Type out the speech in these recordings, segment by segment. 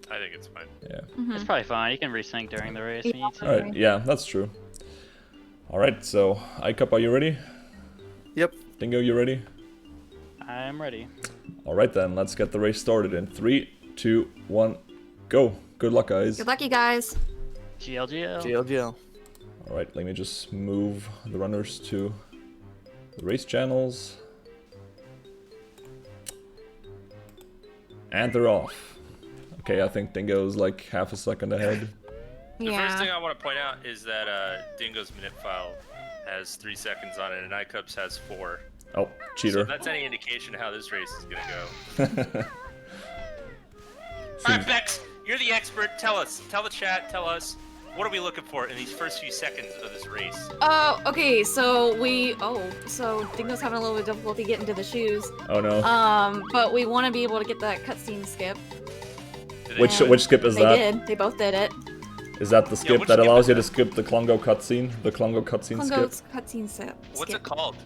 I think it's fine. Yeah. It's probably fine. You can resync during the race if you need to. Alright, yeah, that's true. Alright, so Icup, are you ready? Yep. Dingo, you ready? I'm ready. Alright then, let's get the race started in 3, 2, 1, go. Good luck, guys. Good luck, you guys. GLGL. GLGL. Alright, let me just move the runners to the race channels. And they're off. Okay, I think Dingo's like half a second ahead. The first thing I want to point out is that Dingo's minute file has 3 seconds on it, and Icup's has 4. Oh, cheater. So if that's any indication of how this race is gonna go. Alright, Bex, you're the expert. Tell us. Tell the chat. Tell us. What are we looking for in these first few seconds of this race? Oh, okay, so so Dingo's having a little bit of difficulty getting to the shoes. Oh no. But we want to be able to get that cutscene skip. Which skip is that? They did. They both did it. Is that the skip that allows you to skip the Klungo cutscene? The Klungo cutscene skip? Cutscene skip. What's it called?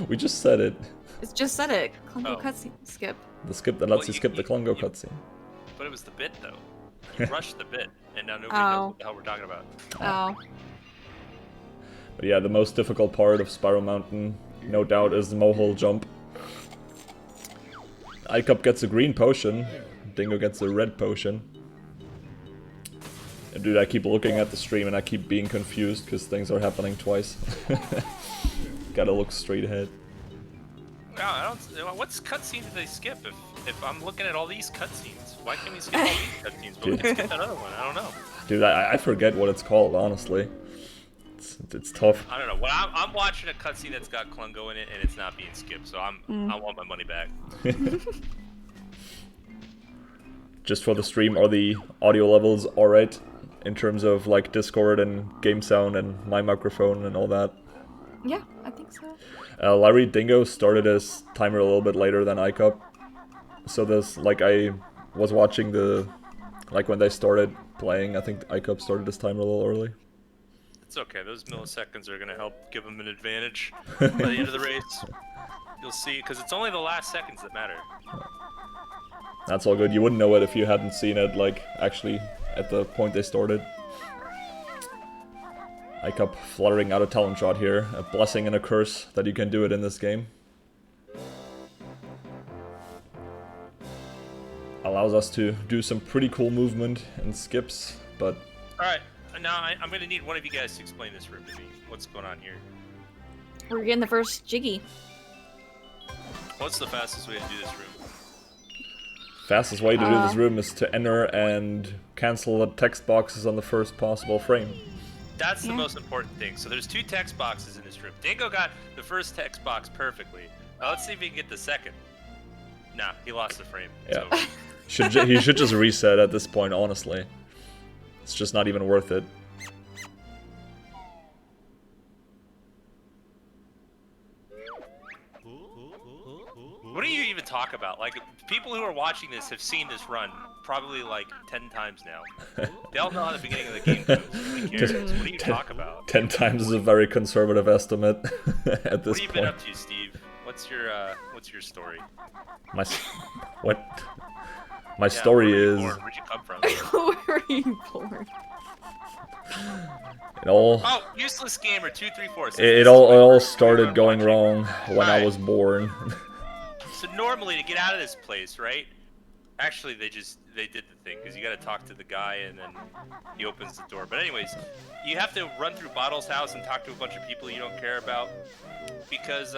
We just said it. It's just said it. Klungo cutscene skip. The skip that lets you skip the Klungo cutscene. But it was the bit, though. You rushed the bit, and now nobody knows what the hell we're talking about. Oh. But yeah, the most difficult part of Spiral Mountain, no doubt, is the mohole jump. Icup gets a green potion, Dingo gets a red potion. And dude, I keep looking at the stream and I keep being confused because things are happening twice. Gotta look straight ahead. No, I don't. What cutscene did they skip? If I'm looking at all these cutscenes, why can't we skip all these cutscenes? But we can skip that other one. I don't know. Dude, I forget what it's called, honestly. It's tough. I don't know. Well, I'm watching a cutscene that's got Klungo in it and it's not being skipped, so I want my money back. Just for the stream, are the audio levels alright in terms of like Discord and game sound and my microphone and all that? Yeah, I think so. Larry, Dingo started his timer a little bit later than Icup. So this, like, I was watching the, like, when they started playing, I think Icup started his timer a little early. It's okay, those milliseconds are going to help give him an advantage by the end of the race. You'll see, because it's only the last seconds that matter. That's all good. You wouldn't know it if you hadn't seen it, like, actually, at the point they started. Icup fluttering out a talent shot here. A blessing and a curse that you can do it in this game. Allows us to do some pretty cool movement and skips, but... Alright, now I'm going to need one of you guys to explain this room to me. What's going on here? We're getting the first Jiggy. What's the fastest way to do this room? Fastest way to do this room is to enter and cancel the text boxes on the first possible frame. That's the most important thing. So there's 2 text boxes in this room. Dingo got the first text box perfectly. Now let's see if he can get the second. Nah, he lost the frame. Yeah. He should just reset at this point, honestly. It's just not even worth it. What do you even talk about? Like, people who are watching this have seen this run probably like 10 times now. They all know how the beginning of the game goes. Nobody cares. What do you talk about? 10 times is a very conservative estimate at this point. What have you been up to, Steve? What's your story? My story is... Where'd you come from? Where are you born? Oh, useless gamer 234. It all started going wrong when I was born. So normally to get out of this place, right? Actually, they did the thing because you got to talk to the guy and then he opens the door. But anyways, you have to run through Bottle's house and talk to a bunch of people you don't care about because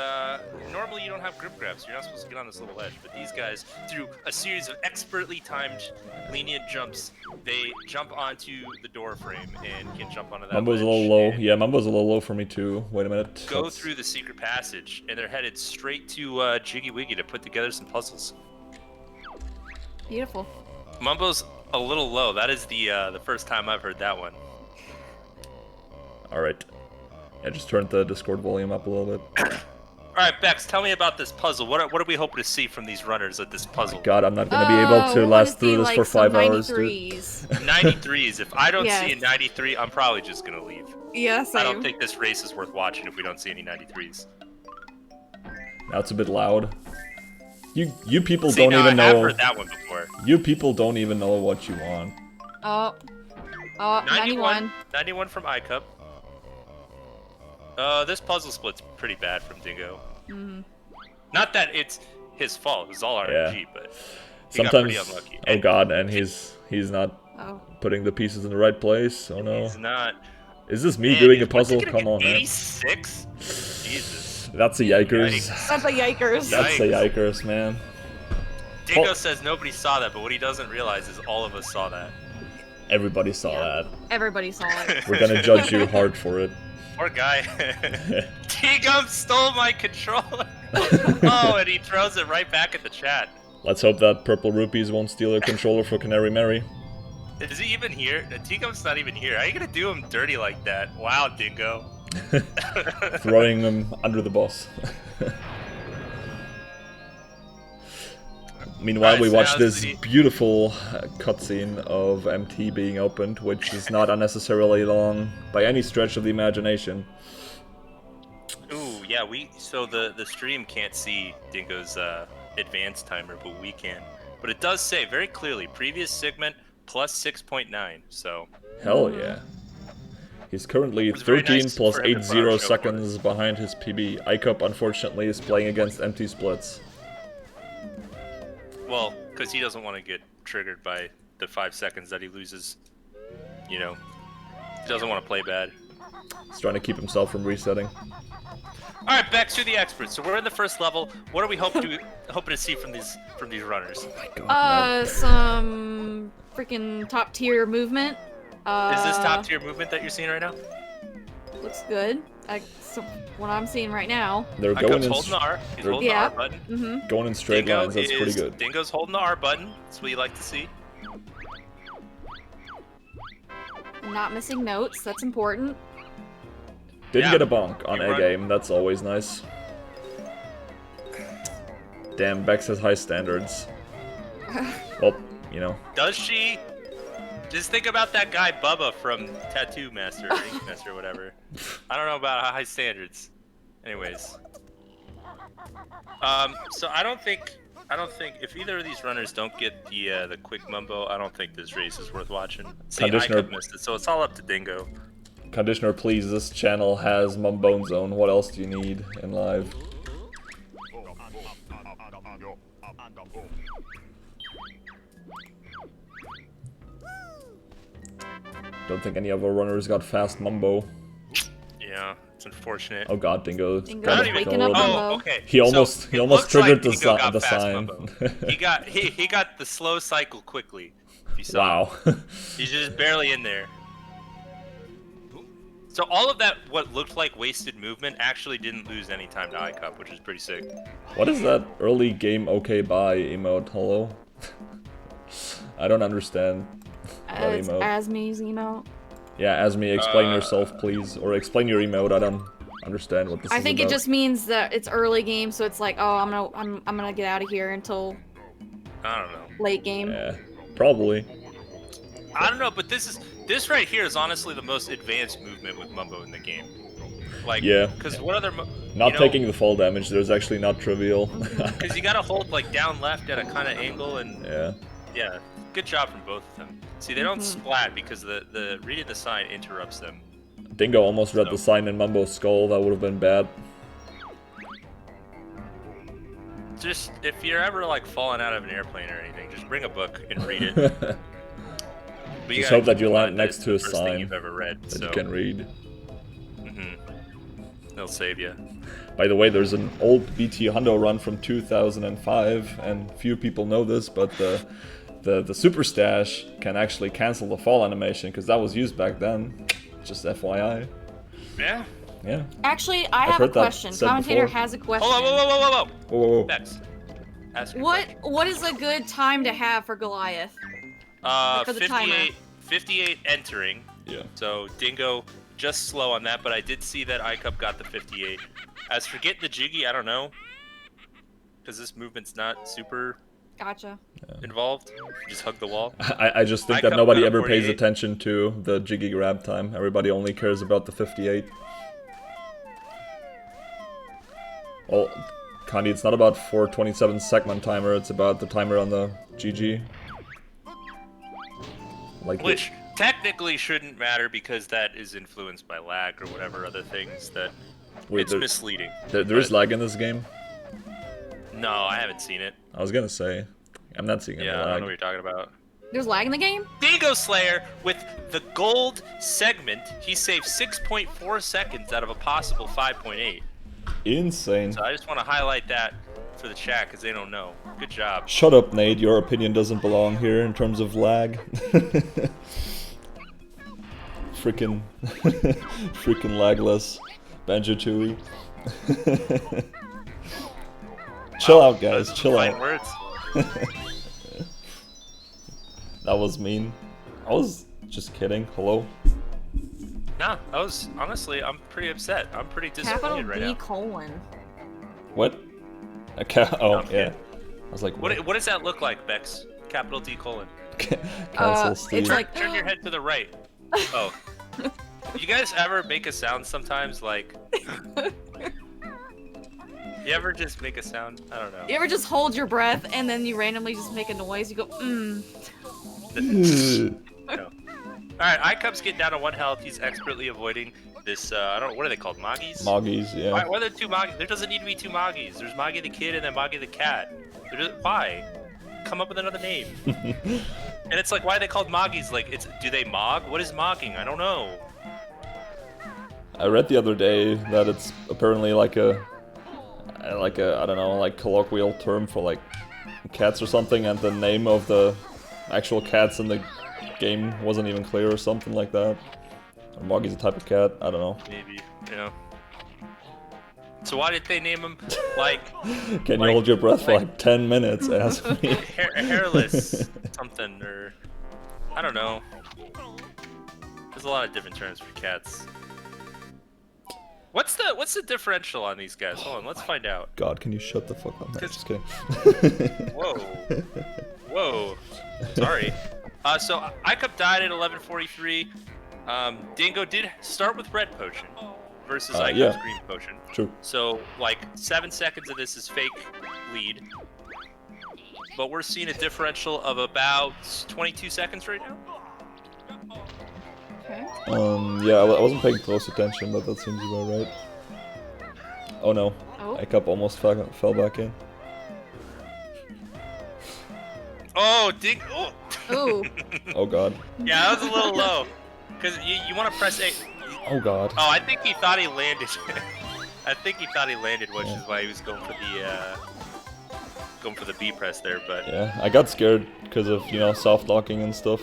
normally you don't have grip grabs. You're not supposed to get on this little ledge. But these guys, through a series of expertly timed lenient jumps, they jump onto the door frame and can jump onto that Mumbo's a little low. Yeah, Mumbo's a little low for me too. Wait a minute. Go through the secret passage and they're headed straight to Jiggy Wiggy to put together some puzzles. Beautiful. Mumbo's a little low. That is the first time I've heard that one. Alright. I just turned the Discord volume up a little bit. Alright, Bex, tell me about this puzzle. What are we hoping to see from these runners at this puzzle? Oh God, I'm not going to be able to last through this for 5 hours, dude. 93s. If I don't see a 93, I'm probably just going to leave. Yes, I don't think this race is worth watching if we don't see any 93s. Now it's a bit loud. You people See, don't now even I've know. heard that one before. You people don't even know what you want. Oh. Oh, 91. 91 from Icup. This puzzle split's pretty bad from Dingo. Not that it's his fault, it was all RNG, but he got pretty Sometimes, unlucky. oh And god, and he's not Oh. putting the pieces in the right place. Oh no. he's not. Is this me Man, doing a what's he puzzle? gonna Come get, on, man. 86? Jesus. That's a yikers. That's a yikers. That's a yikers, man. Dingo says nobody saw that, but what he doesn't realize is all of us saw that. Everybody saw that. Everybody saw it. We're gonna judge you hard for it. Poor guy. T-Gum stole my controller. Oh, and he throws it right back at the chat. Let's hope that Purple Rupees won't steal a controller for Canary Mary. Is he even here? T-Gum's not even here. How are you gonna do him dirty like that? Wow, Dingo. Throwing them under the bus. Meanwhile, Alright, we so watch how's this the- beautiful cutscene of MT being opened, which is not unnecessarily long by any stretch of the imagination. Ooh, yeah, so the stream can't see Dingo's advanced timer, but we can. But it does say very clearly, previous segment plus 6.9, so... Hell yeah. He's currently It was very 13 nice plus for him to 80 put on a show for seconds behind his PB. Icup, unfortunately, is playing against empty splits. Well, because he doesn't want to get triggered by the 5 seconds that he loses. You know, he doesn't want to play bad. He's trying to keep himself from resetting. All right, back to the experts. So we're in the first level. What are we hoping to see from these runners? Oh my god, man. Some freaking top tier movement. Is this top tier movement that you're seeing right now? Looks good. So what I'm seeing right now. They're Icup's going in, holding the R. He's they're- holding the Yeah. R button. going in straight Dingo lines. That's pretty good. Dingo's holding the R button. That's what you like to see. Not missing notes. That's important. Didn't Yeah. get a bonk on You A run- game. That's always nice. Damn, Bex has high standards. Well, you know. Does she? Just think about that guy Bubba from Tattoo Master or Ink Master or whatever. I don't know about high standards. Anyways. So I don't think if either of these runners don't get the quick mumbo, I don't think this race is worth watching. See, Conditioner- Icup missed it, so it's all up to Dingo. Conditioner, please, this channel has Mumbone Zone. What else do you need in live? Don't think any of our runners got fast Mumbo. Yeah, it's unfortunate. Oh god, Dingo. Dingo's got even- the waking up gold. Mumbo. Oh, okay. He almost- So he it almost looks like triggered the Dingo si- got the fast sign. mumbo. he got the slow cycle quickly. If you saw. Wow. He's just barely in there. So all of that, what looked like wasted movement, actually didn't lose any time to Icup, which is pretty sick. What is that early game okay bye emote? Hello? I don't understand that It's emote. Asmi's emote. Yeah, Asmi, explain yourself, please. Or explain your emote. I don't understand what this is I think about. it just means that it's early game, so it's like, oh, I'm gonna get out of here until I don't know. late game. Yeah, probably. I don't know, but this right here is honestly the most advanced movement with Mumbo in the game. Like, Yeah. Because what other... Not taking the fall damage, there's actually not trivial. Because you gotta hold, like, down left at a kind of angle, and... Yeah. Yeah, good job from both of them. See, they don't splat because the reading the sign interrupts them. Dingo almost read the sign in Mumbo's skull, that would have been bad. Just, if you're ever, like, falling out of an airplane or anything, just bring a book and read it. But you Just gotta hope that keep you in land mind next it's to a the first thing sign you've ever read, that so... you can read. They'll save you. By the way, there's an old BT Hundo run from 2005, and few people know this, but the Super Stash can actually cancel the fall animation, because that was used back then. Just FYI. Yeah. Yeah. Actually, I have a heard that question. said Commentator before. has a question. Hold on, whoa. Whoa, whoa, whoa. Bex. Ask your question. What is a good time to have for Goliath? For the timer. 58 entering. Yeah. So Dingo just slow on that, but I did see that Icup got the 58. As for getting the Jiggy, I don't know. Because this movement's not super Gotcha. involved. Just hug the wall. I just think Icup that nobody got a ever pays 48. attention to the Jiggy grab time. Everybody only cares about the 58. Well, Candy, it's not about 427 segment timer, it's about the timer on the GG. Like Which technically shouldn't matter because that is influenced by lag or whatever other things that it's misleading. There is lag in this game? No, I haven't seen it. I was gonna say. I'm not seeing any Yeah, lag. I don't know what you're talking about. There's lag in the game? Dingoslayer with the gold segment, he saved 6.4 seconds out of a possible 5.8. Insane. So I just want to highlight that for the chat because they don't know. Good job. Shut up, Nate. Your opinion doesn't belong here in terms of lag. Freaking lagless Banjo-Tooie. Chill out, guys. Chill out. Words. That was mean. I was just kidding. Hello. Nah, that was honestly. I'm pretty upset. I'm pretty disappointed right now. Capital D : What? Oh, yeah. I was like, what does that look like, Bex? Capital D : Cancel Steve. It's like Turn your head to the right. Oh. You guys ever make a sound sometimes like? You ever just make a sound? I don't know. You ever just hold your breath and then you randomly just make a noise? You go, No. Alright, Icup's getting down to 1 health. He's expertly avoiding this, I don't know, what are they called? Moggies? Moggies, yeah. Why are there 2 Moggies? There doesn't need to be 2 Moggies. There's Moggy the kid and then Moggy the cat. Why? Come up with another name. And it's like, why are they called Moggies? Like, do they mog? What is mogging? I don't know. I read the other day that it's apparently like a I don't know, like colloquial term for like cats or something, and the name of the actual cats in the game wasn't even clear or something like that. Or Moggy's a type of cat, I don't know. Maybe, yeah. So why did they name him like? Can you hold your breath for like 10 minutes? Ask me. Hairless something, or I don't know. There's a lot of different terms for cats. What's the differential on these guys? Hold on, let's find out. God, can you shut the fuck up? No, just kidding. Whoa. Whoa. Sorry. So Icup died at 11:43. Dingo did start with red potion versus Icup's yeah. green potion. True. So like 7 seconds of this is fake lead. But we're seeing a differential of about 22 seconds right now. okay. Yeah, I wasn't paying close attention, but that seems about right. Oh no, Oh. Icup almost fell back in. Oh, Dingo! Oh. Ooh. Oh god. Yeah, that was a little low. Because you want to press A. Oh god. Oh, I think he thought he landed. I think he thought he landed, which is why he was going for the B press there. But Yeah, I got scared because of, you know, soft locking and stuff.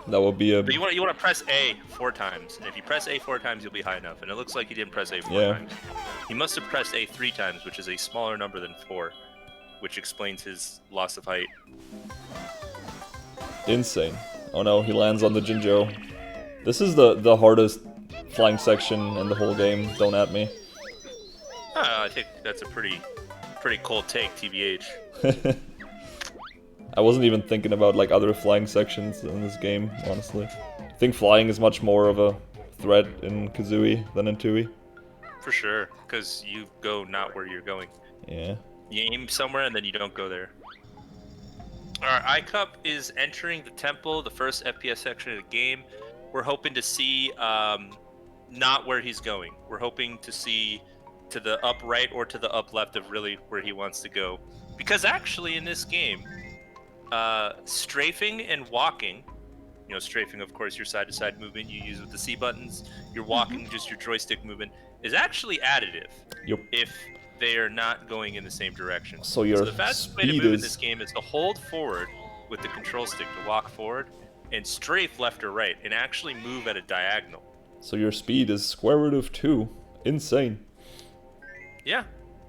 That would be a... But you want to press A 4 times, and if you press A 4 times, you'll be high enough. And it looks like he didn't press A 4 Yeah. times. He must have pressed A 3 times, which is a smaller number than 4, which explains his loss of height. Insane. Oh no, he lands on the Jinjo. This is the hardest flying section in the whole game, don't at me. I think that's a pretty cold take, TBH. I wasn't even thinking about like other flying sections in this game, honestly. I think flying is much more of a threat in Kazooie than in Tooie. For sure, because you go not where you're going. Yeah. You aim somewhere and then you don't go there. Alright, Icup is entering the temple, the first FPS section of the game. We're hoping to see not where he's going. We're hoping to see to the up right or to the up left of really where he wants to go. Because actually in this game, strafing and walking, you know, strafing of course your side-to-side movement you use with the C buttons, your walking just your joystick movement, is actually additive. Yep. If they are not going in the same direction. So your the fastest way to speed move in is... this game is to hold forward with the control stick to walk forward and strafe left or right and actually move at a diagonal. So your speed is square root of 2. Insane. Yeah.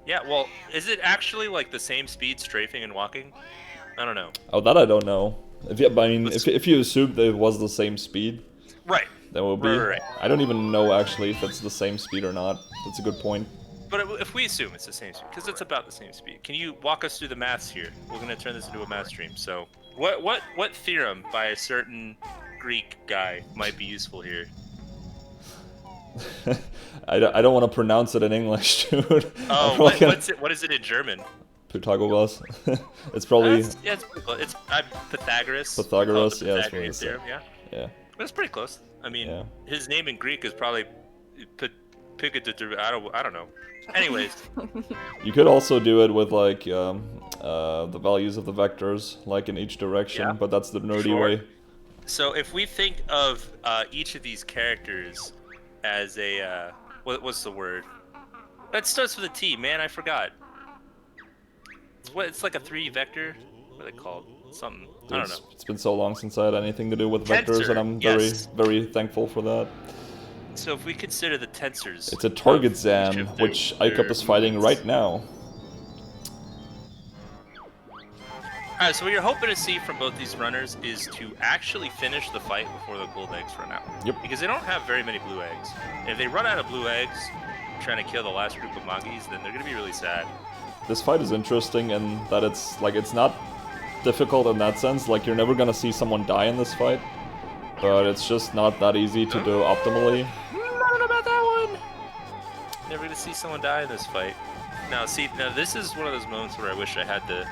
Yeah, well, is it actually like the same speed strafing and walking? I don't know. Oh, that I don't know. If you assume that it was the same speed, Right. that would be. Right. I don't even know actually if it's the same speed or not. That's a good point. But if we assume it's the same speed, because it's about the same speed, can you walk us through the maths here? We're gonna turn this into a math stream. So, what theorem by a certain Greek guy might be useful here? I don't want to pronounce it in English, dude. Oh, what is it in German? Pythagoras. It's probably... Yeah, it's pretty close. It's Pythagoras. Pythagoras, The yeah, Pythagorean theorem, yeah. Yeah. But it's pretty close. I mean, Yeah. his name in Greek is probably I don't know. Anyways. You could also do it with like the values of the vectors, like in each direction, Yeah. but that's the nerdy Sure. way. So if we think of each of these characters as a what's the word? That starts with a T, man. I forgot. It's like a 3 vector. What are they called? Something. I don't know. It's been so long since I had anything to do with Tensor, vectors, and I'm yes. very thankful for that. So if we consider the tensors, It's a target of each zam, of their- which Icup is fighting movements. right now. Alright, so what you're hoping to see from both these runners is to actually finish the fight before the gold eggs run out. Yep. Because they don't have very many blue eggs. And if they run out of blue eggs trying to kill the last group of monkeys, then they're gonna be really sad. This fight is interesting in that it's not difficult in that sense. Like, you're never gonna see someone die in this fight, but it's just not that easy to do optimally. I don't know about that one. Never gonna see someone die in this fight. Now this is one of those moments where I wish I had the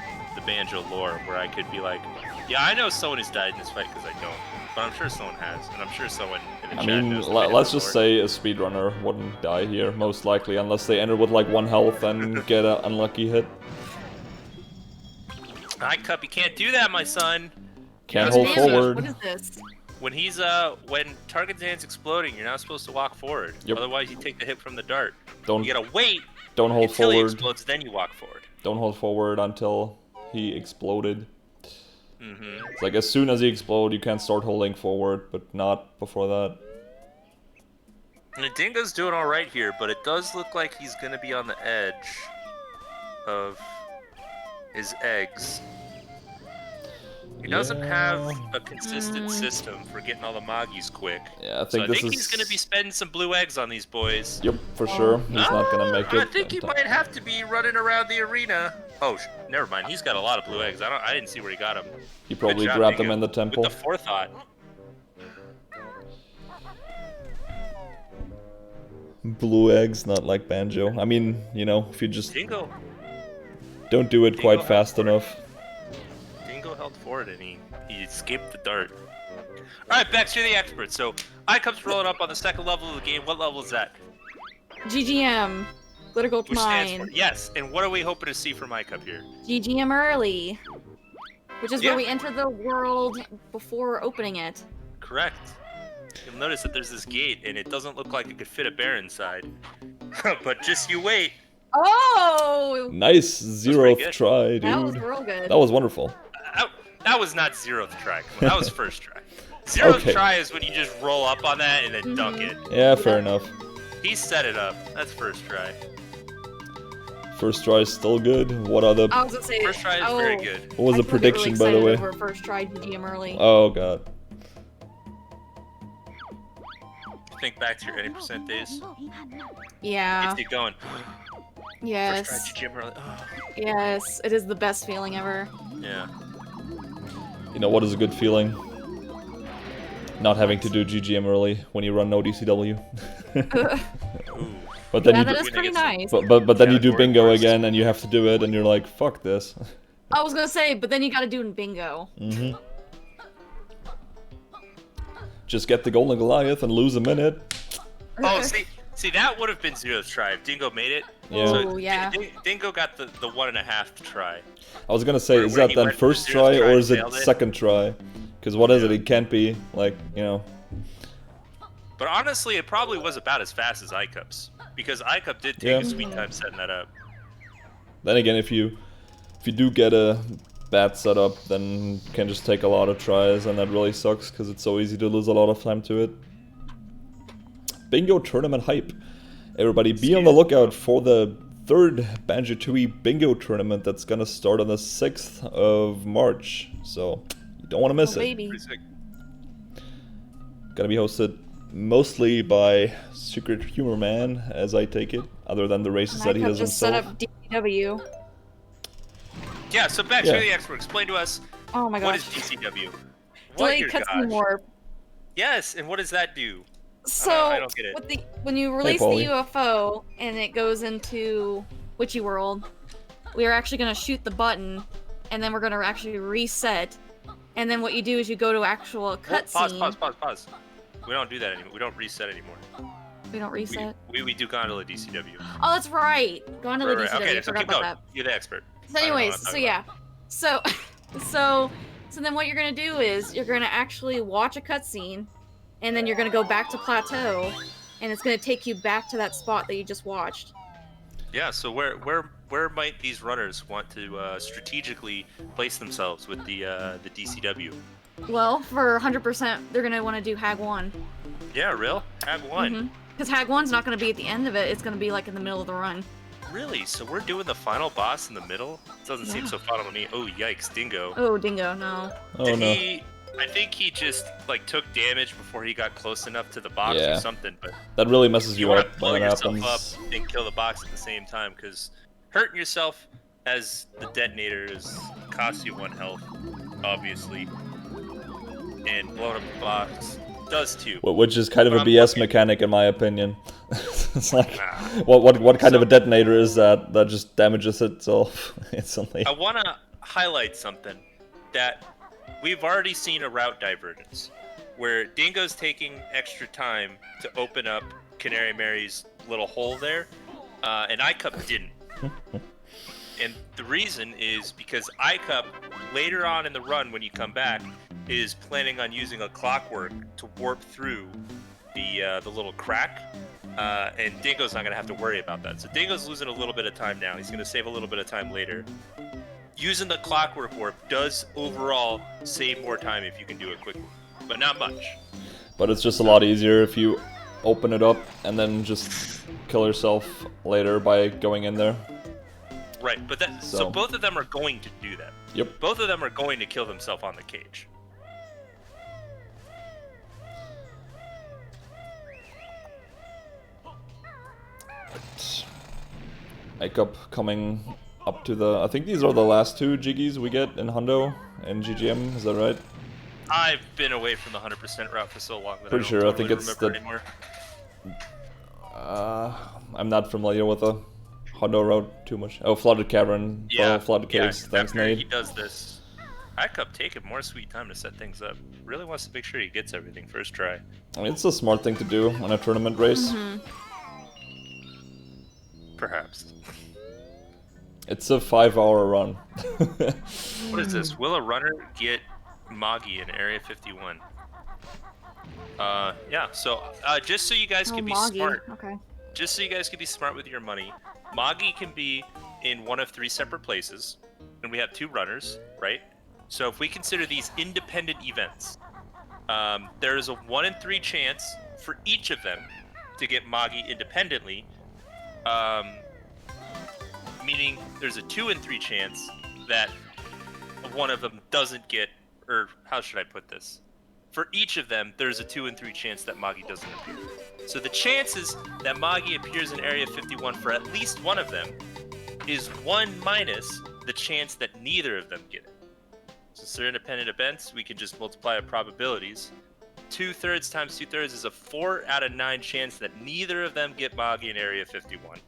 Banjo lore, where I could be like, yeah, I know someone who's died in this fight because I don't, but I'm sure someone has, and I'm sure someone in the I chat mean, knows the let's Banjo just lore. say a speedrunner wouldn't die here, most likely, unless they enter with like 1 health and get an unlucky hit. Icup, you can't do that, my son. Can't That's hold Banjo. forward. What is this? When when target Zan's exploding, you're not supposed to walk forward. Yep. Otherwise, you take the hit from the dart. Don't You gotta wait don't hold until he forward. explodes, then you walk forward. Don't hold forward until he exploded. Mm-hmm. It's like as soon as he explodes, you can start holding forward, but not before that. And the Dingo's doing all right here, but it does look like he's gonna be on the edge of his eggs. He doesn't have a consistent system for getting all the Moggies quick. Yeah, I So think I this think is. he's gonna be spending some blue eggs on these boys. Yep, for sure. He's not gonna make it. I think he might have to be running around the arena. Oh, never mind. He's got a lot of blue eggs. I didn't see where he got them. He probably Good job, grabbed them Dingo, in the temple. With the forethought. Blue eggs, not like Banjo. I mean, you know, if you just Dingo don't do it quite held fast forward. enough. Dingo held forward and he escaped the dart. Alright, Bex, you're the expert. So Icup's rolling up on the 2nd level of the game. What level is that? GGM. Glitter Gold Which stands for Mine. yes. And what are we hoping to see from Icup here? GGM early. Which is Yeah. where we enter the world before opening it. Correct. You'll notice that there's this gate and it doesn't look like it could fit a bear inside. But just you wait. Oh! Nice zeroth good. try, dude. That was real good. That was wonderful. That was not 0th try. That was first try. 0th Okay. try is when you just roll up on that and then dunk it. Yeah, fair enough. He set it up. That's first try. First try is still good. What other? I was gonna say. First try is very good. What was the I still get prediction, really by the excited way? Over first try GGM early. Oh god. Think back to your 80% days. Yeah. Gets you going. Yes. First try to gym early. Oh, Yes. It is the best feeling ever. yeah. You know what is a good feeling? Not having to do GGM early when you run no DCW. Ooh. But then Yeah, you that do, is pretty Winning nice. but then you do Category bingo first. again and you have to do it and you're like, fuck this. I was gonna say, but then you gotta do it in bingo. hmm Just get the golden Goliath and lose a minute. Oh, see, that would have been 0th try if Dingo made it. Yeah. So Oh, yeah. Dingo got the 1.5 try. I was gonna say, Where- is where that he then went for first 0th try try or and is it failed it? second try? Because what is it? It can't be like, you know. But honestly, it probably was about as fast as Icup's. Because Icup did take Yeah. a sweet time setting that up. Then again, if you do get a bad setup, then it can just take a lot of tries, and that really sucks because it's so easy to lose a lot of time to it. Bingo tournament hype. Everybody, be on the lookout for the 3rd Banjo-Tooie bingo tournament that's gonna start on the 6th of March. So you don't want to miss Oh, it. baby. Pretty sick. Gonna be hosted mostly by Secret Humor Man, as I take it, other than the races that he Icup does just set himself. up DCW. Yeah, so Bex, Yeah. you're the expert. Explain to us, Oh my what is gosh. DCW? What Delayed your cutscene gosh? warp. Yes, and what does that do? So I don't get it. when you release the Paulie. UFO and it goes into Witchy World, we are actually going to shoot the button, and then we're going to actually reset. And then what you do is you go to actual cutscene. Pause. We don't do that anymore. We don't reset anymore. We don't reset. We do Gondola DCW. Oh, that's right. Gondola DCW. Okay, I so forgot keep about going. that. You're the expert. So I don't know anyways, what I'm so talking yeah. So then what you're gonna do is you're gonna actually watch a cutscene, and then you're gonna go back to Plateau, and it's gonna take you back to that spot that you just watched. Yeah. So where might these runners want to strategically place themselves with the DCW? Well, for 100%, they're gonna want to do Hag 1. Yeah, real Hag 1. Because Hag 1's not gonna be at the end of it, it's gonna be like in the middle of the run. Really? So we're doing the final boss in the middle? Doesn't seem so final to me. Oh yikes, Dingo. Oh, Dingo, no. Oh Did no. I think he just like took damage before he got close enough to the box Yeah. or something. But That really messes you you want up to blow when that yourself happens. up and kill the box at the same time, because hurting yourself as the detonator costs you 1 health, obviously, and blowing up the box does too. Which is kind of a I'm BS looking- mechanic in my opinion. It's like, Ah. what kind of a So- detonator is that just damages itself instantly? I want to highlight something that we've already seen a route divergence, where Dingo's taking extra time to open up Canary Mary's little hole there, and Icup didn't. And the reason is because Icup, later on in the run when you come back, is planning on using a clockwork to warp through the little crack, and Dingo's not going to have to worry about that. So Dingo's losing a little bit of time now. He's going to save a little bit of time later. Using the clockwork warp does overall save more time if you can do it quickly, but not much. But it's just a lot easier if you open it up and then just kill yourself later by going in there. Right, but that so So- both of them are going to do that. Yep. Both of them are going to kill themselves on the cage. Icup coming up to the... I think these are the last 2 Jiggies we get in Hundo and GGM, is that right? I've been away from the 100% route for so long that Pretty I sure, don't I think totally it's remember the- anymore. I'm not familiar with the Hundo route too much. Oh, Flooded Cavern, Flooded Caves, thanks after he Nate. does this, Icup taking more sweet time to set things up. Really wants to make sure he gets everything first try. I mean, it's a smart thing to do on a tournament race. Perhaps. It's a 5-hour run. What is this? Will a runner get Moggy in Area 51? Yeah, so just so you guys can be smart, Okay. just so you guys can be smart with your money, Moggy can be in one of 3 separate places, and we have 2 runners, right? So if we consider these independent events, there is a 1 in 3 chance for each of them to get Moggy independently, meaning there's a 2 in 3 chance that one of them doesn't get, or how should I put this? For each of them, there's a 2 in 3 chance that Moggy doesn't appear. So the chances that Moggy appears in Area 51 for at least one of them is 1 minus the chance that neither of them get it. Since they're independent events, we can just multiply our probabilities. 2/3 times 2/3 is a 4 out of 9 chance that neither of them get Moggy in Area 51.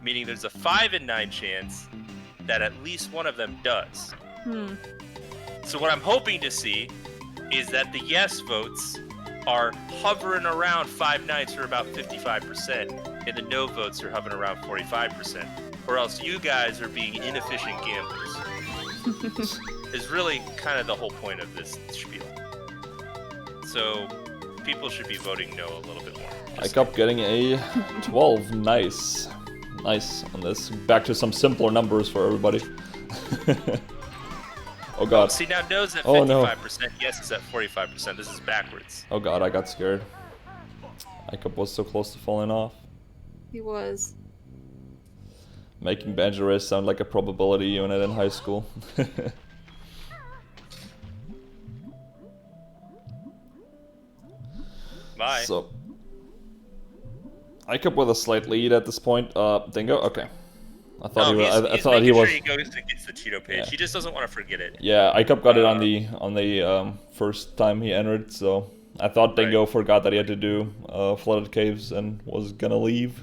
Meaning there's a 5 in 9 chance that at least one of them does. So what I'm hoping to see is that the yes votes are hovering around 5 nights or about 55%, and the no votes are hovering around 45%. Or else you guys are being inefficient gamblers. Is really kind of the whole point of this spiel. So people should be voting no a little bit more. Icup getting a 12, nice. Nice on this. Back to some simpler numbers for everybody. Oh god. See, now no's at 55%, Oh, no. yes is at 45%. This is backwards. Oh god, I got scared. Icup was so close to falling off. He was. Making Banjo Race sound like a probability unit in high school. Bye. So, Icup with a slight lead at this point. Dingo? Okay. I thought No, he was. I he's thought he making was. sure he goes and gets the Cheeto page. Yeah. He just doesn't want to forget it. Yeah, Icup got it on the first time he entered, so I thought Dingo forgot that he had to do flooded caves and was gonna leave.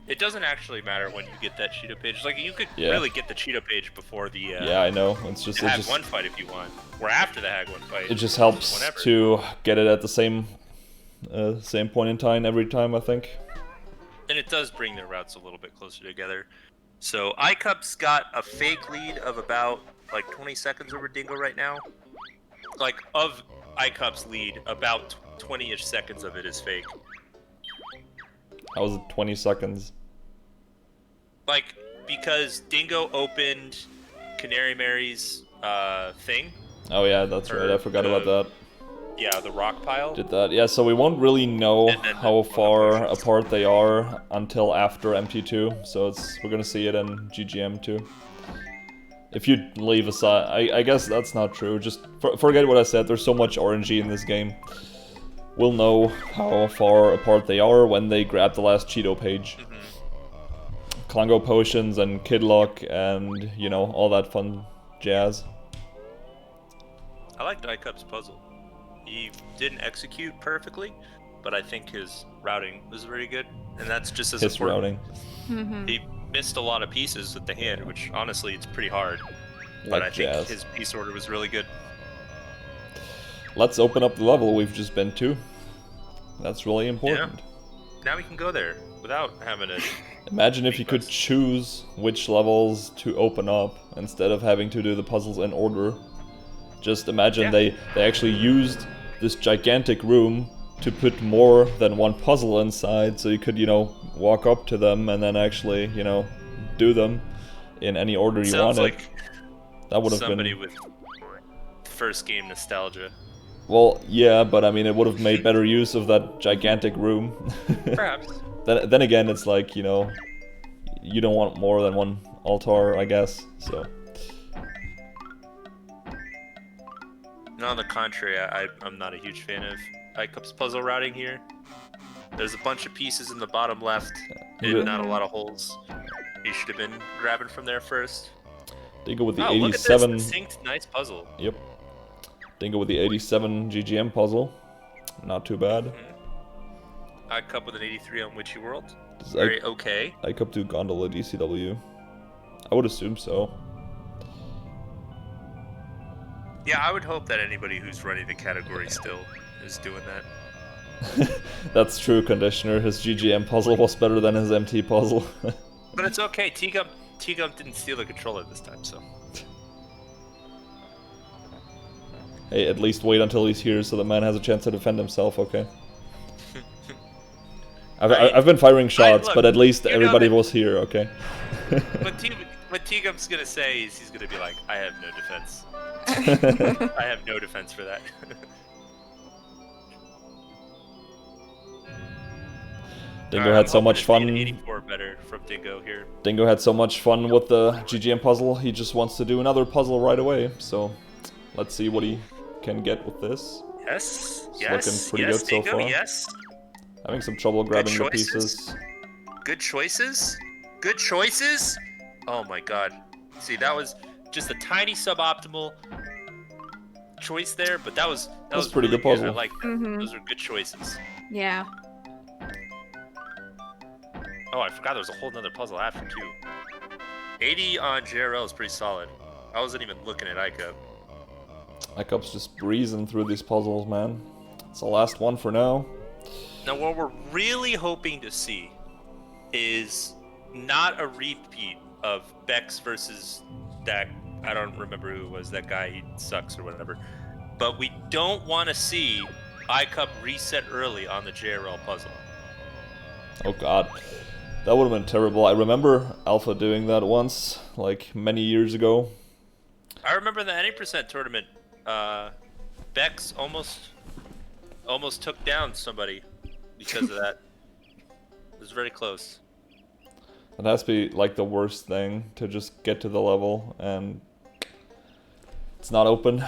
It doesn't actually matter when you get that Cheeto page. Like, you could really get the Cheeto page before the yeah, I know. It's just Hag 1 fight if you want, or after the Hag 1 fight. It just helps whenever. to get it at the same point in time every time, I think. And it does bring their routes a little bit closer together. So Icup's got a fake lead of about like 20 seconds over Dingo right now. Like, of Icup's lead, about 20-ish seconds of it is fake. How was it 20 seconds? Like, because Dingo opened Canary Mary's thing. Oh yeah, that's right. I forgot about that. Yeah, the rock pile. Did that. Yeah, so we won't really know how far apart they are until after MT2. So we're gonna see it in GGM too. If you leave aside, I guess that's not true. Just forget what I said. There's so much RNG in this game. We'll know how far apart they are when they grab the last Cheeto page. Klango potions and Kidlock and, you know, all that fun jazz. I liked Icup's puzzle. He didn't execute perfectly, but I think his routing was very good, and that's just as His important. routing. He missed a lot of pieces with the hand, which honestly it's pretty hard. Like But I jazz. think his piece order was really good. Let's open up the level we've just been to. That's really important. Now we can go there without having to... Imagine if you could choose which levels to open up instead of having to do the puzzles in order. Just imagine they actually used this gigantic room to put more than one puzzle inside, so you could, you know, walk up to them and then actually, you know, do them in any order you Sounds wanted. like That would have somebody been... with first game nostalgia. Well, yeah, but I mean, it would have made better use of that gigantic room. Perhaps. Then again, it's like, you know, you don't want more than one altar, I guess, so... No, on the contrary, I'm not a huge fan of Icup's puzzle routing here. There's a bunch of pieces in the bottom left, and not a lot of holes. You should have been grabbing from there first. Dingo with the Oh, 87... look at this distinct, nice puzzle. Yep. Dingo with the 87 GGM puzzle. Not too bad. Icup with an 83 on Witchy World. Does Very okay. Icup do Gondola DCW? I would assume so. Yeah, I would hope that anybody who's running the category still is doing that. That's true, Conditioner. His GGM puzzle was better than his MT puzzle. But it's okay. T-Gump didn't steal the controller this time, so. Hey, at least wait until he's here so the man has a chance to defend himself, okay? I've been firing shots, look, but at least you know everybody that- was here, okay? What T-Gump's gonna say is he's gonna be like, I have no defense. I have no defense for that. Dingo had so much fun. 84 better from Dingo here. Dingo had so much fun with the GGM puzzle, he just wants to do another puzzle right away. So, let's see what he can get with this. Yes, It's yes, looking pretty yes, good so Dingo, far. yes. Having some trouble grabbing the choices. pieces. Good choices. Good choices. Oh my god. See, that was just a tiny suboptimal choice there, but that was pretty really good puzzle. I like that. Those are good choices. Yeah. Oh, I forgot there was a whole nother puzzle after too. 80 on JRL is pretty solid. I wasn't even looking at Icup. Icup's just breezing through these puzzles, man. It's the last one for now. Now, what we're really hoping to see is not a repeat of Bex versus that, I don't remember who it was, that guy, he sucks or whatever. But we don't want to see Icup reset early on the JRL puzzle. Oh god. That would have been terrible. I remember Alpha doing that once, like many years ago. I remember the 90% tournament, Bex almost took down somebody because of that. It was very close. It has to be like the worst thing to just get to the level and it's not open.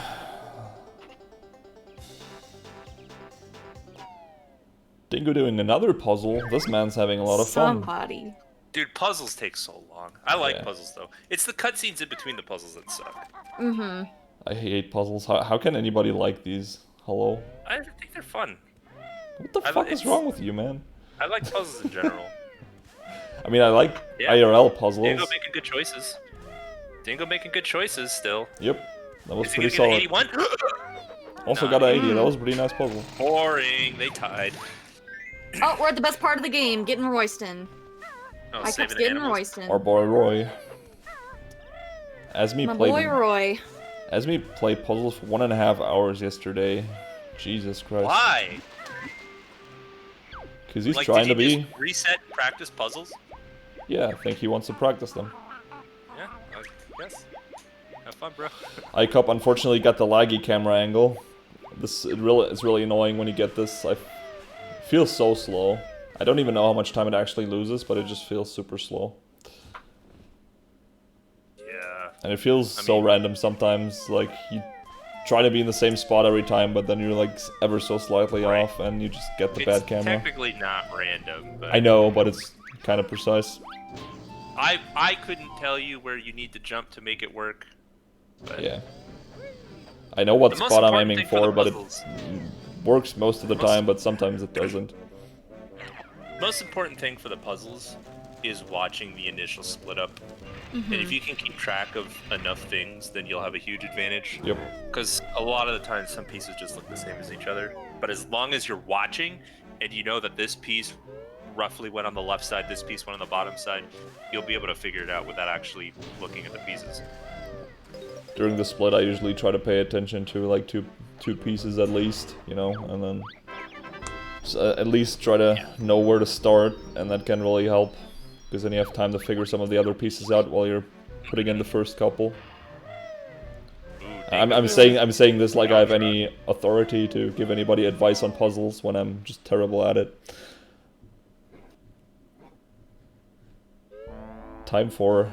Dingo doing another puzzle. This man's having a lot of fun. Somebody. Dude, puzzles take so long. I like Yeah. puzzles though. It's the cutscenes in between the puzzles that suck. Mm-hmm. I hate puzzles. How can anybody like these? Hello? I think they're fun. What the fuck is wrong with you, man? I like puzzles in general. I mean, I like Yeah. IRL puzzles. Dingo making good choices. Dingo making good choices still. Yep, that was Is he pretty gonna get solid. an 81? Also Nah. got an 80. That was a pretty nice puzzle. Boring. They tied. Oh, we're at the best part of the game, getting Royston. Oh, I kept saving getting animals. Royston. Our boy Roy. As me My played. boy Roy. As me played puzzles for 1.5 hours yesterday. Jesus Christ. Why? Because he's Like, trying to did he be. just reset and practice puzzles? Yeah, I think he wants to practice them. Yeah, I guess. Have fun, bro. Icup unfortunately got the laggy camera angle. It's really annoying when you get this. I feel so slow. I don't even know how much time it actually loses, but it just feels super slow. Yeah. And it feels so random sometimes. Like you try to be in the same spot every time, but then you're like ever so slightly off, and you just get the bad camera. It's technically not random, but I know, but it's kind of precise. I couldn't tell you where you need to jump to make it work. But Yeah. I know what the most spot I'm important aiming thing for, the but it puzzles- works most of the time, but sometimes it doesn't. most important thing for the puzzles is watching the initial split up. And if you can keep track of enough things, then you'll have a huge advantage. Yep. Because a lot of the time, some pieces just look the same as each other. But as long as you're watching, and you know that this piece roughly went on the left side, this piece went on the bottom side, you'll be able to figure it out without actually looking at the pieces. During the split, I usually try to pay attention to like two pieces at least, you know, and then at least try to know where to start, and that can really help. Because then you have time to figure some of the other pieces out while you're putting in the first couple. I'm saying this like I have any authority to give anybody advice on puzzles when I'm just terrible at it. Time for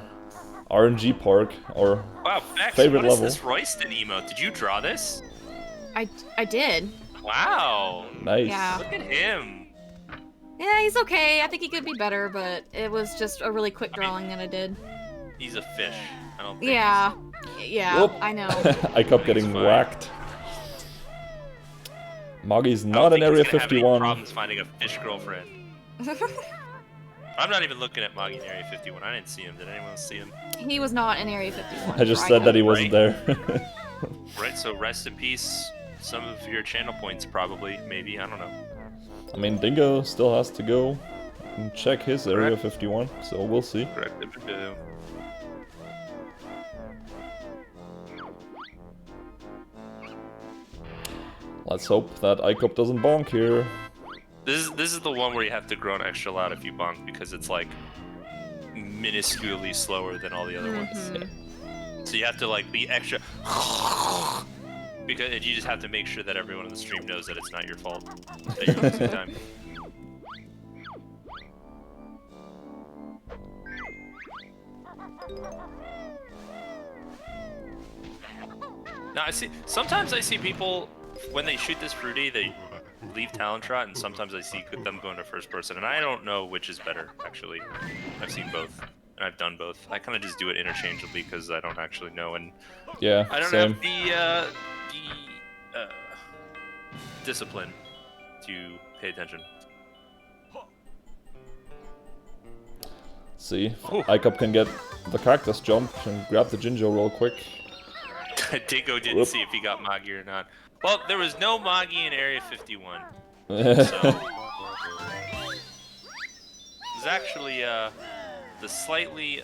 RNG Park, or Wow, Bex, favorite what is level. this Royston emote? Did you draw this? I did. Wow. Nice. Yeah. Look at him. Yeah, he's okay. I think he could be better, but it was just a really quick drawing that I did. He's a fish. I don't think Yeah. Yeah, Whoop. I know. I kept getting fine. whacked. Moggy's I don't not in think Area he's gonna have any 51. problems finding a fish girlfriend. I'm not even looking at Moggy in Area 51. I didn't see him. Did anyone see him? He was not in Area 51. I just for said that he Icup. wasn't there. Right, so rest in peace. Some of your channel points, probably, maybe. I don't know. I mean, Dingo still has to go and check his Area Correct. 51, so we'll see. Correct. Let's hope that Icup doesn't bonk here. This is the one where you have to groan extra loud if you bonk because it's like minusculely slower than all the other ones. So you have to like be extra because you just have to make sure that everyone on the stream knows that it's not your fault that you're losing time. Now sometimes I see people when they shoot this fruity, they leave talent trot, and sometimes I see them going to first person, and I don't know which is better. Actually, I've seen both, and I've done both. I kind of just do it interchangeably because I don't actually know, and Yeah, I don't same. have the discipline to pay attention. See, Icup can get the cactus jump and grab the Jinjo real quick. Dingo didn't Whoop. see if he got Moggy or not. Well, there was no Moggy in Area 51, so it's actually the slightly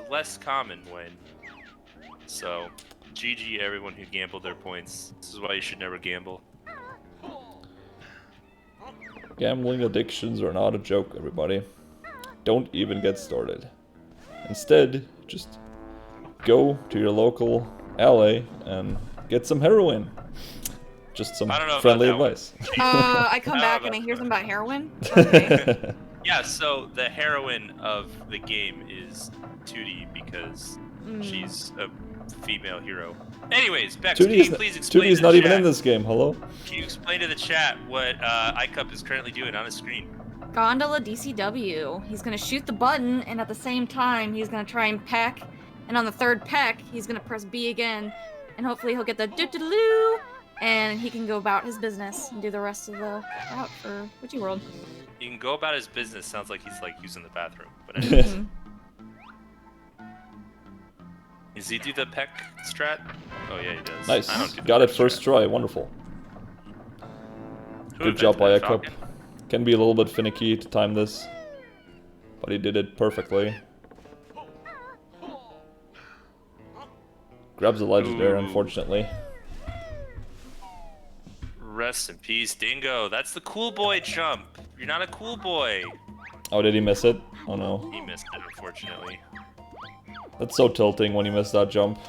less common one. So, GG everyone who gambled their points. This is why you should never gamble. Gambling addictions are not a joke, everybody. Don't even get started. Instead, just go to your local LA and get some heroin. Just some I don't know friendly about that advice. I come How back about and I hear that? something about heroin. Okay. Yeah, so the heroine of the game is Tootie because she's a female hero. Anyways, Bex, can you please explain Tootie's to the not even chat- in this game, hello? Can you explain to the chat what Icup is currently doing on his screen? Gondola DCW. He's gonna shoot the button, and at the same time, he's gonna try and peck. And on the third peck, he's gonna press B again, and hopefully he'll get the doo-doo-doo, and he can go about his business and do the rest of the route for Witchy World. He can go about his business. Sounds like he's like using the bathroom. But anyways. Does he do the peck strat? Oh yeah, he does. Nice. I don't do the Got it peck first strat. try. Wonderful. Who Good job by invented that, Icup. Falcon? Can be a little bit finicky to time this, but he did it perfectly. Grabs a ledge there, Ooh. unfortunately. Rest in peace, Dingo. That's the cool boy jump. You're not a cool boy. Oh, did he miss it? Oh no. He missed it, unfortunately. That's so tilting when you miss that jump.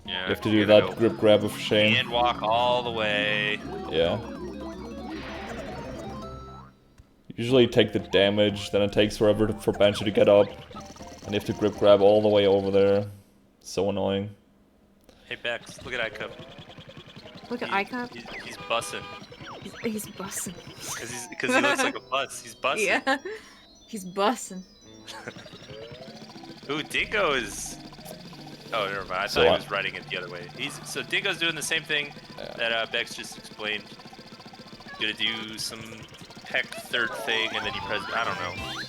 Yeah. You have to do you're that gonna go grip grab of shame. and walk all the way. Yeah. Usually take the damage, then it takes forever for Banjo to get up. And you have to grip grab all the way over there. So annoying. Hey Bex, look at Icup. Look at Icup. He's bussing. He's bussing. Because he looks like a bus. He's bussing. Yeah. He's bussing. Ooh, Dingo is. Oh, never mind. I So thought he I- was riding it the other way. So Dingo's doing the same thing that Bex just explained. Gonna do some peck third thing, and then you press. I don't know. You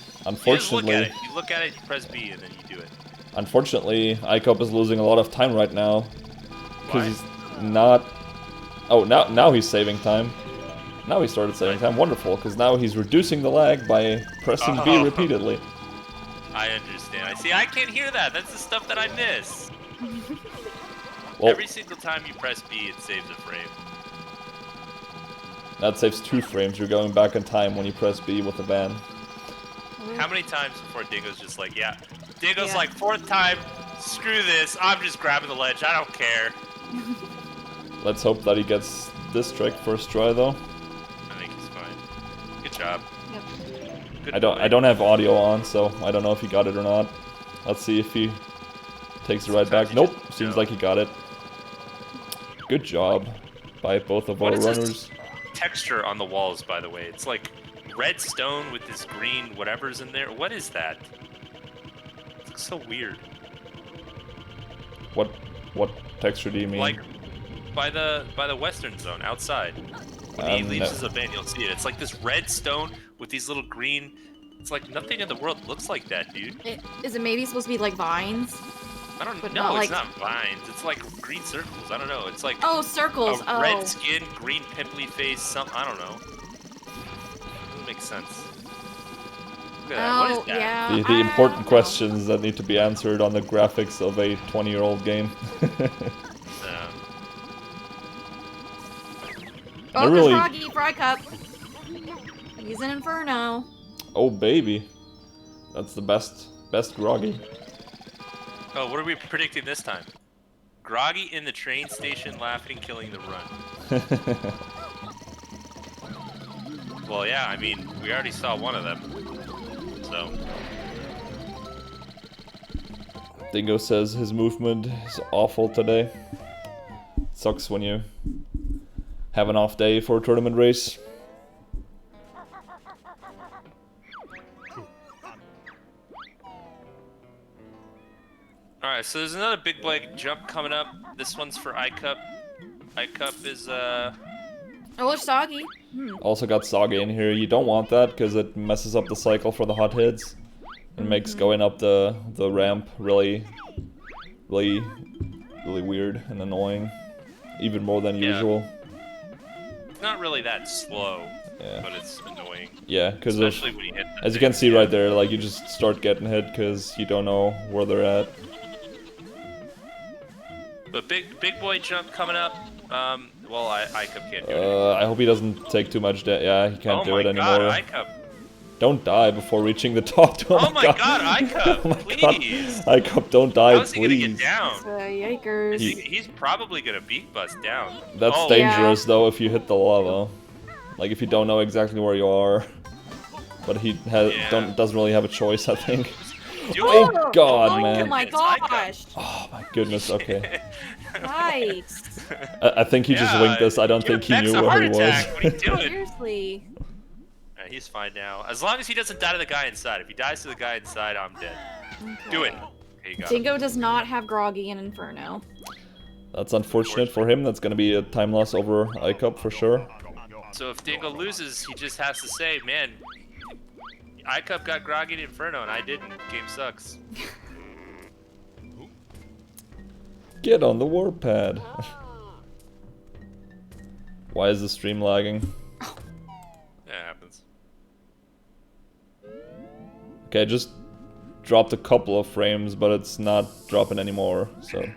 just look at Unfortunately, it. You look at it. You press B, and then you do it. unfortunately, Icup is losing a lot of time right now. Because Why? he's not... Oh, now he's saving time. Now he started saving time. Wonderful, because now he's reducing the lag by pressing B Oh. repeatedly. I understand. I see. I can't hear that. That's the stuff that I miss. Well, Every single time you press B, it saves a frame. that saves 2 frames. You're going back in time when you press B with the ban. How many times before Dingo's just like, yeah. Dingo's Yeah. like, 4th time, screw this, I'm just grabbing the ledge, I don't care. Let's hope that he gets this trick first try, though. I think he's fine. Good job. Yep. Good I boy. don't have audio on, so I don't know if he got it or not. Let's see if he takes the right back. Sometimes you Nope, just seems know. like he got it. Good job by both of our What is this runners. texture on the walls, by the way? It's like red stone with this green whatever's in there. What is that? It looks so weird. What texture do you mean? Like by the western zone outside. When he leaves no. his event, you'll see it. It's like this red stone with these little green. It's like nothing in the world looks like that, dude. Is it maybe supposed to be like vines? I don't But know. not It's like- not vines. It's like green circles. I don't know. It's like Oh, circles. a Oh. red skin, green pimply face. Some I don't know. Doesn't make sense. Look at that. What is Oh, that? yeah. The I important don't know. questions that need to be answered on the graphics of a 20-year-old game. Oh, I there's really- Froggy, Fry Cup. He's an Inferno. Oh baby, that's the best groggy. Oh, what are we predicting this time? Groggy in the train station, laughing, killing the run. Well, yeah. I mean, we already saw one of them. So Dingo says his movement is awful today. Sucks when you have an off day for a tournament race. Alright, so there's another big boy jump coming up. This one's for Icup. Icup is, Oh, there's Soggy. Also got Saga in here. You don't want that because it messes up the cycle for the hot hits. It makes going up the ramp really weird and annoying. Even more than Yeah. usual. it's not really that slow, Yeah. but it's annoying. Yeah, because Especially when you hit the as you can things, see yeah. right there, like you just start getting hit because you don't know where they're at. But big boy jump coming up. Well, Icup can't do it. I hope he doesn't take too much yeah, he can't Oh do my it anymore. god, Icup. Don't die before reaching the top. Oh my god, Icup, Oh my god. please. Icup, don't die, How is he gonna please. get down? Yikers. He's probably gonna beat bust down. That's Oh, dangerous though if you hit the lava. Like if you don't know exactly where you are. But he has Yeah. doesn't really have a choice, I think. Do Oh it. god, Oh man. my It's Icup. gosh. Oh my goodness, okay. Nice. I think he just Yeah, winged this. I don't give think he Bex knew a where heart he was. attack. What are you doing? Seriously. Alright, he's fine now. As long as he doesn't die to the guy inside. If he dies to the guy inside, I'm dead. Do it. Okay, you got it. Dingo does not have Groggy and Inferno. That's unfortunate for him. That's gonna be a time loss over Icup for sure. So if Dingo loses, he just has to say, man, Icup got groggy in Inferno and I didn't. Game sucks. Get on the warpad. Why is the stream lagging? That happens. Okay, just dropped a couple of frames, but it's not dropping anymore, so...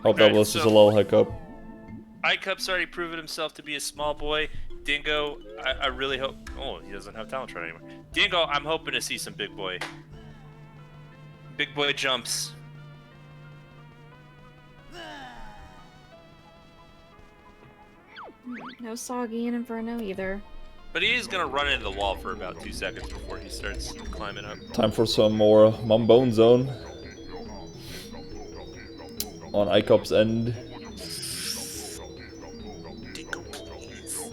Hope that was just a little hiccup. Icup's already proven himself to be a small boy. Dingo, I really hope... Oh, he doesn't have talent shot anymore. Dingo, I'm hoping to see some big boy. Big boy jumps. No Soggy in Inferno either. But he is going to run into the wall for about 2 seconds before he starts climbing up. Time for some more Mumbone Zone. On Icup's end. Dingo, please.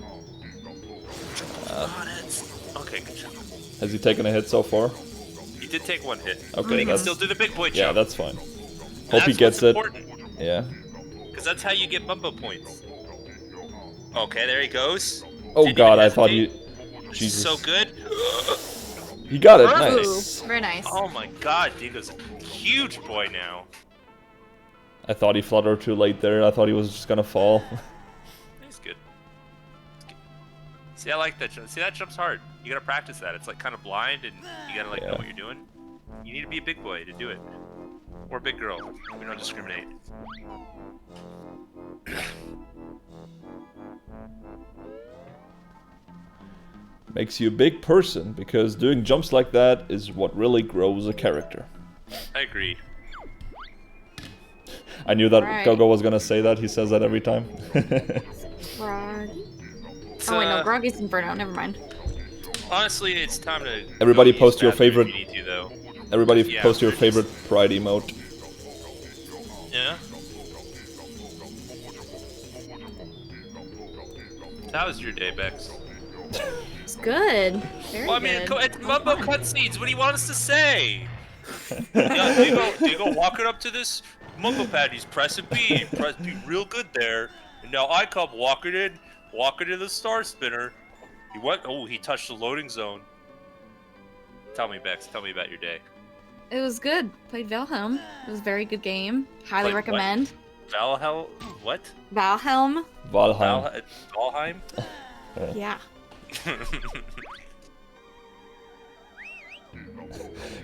Okay, good job. Has he taken a hit so far? He did take 1 hit. Okay, but he can that's... still do the big boy jump. Yeah, that's fine. And Hope he gets it. Important, Yeah. because that's how you get Mumbo points. Okay, there he goes. Oh Didn't god, even I thought he... hesitate. Jesus. So good. He got it, Perfect. nice. Ooh, very nice. Oh my god, Dingo's a huge boy now. I thought he fluttered too late there, I thought he was just gonna fall. He's good. See, I like that jump. See, that jump's hard. You gotta practice that. It's like kind of blind, and you gotta like know what you're doing. You need to be a big boy to do it. Or a big girl. We don't discriminate. Makes you a big person, because doing jumps like that is what really grows a character. I agree. I knew that Right. Gogo was gonna say that, he says that every time. Grog. Oh wait, no, Groggy's Inferno, never mind. Honestly, it's time to. Everybody go post use your bathroom favorite- If you need to, though. Everybody Yeah, post your we're just- favorite pride emote. Yeah. How was your day, Bex? It's good. Very Well, I mean, good. it's Mumbo cutscenes. What do you want us to say? Yeah, Dingo walking up to this Mumbo pad. He's pressing B. Doing real good there. And now Icup walking in the Star Spinner. He went. Oh, he touched the loading zone. Tell me, Bex. Tell me about your day. It was good. Played Valheim. It was a very good game. Highly Played what? recommend. Valhalla? What? Valheim. Valheim. Valheim? Yeah.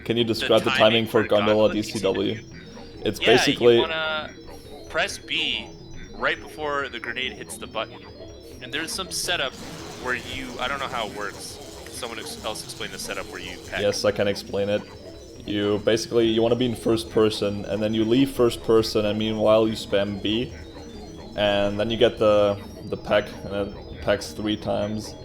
Can you describe the timing for Gondola DCW? It's Yeah, basically... you wanna press B right before the grenade hits the button. And there's some setup where you... I don't know how it works. Someone else explain the setup where you peck. Yes, I can explain it. You basically, you want to be in first person, and then you leave first person, and meanwhile you spam B. And then you get the peck, and it pecks 3 times.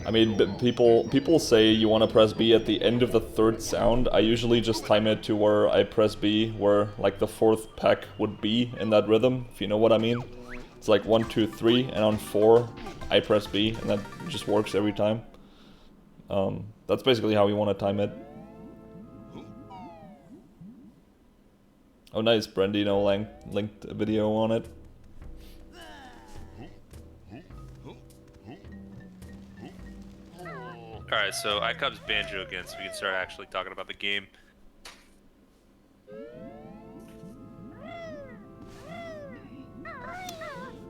I mean, people say you want to press B at the end of the 3rd sound. I usually just time it to where I press B, where like the 4th peck would be in that rhythm, if you know what I mean. It's like 1, 2, 3, and on 4 I press B, and that just works every time. That's basically how you want to time it. Oh nice, Brandino linked a video on it. Alright, so Icup's Banjo again, so we can start actually talking about the game.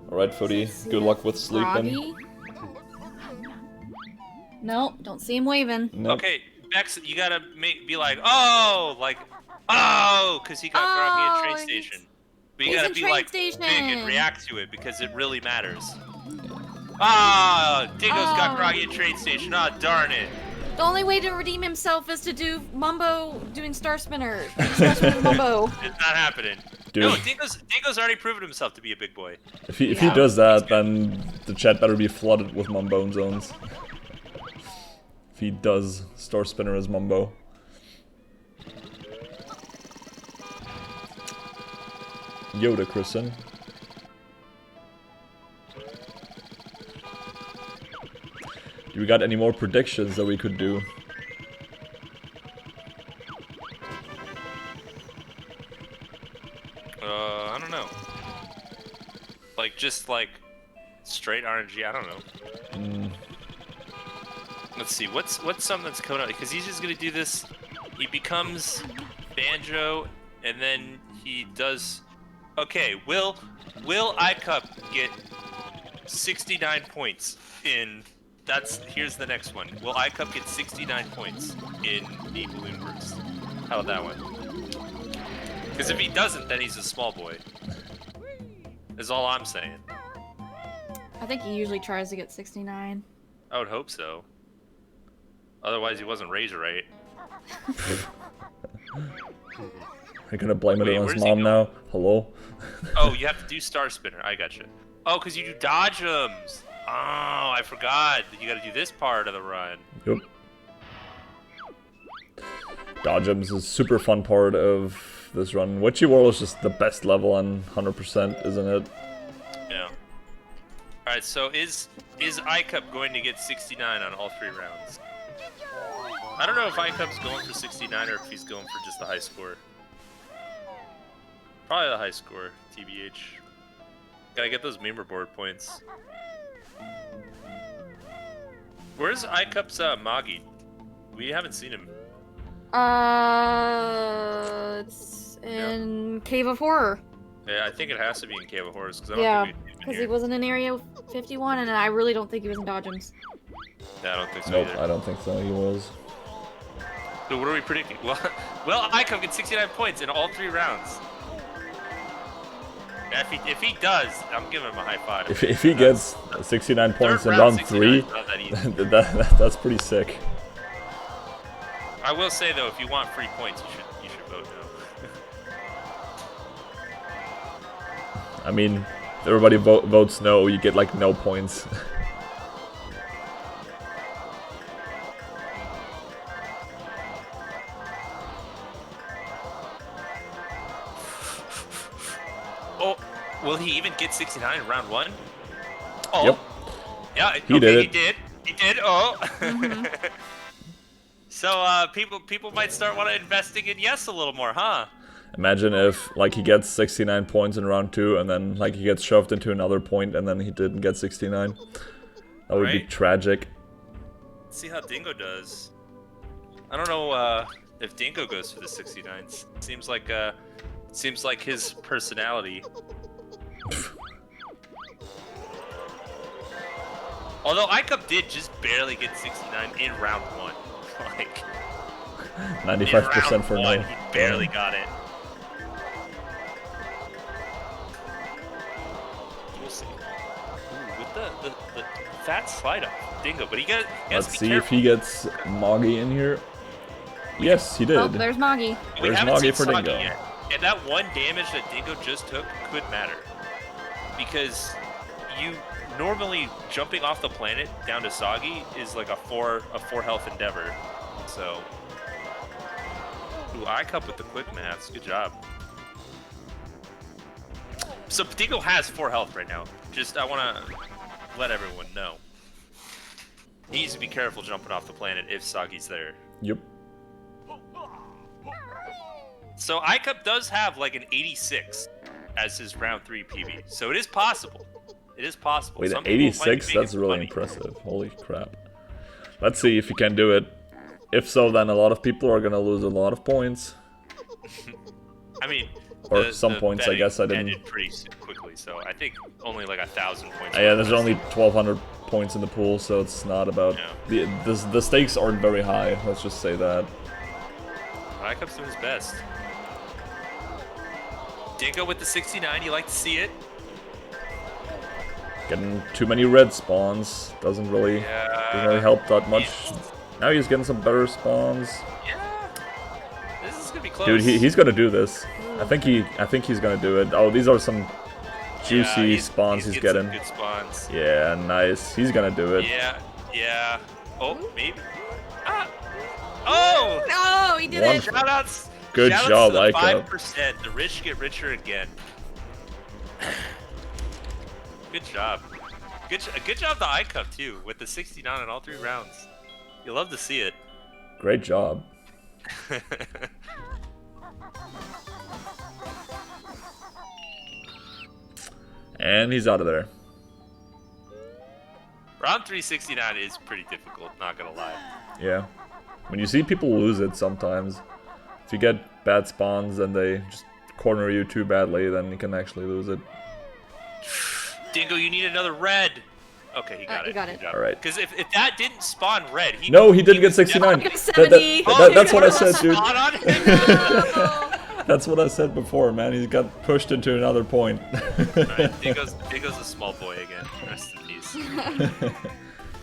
Alright, Footy, good luck with sleeping. Groggy? Nope, don't see him waving. Nope. Okay, Bex, you gotta be like, oh, because he got groggy at train he's- station. But you he's gotta in be train like station. big and react to it because it really matters. Ah, Dingo's got Oh. groggy at train station. Ah, darn it. The only way to redeem himself is to do Mumbo doing Star Spinner. Star Spinner Mumbo. It's not happening. Dude. No, Dingo's already proven himself to be a big boy. If he does that, then the chat better be flooded with Mumbone zones. If he does Star Spinner as Mumbo. Yoda Christian. Do we got any more predictions that we could do? I don't know. right? RNG, I don't know. Let's see, what's something that's coming out? Because he's just gonna do this. He becomes Banjo, and then he does. Okay, will Icup get 69 points in? Here's the next one. Will Icup get 69 points in the balloon burst? How about that one? Because if he doesn't, then he's a small boy. Is all I'm saying. I think he usually tries to get 69. I would hope so. Otherwise, he wasn't raised right. You're gonna blame it on where's his he mom going? now? Hello? Oh, you have to do Star Spinner. I gotcha. Oh, because you do dodge'ems. Oh, I forgot that you got to do this part of the run. Yep. Dodge'ems is a super fun part of this run. Witchy World is just the best level on 100%, isn't it? Yeah. All right. So is Icup going to get 69 on all 3 rounds? I don't know if Icup's going for 69 or if he's going for just the high score. Probably the high score, TBH. Gotta get those member board points. Where's Icup's Magi? We haven't seen him. It's in Cave of Horror. Yeah, I think it has to be in Cave of Horrors because I don't Yeah, think we've seen him because here. he wasn't in Area 51, and I really don't think he was in Dodgems. Yeah, I don't think so Nope, either. I don't think so. He was. So what are we predicting? Well, Icup gets 69 points in all 3 rounds. Yeah, if he does, I'm giving him a high five. If he gets 69 points in Third round 69 3, is not that easy. that's pretty sick. I will say though, if you want free points, you should vote no. I mean, if everybody votes no, you get like no points. Oh, will he even get 69 in round 1? Oh, Yep. yeah, He did it. He did. Oh. Mm-hmm. So people might start investing in Yes a little more, huh? Imagine if like he gets 69 points in round 2 and then like he gets shoved into another point and then he didn't get 69. That would be Right. tragic. Let's see how Dingo does. I don't know if Dingo goes for the 69s. Seems like his personality. Although Icup did just barely get 69 in round 1. Like 95% for in no. round 1, he barely got it. We'll see. Ooh, with the fat slide up, Dingo, but he has Let's to be see careful. if he gets Moggy in here. Yes, he did. Oh, there's Moggy. We There's haven't Moggy seen for Soggy Dingo. yet. And that 1 damage that Dingo just took could matter. Because you normally jumping off the planet down to Soggy is like a 4 health endeavor. So ooh, Icup with the quick maths. Good job. So Dingo has 4 health right now. Just I wanna let everyone know. He needs to be careful jumping off the planet if Soggy's there. Yep. So Icup does have like an 86 as his round 3 PB. So it is possible. It is possible. Wait, Some an people might be 86? making That's some really money. impressive. Holy crap. Let's see if he can do it. If so, then a lot of people are gonna lose a lot of points. I mean, Or some points, I betting guess I didn't- ended pretty quickly. So I think only like 1,000 points. Yeah, there's only 1,200 points in the pool, so it's not about... Yeah. The stakes aren't very high, let's just say that. Icup's doing his best. Dingo with the 69. You like to see it? Getting too many red spawns doesn't really help that much. Now he's getting some better spawns. Yeah. This is gonna be close. Dude, he's gonna do this. I think he's gonna do it. Oh, these are some juicy spawns he's getting. Some good spawns. Yeah, nice. He's gonna do it. Yeah. Oh, maybe. Ah. Oh! No, he did One it. for- Shoutouts. Good Shoutouts job, to the Icup. 5%. The rich get richer again. Good job. Good job to Icup too with the 69 in all 3 rounds. You love to see it. Great job. And he's out of there. Round 369 is pretty difficult, not gonna lie. Yeah. When you see people lose it sometimes, if you get bad spawns and they just corner you too badly, then you can actually lose it. Dingo, you need another red. Okay, he got it. You got it. All right. Because if that didn't spawn red, he No, he didn't get was 69. Get 70. That's what I said, dude. Spawn on him. That's what I said before, man. He got pushed into another point. Alright, Dingo's a small boy again. Rest in peace.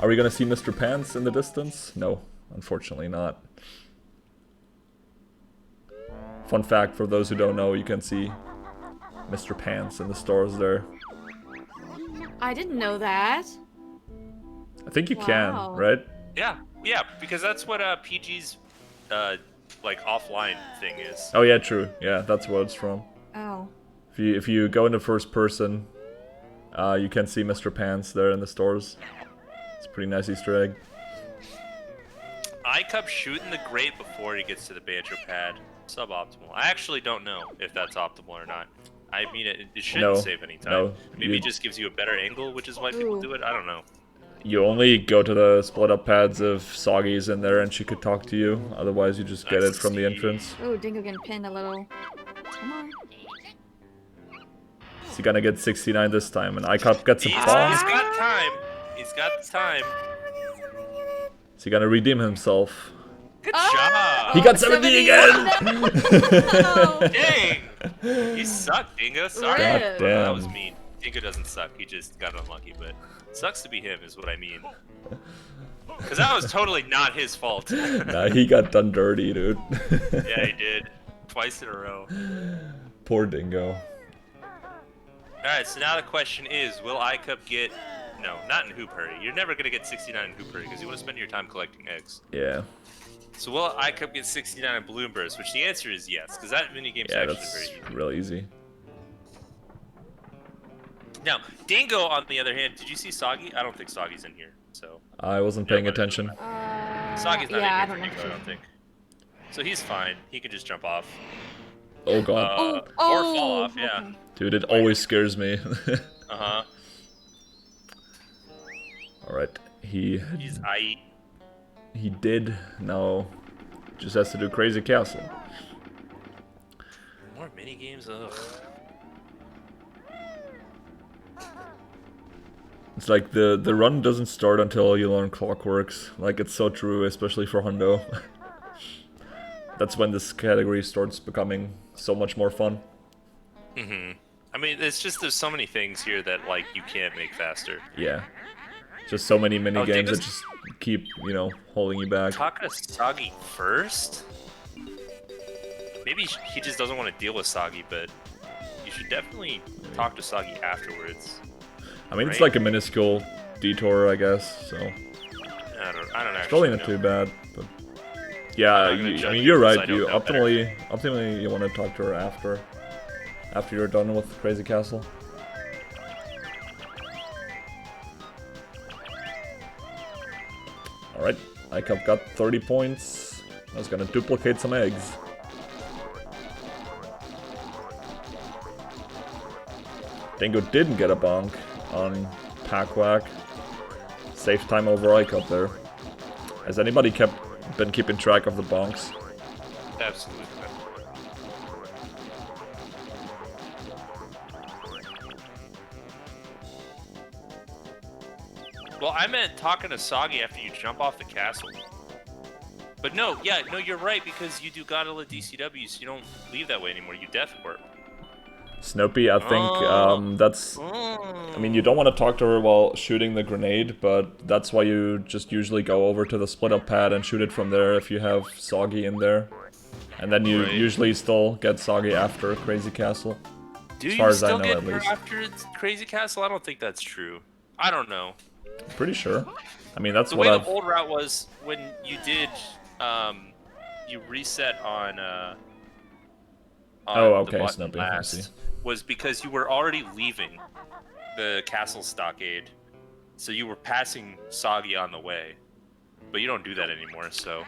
Are we gonna see Mr. Pants in the distance? No, unfortunately not. Fun fact for those who don't know, you can see Mr. Pants in the stores there. I didn't know that. I think you Wow. can, right? Yeah, because that's what PG's like offline thing is. Oh yeah, true. Yeah, that's what it's from. Oh. If you go into first person, you can see Mr. Pants there in the stores. It's a pretty nice Easter egg. Icup shooting the grate before he gets to the banjo pad. Suboptimal. I actually don't know if that's optimal or not. I mean, it shouldn't No, save any time. no, Maybe you- it just gives you a better angle, which is why people Ooh. do it. I don't know. You only go to the split up pads if Soggy's in there and she could talk to you. Otherwise, you just get I it from the see. entrance. Oh, Dingo getting pinned a little. Come on. Is he gonna get 69 this time? And Icup gets a He's bomb. got time. He's got the time. Is he gonna redeem himself? Good Ah! He got 70 again! No. job. Dang. You suck, Dingo. Sorry. God That damn. was mean. Dingo doesn't suck. He just got unlucky, but sucks to be him is what I mean. Because that was totally not his fault. Nah, he got done dirty, dude. Yeah, he did. Twice in a row. Poor Dingo. Alright, so now the question is, will Icup get... No, not in Hoop Hurry. You're never going to get 69 in Hoop Hurry because you want to spend your time collecting eggs. Yeah. So will Icup get 69 in Balloon Burst? Which the answer is yes, because that minigame's Yeah, actually that's very easy. real easy. Now, Dingo, on the other hand, did you see Soggy? I don't think Soggy's in here, so... I wasn't paying attention. Soggy's not yeah, I in don't here for Dingo, I don't think. So he's fine. He can just jump off. Oh god. Or fall off, yeah. Okay. Dude, it always scares me. Uh-huh. Alright, he did. Now, just has to do Crazy Castle. More minigames? Ugh. It's like the run doesn't start until you learn Clockworks. Like, it's so true, especially for Hundo. That's when this category starts becoming so much more fun. Mm-hmm. I mean, it's just there's so many things here that, like, you can't make faster. Yeah. Just so many mini games that Dingo's- just keep, you know, holding you back. Talk to Soggy first? Maybe he just doesn't want to deal with Soggy, but you should definitely talk to Soggy afterwards. I mean, it's right? like a minuscule detour, I guess, so... I don't actually It's probably not know. too bad, but... Yeah, I'm not gonna I judge mean, you you're because I right. don't You know better. optimally you want to talk to her after you're done with Crazy Castle. Alright, Icup got 30 points. I was gonna duplicate some eggs. Dingo didn't get a bonk on Pack Whack. Safe time over Icup there. Has anybody been keeping track of the bonks? Absolutely. Well, I meant talking to Soggy after you jump off the castle. But no, you're right, because you do Godilla DCW, so you don't leave that way anymore, you death warp. Snoopy, I think that's... I mean, you don't want to talk to her while shooting the grenade, but that's why you just usually go over to the split-up pad and shoot it from there if you have Soggy in there. And then you Right. usually still get Soggy after Crazy Castle. Do As you far as I still know, get at her least. after it's Crazy Castle? I don't think that's true. I don't know. Pretty sure. I mean, that's The what way I've... the old route was when you did, you reset on Oh, the okay, button Snoopy, I last, see. was because you were already leaving the castle stockade, so you were passing Soggy on the way, but you don't do that anymore. So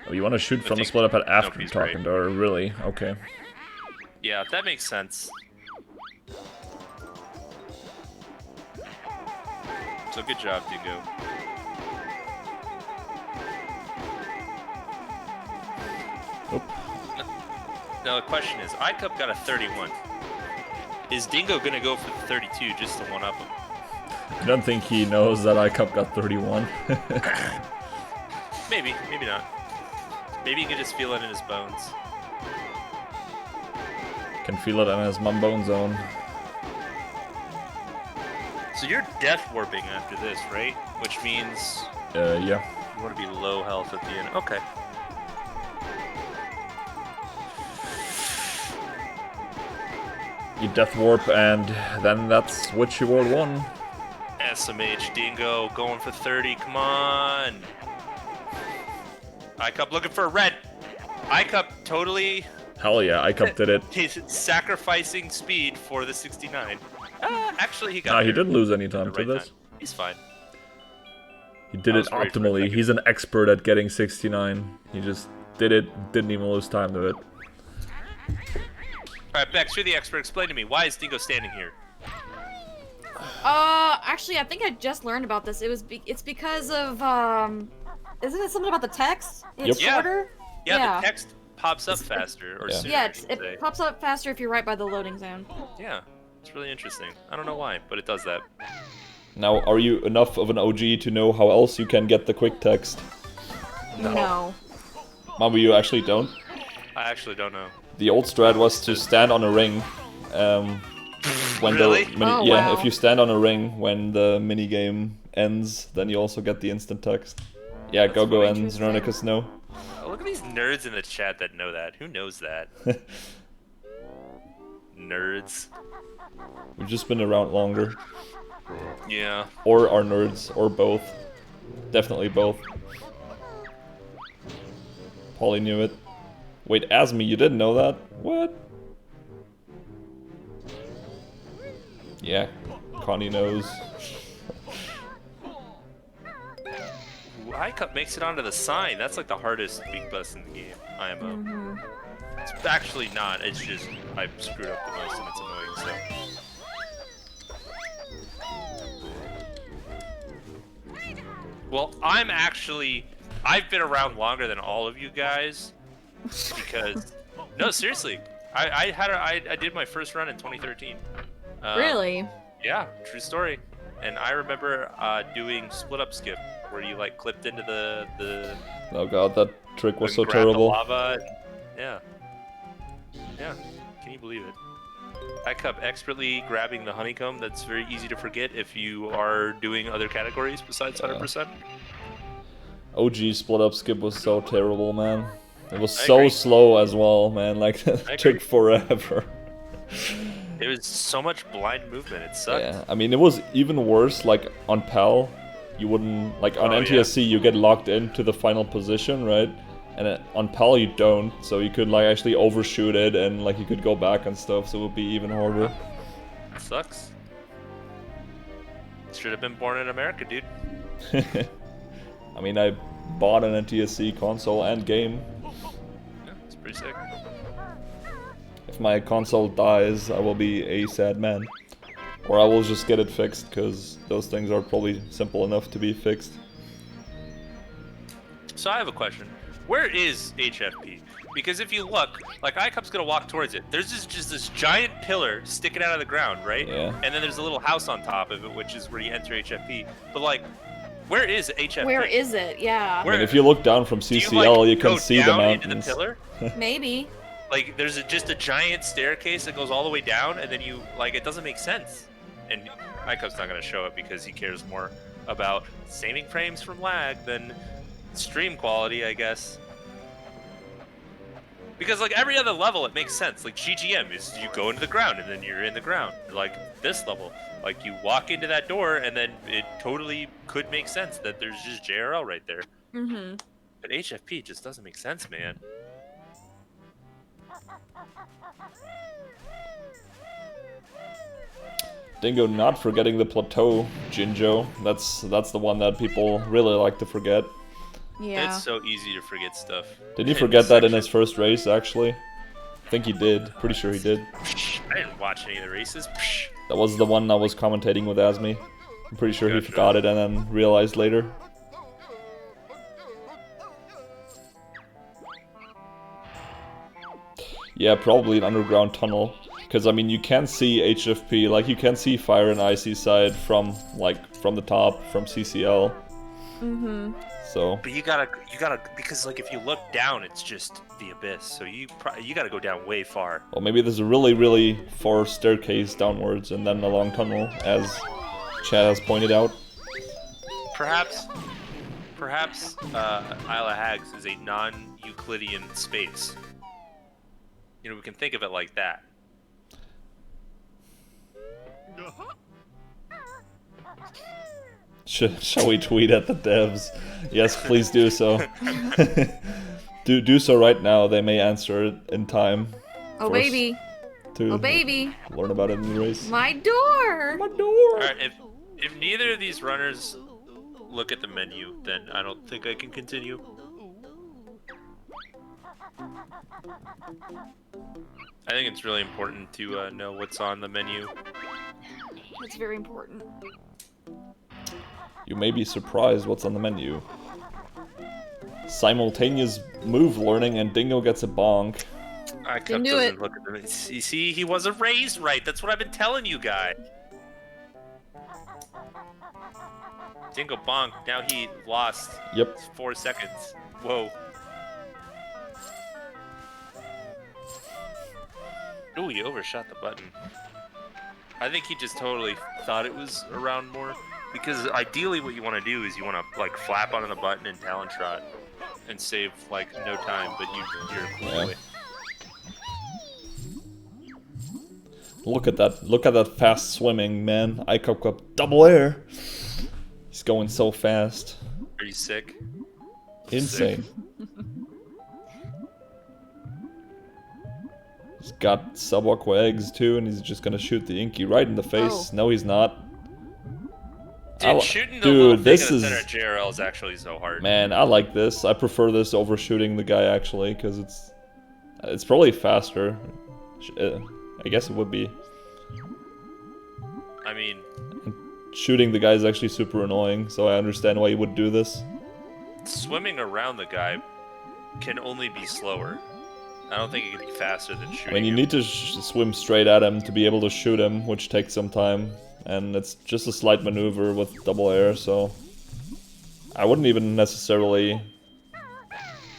Oh, you want to shoot I from the think split-up pad after Snoopy's talking right. to her, really? Okay. yeah, that makes sense. So good job, Dingo. Oop. Now the question is, Icup got a 31. Is Dingo gonna go for the 32 just to one up him? I don't think he knows that Icup got 31. Maybe, maybe not. Maybe he can just feel it in his bones. Can feel it in his mum bone zone. So you're death warping after this, right? Which means Yeah. you want to be low health at the end. Okay. You death warp, and then that's Witchy World 1. SMH Dingo going for 30. Come on. Icup looking for a red. Icup totally. Hell yeah, Icup did it. He's sacrificing speed for the 69. Actually, he got. Nah, he there didn't lose any at time the to right this. time. He's fine. He did I it was worried for a optimally. second. He's an expert at getting 69. He just did it, didn't even lose time to it. Alright, Bex, you're the expert. Explain to me, why is Dingo standing here? Actually, I think I just learned about this. It's because of, isn't it something about the text? It's Yep. shorter? Yeah, the text pops up faster, or Yeah. sooner, Yeah, I should say. it pops up faster if you're right by the loading zone. Yeah, it's really interesting. I don't know why, but it does that. Now, are you enough of an OG to know how else you can get the quick text? No. Maybe you actually don't. I actually don't know. The old strat was to stand on a ring. When Really? the Oh, yeah, wow. if you stand on a ring when the minigame ends, then you also get the instant text. Yeah, That's Gogo funny. and Zeronicus know. Oh, look at these nerds in the chat that know that. Who knows that? Nerds. We've just been around longer. Yeah. Or are nerds, or both. Definitely both. Polly knew it. Wait, Asmi, you didn't know that? What? Yeah, Connie knows. Ooh, Icup makes it onto the sign. That's like the hardest weak bus in the game. IMO. It's actually not. It's just I screwed up the most and it's annoying. So. Well, I've been around longer than all of you guys because no, seriously, I did my first run in 2013. Really? Yeah, true story. And I remember doing split up skip where you like clipped into the Oh god, that trick was so grab the terrible. lava. Yeah. Yeah. Can you believe it? Icup expertly grabbing the honeycomb. That's very easy to forget if you are doing other categories besides 100%. OG split up skip was so terrible, man. It was I so agree. slow as well, man. Like, I it took agree. forever. It was so much blind movement. It sucked. Yeah, I mean, it was even worse, like, on PAL, you wouldn't, like, on Oh, NTSC, you get locked into the final position, right? And on PAL, you don't, so you could, like, actually overshoot it, and, like, you could go back and stuff, so it would be even harder. It sucks. Should have been born in America, dude. I mean, I bought an NTSC console and game. Yeah, it's pretty sick. If my console dies, I will be a sad man. Or I will just get it fixed, because those things are probably simple enough to be fixed. So I have a question. Where is HFP? Because if you look, like Icup's gonna walk towards it. There's just this giant pillar sticking out of the ground, right? Yeah. And then there's a little house on top of it, which is where you enter HFP. But like, where is HFP? Where is it? Yeah. I mean, if you look down from Do you, CCL, like, you can go see the down mountains. into the pillar? Maybe. Like, there's just a giant staircase that goes all the way down, and then you, like, it doesn't make sense. And Icup's not gonna show it because he cares more about saving frames from lag than stream quality, I guess. Because, like, every other level, it makes sense. Like, GGM is you go into the ground, and then you're in the ground. Like, this level, like, you walk into that door, and then it totally could make sense that there's just JRL right there. Mm-hmm. But HFP just doesn't make sense, man. Dingo not forgetting the plateau, Jinjo. That's the one that people really like to forget. Yeah. It's so easy to forget stuff. Did he In forget this that in section. his first race, actually? I think he did. Pretty sure he did. I didn't watch any of the races. That was the one I was commentating with Asmi. I'm pretty sure he Gotcha. forgot it and then realized later. Yeah, probably an underground tunnel. Because, I mean, you can see HFP, like, you can see Fire and Icy Side from, like, from the top, from CCL. Mm-hmm. So... But you gotta, because, like, if you look down, it's just the abyss. So you gotta go down way far. Well, maybe there's a really, really far staircase downwards and then a long tunnel, as Chad has pointed out. Perhaps Isle of Hags is a non-Euclidean space. You know, we can think of it like that. Shall we tweet at the devs? Yes, please do so. do so right now. They may answer it in time. Oh, for us baby. to Oh, baby. learn about it in the race. My door. My door. Alright, if neither of these runners look at the menu, then I don't think I can continue. I think it's really important to know what's on the menu. It's very important. You may be surprised what's on the menu. Simultaneous move learning and Dingo gets a bonk. Icup Didn't do doesn't it. look at them. You see, he wasn't raised right. That's what I've been telling you guys. Dingo bonk. Now he lost. Yep. 4 seconds. Whoa. Ooh, he overshot the button. I think he just totally thought it was around more. Because ideally what you want to do is you want to, like, flap onto the button and talent shot. And save, like, no time, but you're a cool Yeah. boy. Look at that fast swimming, man. Icup got double air. He's going so fast. Are you sick? Insane. He's got sub-aqua eggs too, and he's just gonna shoot the Inky right in the face. Oh. No, he's not. Dude, shooting the little Dude, thing this in the is... center of JRL is actually so hard. Man, I like this. I prefer this over shooting the guy, actually, because it's probably faster. I guess it would be. I mean, Shooting the guy is actually super annoying, so I understand why you would do this. swimming around the guy can only be slower. I don't think it can be faster than shooting I mean, you him. need to swim straight at him to be able to shoot him, which takes some time. And it's just a slight maneuver with double air, so... I wouldn't even necessarily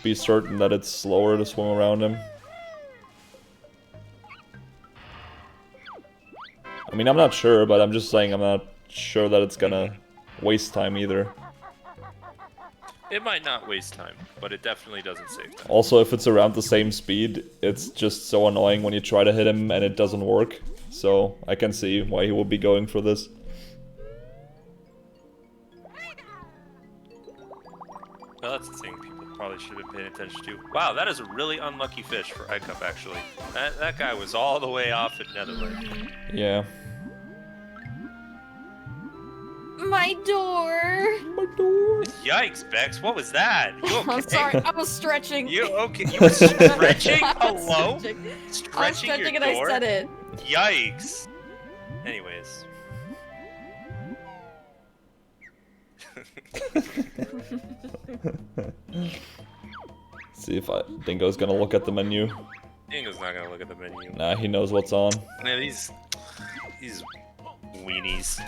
be certain that it's slower to swim around him. I mean, I'm not sure, but I'm just saying I'm not sure that it's gonna waste time either. It might not waste time, but it definitely doesn't save time. Also, if it's around the same speed, it's just so annoying when you try to hit him and it doesn't work. So, I can see why he would be going for this. Well, that's the thing people probably should have been paying attention to. Wow, that is a really unlucky fish for Icup, actually. That guy was all the way off at Netherland. Yeah. My door. My door. Yikes, Bex, what was that? You okay? I'm sorry. I was stretching. You okay? You were stretching? I was Hello? stretching. I was Stretching stretching your and door? I said it. Yikes. Anyways. See if Dingo's gonna look at the menu. Dingo's not gonna look at the menu. Nah, he knows what's on. Man, these weenies.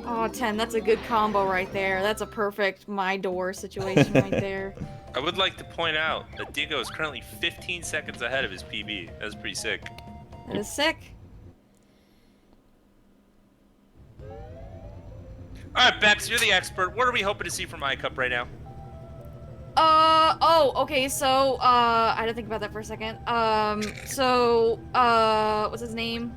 Oh, 10. That's a good combo right there. That's a perfect my door situation right there. I would like to point out that Dingo is currently 15 seconds ahead of his PB. That's pretty sick. That is sick. Alright, Bex, you're the expert. What are we hoping to see from Icup right now? Oh, okay, so, I had to think about that for a second. What's his name?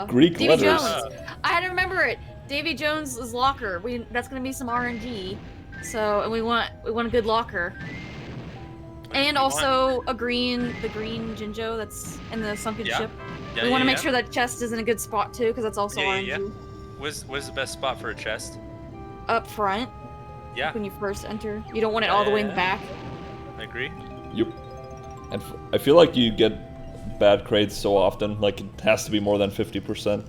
Greek Davy letters. Jones. I had to remember it. Davy Jones' locker. That's gonna be some RNG. So, and we want a good locker. And also the green Jinjo that's in the sunken ship. Yeah, We want to make sure that chest is in a good spot too, because that's also RNG. Yeah. Where's the best spot for a chest? Up front, Yeah, when you first enter. You don't want it all the way in the back. I agree. Yep. And I feel like you get bad crates so often. Like, it has to be more than 50%.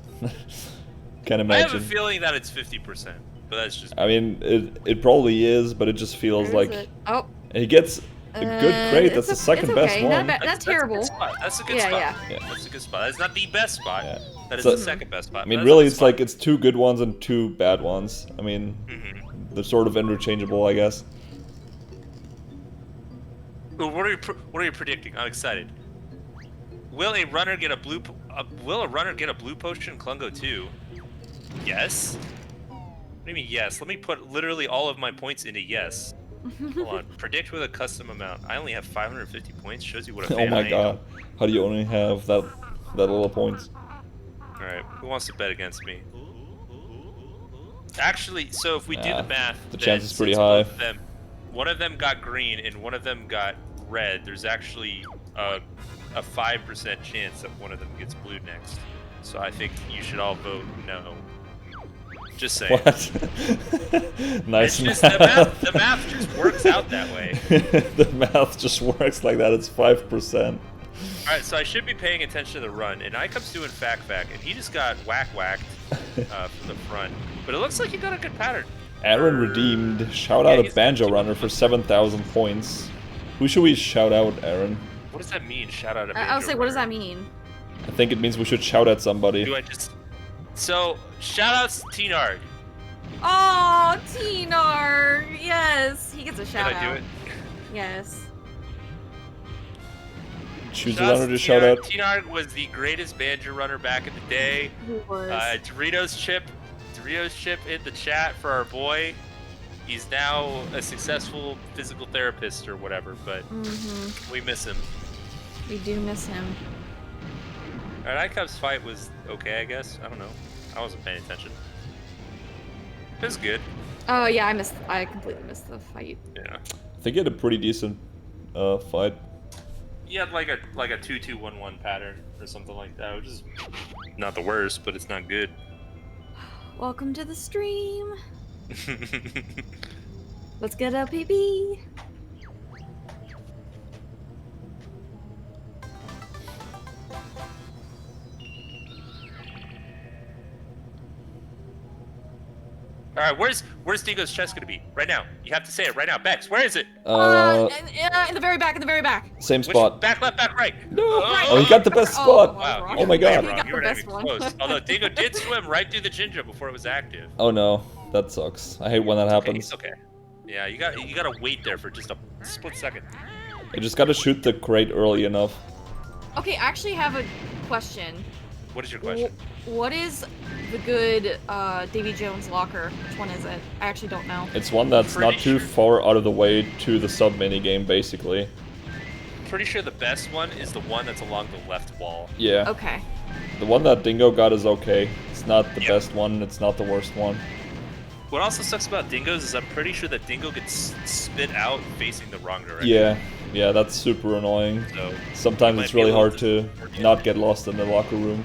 Can't imagine. I have a feeling that it's 50%, but that's just. I mean, it probably is, but it just feels Where is like it? Oh. he gets a good crate. That's the second best okay. one. Not terrible. That's a good Yeah, spot. yeah. That's a good spot. That's not the best spot. Yeah. That is So- the second best spot. I mean, but really, that's it's a good like it's 2 good ones and 2 bad ones. I mean, they're sort of interchangeable, I guess. spot. What are you predicting? I'm excited. Will a runner get a blue? Will a runner get a blue potion in Klungo 2? Yes. What do you mean yes? Let me put literally all of my points into yes. Hold on. Predict with a custom amount. I only have 550 points. Shows you what a fan Oh my I am. god. How do you only have that little points? Alright, who wants to bet against me? Actually, so if we do the math, the then chance is pretty since high. both of them, one of them got green and one of them got red, there's actually a 5% chance that one of them gets blue next. So I think you should all vote no. Just saying. What? Nice It's just math. the math just works out that way. The math just works like that. It's 5%. Alright, so I should be paying attention to the run, and Icup's doing fact, and he just got whacked from the front. But it looks like he got a good pattern. Aaron redeemed. Shout out a Banjo Runner for 7,000 points. Who should we shout out, Aaron? What does that mean? Shout out a I was like, what does that mean? I think it means we should shout at somebody. Do I just... So, shout outs to Teenarg. Oh, Tinar! Yes, he gets a shout Did I out. do it? Yes. Choose a runner to shout out. Teenarg was the greatest Banjo runner back in the day. He was. Doritos chip in the chat for our boy. He's now a successful physical therapist or whatever, but we miss him. We do miss him. Alright, Icup's fight was okay, I guess. I don't know. I wasn't paying attention. It was good. Oh yeah, I completely missed the fight. Yeah. I think he had a pretty decent fight. He had like a 2-2-1-1 pattern or something like that, which is not the worst, but it's not good. Welcome to the stream. Let's get a PB. All right, where's Dingo's chest gonna be? Right now. You have to say it right now. Bex, where is it? In the very back, in the very back. Same Which, spot. back, left, back, right. No. Right. Oh, he got the best spot. Wow. Oh my god. He got You the were not best even one. close. Although Dingo did swim right through the Jinja before it was active. Oh no, that sucks. I hate when that Okay, happens. it's okay. Yeah, you gotta wait there for just a split second. You just gotta shoot the crate early enough. Okay, I actually have a question. What is your question? What is the good Davy Jones locker? Which one is it? I actually don't know. It's one that's Pretty not too sure. far out of the way to the sub mini game, basically. Pretty sure the best one is the one that's along the left wall. Yeah. Okay. The one that Dingo got is okay. It's not the Yep. best one. It's not the worst one. What also sucks about Dingo's is I'm pretty sure that Dingo gets spit out facing the wrong direction. Yeah, that's super annoying. So Sometimes might it's be really a little hard to disappointing. not get lost in the locker room.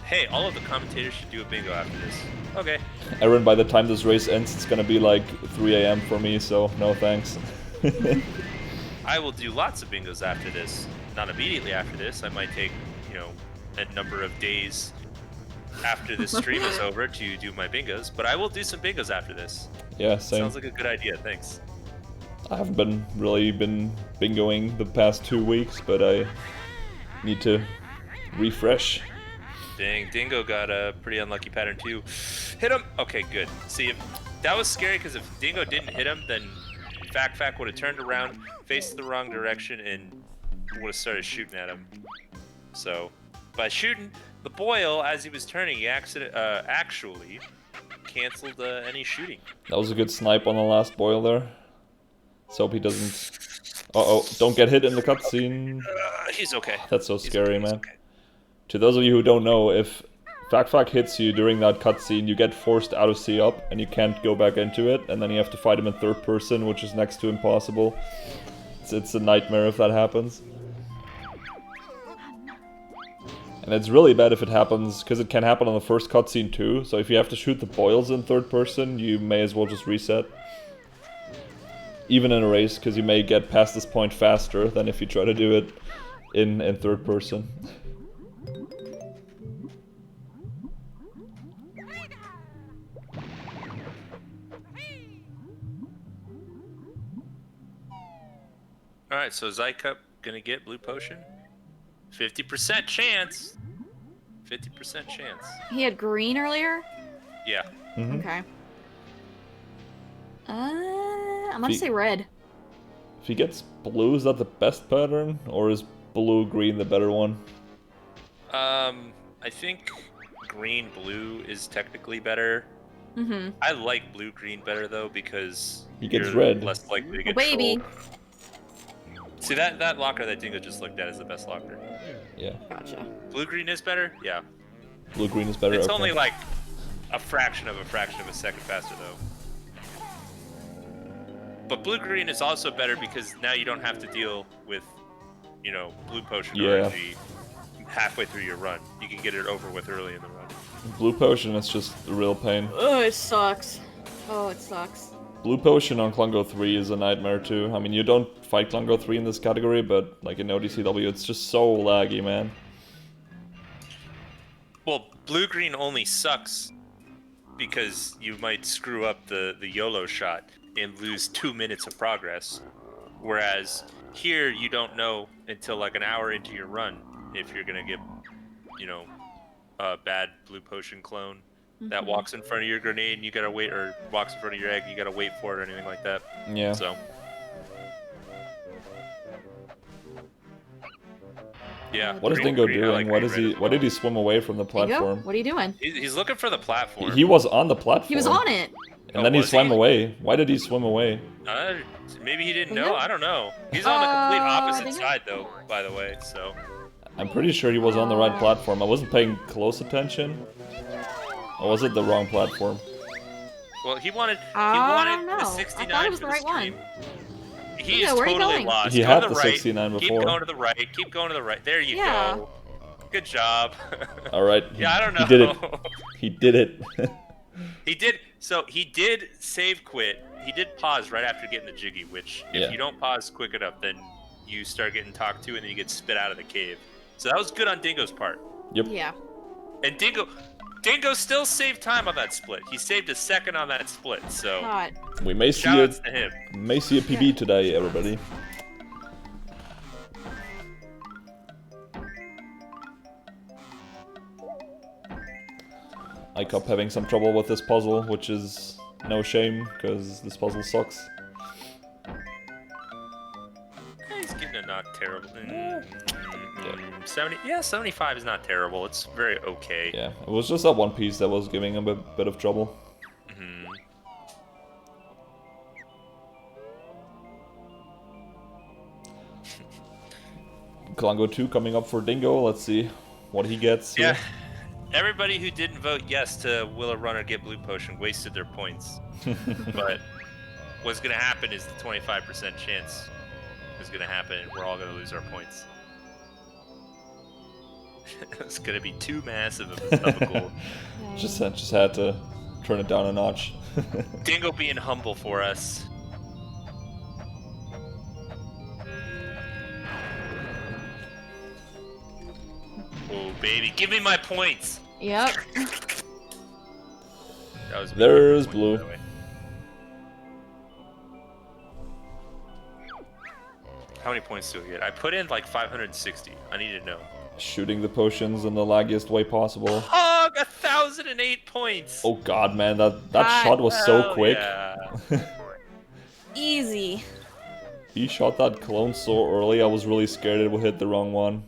hey, all of the commentators should do a bingo after this. Okay. Aaron, by the time this race ends, it's gonna be like 3 AM for me, so no thanks. I will do lots of bingos after this. Not immediately after this. I might take, a number of days after this stream is over to do my bingos, but I will do some bingos after this. Yeah, same. Sounds like a good idea. Thanks. I haven't been bingoing the past 2 weeks, but I need to refresh. Dang, Dingo got a pretty unlucky pattern too. Hit him! Okay, good. See, if that was scary because if Dingo didn't hit him, then Fact would have turned around, faced the wrong direction, and would have started shooting at him. So, by shooting the boil as he was turning, he actually canceled any shooting. That was a good snipe on the last boil there. Let's hope he doesn't... Uh-oh, don't get hit in the cutscene. He's okay. That's so He's scary, okay, he's man. okay. To those of you who don't know, if Fact hits you during that cutscene, you get forced out of C-Up, and you can't go back into it, and then you have to fight him in third person, which is next to impossible. It's a nightmare if that happens. And it's really bad if it happens, because it can happen on the first cutscene too, so if you have to shoot the boils in third person, you may as well just reset. Even in a race, because you may get past this point faster than if you try to do it in third person. Alright, so is Icup gonna get blue potion? 50% chance. 50% chance. He had green earlier? Yeah. Mhm. Okay. I'm gonna say red. If he gets blue, is that the best pattern, or is blue-green the better one? I think green-blue is technically better. Mm-hmm. I like blue-green better though because He gets you're red. less likely to get Baby. trolled. See that locker that Dingo just looked at is the best locker. Yeah. Gotcha. Blue-green is better? Yeah. Blue-green is better. It's okay. only like a fraction of a second faster though. But blue-green is also better because now you don't have to deal with, you know, blue potion Yeah. RNG halfway through your run. You can get it over with early in the run. Blue potion is just a real pain. Oh, it sucks. Oh, it sucks. Blue potion on Klungo 3 is a nightmare too. I mean, you don't fight Klungo 3 in this category, but like in ODCW, it's just so laggy, man. Well, blue-green only sucks because you might screw up the YOLO shot and lose 2 minutes of progress. Whereas here, you don't know until like an hour into your run if you're gonna get, you know, a bad blue potion clone that walks in front of your grenade and you gotta wait, or walks in front of your egg, you gotta wait for it or anything like that. Yeah. So. Yeah. What is green- Dingo green, I doing? like Why green does red he? as Why well. did he swim away from the Dingo, platform? what are you doing? He's looking for the platform. He was on the platform. He was on it. And then he was swam he? away. Why did he swim away? Maybe he didn't Dingo? know. I don't know. He's on the complete opposite Dingo? side, though. By the way, so I'm pretty sure he was on the right platform. I wasn't paying close attention. Or was it the wrong platform? well, he wanted I don't the know. 69 I thought it was for the right stream. one. He Dingo, is where are you totally going? lost. He Go had to the right. 69 Keep before. going to the right. Keep going to the right. There you Yeah. go. Good job. All right. Yeah, I don't know. He did it. He did it. He did. So he did save quit. He did pause right after getting the jiggy, which if Yeah. you don't pause quick enough, then you start getting talked to and then you get spit out of the cave. So that was good on Dingo's part. Yep. Yeah. And Dingo still saved time on that split. He saved a second on that split. So God. We may see shoutouts to him. a PB today, everybody. Icup having some trouble with this puzzle, which is no shame, because this puzzle sucks. He's getting a not terrible. 70. Yeah, 75 is not terrible. It's very okay. Yeah, it was just that one piece that was giving him a bit of trouble. Mhm. Klungo 2 coming up for Dingo. Let's see what he gets Yeah. here. Everybody who didn't vote yes to will a runner get blue potion wasted their points. But what's gonna happen is the 25% chance is gonna happen, and we're all gonna lose our points. It's gonna be too massive of a goal. Just had to turn it down a notch. Dingo being humble for us. Oh baby, give me my points. Yep. That was a There's good point, blue. by the way. How many points do I get? I put in like 560. I need to know. Shooting the potions in the laggiest way possible. Hog 1,008 points. Oh god, man, that God. shot was so Hell quick. yeah. Easy. He shot that clone so early, I was really scared it would hit the wrong one.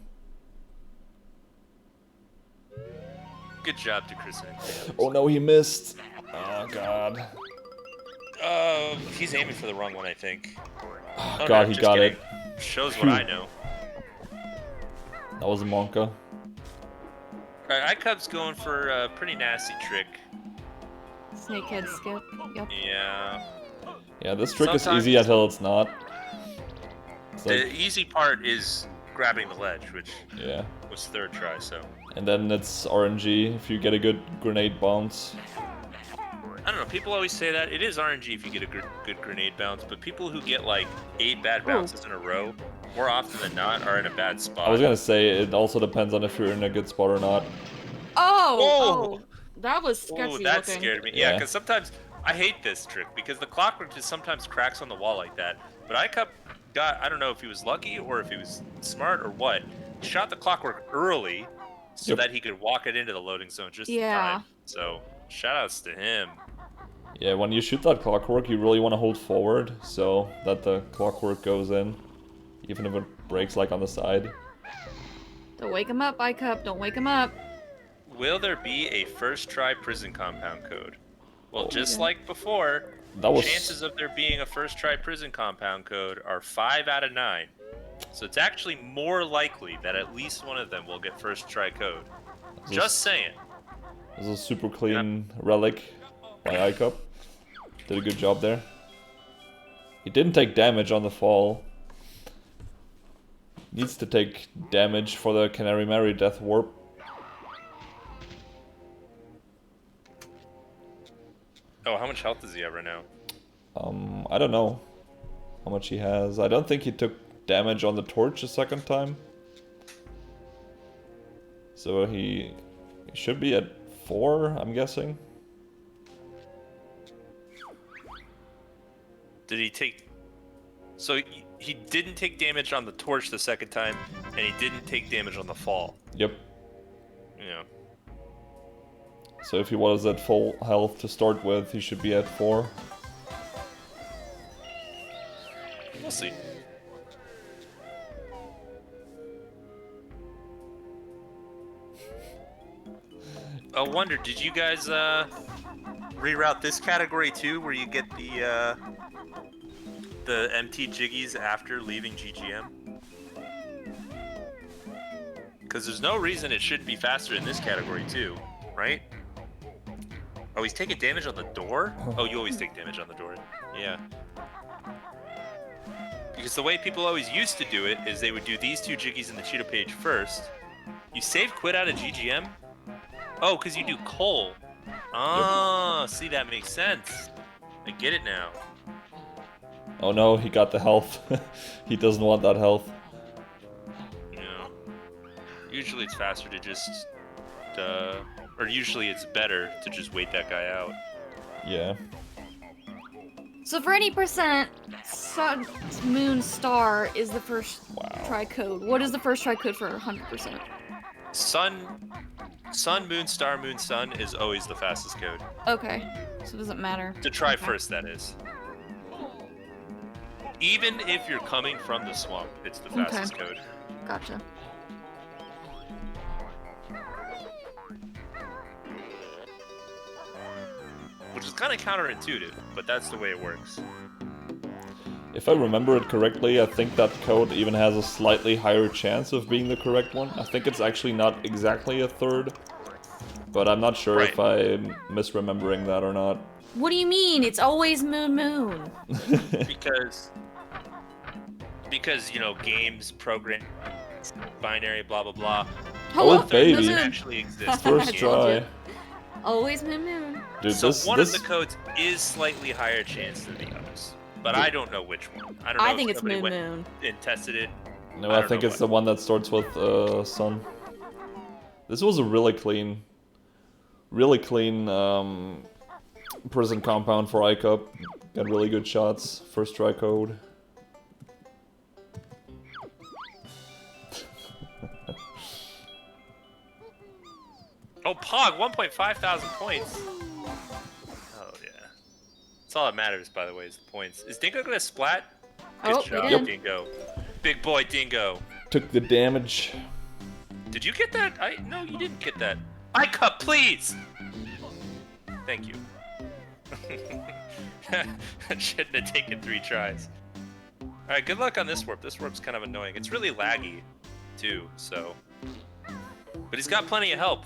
Good job to Chris Anthony. Oh no, he missed. Oh god. He's aiming for the wrong one, I think. Oh, Oh, god, no, he just got kidding. it. Shows what I know. That was a Monka. Alright, Icup's going for a pretty nasty trick. Snakehead skip. Yep. Yeah. Yeah, this trick is Sometimes- easy until it's not. It's The like, easy part is grabbing the ledge, which yeah. was third try, so. And then it's RNG if you get a good grenade bounce. I don't know, people always say that. It is RNG if you get a good grenade bounce, but people who get like 8 bad bounces in a row, more often than not, are in a bad spot. I was gonna say, it also depends on if you're in a good spot or not. Oh, that was sketchy Ooh, that looking. scared me. Yeah. Yeah, because sometimes I hate this trick because the clockwork just sometimes cracks on the wall like that. But Icup got, I don't know if he was lucky or if he was smart or what, shot the clockwork early so that he could walk it into the loading zone just in time. So shout outs to him. Yeah, when you shoot that clockwork, you really want to hold forward so that the clockwork goes in, even if it breaks like on the side. Don't wake him up, Icup. Don't wake him up. Will there be a first try prison compound code? Well, just like before, chances of there being a first try prison compound code are 5 out of 9. So it's actually more likely that at least one of them will get first try code. Just saying. This is a super clean relic by Icup. Did a good job there. He didn't take damage on the fall. Needs to take damage for the Canary Mary Death Warp. Oh, how much health does he have right now? I don't know how much he has. I don't think he took damage on the torch a second time. So he should be at 4, I'm guessing. Did he take... So he didn't take damage on the torch the second time, and he didn't take damage on the fall. Yep. Yeah. So if he was at full health to start with, he should be at 4. We'll see. I wonder, did you guys reroute this category too, where you get the MT jiggies after leaving GGM? Because there's no reason it shouldn't be faster in this category too, right? Oh, he's taking damage on the door? Oh, you always take damage on the door. Yeah. Because the way people always used to do it is they would do these 2 jiggies in the Cheeto page first. You save quit out of GGM? Oh, because you do coal. Ah, see, that makes sense. I get it now. Oh no, he got the health. He doesn't want that health. Yeah. Usually it's faster to just... or usually it's better to just wait that guy out. Yeah. So for any percent, Sun, Moon, Star is the first try code. What is the first try code for 100%? Sun, Moon, Star, Moon, Sun is always the fastest code. Okay, so it doesn't matter. To try first, that is. Even if you're coming from the swamp, it's the fastest code. Gotcha. Which is kind of counterintuitive, but that's the way it works. If I remember it correctly, I think that code even has a slightly higher chance of being the correct one. I think it's actually not exactly a third, but I'm not sure if I'm misremembering that or not. What do you mean? It's always Moon Moon. Because you know, games, program, binary, blah blah blah. Oh baby, doesn't actually exist. First try. Always Moon Moon. Dude, so one of the codes is slightly higher chance than the others, but I don't know which one. I don't know. I think it's Moon Moon. And tested it. No, I think it's the one that starts with Sun. This was a really clean prison compound for Icup. Got really good shots. First try code. Oh, Pog, 1.5 thousand points. Oh, yeah. That's all that matters, by the way, is the points. Is Dingo gonna splat? Good job, Dingo. Big boy Dingo. Took the damage. Did you get that? No, you didn't get that. Icup, please! Thank you. Shouldn't have taken 3 tries. Alright, good luck on this warp. This warp's kind of annoying. It's really laggy, too, so... But he's got plenty of help.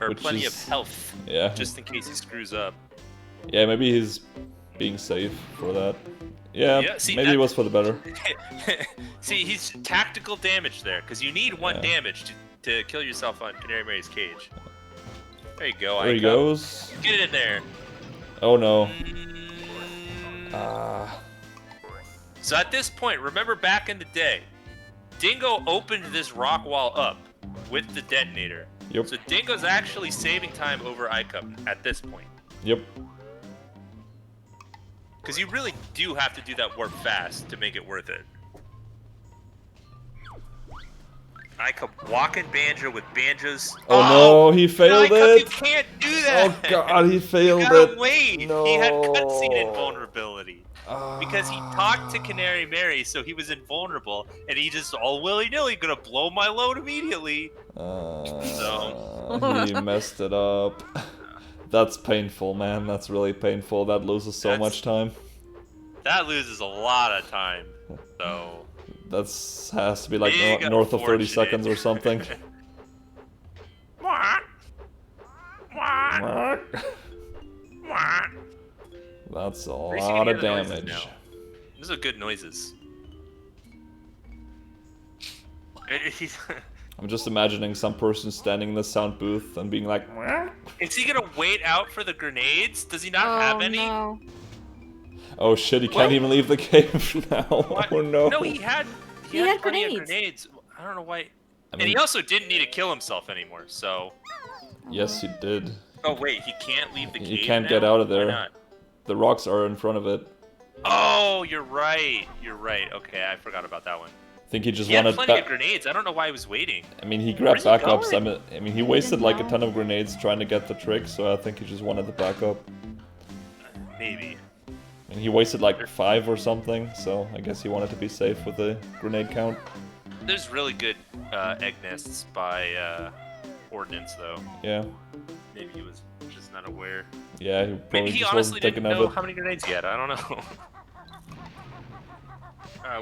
Or plenty of health. Yeah. Just in case he screws up. Yeah, maybe he's being safe for that. Yeah, see, maybe it was for the better. See, he's tactical damage there, because you need 1 damage to kill yourself on Canary Mary's cage. There you go, There he goes. Get it in there. Oh no. So at this point, remember back in the day, Dingo opened this rock wall up with the detonator. Yep. So Dingo's actually saving time over Icup at this point. Yep. Because you really do have to do that warp fast to make it worth it. Icup walking Banjo with Banjo's... Oh no, he failed Icup, it! you can't do that! Oh god, he failed you gotta it! wait! No. He had cutscene invulnerability. Because he talked to Canary Mary, so he was invulnerable, and he just all willy-nilly gonna blow my load immediately. He messed it up. That's painful, man. That's really painful. That loses so much time. That loses a lot of time, so... That's has to be like Big north of 30 unfortunate. seconds or something. That's a lot of damage. Those are good noises. I'm just imagining some person standing in the sound booth and being like, Is he gonna wait out for the grenades? Does he not have any? No. oh shit, he can't even leave the cave now. What? Oh no. No, he had plenty of grenades. I don't know why. And he also didn't need to kill himself anymore, so... Yes, he did. Oh wait, he can't leave the cave He can't now? get out of Why there. not? The rocks are in front of it. Oh, you're right. You're right. Okay, I forgot about that one. I think he just He had wanted plenty of grenades. I don't know why he was waiting. I mean, he grabbed Where's he backups. going? I mean, he wasted like a ton of grenades trying to get the trick, so I think he just wanted the backup. Maybe. And he wasted like 5 or something, so I guess he wanted to be safe with the grenade count. There's really good egg nests by Ordnance, though. Yeah. Maybe he was just not aware. Yeah, he Maybe probably he just honestly wasn't didn't thinking of know it. how many grenades he had. I don't know.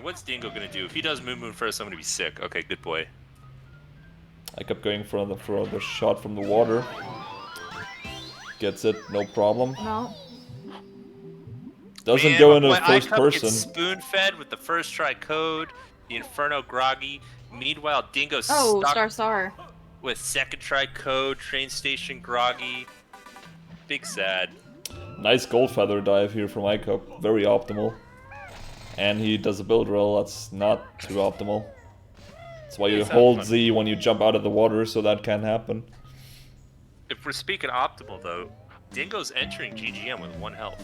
What's Dingo gonna do? If he does Moon Moon first, I'm gonna be sick. Okay, good boy. I kept going for the shot from the water. Gets it, no problem. No. Doesn't Man, go into my first Icup person. gets spoon-fed with the first try code, the Inferno Groggy. Meanwhile, Dingo's Oh, stuck Star. with second try code, train station Groggy. Big sad. Nice gold feather dive here from Icup. Very optimal. And he does a build roll that's not too optimal. That's why you It's not hold fun. Z when you jump out of the water, so that can happen. If we're speaking optimal, though, Dingo's entering GGM with 1 health.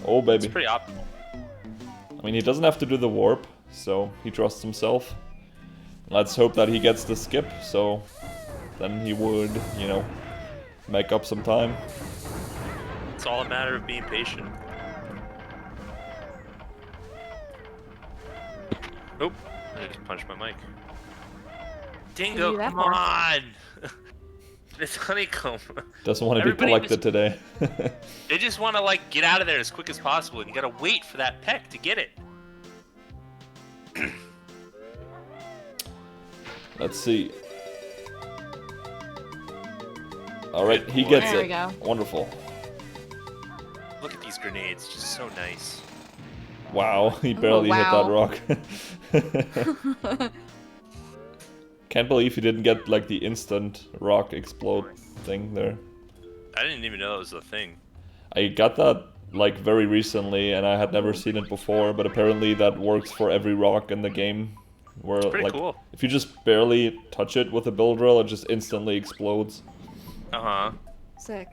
Oh, It's baby. pretty optimal. I mean, he doesn't have to do the warp, so he trusts himself. Let's hope that he gets the skip, so then he would, you know, make up some time. It's all a matter of being patient. Oop, I just punched my mic. Dingo, do that come for? on! It's Honeycomb. Doesn't want to be Everybody collected today. They just want to, like, get out of there as quick as possible, and you gotta wait for that peck to get it. Let's see. Alright, he gets There it. we go. Wonderful. Look at these grenades, just so nice. Wow, he barely wow. hit that rock. Can't believe he didn't get like the instant rock explode thing there. I didn't even know that was a thing. I got that like very recently and I had never seen it before, but apparently that works for every rock in the game. Where It's pretty like cool. if you just barely touch it with a build drill, it just instantly explodes. Uh-huh. Sick.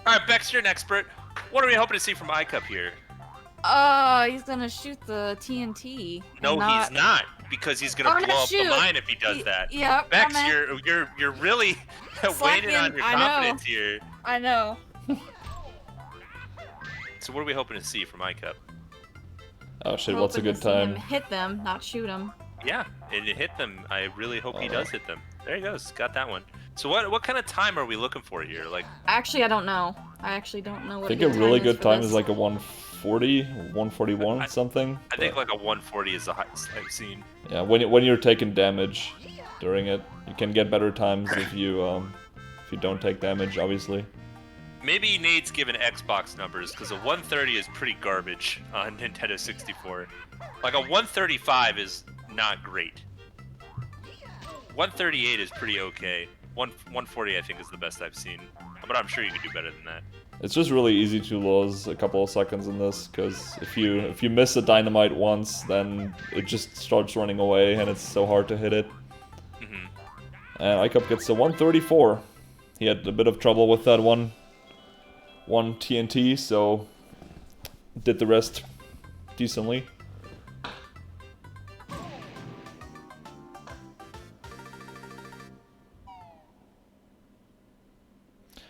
Alright, Bex, you're an expert. What are we hoping to see from Icup here? He's gonna shoot the TNT. No, he's not, because he's gonna Oh, blow no, up the shoot. mine if he does that. Yep. Bex, I meant- you're really waiting on your I know. confidence here. I know. So what are we hoping to see from Icup? Oh shit, what's a Hoping good to see him time? hit them, not shoot them. Yeah, and it hit them. I really hope he does hit them. There he goes. Got that one. So what kind of time are we looking for here? Like, Actually, I don't know. I actually don't know what I think a really good for time this. is like a 140, 141 something. I think like a 140 is the highest I've seen. Yeah, when you're taking damage during it, you can get better times if you don't take damage, obviously. Maybe Nate's given Xbox numbers, because a 130 is pretty garbage on Nintendo 64. Like a 135 is not great. 138 is pretty okay. 140 I think is the best I've seen, but I'm sure you could do better than that. It's just really easy to lose a couple of seconds in this, because if you miss a dynamite once, then it just starts running away, and it's so hard to hit it. And Icup gets a 134. He had a bit of trouble with that one TNT, so did the rest decently.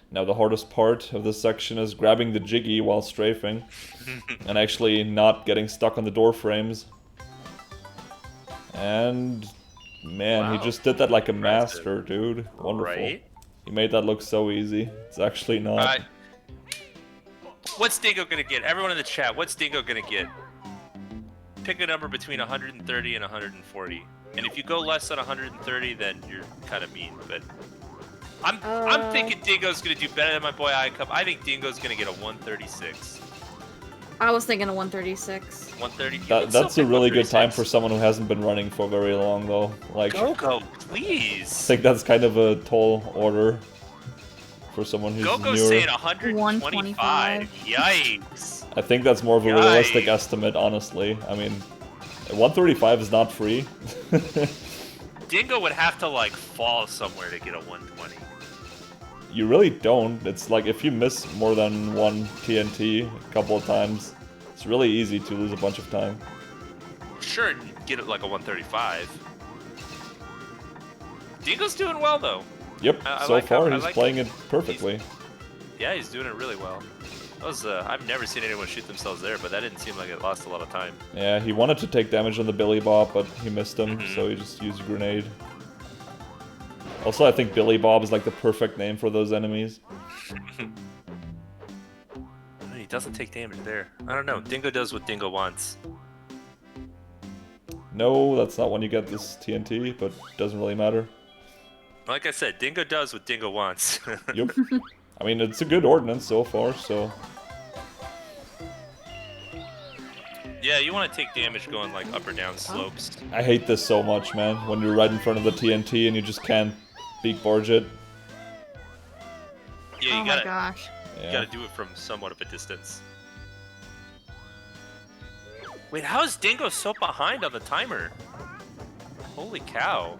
Now the hardest part of this section is grabbing the Jiggy while strafing and actually not getting stuck on the door frames. And man, wow. He just did that like a master, dude. Wonderful. Right? He made that look so easy. It's actually not. What's Dingo gonna get? Everyone in the chat, what's Dingo gonna get? Pick a number between 130 and 140. And if you go less than 130, then you're kind of mean, but... I'm thinking Dingo's gonna do better than my boy Icup. I think Dingo's gonna get a 136. I was thinking a 136. 130. That's a really good time for someone who hasn't been running for very long, though. Like, Go, please. I think that's kind of a tall order for someone who's Gogo's newer. saying 125. Yikes. I think that's more of a realistic estimate, honestly. I mean, 135 is not free. Dingo would have to like fall somewhere to get a 120. You really don't. It's like if you miss more than one TNT a couple of times, it's really easy to lose a bunch of time. Sure, get it like a 135. Dingo's doing well though. Yep, so far he's playing it perfectly. Yeah, he's doing it really well. That was, I've never seen anyone shoot themselves there, but that didn't seem like it lost a lot of time. Yeah, he wanted to take damage on the Billy Bob, but he missed him, so he just used a grenade. Also, I think Billy Bob is like the perfect name for those enemies. He doesn't take damage there. I don't know. Dingo does what Dingo wants. No, that's not when you get this TNT, but it doesn't really matter. Like I said, Dingo does what Dingo wants. Yep. I mean, it's a good ordnance so far, so... Yeah, you want to take damage going like up or down slopes. I hate this so much, man. When you're right in front of the TNT and you just can't beak barge it. Yeah, oh my gosh. You gotta do it from somewhat of a distance. Wait, how is Dingo so behind on the timer? Holy cow.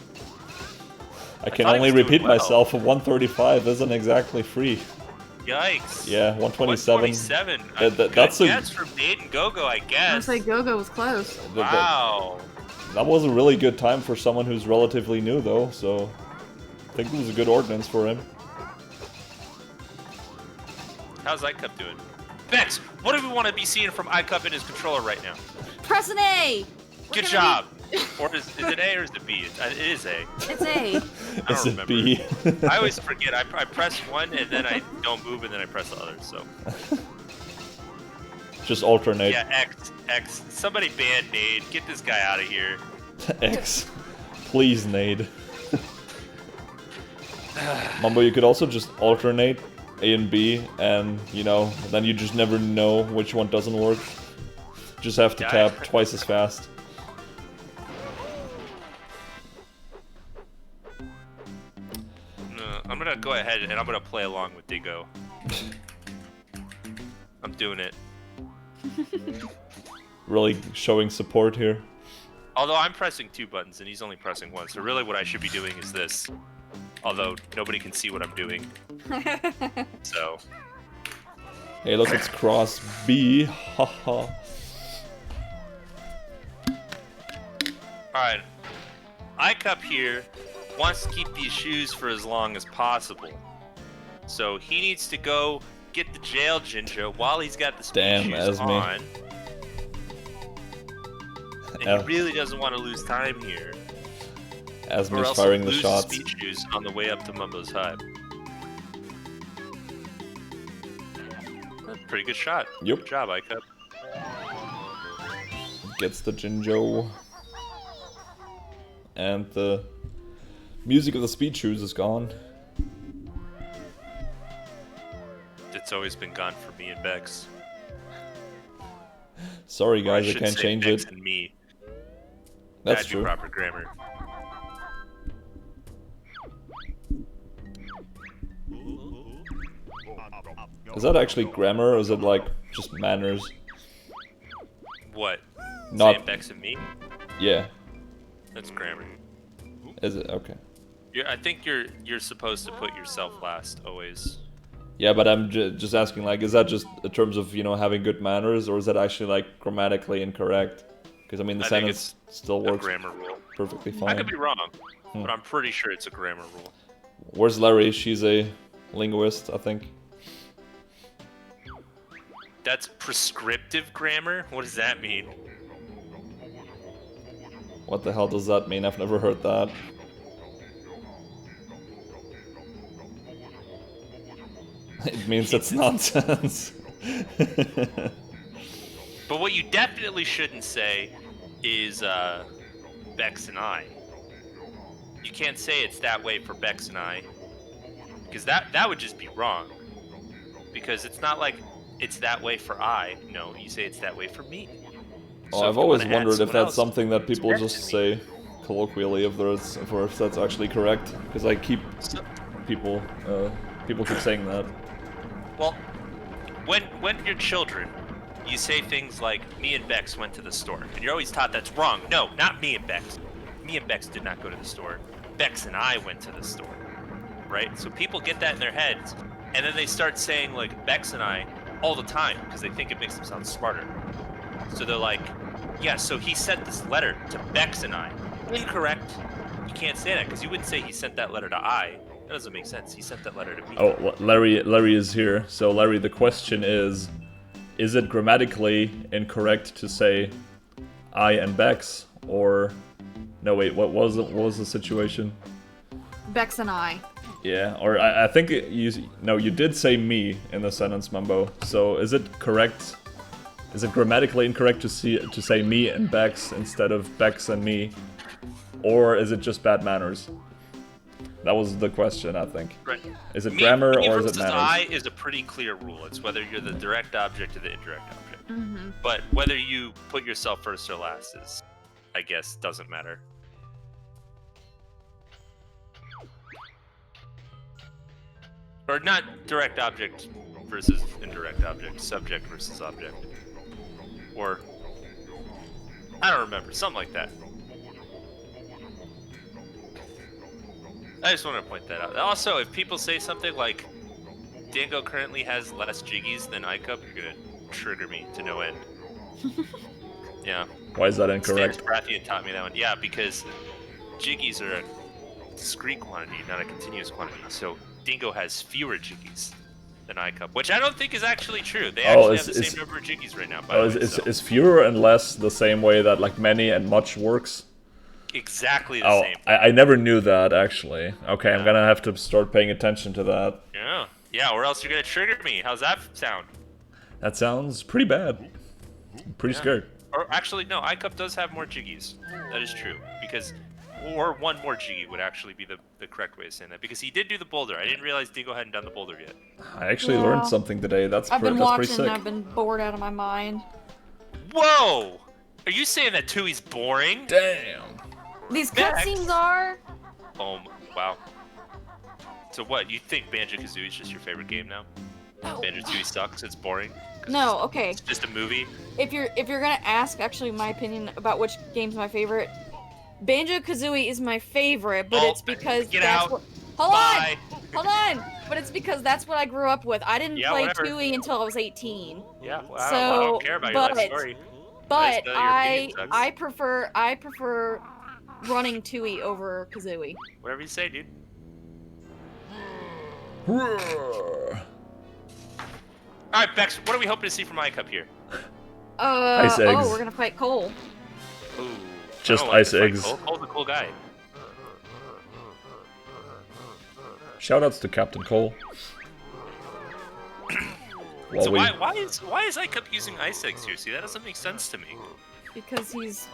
I can only repeat myself, 135 isn't exactly free. Yikes. Yeah, 127. 127. That's a guess from Nate and Gogo, I guess. I was like, Gogo was close. Wow. That was a really good time for someone who's relatively new, though, so I think it was a good ordnance for him. How's Icup doing? Bex, what do we want to be seeing from Icup in his controller right now? Press an A! Good job! Or is it A or is it B? It is A. It's A. Is it B? I always forget. I press one and then I don't move and then I press the other, so. Just alternate. Yeah, X. Somebody ban Nade. Get this guy out of here. X. Please, Nade. Mumbo, you could also just alternate A and B, and, you know, then you just never know which one doesn't work. Just have to tap twice as fast. I'm gonna go ahead and I'm gonna play along with Dingo. I'm doing it. Really showing support here. Although I'm pressing 2 buttons and he's only pressing 1, so really what I should be doing is this. Although nobody can see what I'm doing. So. Hey, look, it's cross B. Haha. Alright. Icup here wants to keep these shoes for as long as possible. So he needs to go get the jail Jinjo while he's got the speed shoes on. And he really doesn't want to lose time here. Asmi's firing the shots. Speed shoes on the way up to Mumbo's hut. Pretty good shot. Yep. Good job, Icup. Gets the Jinjo. And the music of the speed shoes is gone. It's always been gone for me and Bex. Sorry guys, I can't change Bex it. And me. That's That'd true. be proper grammar. Is that actually grammar, or is it like just manners? What? Not. Saying Bex and me? Yeah. That's grammar. Is it? Okay. I think you're supposed to put yourself last always. Yeah, but I'm just asking, like, is that just in terms of, you know, having good manners, or is that actually, like, grammatically incorrect? Because, I mean, the I think sentence still A works grammar rule. perfectly I fine. could be wrong, but I'm pretty sure it's a grammar rule. Where's Larry? She's a linguist, I think. That's prescriptive grammar? What does that mean? What the hell does that mean? I've never heard that. It means it's nonsense. But what you definitely shouldn't say is Bex and I. You can't say it's that way for Bex and I, because that would just be wrong. Because it's not like it's that way for I. No, you say it's that way for me. Oh, So I've you always wanna add wondered if someone that's else, something that it's people Bex just and me. say colloquially, if that's actually correct. Because I keep people keep saying that. Well, when you're children, you say things like, me and Bex went to the store. And you're always taught that's wrong. No, not me and Bex. Me and Bex did not go to the store. Bex and I went to the store. Right? So people get that in their heads. And then they start saying, like, Bex and I all the time because they think it makes them sound smarter. So they're like, yeah, so he sent this letter to Bex and I. Incorrect. You can't say that because you wouldn't say he sent that letter to I. That doesn't make sense. He sent that letter to me. Oh, Larry is here. So Larry, the question is it grammatically incorrect to say I and Bex, or no? Wait, what was the situation? Bex and I. Yeah, or I think you did say me in the sentence, Mumbo. So is it correct? Is it grammatically incorrect to say me and Bex instead of Bex and me, or is it just bad manners? That was the question, I think. Right. Is it Me grammar or is it versus manners? I is a pretty clear rule. It's whether you're the direct object or the indirect object. Mm-hmm. But whether you put yourself first or last is, I guess, doesn't matter. Or not direct object versus indirect object, subject versus object. Or, I don't remember, something like that. I just want to point that out. Also, if people say something like, Dingo currently has less jiggies than Icup, you're gonna trigger me to no end. Yeah. Why is that incorrect? Brathian taught me that one. Yeah, because jiggies are a discrete quantity, not a continuous quantity. So Dingo has fewer jiggies than Icup, which I don't think is actually true. They actually have the same number of jiggies right now. By the way, is fewer and less the same way that like many and much works? Exactly the same. I never knew that, actually. Okay, I'm gonna have to start paying attention to that. Yeah, or else you're gonna trigger me. How's that sound? That sounds pretty bad. I'm pretty scared. Or actually, no, Icup does have more jiggies. That is true. Because, or one more jiggy would actually be the correct way of saying that. Because he did do the boulder. I didn't realize Dingo hadn't done the boulder yet. I actually learned something today. That's I've been pretty watching sick. and I've been bored out of my mind. Whoa! Are you saying that Tooie's boring? Damn. These cutscenes are. Oh, wow. So what, you think Banjo-Kazooie is just your favorite game now? No. Banjo-Tooie sucks, it's boring? No, okay. It's just a movie? If you're gonna ask, actually, my opinion about which game's my favorite, Banjo-Kazooie is my favorite, but it's because that's what. Hold on. But it's because that's what I grew up with. I didn't play Tooie until I was 18. Yeah, well, So, I don't care about your life story. But I prefer running Tooie over Kazooie. Whatever you say, dude. Alright, Bex, what are we hoping to see from Icup here? Ice eggs. Oh, we're gonna fight Cole. Ooh, just ice eggs. Cole's a cool guy. Shoutouts to Captain Cole. So why is Icup using ice eggs here? See, that doesn't make sense to me. Because he's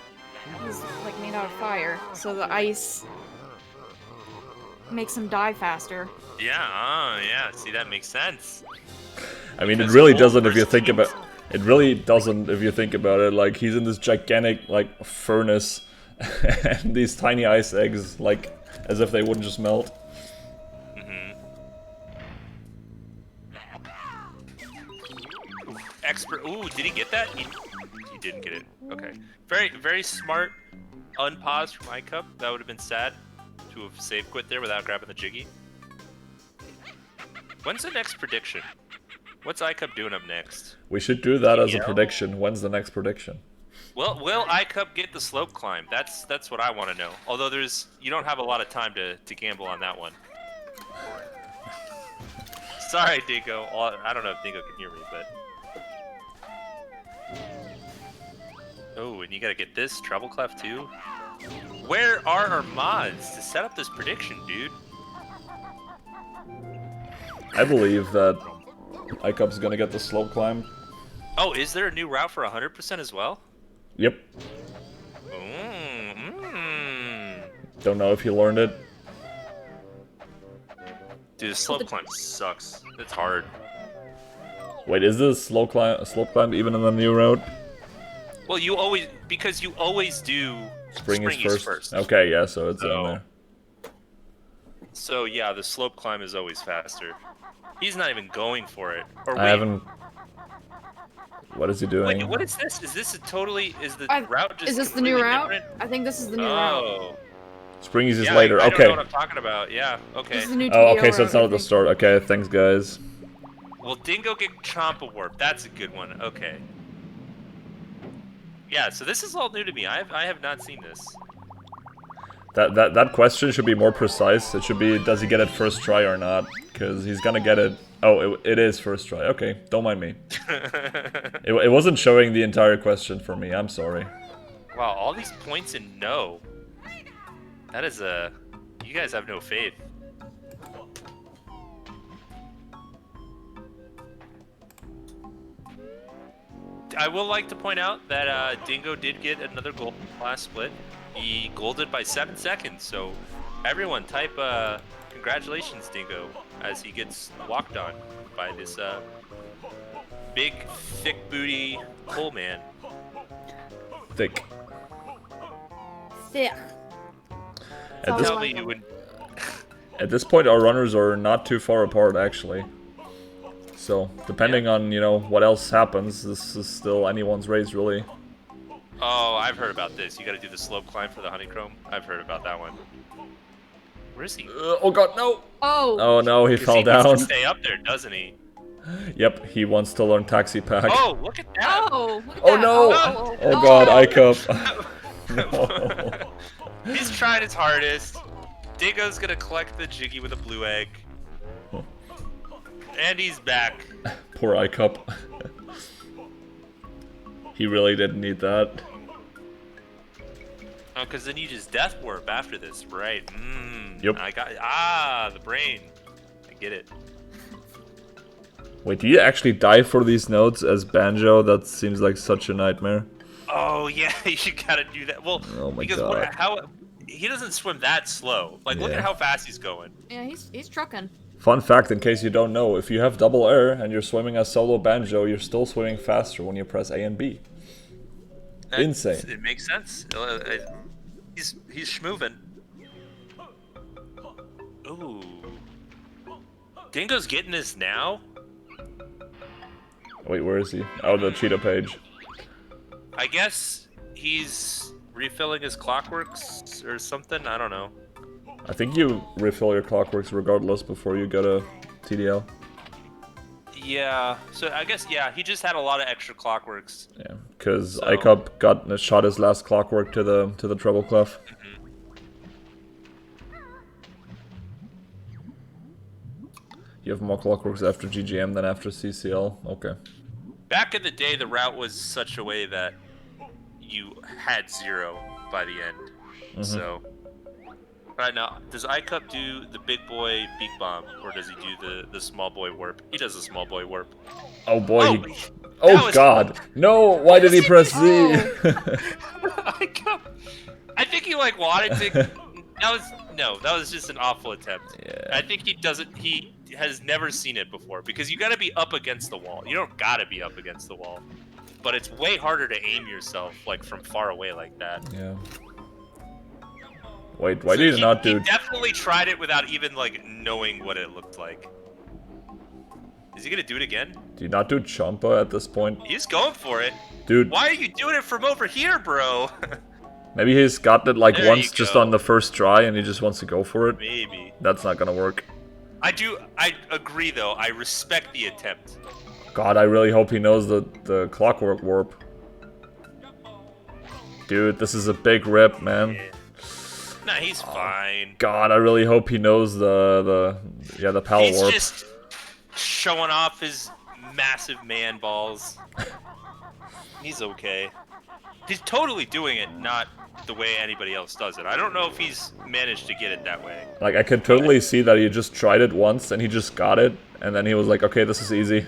like made out of fire, so the ice makes him die faster. Yeah, yeah. See, that makes sense. I mean, it really doesn't if you think about. It really doesn't if you think about it. Like he's in this gigantic like furnace, and these tiny ice eggs, like as if they wouldn't just melt. did he get that? He didn't get it. Okay. Very, very smart. Unpause from Icup. That would have been sad to have save quit there without grabbing the Jiggy. When's the next prediction? What's Icup doing up next? We should do that as a prediction. When's the next prediction? Well, will Icup get the slope climb? That's what I want to know. Although you don't have a lot of time to gamble on that one. Sorry, Dingo. I don't know if Dingo can hear me, but... Oh, and you gotta get this treble clef too? Where are our mods to set up this prediction, dude? I believe that Icup's gonna get the slope climb. Oh, is there a new route for 100% as well? Yep. Don't know if he learned it. Dude, the slope climb sucks. It's hard. Wait, is this slope climb even in the new route? Well, because you always do Spring is first. Okay, yeah, so it's in there. So yeah, the slope climb is always faster. He's not even going for it. Or I haven't. What is he doing? Wait, what is this? Is this is the route just Is this the new route? different? I think this is the new route. Oh. Springies is later. I Okay. don't know what I'm talking about. Yeah. Okay. This is the new Oh, TDO okay, so it's route, not at the start. Okay, thanks, guys. Well, Dingo get Chompa Warp. That's a good one. Okay. Yeah, so this is all new to me. I have not seen this. That question should be more precise. It should be, does he get it first try or not? Because he's gonna get it. Oh, it is first try. Okay, don't mind me. It wasn't showing the entire question for me. I'm sorry. Wow, all these points in no. That is a... You guys have no faith. I will like to point out that Dingo did get another gold last split. He golded by 7 seconds, so everyone type congratulations, Dingo, as he gets walked on by this big, thick booty pole man. Thick. Thick. Tell me you would... At this point, our runners are not too far apart, actually. So, depending on, you know, what else happens, this is still anyone's race, really. Oh, I've heard about this. You gotta do the slope climb for the honeycomb. I've heard about that one. Where is he? Oh god, no! Oh! Oh no, he fell down. He wants to stay up there, doesn't he? Yep, he wants to learn Taxi Pack. Oh, look at that! Oh, look at Oh that. no! Oh god, Icup. No. He's trying his hardest. Dingo's gonna collect the Jiggy with a blue egg. And he's back. Poor Icup. He really didn't need that. Oh, because then you just death warp after this, right? Yep. I got the brain. I get it. Wait, do you actually dive for these nodes as Banjo? That seems like such a nightmare. Oh yeah, you gotta do that. Well, Oh my because god. how he doesn't swim that slow. Like, look Yeah. at how fast he's going. Yeah, he's trucking. Fun fact, in case you don't know, if you have double air and you're swimming as solo Banjo, you're still swimming faster when you press A and B. Insane. It makes sense. He's schmoving. Ooh. Dingo's getting this now? Wait, where is he? Oh, the cheetah page. I guess he's refilling his clockworks or something. I don't know. I think you refill your clockworks regardless before you get a TDL. Yeah. So I guess he just had a lot of extra clockworks. Yeah, because So- Icup shot his last clockwork to the treble clef. You have more clockworks after GGM than after CCL. Okay. Back in the day, the route was such a way that you had 0 by the end. So, right now, does Icup do the big boy beak bomb, or does he do the small boy warp? He does the small boy warp. Oh boy. Oh, he... that Oh was- god. No, why did he press Z? Icup. I think he like wanted to. That was just an awful attempt. Yeah. I think he has never seen it before, because you gotta be up against the wall. You don't gotta be up against the wall. But it's way harder to aim yourself like from far away like that. Yeah. Wait, why So did he not do... He definitely tried it without even like knowing what it looked like. Is he gonna do it again? Do you not do Champa at this point? He's going for it. Dude, Why are you doing it from over here, bro? maybe he's got it like There once you just go. on the first try and he just wants to go for it. Maybe. That's not gonna work. I agree though. I respect the attempt. God, I really hope he knows the clockwork warp. Dude, this is a big rip, man. Nah, he's fine. God, I really hope he knows the pal He's warp. just showing off his massive man balls. He's okay. He's totally doing it, not the way anybody else does it. I don't know if he's managed to get it that way. Like, I could totally see that he just tried it once and he just got it, and then he was like, okay, this is easy.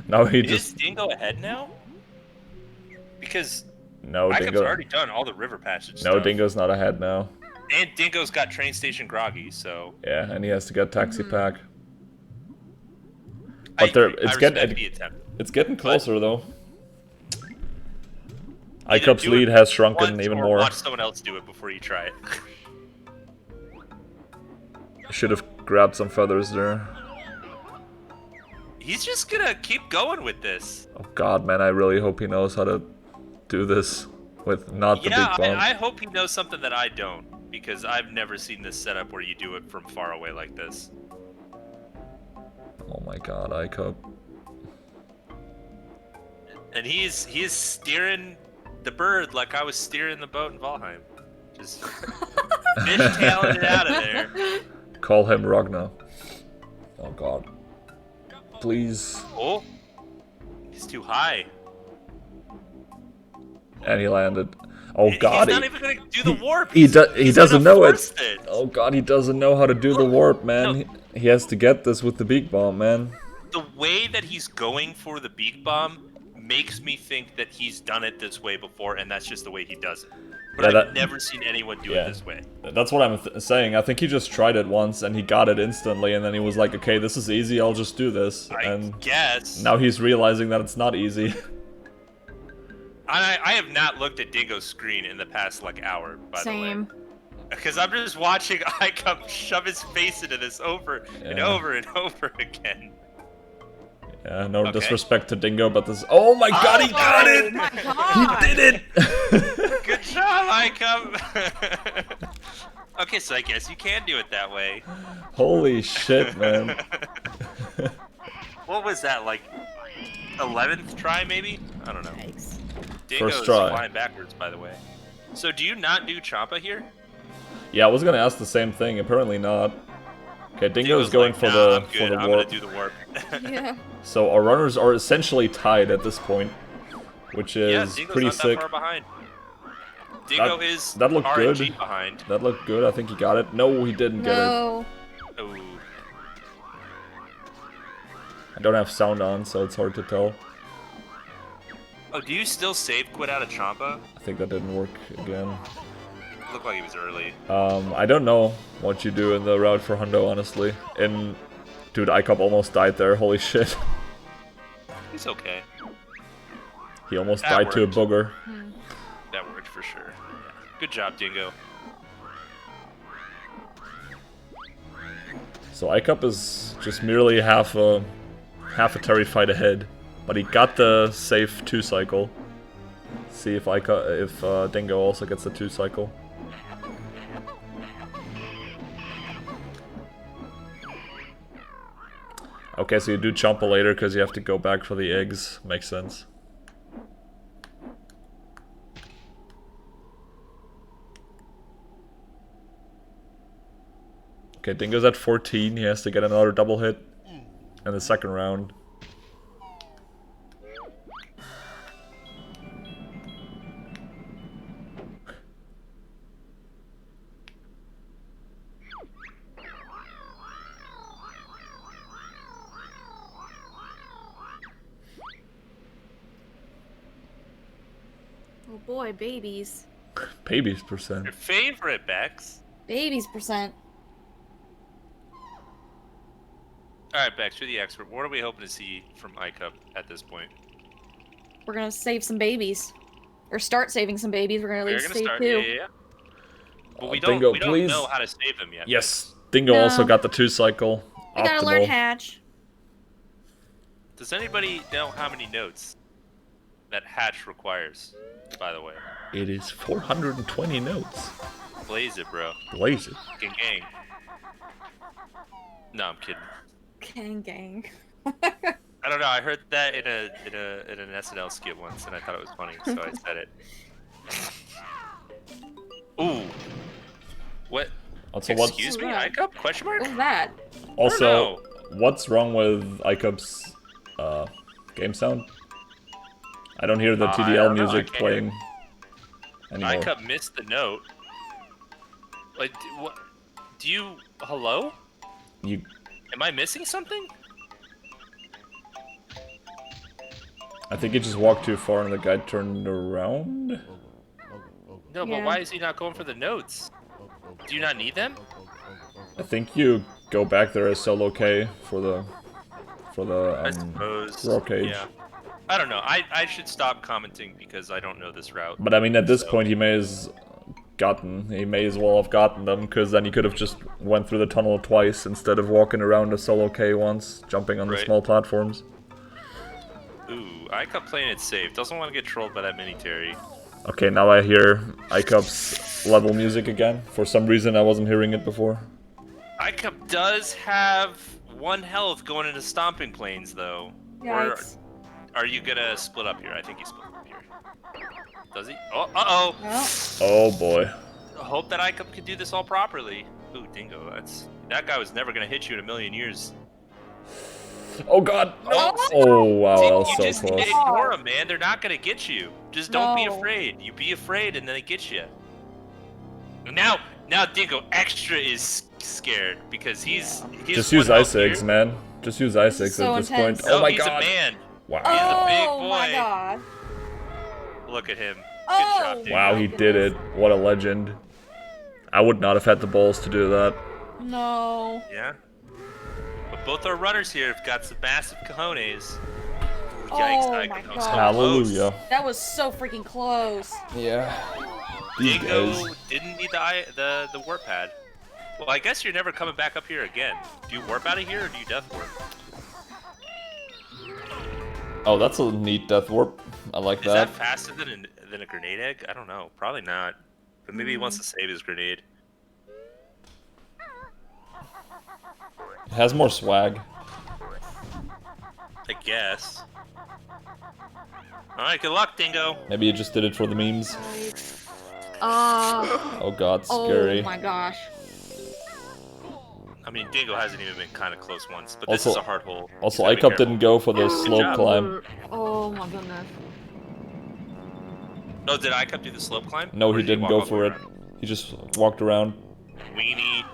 Now he Is just... Dingo ahead now? Because No, Icup's Dingo... already done all the river passage No, stuff. Dingo's not ahead now. And Dingo's got train station groggy, so... Yeah, and he has to get taxi pack. I But there, agree. I it's respect the getting attempt. it's getting closer though. Either Icup's do lead it has shrunken once even or more. Watch someone else do it before you try it. Should have grabbed some feathers there. He's just gonna keep going with this. Oh god, man, I really hope he knows how to do this with not the Yeah, big bomb. I hope he knows something that I don't, because I've never seen this setup where you do it from far away like this. Oh my god, Icup. And he is steering the bird like I was steering the boat in Valheim. Just fishtailing it out of there. Call him Ragnar. Oh god. Please. Oh, he's too high. And he landed. Oh He's god, not even gonna do the warp. he He's doesn't gonna know it. force it. Oh god, he doesn't know how to do the warp, man. No. He has to get this with the beak bomb, man. The way that he's going for the beak bomb makes me think that he's done it this way before, and that's just the way he does it. But Yeah, I've never seen anyone do it this way. That's what I'm saying. I think he just tried it once and he got it instantly, and then he was like, okay, this is easy, I'll just do this. I And guess. now he's realizing that it's not easy. I have not looked at Dingo's screen in the past, like, hour, by the way. Same. Because I'm just watching Icup shove his face into this over and Yeah. over and over again. Yeah, no Okay. disrespect to Dingo, but this... Oh my god, he got Oh it! my He god! did it! Good job, Icup! Okay, so I guess you can do it that way. Holy shit, man. What was that, like 11th try, maybe? I don't know. Yikes. Dingo's First try. flying backwards, by the way. So do you not do Champa here? Yeah, I was gonna ask the same thing, apparently not. Okay, Dingo's going like, for nah, the I'm good. I'm warp. gonna do the warp. Yeah. So our runners are essentially tied at this point, which Yeah, is Dingo's pretty not sick. that far behind. Dingo is that looked RNG good. behind. That looked good. I think he got it. No, he didn't get it. No. Ooh. I don't have sound on, so it's hard to tell. Oh, do you still save quit out of Champa? I think that didn't work again. Looked like he was early. I don't know what you do in the route for Hundo, honestly. Dude, Icup almost died there. Holy shit. He's okay. He almost That died to a worked. booger. That worked for sure. Good job, Dingo. So Icup is just merely half a terrified ahead, but he got the safe 2-cycle. See if Dingo also gets the 2-cycle. Okay, so you do Champa later because you have to go back for the eggs. Makes sense. Okay, Dingo's at 14. He has to get another double hit in the second round. Oh boy, babies. Babies percent. Your favorite, Bex. Babies percent. Alright, Bex, you're the expert. What are we hoping to see from Icup at this point? We're gonna save some babies. Or start saving some babies. We're gonna We're leave gonna save start, two. yeah. But we Dingo, don't please. know how to save them yet. Yes, Dingo also No. got the 2-cycle. We gotta learn Optimal. hatch. Does anybody know how many notes that hatch requires, by the way? It is 420 notes. Blaze it, bro. Blaze it. Gang gang. No, I'm kidding. Gang. I don't know. I heard that in an SNL skit once, and I thought it was funny, so I said it. Ooh. What? Also, Excuse me, What? Icup? Question mark? What's that? Also, what's wrong with Icup's game sound? I don't hear the I TDL don't know, I music can't playing anymore. Icup missed the note. Like, what? Do you? Hello? You Am I missing something? I think he just walked too far and the guy turned around. No, but Yeah. why is he not going for the notes? Do you not need them? I think you go back there as solo K for the I suppose. roll cage. Yeah. I don't know. I should stop commenting because I don't know this route. But I mean, at this So- point, he may as well have gotten them, because then he could have just went through the tunnel twice instead of walking around a solo K once, jumping on the Right. small platforms. Ooh, Icup playing it safe. Doesn't want to get trolled by that mini Terry. Okay, now I hear Icup's level music again. For some reason, I wasn't hearing it before. Icup does have 1 health going into stomping planes, though. Yikes. Or are you gonna split up here? I think he split up here. Does he? Oh, uh-oh! Well, Oh boy. Hope that Icup can do this all properly. Ooh, Dingo, that guy was never gonna hit you in a million years. Oh god! No. Oh wow, that was You so just close. ignore them, man. They're not gonna get you. Just don't be No. afraid. You be afraid, and then they get you. Now Dingo extra is scared because he's Just use ice eggs, man. Just use ice eggs So at this intense. point. Oh my he's god! a man. Wow. He's a big oh my boy. god. Look at him. Good Oh. job, Dingo. Wow, he did it. What a legend. I would not have had the balls to do that. No. Yeah. But both our runners here have got some massive cojones. Ooh, Oh yikes, my Icup, that was God. so Hallelujah. That was so freaking close. Yeah. close. These Dingo guys. didn't need the warp pad. Well, I guess you're never coming back up here again. Do you warp out of here or do you death warp? Oh, that's a neat death warp. I like Is that faster than a grenade egg? I don't know. Probably not. But maybe he wants to save his grenade. It has more swag. I guess. Alright, good luck, Dingo. Maybe he just did it for the memes. Oh Oh god, scary. my gosh. I mean, Dingo hasn't even been kind of close once, but Also- this is a hard hole. Also, He's gotta be Icup careful. didn't go for the Good slope job. climb. Oh my goodness. Oh, did Icup do the slope climb? No, Or he did didn't walk go all the for way it. around? He just walked around. Weenie.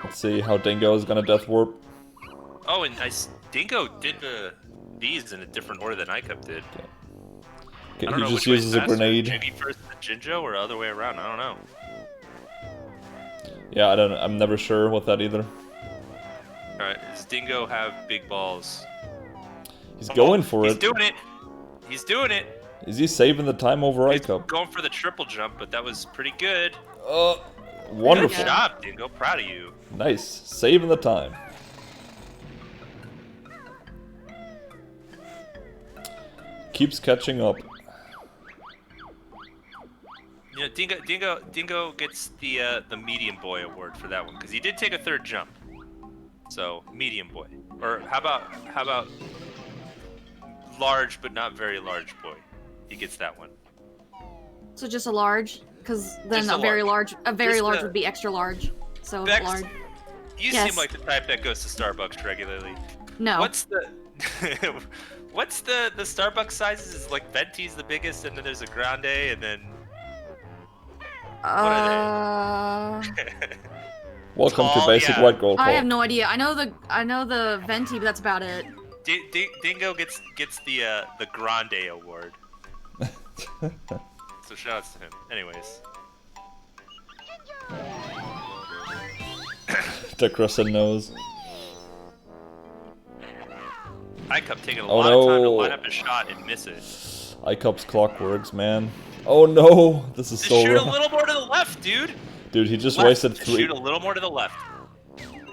Let's see how Dingo is gonna death warp. Oh, and Dingo did these in a different order than Icup did. Okay, I don't he know just which way's uses a faster. grenade. Maybe first the Jinjo or other way around. I don't know. Yeah, I'm never sure with that either. All right, does Dingo have big balls? He's going for He's it. doing it. He's doing it. Is he saving the time over He's Icup? going for the triple jump, but that was pretty good. Wonderful. Good job, Dingo. Proud of you. Nice. Saving the time. Keeps catching up. You know, Dingo gets the medium boy award for that one because he did take a third jump. So medium boy, or how about large but not very large boy? He gets that one. So just a large, because then Just a very large Just large a- would be extra large. So Bex, large. You Yes. seem like the type that goes to Starbucks regularly. No. What's the what's the Starbucks sizes? Is like Venti's the biggest, and then there's a Grande, and then are Welcome Tall, to Basic yeah. White Gold I have Call. no idea. I know the venti, but that's about it. Dingo gets the Grande award. So shoutouts to him. Anyways, The crescent nose. Icup taking a Oh, lot of time to no. line up a shot and miss it. Icup's clockworks, man. Oh no, this is Just so shoot a wrong. little more to the left, dude. Dude, he just Left. wasted Just three. Shoot a little more to the left.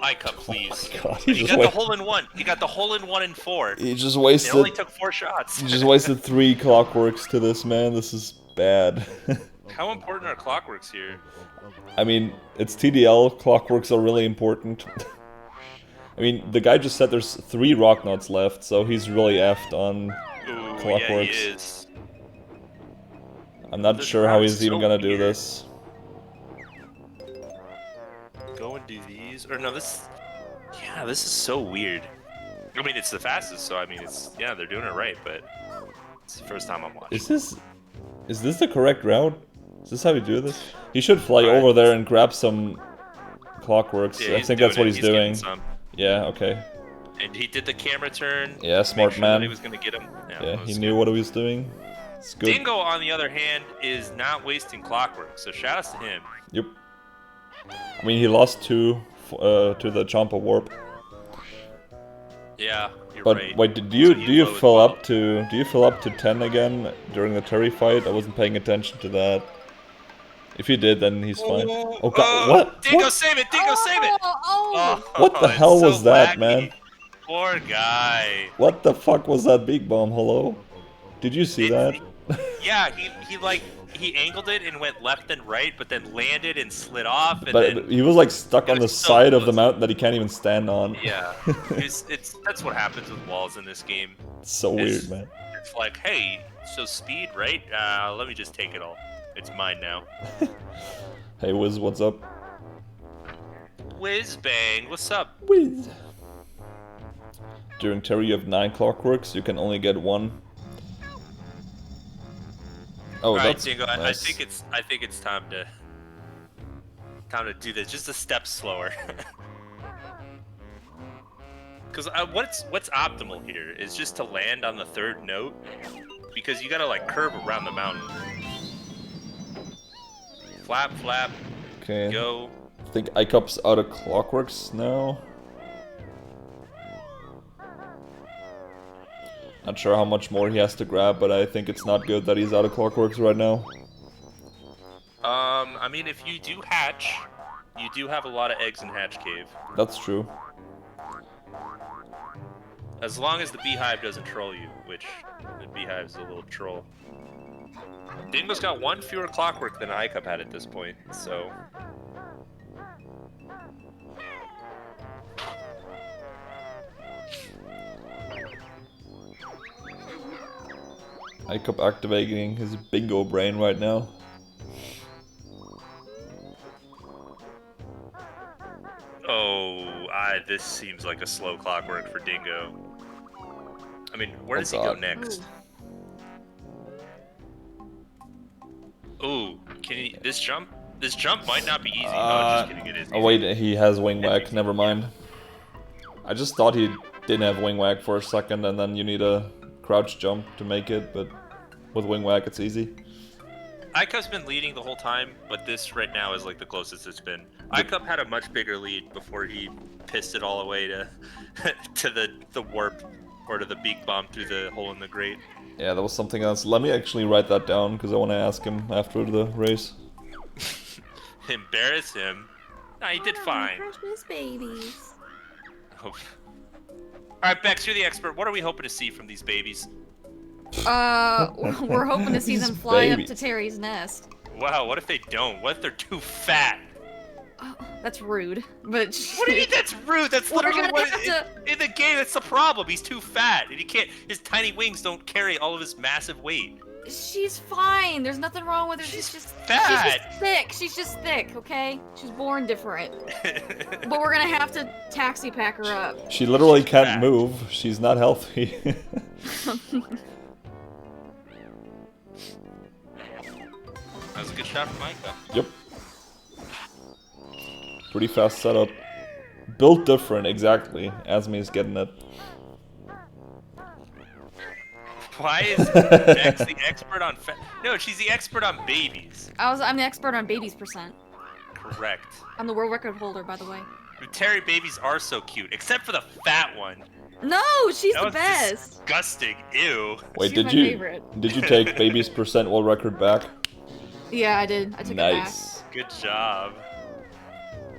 Icup, please. Oh my God, You got the hole-in-one. You got the hole-in-one in 4. He just It wasted. only took 4 shots. He just wasted 3 clockworks to this, man. This is bad. How important are clockworks here? I mean, it's TDL. Clockworks are really important. I mean, the guy just said there's 3 rock notes left, so he's really effed on Ooh, clockworks. yeah, he is. I'm not This sure how round's he's even so gonna do weird. this. Go and do these, or no, this. Yeah, this is so weird. I mean, it's the fastest, so I mean, it's they're doing it right, but it's the first time I'm watching. Is this the correct route? Is this how you do this? He should fly Alright. over there and grab some clockworks. Yeah, I he's think that's what doing he's it. doing. Getting some. Yeah, okay. And he did the camera turn. Yeah, to smart make sure man. That he was gonna get him. Yeah, that he was knew good. what he was doing. It's good. Dingo, on the other hand, is not wasting clockwork, so shout outs to him. Yep. I mean, he lost 2 to the Champa warp. Yeah, you're But right. wait, do So you he low as fill well. up to 10 again during the Terry fight? I wasn't paying attention to that. If you did, then he's fine. Oh god, what? Dingo, What? save it! Dingo, save it! Oh! What the it's hell so was that, wacky. man? Poor guy. What the fuck was that big bomb? Hello? Did you see that? Yeah, he angled it and went left and right, but then landed and slid off, and But then he was like stuck it on the was so side of the close. mountain that he can't even stand on. yeah, that's what happens with walls in this game. It's so It's- weird, man. It's like, hey, so speed, right? Let me just take it all. It's mine now. Hey Wiz, what's up? Whiz bang, what's up? Wiz. During Terry you have 9 clockworks, you can only get 1. Oh, All right, that's Dingo. nice. I think it's time to do this just a step slower. Because what's optimal here is just to land on the 3rd note, because you gotta like curve around the mountain. Flap, flap, Okay. go. I think Icup's out of clockworks now. Not sure how much more he has to grab, but I think it's not good that he's out of clockworks right now. I mean, if you do hatch, you do have a lot of eggs in Hatch Cave. That's true. As long as the beehive doesn't troll you, which the beehive's a little troll. Dingo's got 1 fewer clockwork than Icup had at this point, so. Icup activating his bingo brain right now. Oh, this seems like a slow clockwork for Dingo. I mean, where Oh, does he go God. next? Ooh, can he? This jump might not be easy. Oh, just kidding, it is. Oh easy. wait, he has wing whack, never mind. I just thought he didn't have wing whack for a second and then you need a crouch jump to make it, but with wing whack it's easy. Icup's been leading the whole time, but this right now is like the closest it's been. Icup had a much bigger lead before he pissed it all away to to the warp or to the beak bomb through the hole in the grate. Yeah, that was something else. Let me actually write that down because I want to ask him after the race. Embarrass him? Nah, he did fine. Precious babies. Oh. Alright, Bex, you're the expert. What are we hoping to see from these babies? We're hoping to see them These fly up babies. to Terry's nest. Wow, what if they don't? What if they're too fat? Oh, that's rude, but What do you mean that's rude? That's We're literally gonna what have in the game. That's the problem. He's too fat, and he can't. His tiny wings don't carry all of his massive weight. she's fine. There's nothing wrong with her. She's She's fat. just thick. She's just thick, okay? She's born different. But we're gonna have to taxi pack her up. She literally She's can't fat. move. She's not healthy. That was a good shot from Micah. Yep. Pretty fast setup. Built different, exactly. Asmi's getting it. Why is Bex the expert on fat? No, she's the expert on babies. I'm the expert on babies percent. Correct. I'm the world record holder, by the way. Terry babies are so cute, except for the fat one. No, she's That the was best. disgusting. Ew. Wait, She's did my you favorite. did you take baby's percent world record back? Yeah, I did. I took it back. Nice. Good job.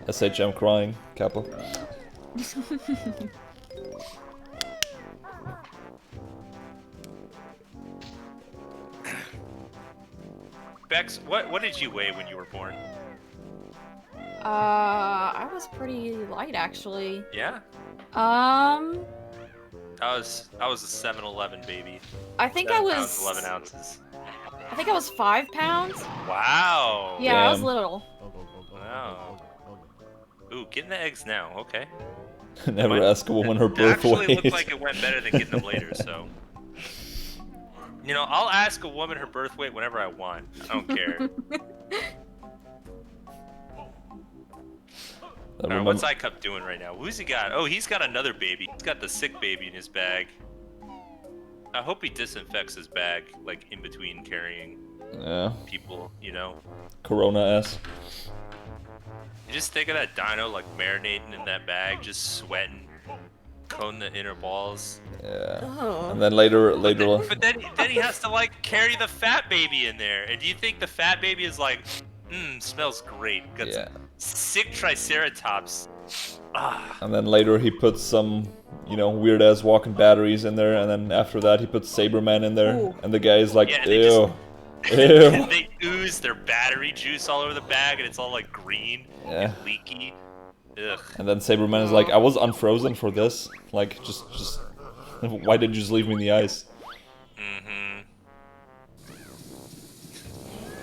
SHM crying, Kappa. Bex, what did you weigh when you were born? I was pretty light actually. Yeah? Um, I was a 7-11 baby. I think 7 I was pounds, 11 ounces. I think I was 5 pounds. Wow. Yeah, I was Damn. little. Wow. Ooh, getting the eggs now. Okay. Never Went- ask a woman her It birth actually weight. looked like it went better than getting them later, so. You know, I'll ask a woman her birth weight whenever I want. I don't care. Alright, what's Icup doing right now? Who's he got? Oh, he's got another baby. He's got the sick baby in his bag. I hope he disinfects his bag, like, in between carrying Yeah, people, you know? Corona S. You just think of that dino, like, marinating in that bag, just sweating, coating the inner balls. Yeah. Oh. And then later But then he has to, like, carry the fat baby in there. And do you think the fat baby is like, smells great. Got yeah. some sick triceratops. Ah. And then later he puts some, you know, weird ass walking batteries in there, and then after that he puts Saberman in there, Ooh. and the guy is like, Yeah, and they ew, And ew. they ooze their battery juice all over the bag, and it's all like green Yeah. and leaky. Ugh. And then Saberman is like, I was unfrozen for this. Like, just, why did you just leave me in the ice? Mm-hmm.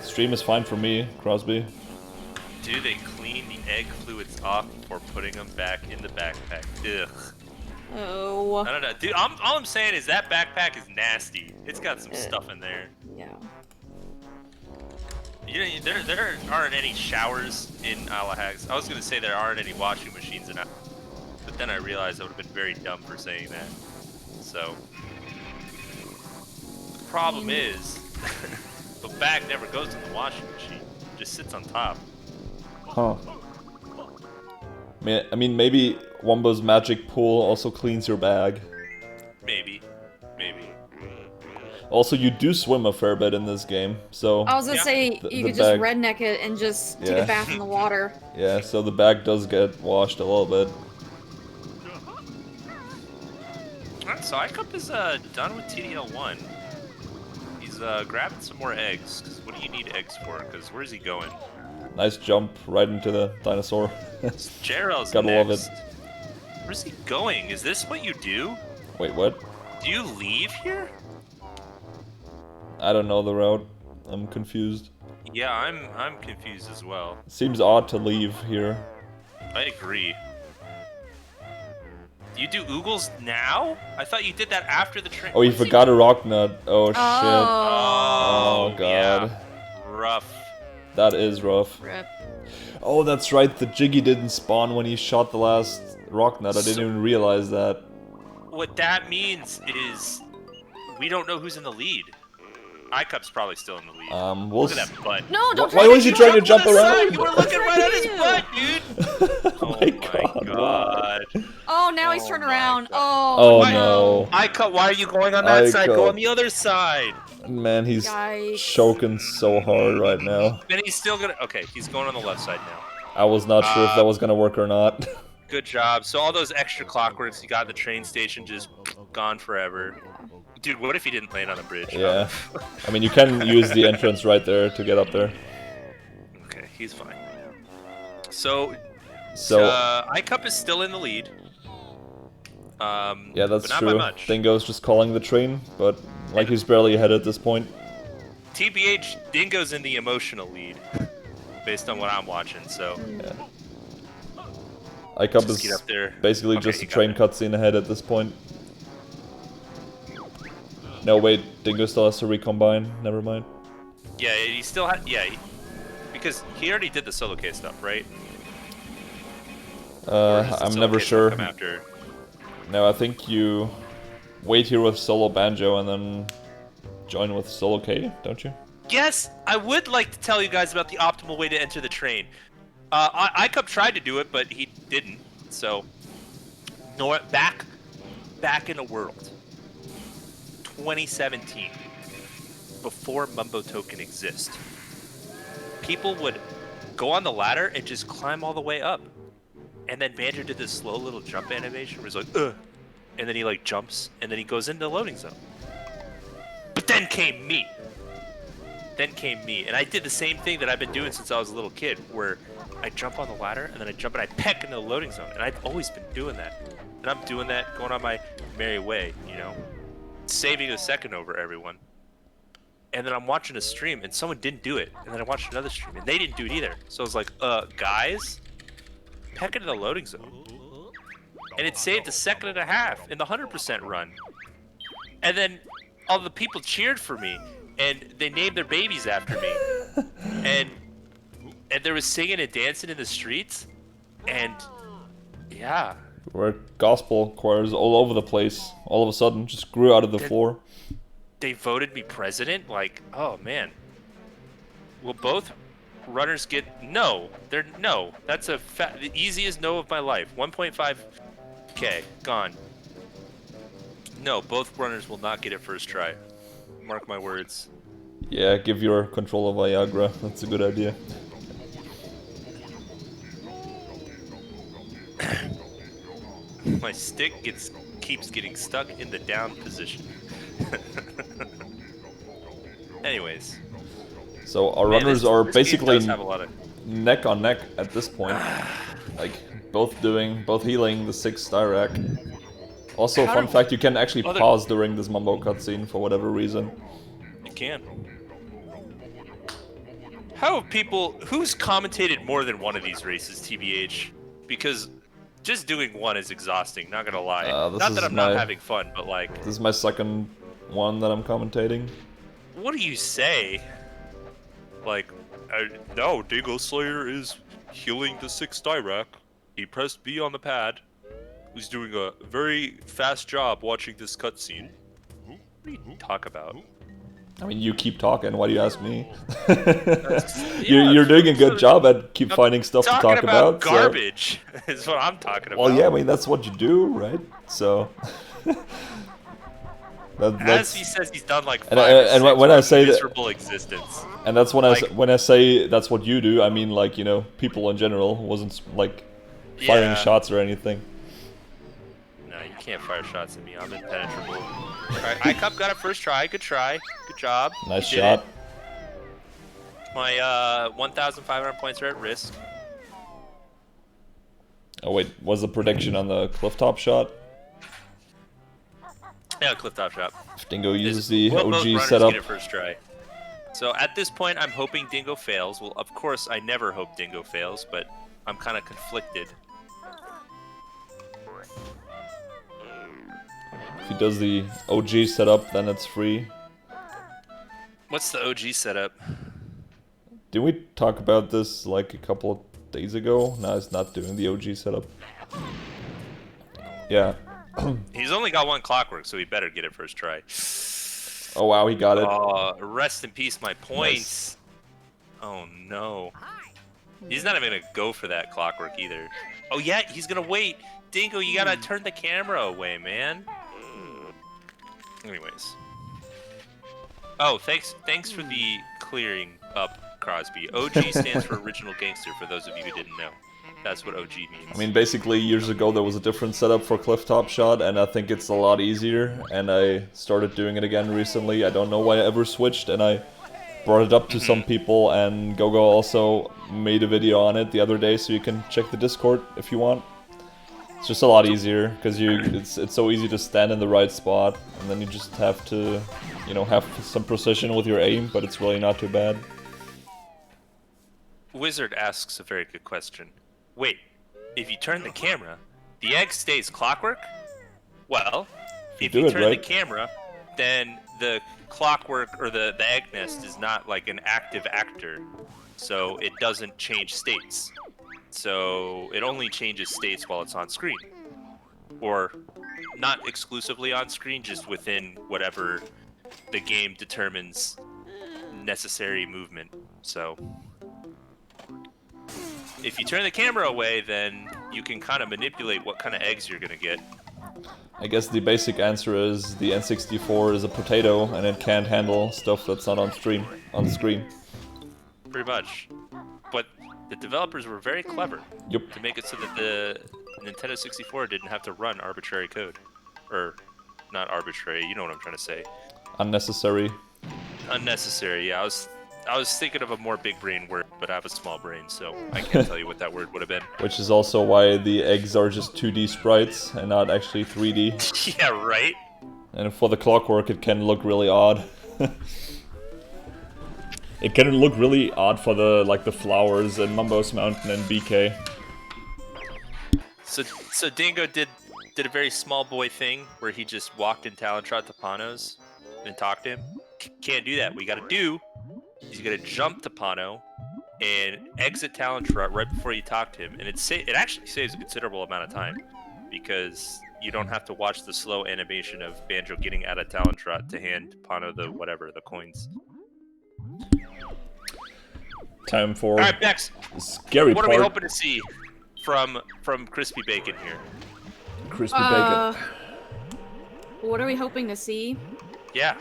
Stream is fine for me, Crosby. Do they clean the egg fluids off before putting them back in the backpack? Ugh. Oh. I don't know, dude. All I'm saying is that backpack is nasty. It's got some stuff in there. Yeah. You know, there aren't any showers in Isle of Hags. I was gonna say there aren't any washing machines in Isle, but then I realized I would have been very dumb for saying that. So the problem is, the bag never goes in the washing machine. It just sits on top. Huh. I mean, maybe Wombo's magic pool also cleans your bag. Maybe. Also, you do swim a fair bit in this game, so I was gonna Yeah. say The- you the could just bag- redneck it and just take Yeah. a bath in the water. yeah, so the bag does get washed a little bit. Alright, so Icup is done with TDL1. He's grabbing some more eggs. 'Cause what do you need eggs for? Because where's he going? Nice jump right into the dinosaur. JRL's Gotta next. love it. Where's he going? Is this what you do? Wait, what? Do you leave here? I don't know the route. I'm confused. Yeah, I'm confused as well. Seems odd to leave here. I agree. Do you do oogles now? I thought you did that after the train. Oh, you forgot a rock nut. Oh, shit. Oh, Oh, God. yeah. Rough. That is rough. Rip. Oh, that's right. The Jiggy didn't spawn when he shot the last rock nut. I didn't even realize that. What that means is we don't know who's in the lead. Icup's probably still in the lead. We'll Look at that butt. No, don't Why try was to he do trying to it. jump To the side, around? You were looking right at his Ew. butt, dude. Oh my god. God. Oh, now he's Oh turned my around. God. Oh, Oh Why- no. Icup, why are you going on that side? Go Icup. on the other side. Man, he's Yikes. choking so hard right now. Then he's still gonna. Okay, he's going on the left side now. I was not sure if that was gonna work or not. Good job. So all those extra clockworks you got at the train station just gone forever. Dude, what if he didn't land on the bridge? Yeah. I mean, you can use the entrance right there to get up there. Okay, he's fine. So, So, Icup is still in the lead. yeah, that's but not true. by much. Dingo's just calling the train, but like he's barely ahead at this point. TBH, Dingo's in the emotional lead, based on what I'm watching. So Icup just get is up there. basically Okay, just a he got train it. cutscene ahead at this point. No, wait, Dingo still has to recombine. Never mind. Yeah, he still had. Yeah, because he already did the solo case stuff, right? Or does the I'm solo never case stuff sure. come after? No, I think you wait here with solo Banjo and then join with solo K, don't you? Yes, I would like to tell you guys about the optimal way to enter the train. Icup tried to do it, but he didn't. So, back in the world, 2017, before Mumbo Token exists, people would go on the ladder and just climb all the way up. And then Banjo did this slow little jump animation where he's like, ugh. And then he like jumps, and then he goes into the loading zone. But then came me. And I did the same thing that I've been doing since I was a little kid, where I jump on the ladder, and then I jump and I peck into the loading zone. And I've always been doing that. And I'm doing that, going on my merry way, you know? Saving a second over everyone. And then I'm watching a stream, and someone didn't do it. And then I watched another stream, and they didn't do it either. So I was like, guys? Peck into the loading zone. And it saved a second and a half in the 100% run. And then all the people cheered for me, and they named their babies after me. and there was singing and dancing in the streets, and yeah. Where gospel choirs all over the place, all of a sudden, just grew out of the floor. They voted me president? Like, oh man. Will both runners get no? No. That's the easiest no of my life. 1.5K gone. No, both runners will not get it first try. Mark my words. Yeah, give your controller Viagra. That's a good idea. My stick keeps getting stuck in the down position. Anyways. So our runners are basically have a lot of... neck on neck at this point. Like both healing the 6-star rack. Also, fun fact, you can actually pause during this Mumbo cutscene for whatever reason. You can. How have people... Who's commentated more than one of these races, TBH? Because just doing one is exhausting, not gonna lie. Not that I'm not having fun, but like... This is my second one that I'm commentating. What do you say? Like, no, Dingoslayer is healing the 6-star rack. He pressed B on the pad. He's doing a very fast job watching this cutscene. What do you talk about? I mean, you keep talking. Why do you ask me? You're doing a good job at finding stuff to talk about. Garbage is what I'm talking about. Well, yeah, I mean that's what you do, right? So. As he says, he's done like 5 and when I say miserable existence. And that's when when I say that's what you do, I mean like people in general wasn't like firing shots or anything. No, you can't fire shots at me. I'm impenetrable. Alright, Icup got it first try. Good try. Good job. Nice shot. My 1,500 points are at risk. Oh wait, was the prediction on the cliff top shot? Yeah, cliff top shot. If Dingo uses the OG setup. setup. Get it first try. So at this point, I'm hoping Dingo fails. Well, of course, I never hope Dingo fails, but I'm kind of conflicted. If he does the OG setup, then it's free. What's the OG setup? Didn't we talk about this like a couple of days ago? No, it's not doing the OG setup. Yeah. He's only got one clockwork, so he better get it first try. Oh wow, he got it. Rest in peace, my points. Nice. Oh no. He's not even gonna go for that clockwork either. Oh yeah, he's gonna wait. Dingo, you gotta turn the camera away, man. Anyways. Oh, thanks for the clearing up, Crosby. OG stands for Original Gangster, for those of you who didn't know. That's what OG means. I mean, basically, years ago there was a different setup for cliff top shot, and I think it's a lot easier, and I started doing it again recently. I don't know why I ever switched, and I brought it up to some people, and Gogo also made a video on it the other day, so you can check the Discord if you want. It's just a lot easier, because it's so easy to stand in the right spot, and then you just have to, have some precision with your aim, but it's really not too bad. Wizard asks a very good question. Wait, if you turn the camera, the egg stays clockwork? Well, if you turn the camera, then the clockwork or the egg nest is not like an active actor, so it doesn't change states. So it only changes states while it's on screen. Or not exclusively on screen, just within whatever the game determines necessary movement. So if you turn the camera away, then you can kind of manipulate what kind of eggs you're gonna get. I guess the basic answer is the N64 is a potato and it can't handle stuff that's not on screen. Pretty much. But The developers were very clever Yep. to make it so that the Nintendo 64 didn't have to run arbitrary code. Or, not arbitrary, you know what I'm trying to say. Unnecessary. Unnecessary, yeah. I was thinking of a more big brain word, but I have a small brain, so I can't tell you what that word would have been. Which is also why the eggs are just 2D sprites and not actually 3D. Yeah, right? And for the clockwork, it can look really odd. It can look really odd for the flowers in Mumbo's Mountain and BK. So Dingo did a very small boy thing where he just walked in Talontrot to Pano's and talked to him. Can't do that. What you gotta do is you gotta jump to Pano and exit Talontrot right before you talk to him, and it actually saves a considerable amount of time because you don't have to watch the slow animation of Banjo getting out of Talontrot to hand Pano the coins. Time for All right, next. scary What part. are we hoping to see from Crispy Bacon here? Crispy bacon. What are we hoping to see? Yeah,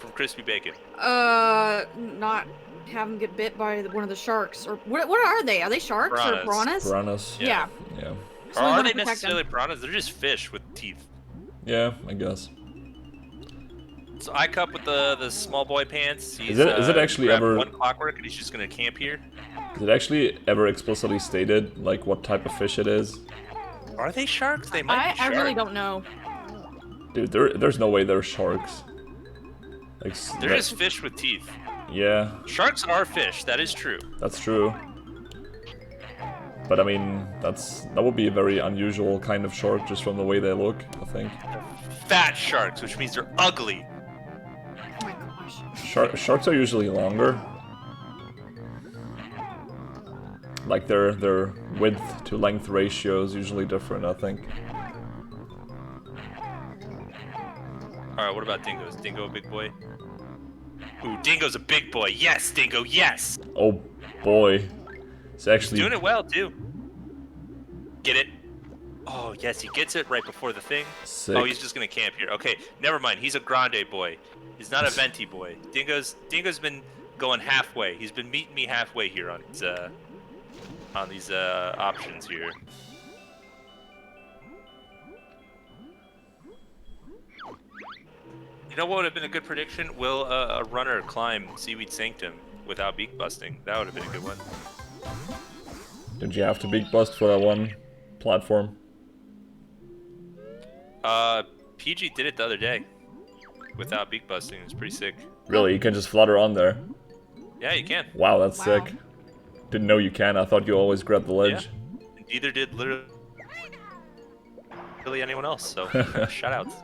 from Crispy Bacon. Not have them get bit by one of the sharks, or what are they? Are they sharks or piranhas? Piranhas. Yeah. Yeah. So Or we are wanna they protect necessarily them. piranhas? They're just fish with teeth. Yeah, I guess. So Icup with the small boy pants. He's, Is it actually grabbed ever- one clockwork and he's just gonna camp here? Is it actually ever explicitly stated, like, what type of fish it is? Are they sharks? They might be I really sharks. don't know. Dude, there's no way they're sharks. Like, They're just fish with teeth. Yeah, Sharks are fish. That is true. that's true. But I mean, that would be a very unusual kind of shark just from the way they look, I think. Fat sharks, which means they're ugly. Oh my gosh. Sharks are usually longer. Like their width to length ratio is usually different, I think. All right, what about Dingo? Is Dingo a big boy? Ooh, Dingo's a big boy. Yes, Dingo. Yes. Oh boy. It's actually Doing it well too. Get it? Oh yes, he gets it right before the thing. sick. Oh, he's just gonna camp here. Okay, never mind. He's a grande boy. He's not a venti boy. Dingo's been going halfway. He's been meeting me halfway here on these options here. You know what would have been a good prediction? Will a runner climb Seaweed Sanctum without beak busting? That would have been a good one. Did you have to beak bust for that one platform? PG did it the other day without beak busting. It's pretty sick. Really, you can just flutter on there. Yeah, you can. Wow, that's Wow. sick. Didn't know you can. I thought you always grab the ledge. Neither did literally anyone else. So shout outs.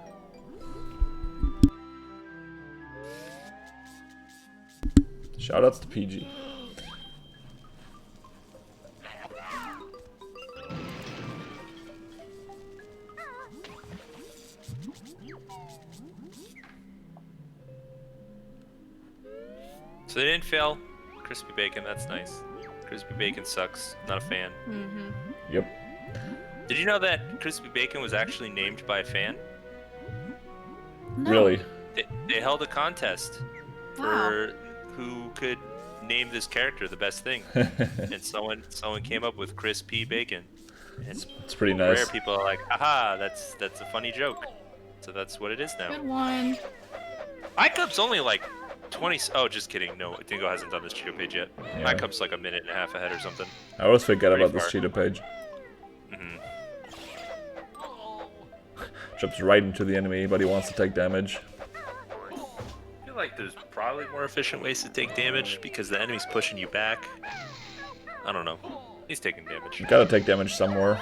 Shoutouts to PG. So they didn't fail. Crispy Bacon, that's nice. Crispy Bacon sucks. Not a fan. Mm-hmm. Yep. Did you know that Crispy Bacon was actually named by a fan? No. Really? They held a contest for who could name this character the best thing, and someone came up with Crispy Bacon. And It's pretty rare nice. people are like, aha, that's a funny joke. So that's what it is now. Good one. Icup's only like 20. Oh, just kidding. No, Dingo hasn't done this Cheeto page yet. Yeah. Icup's like a minute and a half ahead or something. I always forget Pretty about this far. cheetah page. hmm Jumps right into the enemy, but he wants to take damage. I feel like there's probably more efficient ways to take damage because the enemy's pushing you back. I don't know. He's taking damage. You gotta take damage somewhere.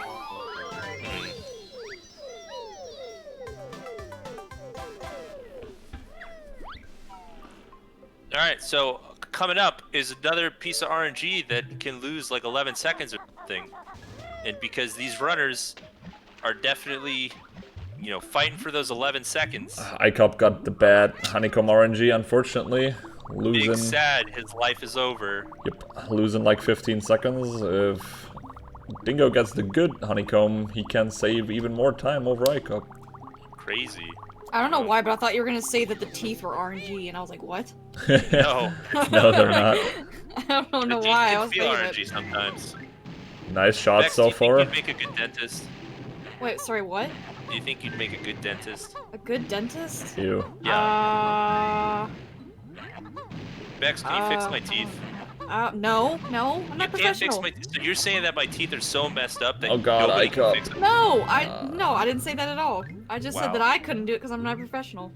Alright, so coming up is another piece of RNG that can lose like 11 seconds or something. And because these runners are definitely, you know, fighting for those 11 seconds. Icup got the bad honeycomb RNG, unfortunately. Big Losing. sad, his life is over. Yep, losing like 15 seconds. If Dingo gets the good honeycomb, he can save even more time over Icup. Crazy. I don't know why, but I thought you were gonna say that the teeth were RNG, and I was like, what? No. No, they're not. I don't know But why. You I can was feel thinking RNG it. sometimes. Nice shot Bex, so do you far. think you'd make a good dentist? Wait, sorry, what? Do you think you'd make a good dentist? A good dentist? You. Uh, Bex, can you fix my teeth? no, I'm You not can't fix professional. my teeth. So you're saying that my teeth are so messed up that Oh God, nobody can Icup. fix them? No, I didn't say that at all. I just said Wow. that I couldn't do it because I'm not professional.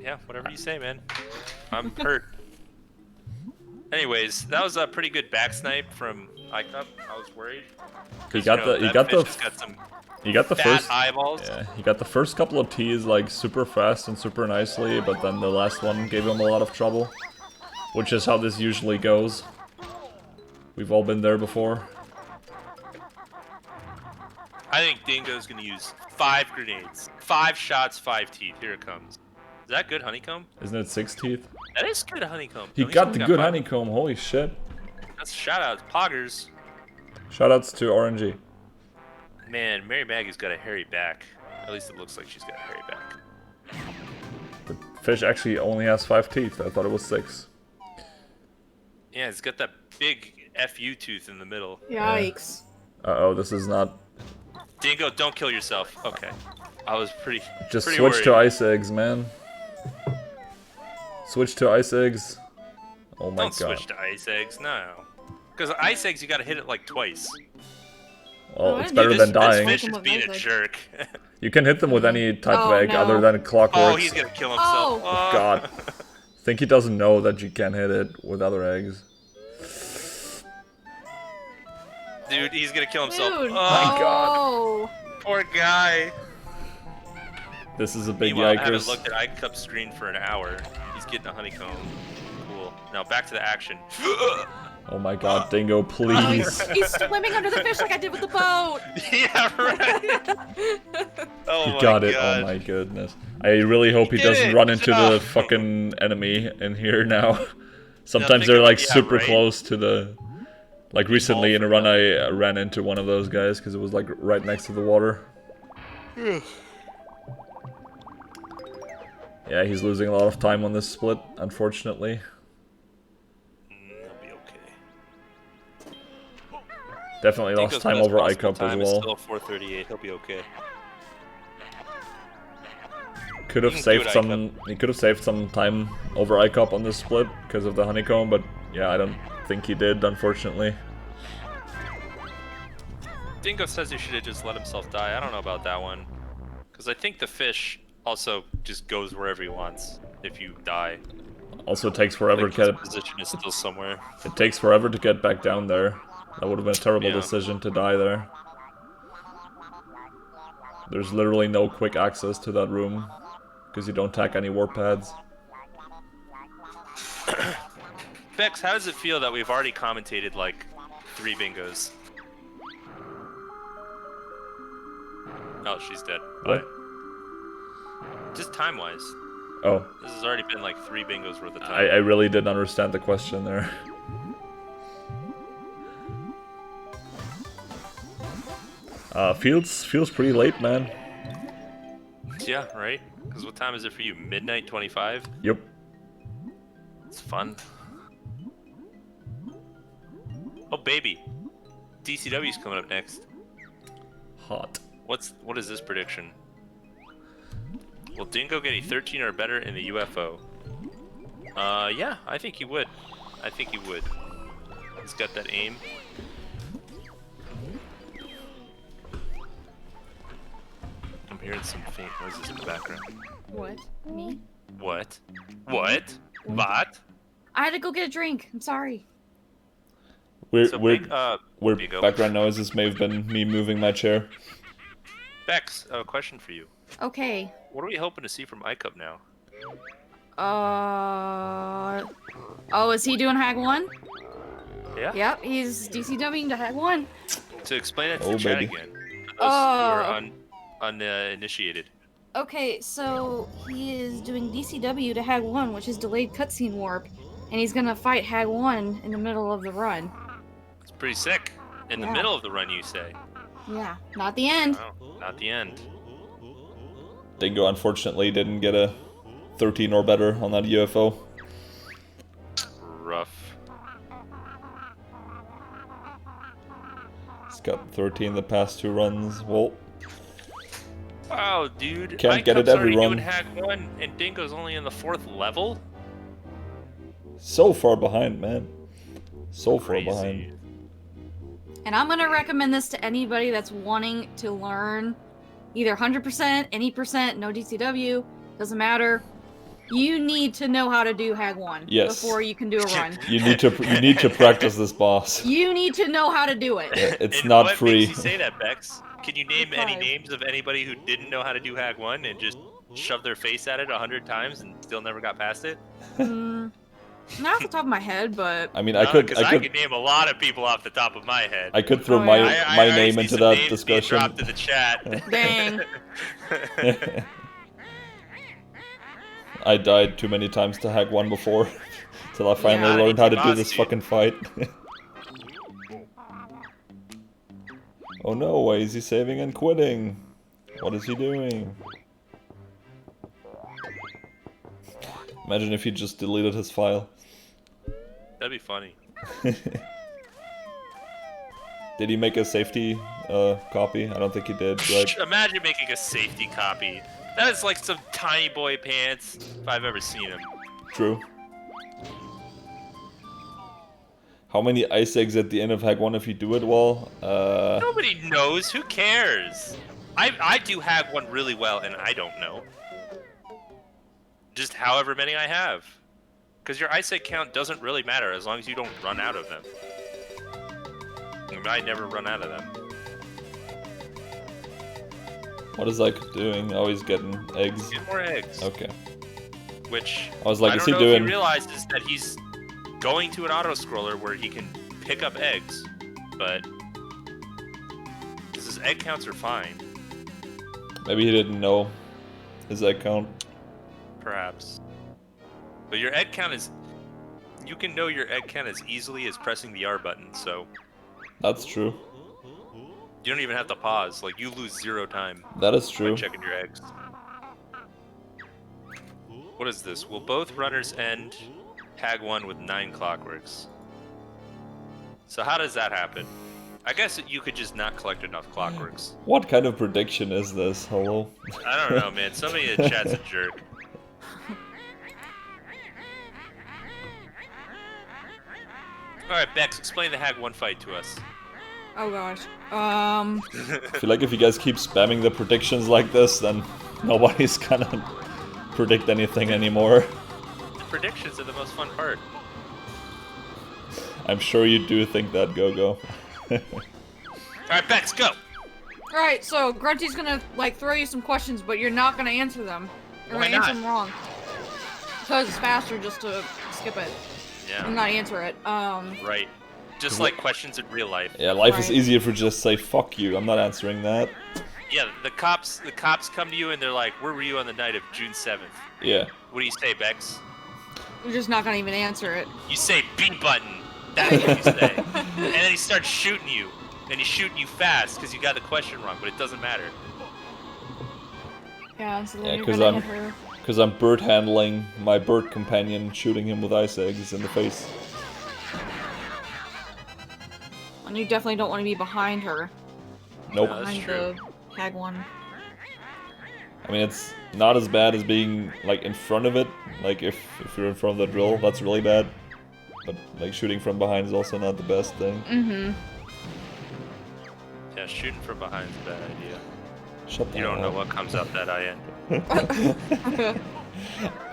Yeah, whatever you say, man. I'm hurt. Anyways, that was a pretty good back snipe from Icup. I was worried. You got the you got the fat first eyeballs. Yeah, he got the first couple of tees like super fast and super nicely, but then the last one gave him a lot of trouble. Which is how this usually goes. We've all been there before. I think Dingo's gonna use 5 grenades. 5 shots, 5 teeth. Here it comes. Is that good honeycomb? Isn't it 6 teeth? That is good honeycomb. He No, he's got only the good 5. honeycomb, holy shit. That's shout outs. Poggers. Shoutouts to RNG. Man, Mary Maggie's got a hairy back. At least it looks like she's got a hairy back. The fish actually only has 5 teeth, I thought it was 6. Yeah, it's got that big FU tooth in the middle. Yikes. Uh-oh, this is not... Dingo, don't kill yourself. Okay. I was pretty Just pretty switch worried. to ice eggs, man. Switch to ice eggs. Oh my Don't god. switch to ice eggs, no. Because ice eggs, you gotta hit it like twice. Well, Oh, it's I better knew than This dying. fish Make is him being look a nice. jerk. You can hit them with any type of Oh, egg no. other than clockworks. Oh, he's gonna kill himself. Oh. God. I think he doesn't know that you can hit it with other eggs. Dude, he's gonna kill himself. Dude, Oh, My God. oh. poor guy. This is a big Meanwhile, I haven't yikers. looked at Icup's screen for an hour. He's getting a honeycomb. Cool. Now back to the action. Oh my god, Dingo, Oh, please. he's swimming under the fish like I did with the boat. Yeah, right. Oh He my got it, God. oh my goodness. I really hope he did doesn't it, run into shut the up. fucking enemy in here now. Sometimes think they're of- like yeah, super right? close to the... Like recently in a for run I ran into one of those guys because it was like right next to the water. Yeah, he's losing a lot of time on this split, unfortunately. He'll be okay. Definitely lost Dingo's time best over possible Icup time as is well. Still 4:38. He'll be okay. Could have You can do saved it, some. He could have saved some time over Icup on this split because of the honeycomb, but yeah, I don't think he did, unfortunately. Dingo says he should have just let himself die. I don't know about that one. Because I think the fish also just goes wherever he wants if you die. Also, it takes forever Like to his get. position is still somewhere. It takes forever to get back down there. That would have been a terrible Yeah. decision to die there. There's literally no quick access to that room because you don't tack any warp pads. Bex, how does it feel that we've already commentated like 3 bingos? Oh, she's dead. What? Bye. Just time-wise. Oh, This has already been like 3 bingos worth of I time. really didn't understand the question there. Feels pretty late, man. Yeah, right? Because what time is it for you? Midnight 25? Yep. It's fun. Oh, baby. DCW's coming up next. Hot. What is this prediction? Will Dingo get a 13 or better in the UFO? Yeah, I think he would. I think he would. He's got that aim. I'm hearing some faint noises in the background. What? Me? What? What? What? I had to go get a drink. I'm sorry. So Weird big, Dingo. background noises may have been me moving my chair. Bex, a question for you. Okay. What are we hoping to see from Icup now? Oh, is he doing Hag 1? Yeah? Yep, he's DCWing to Hag 1. To explain it to Oh, the chat baby. again. For those who are uninitiated. Okay, so he is doing DCW to Hag 1, which is delayed cutscene warp, and he's gonna fight Hag 1 in the middle of the run. It's pretty sick. In the Yeah. middle of the run, you say. Yeah, not the end. Wow, not the end. Dingo unfortunately didn't get a 13 or better on that UFO. Rough. He's got 13 the past 2 runs. Well, Wow, dude. Can't get it Icup's already every doing run. hack 1, and Dingo's only in the 4th level? so far behind, man. So far Crazy. behind. And I'm gonna recommend this to anybody that's wanting to learn either 100%, any percent, no DCW, doesn't matter. You need to know how to do Hag 1 Yes. before you can do a run. You need to practice this boss. You need to know how to do it. It's And not what free. makes you say that, Bex? Can you name any Five. names of anybody who didn't know how to do Hag 1 and just shoved their face at it 100 times and still never got past it? Not off the top of my head, but I mean, I could I could name a lot of people off the top of my head. I could throw Oh, my yeah. I my already name see into some that names discussion. being dropped in the chat. dang. I died too many times to Hag 1 before, till I finally Yeah, learned how to do boss, this dude. fucking fight. Oh no, why is he saving and quitting? What is he doing? Imagine if he just deleted his file. That'd be funny. Did he make a safety copy? I don't think he did, right? Imagine making a safety copy. That is like some tiny boy pants if I've ever seen him. True. How many ice eggs at the end of Hag 1 if you do it well? Nobody knows. Who cares? I do Hag 1 really well, and I don't know. Just however many I have. Because your ice egg count doesn't really matter as long as you don't run out of them. And I never run out of them. What is Icup doing? Oh, he's getting eggs. Get more eggs. Okay. Which I was like, I is don't he know doing... if he realizes that he's going to an auto-scroller where he can pick up eggs, but because his egg counts are fine, Maybe he didn't know his egg count. perhaps. But your egg count is... You can know your egg count as easily as pressing the R button, so That's true. you don't even have to pause. Like, you lose 0 time That is when true. checking your eggs. What is this? Will both runners end Hag 1 with 9 clockworks? So how does that happen? I guess you could just not collect enough clockworks. What kind of prediction is this? Hello? I don't know, man. Somebody in the chat's a jerk. Alright, Bex, explain the Hag 1 fight to us. Oh gosh. I feel like if you guys keep spamming the predictions like this, then nobody's gonna predict anything anymore. The predictions are the most fun part. I'm sure you do think that, Go-Go. Alright, Bex, go! Alright, so Grunty's gonna like throw you some questions, but you're not gonna answer them. You're Why gonna answer not? them wrong. Because it's faster just to skip it and Yeah, not answer it. right. Just like questions in real life. Yeah, life is Right. easier if you just say, fuck you, I'm not answering that. Yeah, the cops come to you and they're like, where were you on the night of June 7th? Yeah. What do you say, Bex? You're just not gonna even answer it. You say B button. That's what you say. And then he starts shooting you. And he's shooting you fast because you got the question wrong, but it doesn't matter. Yeah, so then Yeah, you're 'cause gonna I'm- hit her. Because I'm bird handling my bird companion, shooting him with ice eggs in the face. And you definitely don't want to be behind her. Nope. No, that's Behind true. the Hag 1. I mean, it's not as bad as being, like, in front of it. Like, if you're in front of the drill, that's really bad. But, like, shooting from behind is also not the best thing. Mm-hmm. Yeah, shooting from behind is a bad idea. Shut the You hell don't know up. what comes out that eye end.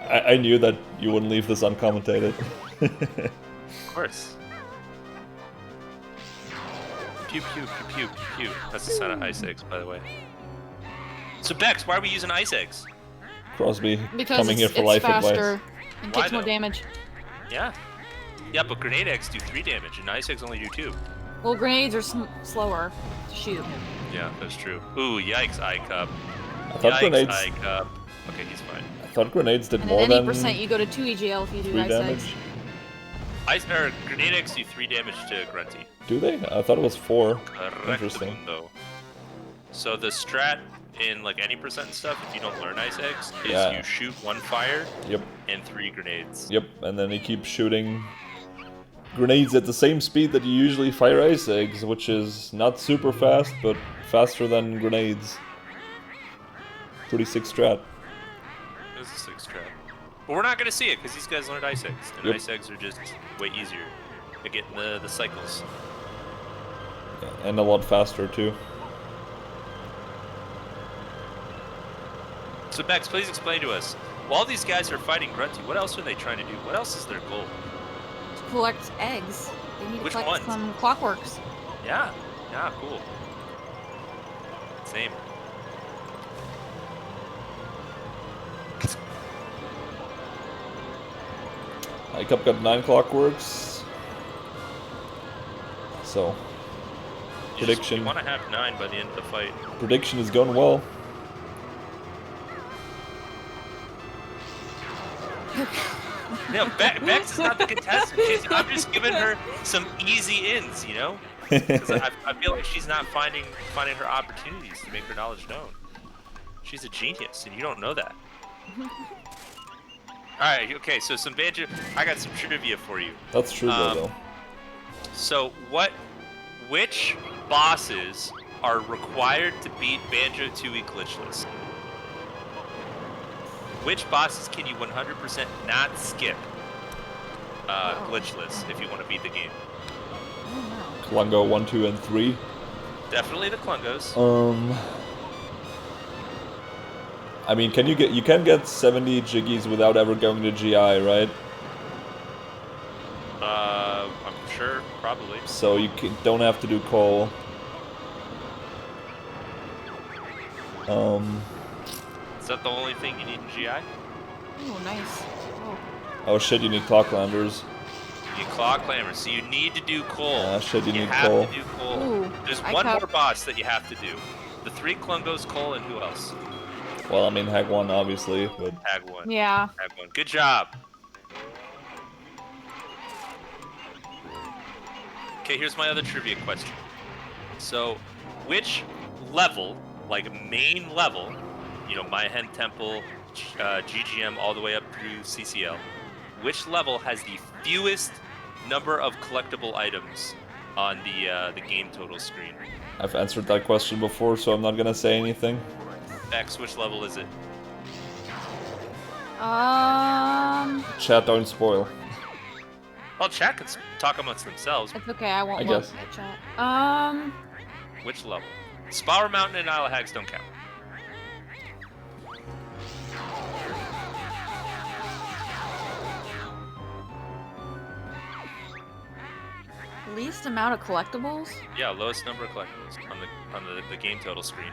I knew that you wouldn't leave this uncommentated. Of course. Pew pew pew pew pew. That's the sound of ice eggs, by the way. So Bex, why are we using ice eggs? Crosby, Because coming here it's for life faster advice. and Why takes more though? damage. Yeah. Yeah, but grenade eggs do 3 damage, and ice eggs only do 2. Well, grenades are slower to shoot. Yeah, that's true. Ooh, yikes, Icup. I thought Yikes, grenades. Icup. Okay, he's fine. I thought grenades did And more at any than percent, you go to 2 EGL if you do 3 ice damage. eggs. Grenade eggs do 3 damage to Grunty. Do they? I thought it was 4. Correct, Interesting. though. So the strat in like any percent stuff, if you don't learn ice eggs, is Yeah. you shoot 1 fire Yep. and 3 grenades. Yep. And then he keeps shooting grenades at the same speed that you usually fire ice eggs, which is not super fast, but faster than grenades. Pretty sick strat. This is a sick strat. But we're not gonna see it because these guys learned ice eggs, and Yep. ice eggs are just way easier to get in the cycles. And a lot faster too. So Bex, please explain to us. While these guys are fighting Grunty, what else are they trying to do? What else is their goal? To collect eggs. They need to Which collect ones? some clockworks. Yeah, cool. Same. Icup got 9 clockworks. So, prediction. You want to have 9 by the end of the fight. Prediction is going well. No, Bex is not the contestant. I'm just giving her some easy ins, you know? Because I feel like she's not finding her opportunities to make her knowledge known. She's a genius, and you don't know that. Alright, okay, so some Banjo... I got some trivia for you. That's true though. So, which bosses are required to beat Banjo-Tooie glitchless? Which bosses can you 100% not skip glitchless if you want to beat the game? Klungo 1, 2, and 3. Definitely the Klungos. I mean, you can get 70 Jiggies without ever going to GI, right? I'm sure, probably. So you don't have to do Cole. Is that the only thing you need in GI? Oh, nice. Oh. Oh shit, you need Clocklanders. You need Claw Clamor, so you need to do Cole. Ah shit, you need have Cole. to do Cole. Ooh, There's I one cut- more boss that you have to do. The 3 Klungos, Cole, and who else? Well, I mean, Hag 1, obviously, but... Hag 1. Yeah. Hag 1. Good job. Okay, here's my other trivia question. So, which level, like main level, you know, Mayahen Temple, GGM, all the way up through CCL, which level has the fewest number of collectible items on the game total screen? I've answered that question before, so I'm not gonna say anything. X, which level is it? Chat, don't spoil. Well, chat can talk amongst themselves. It's okay, I won't I look guess. at chat. Which level? Spower Mountain and Isle of Hags don't count. Least amount of collectibles? Yeah, lowest number of collectibles on the game total screen.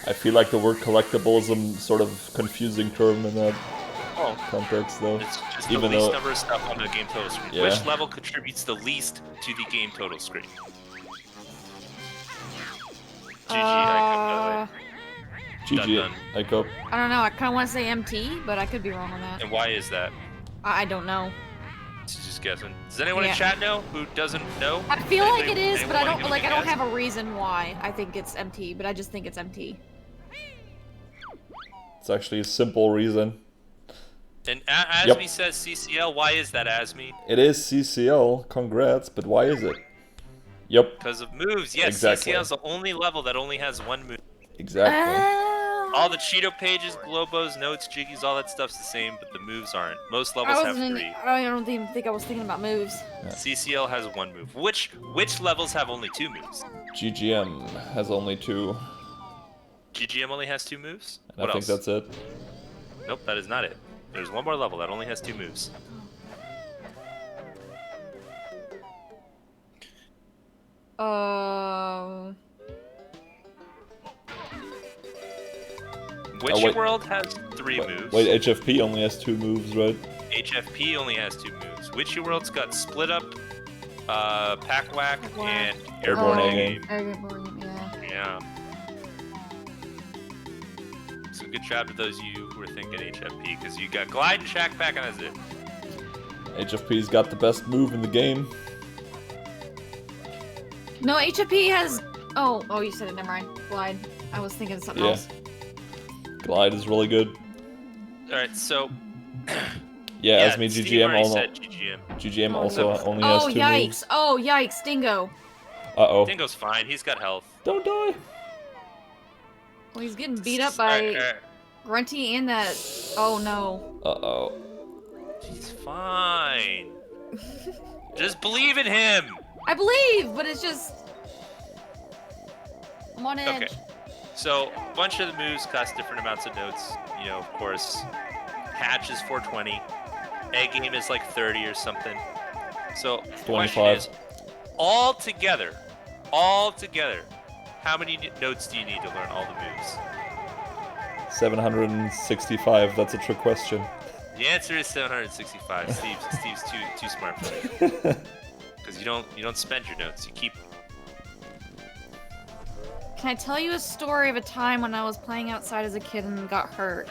I feel like the word collectible is a sort of confusing term in that Oh, context, though. it's just Even the least though- number of stuff on the game total screen. Yeah. Which level contributes the least to the game total screen? GG, I GG, Done. Icup. I don't know, I kind of want to say MT, but I could be wrong on that. And why is that? I don't know. Just guessing. Does anyone in Yeah. chat know who doesn't know? I feel like it Anybody- is, but I anyone don't wanna give like. a I don't guess? have a reason why I think it's MT, but I just think it's MT. It's actually a simple reason. And Asmi says CCL. Why is that, Asmi? It is CCL, congrats, but why is it? Yep, Because of moves. Yes, Exactly. CCL is the only level that only has one move. exactly. All the Cheeto pages, Globos, notes, Jiggies, all that stuff's the same, but the moves aren't. Most I levels have wasn't. 3. I don't even think I was thinking about moves. CCL has 1 move. Which levels have only 2 moves? GGM has only 2, GGM only has 2 moves? and What I think else? that's it. Nope, that is not it. There's one more level that only has 2 moves. Witchy wait. World has 3 moves. Wait, HFP only has 2 moves, right? HFP only has 2 moves. Witchy World's got Split Up, Pack Whack, Whack. and Airborne Airborne Aim. Aim. Yeah. Yeah. So good job to those of you who are thinking HFP, because you got Glide and Shack Pack, and that's it. HFP's got the best move in the game. No, HFP has. Oh, you said it. Never mind. Glide. I was thinking something Yeah. else. Glide is really good. Alright, so Yeah, as me, Steve GGM already also. said GGM. GGM Oh, also no. only has Oh, 2 yikes. moves. Oh, yikes, Dingo. Uh-oh. Dingo's fine. He's got health. Don't die. Well, he's getting beat up by Grunty and that... Oh, no. Uh-oh. He's fine. Just believe in him. I believe, but it's just... I'm on edge. Okay. So, a bunch of the moves cost different amounts of notes. You know, of course, Hatch is 420. Egg Game is like 30 or something. So, the question 25. is, all together, how many notes do you need to learn all the moves? 765, that's a trick question. The answer is 765. Steve's too smart for me. Because you don't spend your notes, you keep them. Can I tell you a story of a time when I was playing outside as a kid and got hurt?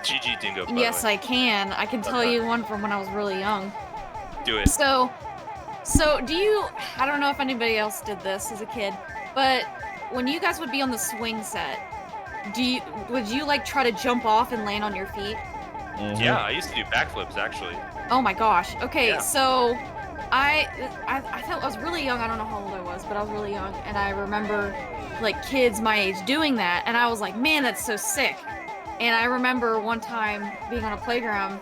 GG Dingo, by the Yes, way. I can. I can tell you one from when I was really young. Do it. So do you... I don't know if anybody else did this as a kid, but when you guys would be on the swing set, would you like try to jump off and land on your feet? Mhm. Yeah, I used to do backflips, actually. Oh my gosh. Okay, Yeah. so I thought I was really young. I don't know how old I was, but I was really young, and I remember like kids my age doing that, and I was like, man, that's so sick. And I remember one time being on a playground,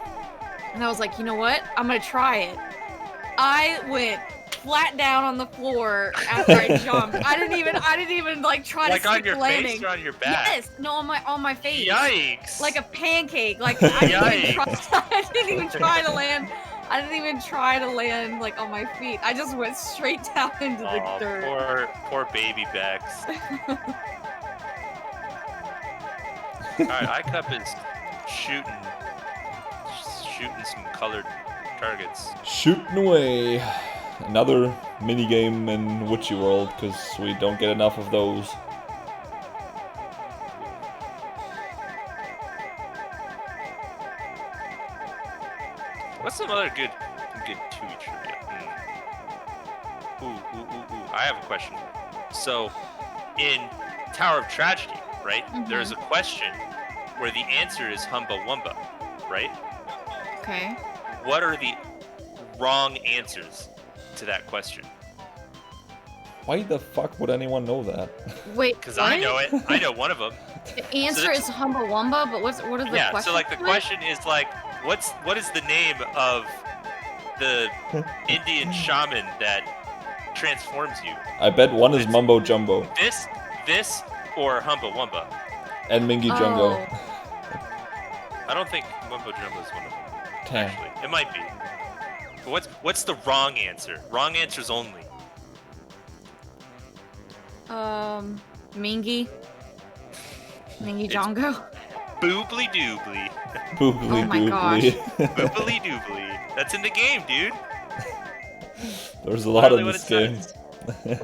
and I was like, you know what? I'm gonna try it. I went flat down on the floor after I jumped. I didn't even like try Like to on stick your landing. face or on your back? Yes, no, on my face. Yikes! Like a pancake. Like I Yikes. didn't even try to land. I didn't even try to land like on my feet. I just went straight down into the dirt. Poor baby Bex. Alright, Icup is shooting some colored targets. Shooting away. Another minigame in Witchy World, because we don't get enough of those. What's some other good Tooie trivia? Ooh. I have a question. So, in Tower of Tragedy, right? There's a question where the answer is Humba Wumba, right? Okay. What are the wrong answers to that question? Why the fuck would anyone know that? Wait, Because I know it. I know one of them. The answer is Humba Wumba, but what are the Yeah, questions? so like the question is like, what is the name of the Indian shaman that transforms you? I bet one is Mumbo Jumbo This or Humba Wumba? and Mingy Jungo. I don't think Mumbo Jumbo is one of them. Damn. Actually, it might be. But what's the wrong answer? Wrong answers only. Mingy Jongo. Boobly doobly. Boobly Oh my doobly. Boobly doobly. That's in the game, dude. There's a lot Literally in what this it game. says.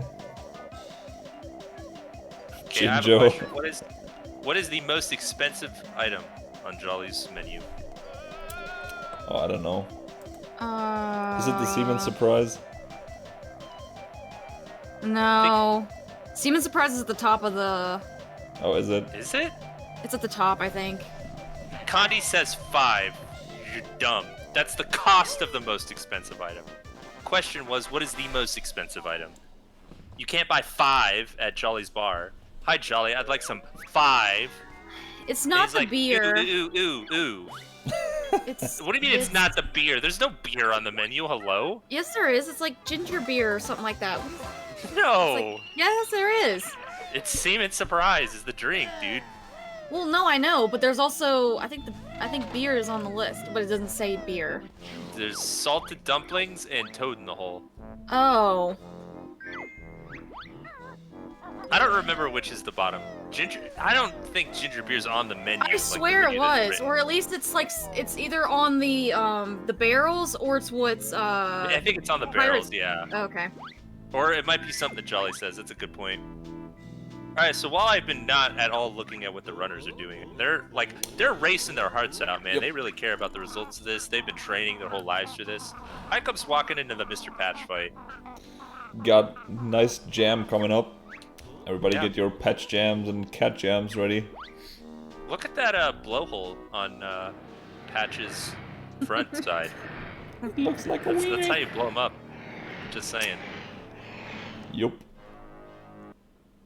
Okay, I have a Jinjo. question. What is the most expensive item on Jolly's menu? Oh, I don't know. Is it the Seaman Surprise? No. Seaman Surprise is at the top of the... Oh, is it? Is it? It's at the top, I think. Condi says 5. You're dumb. That's the cost of the most expensive item. Question was, what is the most expensive item? You can't buy 5 at Jolly's bar. Hi, Jolly. I'd like some 5. It's And not he's the like, beer. Ooh. It's, What do you mean it's not the beer? There's no beer on the menu. Hello? Yes, there is. It's like ginger beer or something like that. No. Yes, there is. It's Seaman Surprise is the drink, dude. Well, no, I know, but there's also I think beer is on the list, but it doesn't say beer. There's salted dumplings and toad in the hole. Oh. I don't remember which is the bottom. Ginger. I don't think ginger beer's on the menu. I swear it was, or at least it's like it's either on the barrels or it's what's I think it's on the Pirates- barrels, yeah. Okay. Or it might be something Jolly says. That's a good point. Alright, so while I've been not at all looking at what the runners are doing, they're racing their hearts out, man. Yep. They really care about the results of this. They've been training their whole lives for this. Icup's walking into the Mr. Patch fight. Got nice jam coming up. Everybody Yeah. get your patch jams and cat jams ready. Look at that blowhole on Patch's front side. It looks like a That's how you blow them up. Just saying. Yup.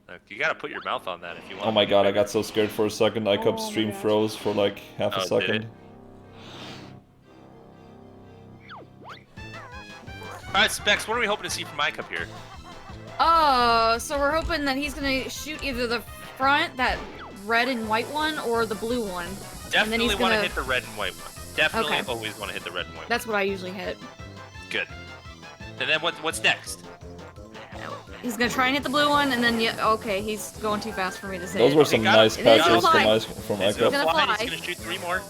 Look, you gotta put your mouth on that if you want. Oh my god, I got so scared for a second. Icup's stream froze for like half a Did second. it? Alright, Specs, what are we hoping to see from Icup here? So we're hoping that he's gonna shoot either the front, that red and white one, or the blue one. Definitely he's want to gonna- hit the red and white one. Definitely Okay. always want to hit the red and white That's what I usually hit. one. Good. And then what's next? He's gonna try and hit the blue one, and then okay, he's going too fast for me to say. Those it. were some got it. nice It is patches gonna fly. from He's Icup. gonna gonna fly. fly. He's gonna shoot 3 more.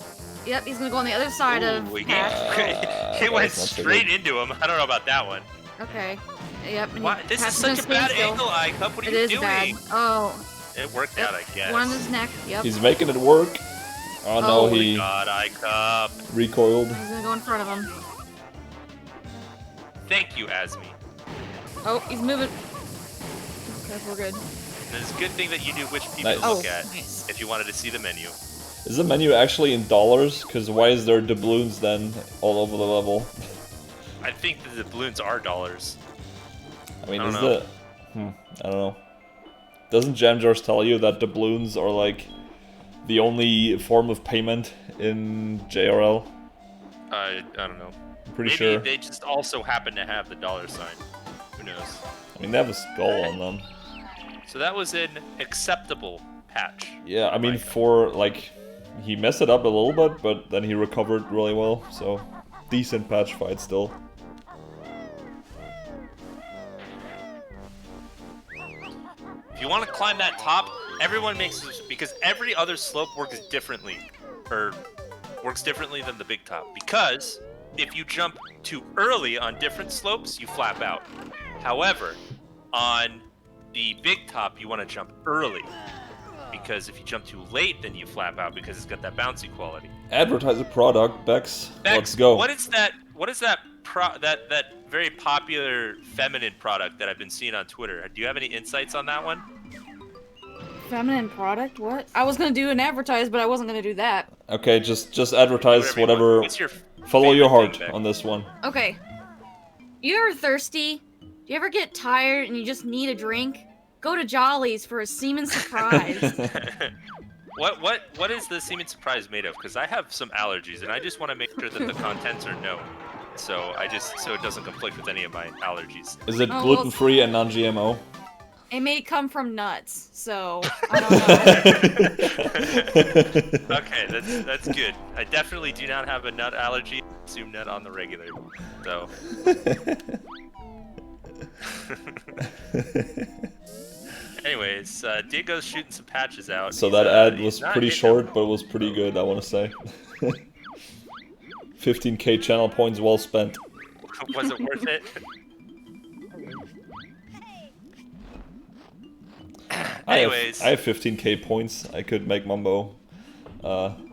Yep, he's gonna go on the other side of Ooh, Patch. he went that's not so straight good. into him. I don't know about that one. Okay. Yep. and Why? he This is passes such his a bad standstill. angle, Icup. What are It you is doing? bad. Oh. It worked Yep. out, I guess. One on his neck. Yep. He's making it work. Oh no, Oh. he God, Icup. recoiled. He's gonna go in front of him. Thank you, Asmi. Oh, he's moving. Okay, we're good. And it's a good thing that you knew which people Nice. to Oh, look at nice. if you wanted to see the menu. Is the menu actually in dollars? Because why is there doubloons then all over the level? I think that the balloons are dollars. I mean, I don't is know. the... I don't know. Doesn't Jamjars tell you that doubloons are like the only form of payment in JRL? I don't know. I'm pretty Maybe sure. they just also happen to have the dollar sign. Who knows? I mean, they have a skull on them. So that was an acceptable patch. Yeah, I mean, Like- for like... He messed it up a little bit, but then he recovered really well, so... Decent patch fight still. If you want to climb that top, everyone makes this because every other slope works differently, or works differently than the big top. Because if you jump too early on different slopes, you flap out. However, on the big top, you want to jump early. Because if you jump too late, then you flap out because it's got that bouncy quality. Advertise a product, Bex. Bex, Let's go. What is that? What is that? That very popular feminine product that I've been seeing on Twitter. Do you have any insights on that one? Feminine product? What? I was gonna do an advertise, but I wasn't gonna do that. Okay, just advertise you whatever. want. What's your Follow your favorite heart thing, Bex? on this one. Okay. You ever thirsty? Do you ever get tired and you just need a drink? Go to Jolly's for a semen surprise. What is the semen surprise made of? Because I have some allergies and I just want to make sure that the contents are known. So it doesn't conflict with any of my allergies. Is it Oh, well, gluten-free and non-GMO? It may come from nuts, so I don't know. Okay, that's good. I definitely do not have a nut allergy. Consume nut on the regular. So. Anyways, Dingo's shooting some patches out. So He's, that ad he's was not pretty hitting short, them. but it was pretty good, I want to say. 15k channel points well spent. Was it worth it? Anyways, I have 15k points. I could make Mumbo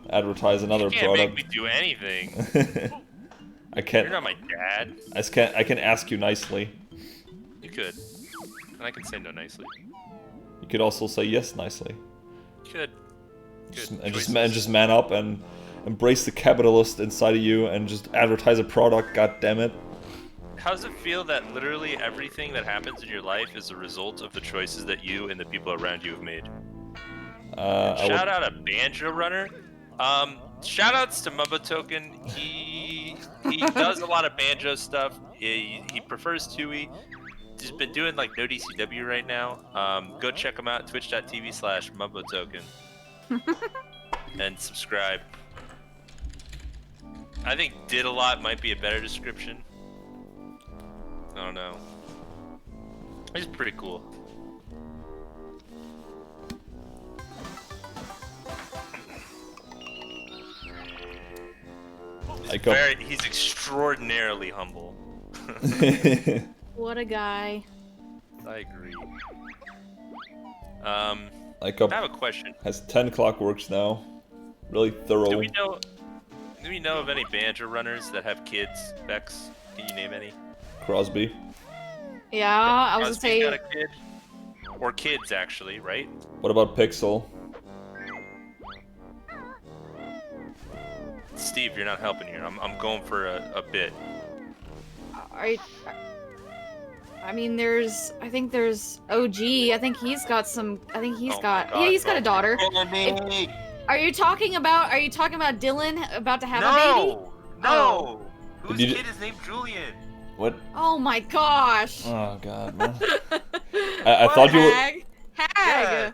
advertise another you can't product. make me do anything. I You're can't. not my dad. I can ask you nicely. You could, and I can say no nicely. You could also say yes nicely. You could. Good And choices. just man up and embrace the capitalist inside of you and just advertise a product. God damn it! How does it feel that literally everything that happens in your life is a result of the choices that you and the people around you have made? Shout out a banjo runner. Shout outs to Mumbo Token. He does a lot of banjo stuff. He prefers Tooie. He's been doing like no DCW right now. Go check him out, twitch.tv/Mumbo Token. And subscribe. I think did a lot might be a better description. I don't know. He's pretty cool. He's extraordinarily humble. What a guy. I agree. Icup I have a question. has 10 clockworks now. Really thorough. Do we know of any banjo runners that have kids? Bex, can you name any? Crosby. Yeah, I was gonna Crosby's say. got a kid. Or kids, actually, right? What about Pixel? Steve, you're not helping here. I'm going for a bit. I mean, I think there's OG. I think he's got some. I think he's Oh my got. God, Yeah, he's got a daughter. If, Are you talking about Dylan about to have a baby? No. Oh. Whose Did you- kid is named Julian? What? Oh my gosh. Oh god, man. I thought you were. Hag.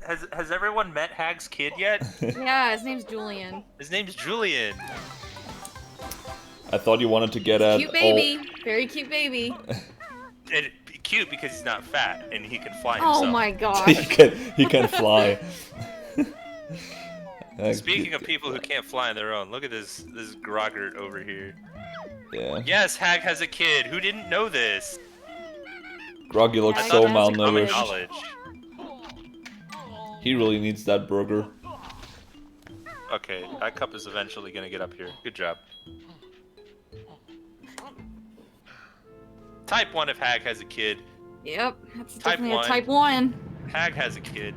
Yes. Has everyone met Hag's kid yet? Yeah, his name's Julian. His name's Julian. I thought you wanted to get at Cute baby. Very cute baby. And cute because he's not fat and he can fly himself. Oh my He gosh. can fly. Speaking of people who can't fly on their own, look at this Groggart over here. Yeah. Yes, Hag has a kid. Who didn't know this? Groggy looks Hag so has a Common malnourished. knowledge. He really needs that burger. Okay, Icup is eventually gonna get up here. Good job. Type 1 if Hag has a kid. Yep, that's Type definitely 1. a type 1. Hag has a kid.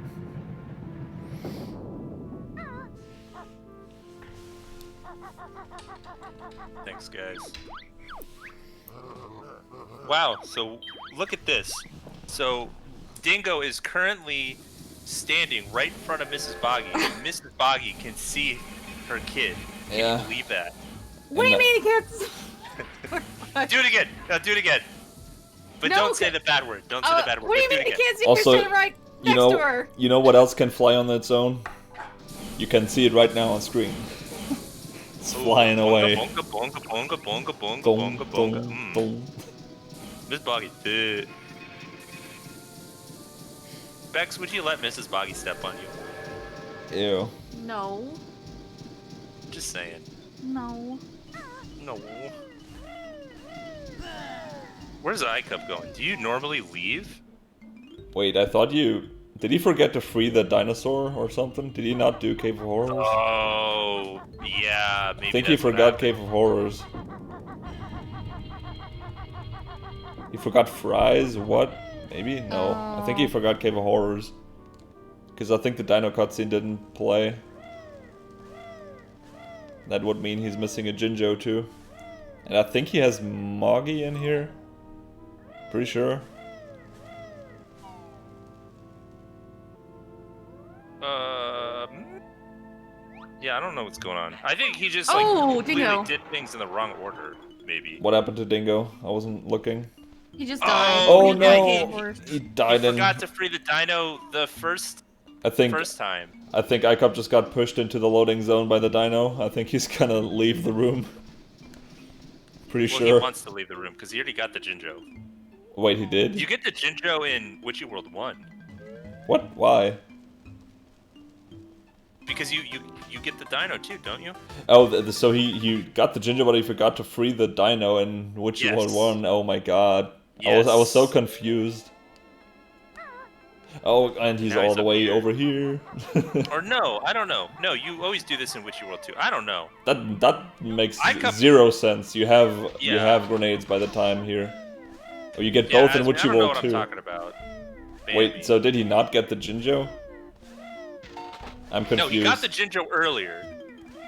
Thanks, guys. Wow, so look at this. So Dingo is currently standing right in front of Mrs. Boggy, and Mrs. Boggy can see her kid. Can Yeah. you believe that? What do you And mean, kids? Do it again. No, do it again. But No, don't say okay. the bad word. Don't say the bad word. What do you but mean do the it again. kids? You Also, can stand right You next to her. know what else can fly on its own? You can see it right now on screen. It's Ooh, flying away. Bonga, bonga, bonga, bonga, bonga, Dong, bonga, bonga. dong, dong. Miss Boggy. Bex, would you let Mrs. Boggy step on you? Ew. No. Just saying. No. No. Where's Icup going? Do you normally leave? Wait, I thought you... Did he forget to free the dinosaur or something? Did he not do Cave of Horrors? Oh, yeah. Maybe I think he that's what forgot happened. Cave of Horrors. He forgot Fries? What? Maybe? No. I think he forgot Cave of Horrors. Because I think the dino cutscene didn't play. That would mean he's missing a Jinjo too. And I think he has Moggy in here. Pretty sure. Yeah, I don't know what's going on. I think he just Oh, completely Dingo. did things in the wrong order, maybe. What happened to Dingo? I wasn't looking. He just died. Oh he no! He He died in... forgot to free the dino the first time. I think Icup just got pushed into the loading zone by the dino. I think he's gonna leave the room. Pretty Well, sure. he wants to leave the room because he already got the Jinjo. Wait, he did? You get the Jinjo in Witchy World 1. What? Why? Because you get the dino too, don't you? Oh, so he got the Jinjo, but he forgot to free the dino in Witchy Yes. World 1. Oh my god. Yes. I was so confused. Oh, and he's Now all he's the up way here. over here. Or no, I don't know. No, you always do this in Witchy World 2. I don't know. That makes Icup- zero sense. You have you Yeah. have grenades by the time here. Oh, you get Yeah, both in Asmir, Witchy I don't know World what 2. I'm talking about. Wait, Bambi. so did he not get the Jinjo? I'm confused. No, he got the Jinjo earlier.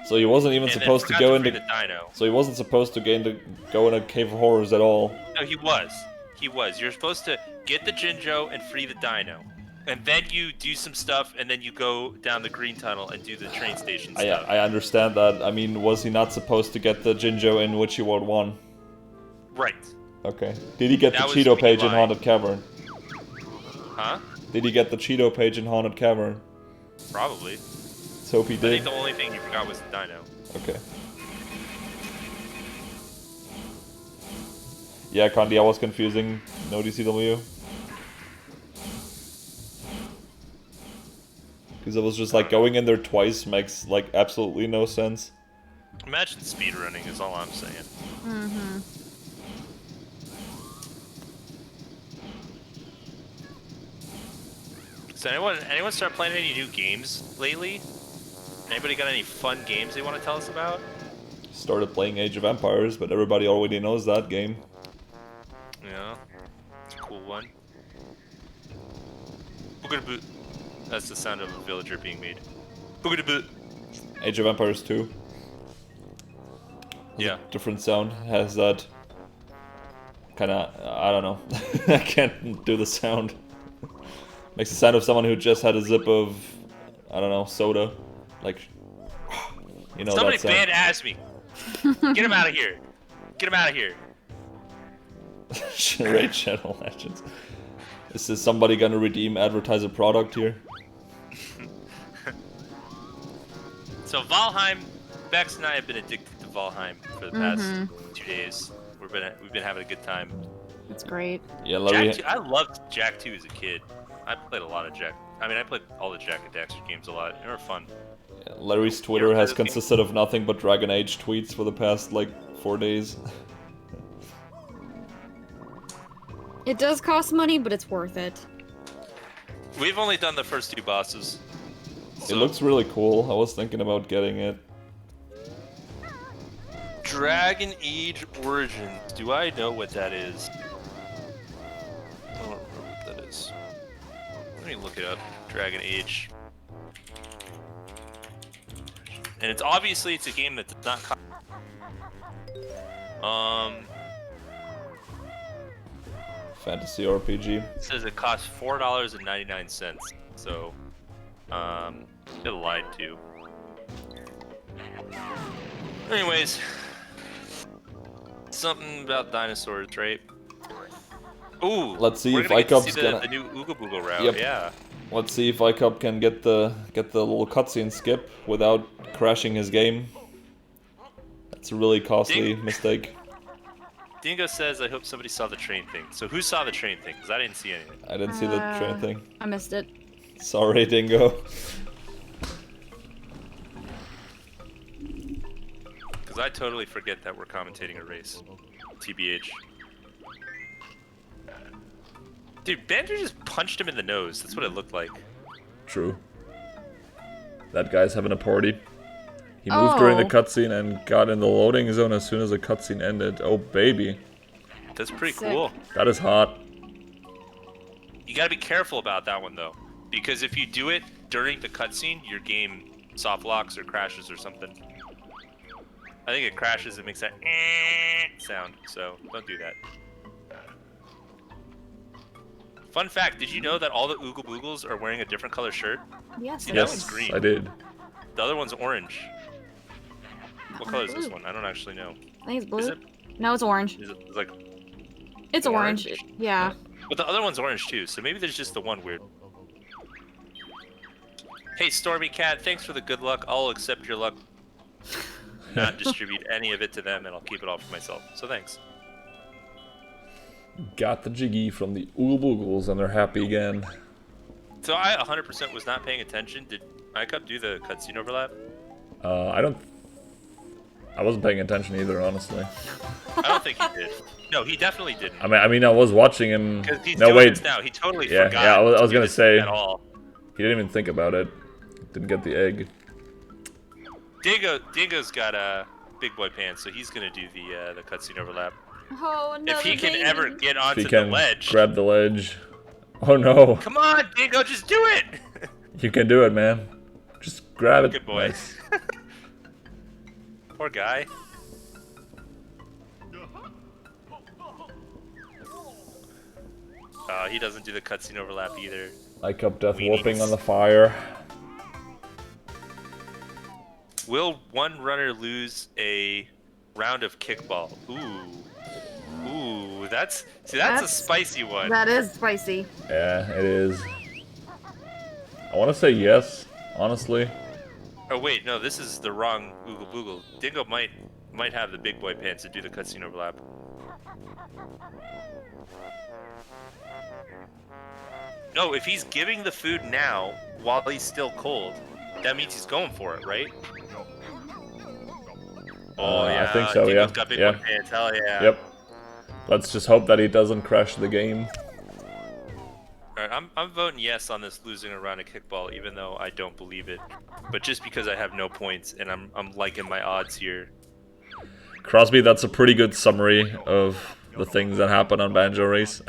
So he wasn't even and then supposed to forgot go free into. the dino. So he wasn't supposed to go in a Cave of Horrors at all. No, he was. He was. You're supposed to get the Jinjo and free the dino. And then you do some stuff, and then you go down the green tunnel and do the train station stuff. I understand that. I mean, was he not supposed to get the Jinjo in Witchy World 1? Right. Okay. Did he get That the was Cheeto me page in lying. Haunted Cavern? Huh? Did he get the Cheeto page in Haunted Cavern? Probably. Let's hope he I think did. the only thing you forgot was the dino. Okay. Yeah, Condi, I was confusing. No DCW. Because it was just like going in there twice makes like absolutely no sense. Imagine speedrunning is all I'm saying. Mm-hmm. So anyone start playing any new games lately? Anybody got any fun games they want to tell us about? Started playing Age of Empires, but everybody already knows that game. Yeah. It's a cool one. Boogadaboot. That's the sound of a villager being made. Boogadaboot. Age of Empires 2. Yeah. Different sound. Has that kind of, I don't know. I can't do the sound. Makes the sound of someone who just had a sip of, I don't know, soda. Like, you know Somebody that sound. banned Asmi. Get him out of here. Get him out of here. Raid Channel Legends. Is this somebody gonna redeem advertise a product here? So Valheim, Bex and I have been addicted to Valheim for the past 2 days. We've been having a good time. It's great. Yeah, Larry. I loved Jak 2 as a kid. I played a lot of Jak. I mean, I played all the Jak and Daxter games a lot. They were fun. Yeah, Larry's Twitter has consisted of nothing but Dragon Age tweets for the past like 4 days. It does cost money, but it's worth it. We've only done the first 2 bosses. It looks really cool. I was thinking about getting it. Dragon Age Origins. Do I know what that is? I don't remember what that is. Let me look it up. Dragon Age. And it's obviously it's a game that does not cost. Fantasy RPG. It says it costs $4.99. So, it lied to. Anyways, something about dinosaurs, right? Ooh, Let's see we're if gonna get to Icup's see gonna. the new Ooga Booga route. Yep. Yeah. Let's see if Icup can get the little cutscene skip without crashing his game. That's a really costly mistake. Dingo says, "I hope somebody saw the train thing." So who saw the train thing? Because I didn't see anything. I didn't see the train thing. I missed it. Sorry, Dingo. Because I totally forget that we're commentating a race. TBH. Dude, Banjo just punched him in the nose. That's what it looked like. True. That guy's having a party. He moved during the cutscene and got in the loading zone as soon as the cutscene ended. Oh, baby. That's pretty Sick. cool. That is hot. You gotta be careful about that one, though. Because if you do it during the cutscene, your game soft locks or crashes or something. I think it crashes and makes that sound, so don't do that. Fun fact, did you know that all the Ooga Boogles are wearing a different color shirt? Yes. See, that Yes, one's green. I did. The other one's orange. What color is this one? I don't actually know. I think it's blue. Is it? No, it's orange. Is it it's like? It's orange. Yeah. But the other one's orange too, so maybe there's just the one weird. Hey, Stormy Cat, thanks for the good luck. I'll accept your luck. Not distribute any of it to them, and I'll keep it all for myself. So thanks. Got the jiggy from the Ooga Boogles and they're happy again. So I 100% was not paying attention. Did Icup do the cutscene overlap? I wasn't paying attention either, honestly. I don't think he did. No, he definitely didn't. I mean, I was watching him. Because he's No, doing wait. this now. He totally Yeah, forgot. yeah. I was to gonna do this say at all. he didn't even think about it. Didn't get the egg. Dingo's got big boy pants, so he's gonna do the cutscene overlap. Oh no. If he can ever get If onto he the can ledge. grab the ledge. Oh no! Come on, Dingo, just do it! You can do it, man. Just grab it. Good boy. Nice. Poor guy. He doesn't do the cutscene overlap either. Icup death Weenies. warping on the fire. Will one runner lose a round of kickball? Ooh. Ooh, that's a spicy one. That is spicy. Yeah, it is. I want to say yes, honestly. Oh wait, no, this is the wrong Oogle Boogle. Dingo might have the big boy pants to do the cutscene overlap. No, if he's giving the food now while he's still cold, that means he's going for it, right? Oh yeah, I think so. Dingo's Yeah. got big Yeah. boy pants. Hell yeah. Yep. Let's just hope that he doesn't crash the game. All right, I'm voting yes on this losing a round of kickball, even though I don't believe it. But just because I have no points and I'm liking my odds here. Crosby, that's a pretty good summary of the things that happen on Banjo Race.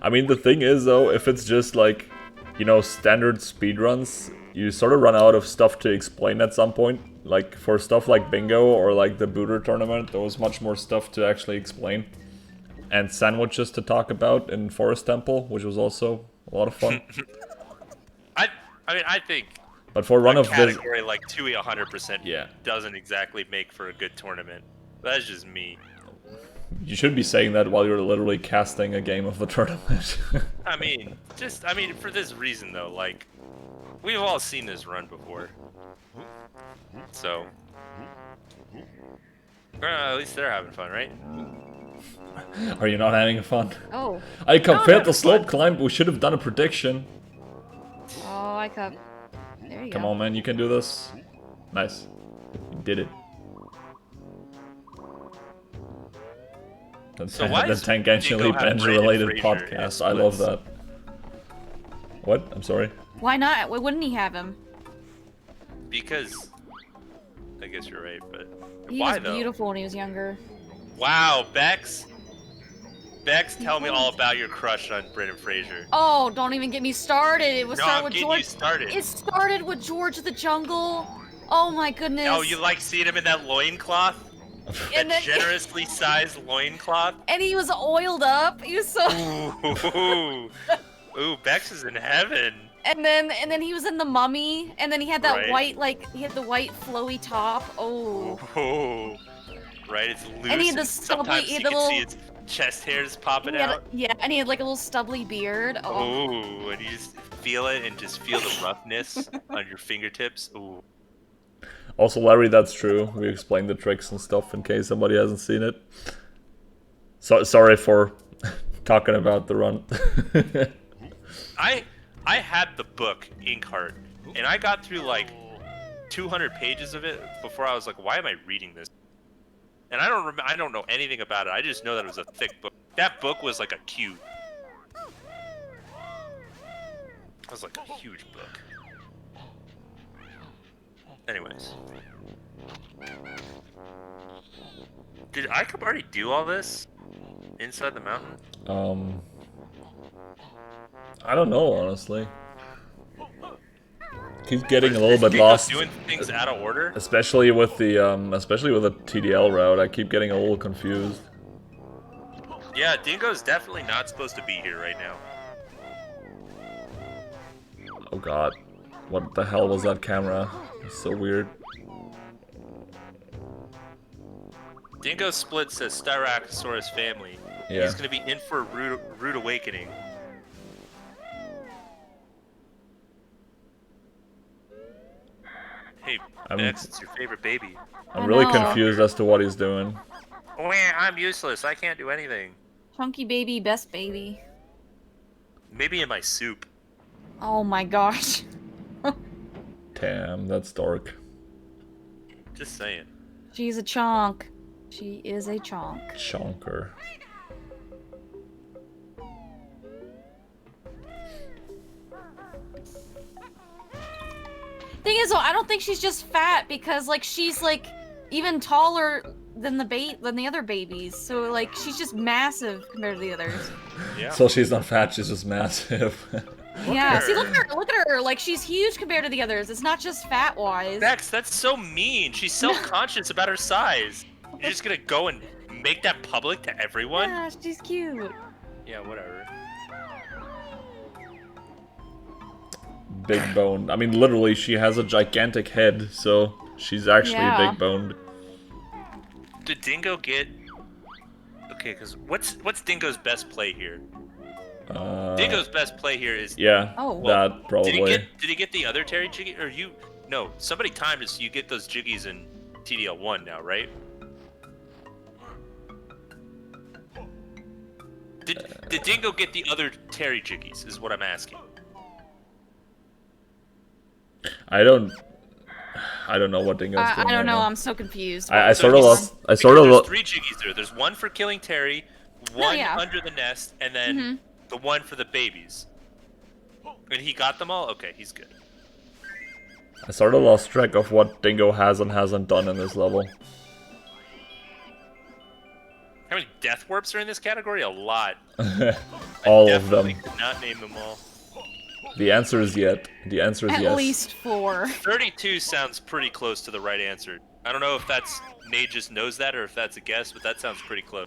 I mean, the thing is, though, if it's just like, you know, standard speedruns, you sort of run out of stuff to explain at some point. Like for stuff like bingo or like the booter tournament, there was much more stuff to actually explain. And sandwiches to talk about in Forest Temple, which was also a lot of fun. I mean, I think But for run a of this, category like Tooie 100% yeah, doesn't exactly make for a good tournament. That's just me. you should be saying that while you're literally casting a game of the tournament. I mean, for this reason though, like, we've all seen this run before. So, at least they're having fun, right? Are you not having fun? Oh. I failed the having slope fun. climb. We should have done a prediction. Oh, Icup. There you Come go. on, man, you can do this. Nice. You did it. The, So why the does Dingo tangentially have Banjo-related Brandon Fraser in podcast. I love that. splits? What? I'm sorry. Why not? Why wouldn't he have him? Because, I guess you're right, but He why was though? beautiful when he was younger. Wow, Bex. Bex, tell me all about your crush on Brendan Fraser. Oh, don't even get me started. It was No, started I'm with getting George. you started. It started with George of the Jungle. Oh my goodness. Oh, you like seeing him in that loincloth? That And then- generously sized loincloth? And he was oiled up. He was so. Ooh, ooh, Bex is in heaven. And then he was in the Mummy. And then he had that Right. white, like, he had the white flowy top. Oh. Ooh, right, it's loose. And he had the sometimes he had you the can see little- its chest hairs popping He had, out. yeah, and he had like a little stubbly beard. Oh. Ooh, and you just feel it and just feel the roughness on your fingertips. Ooh. Also, Larry, that's true. We explained the tricks and stuff in case somebody hasn't seen it. So sorry for talking about the run. I had the book Inkheart, and I got through like 200 pages of it before I was like, why am I reading this? And I don't know anything about it. I just know that it was a thick book. That book was like a cube. It was like a huge book. Anyways. Did Icupspeedruns already do all this? Inside the mountain? I don't know, honestly. Keep getting a little bit Dingo lost, doing things out of order? especially with the TDL route. I keep getting a little confused. Yeah, Dingo's definitely not supposed to be here right now. Oh god, what the hell was that camera? It's so weird. Dingo Split says Styracosaurus family. Yeah. He's gonna be in for a rude awakening. Hey, Bex, it's your favorite baby. I'm I really know. confused as to what he's doing. Wah, I'm useless. I can't do anything. Chunky baby, best baby. Maybe in my soup. Oh my gosh. Damn, that's dark. Just saying. She's a chonk. She is a chonk. Chonker. Thing is, though, I don't think she's just fat because, like, she's like even taller than the other babies. So, like, she's just massive compared to the others. Yeah. So she's not fat, she's just massive. Yeah. at See, her. look at her. Like, she's huge compared to the others. It's not just fat wise. Bex, that's so mean. She's self-conscious about her size. You're just gonna go and make that public to everyone? Yeah, she's cute. Yeah, whatever. Big boned. I mean, literally, she has a gigantic head, so she's actually Yeah. big boned. Did Dingo get... Okay, because what's Dingo's best play here? Dingo's best play here is... Yeah, Oh. that probably. Did he get the other Terry Jiggy? Or you... No, somebody timed it so you get those Jiggies in TDL1 now, right? Did Dingo get the other Terry Jiggies, is what I'm asking. I don't know what Dingo's doing. I don't right know. now. I'm so confused. I So sort of he's- lost. I sort of There's lost. 3 Jiggies there. There's one for killing Terry, one yeah. under the nest, and then the one for the babies. And he got them all? Okay, he's good. I sort of lost track of what Dingo has and hasn't done in this level. How many death warps are in this category? A lot. All of Definitely them. could not name them all. The answer is yet. The answer is At yes. least 4. 32 sounds pretty close to the right answer. I don't know if that's Nate just knows that or if that's a guess, but that sounds pretty close.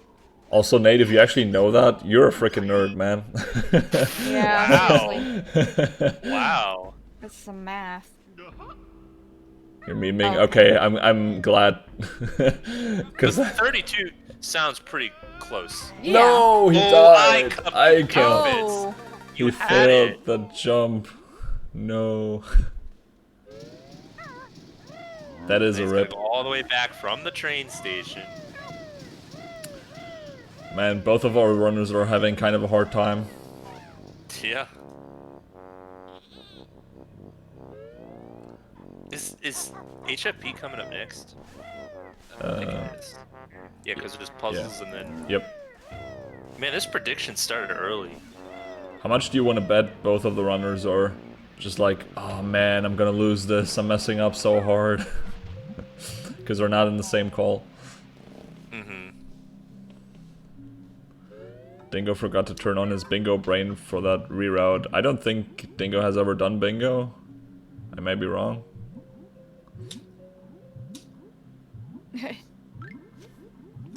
Also, Nate, if you actually know that, you're a freaking nerd, man. Yeah, Wow. seriously. Wow. That's some math. You're memeing? Oh. Okay, I'm glad. Because 32 sounds pretty close. Yeah. no, he Oh, died. I Icupspeed. Oh. You He had failed it. the jump. No. That is a He's gonna rip. go all the way back from the train station. Man, both of our runners are having kind of a hard time. Yeah. Is HFP coming up next? I think it is. Yeah, because there's puzzles and then... Yep. Man, this prediction started early. How much do you want to bet both of the runners are just like, oh man, I'm gonna lose this, I'm messing up so hard. Because they're not in the same call. Mm-hmm. Dingo forgot to turn on his bingo brain for that reroute. I don't think Dingo has ever done bingo. I may be wrong.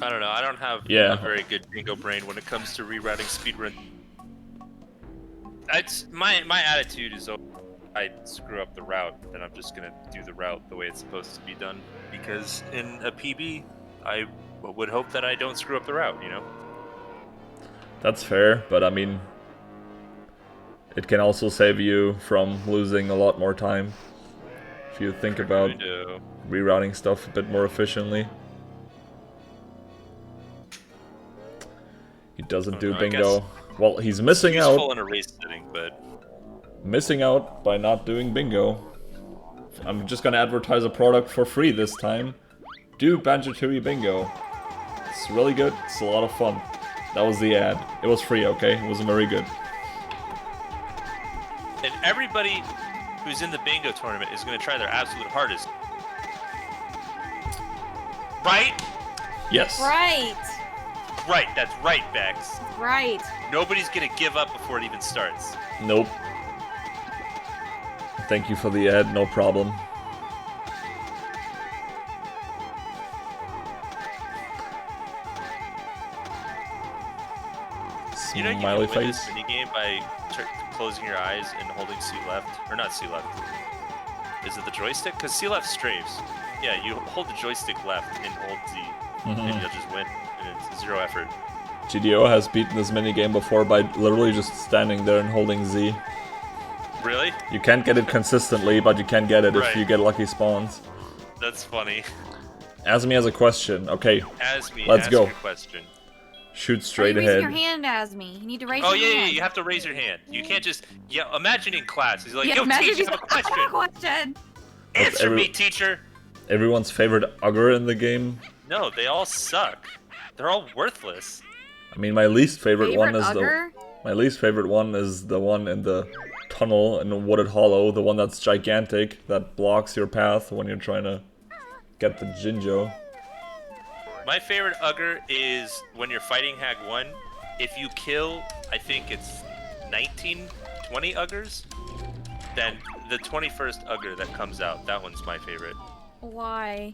I don't know, I don't have Yeah. a very good bingo brain when it comes to rerouting speedrun. My attitude is, I screw up the route, then I'm just gonna do the route the way it's supposed to be done. Because in a PB, I would hope that I don't screw up the route, you know? That's fair, but I mean, it can also save you from losing a lot more time if you think about rerouting stuff a bit more efficiently. He doesn't do I bingo. guess Well, he's missing out. useful in a race setting, but Missing out by not doing bingo. I'm just gonna advertise a product for free this time. Do Banjo-Tooie bingo. It's really good. It's a lot of fun. That was the ad. It was free, okay? It wasn't very good. and everybody who's in the bingo tournament is going to try their absolute hardest. Right? Yes. Right. Right, that's right, Bex. Right. Nobody's going to give up before it even starts. Nope. Thank you for the ad, no problem. You know you Smiley can win face. this minigame by closing your eyes and holding C left. Or not C left. Is it the joystick? Because C left strafes. Yeah, you hold the joystick left and hold Z. And you'll just win. And it's 0 effort. GDO has beaten this minigame before by literally just standing there and holding Z. Really? You can't get it consistently, but you can get it Right. if you get lucky spawns. That's funny. Asmi has a question. Okay, Asmi, Let's ask go. your question. shoot Are straight you raising ahead. your hand, Asmi? You need to raise Oh, your yeah, hand. you have to raise your hand. You can't just... Yeah, imagine in class. He's like, Yeah, yo, imagine teacher, if I have a he's like, I have question. a question. That's Answer me, teacher. Everyone's favorite Ugger in the game. No, they all suck. They're all worthless. I mean, my least favorite one Favorite is Ugger? my least favorite one is the one in the tunnel in the wooded hollow, the one that's gigantic that blocks your path when you're trying to get the Jinjo. My favorite Ugger is when you're fighting Hag 1. If you kill, I think it's 19, 20 Uggers, then the 21st Ugger that comes out, that one's my favorite. Why?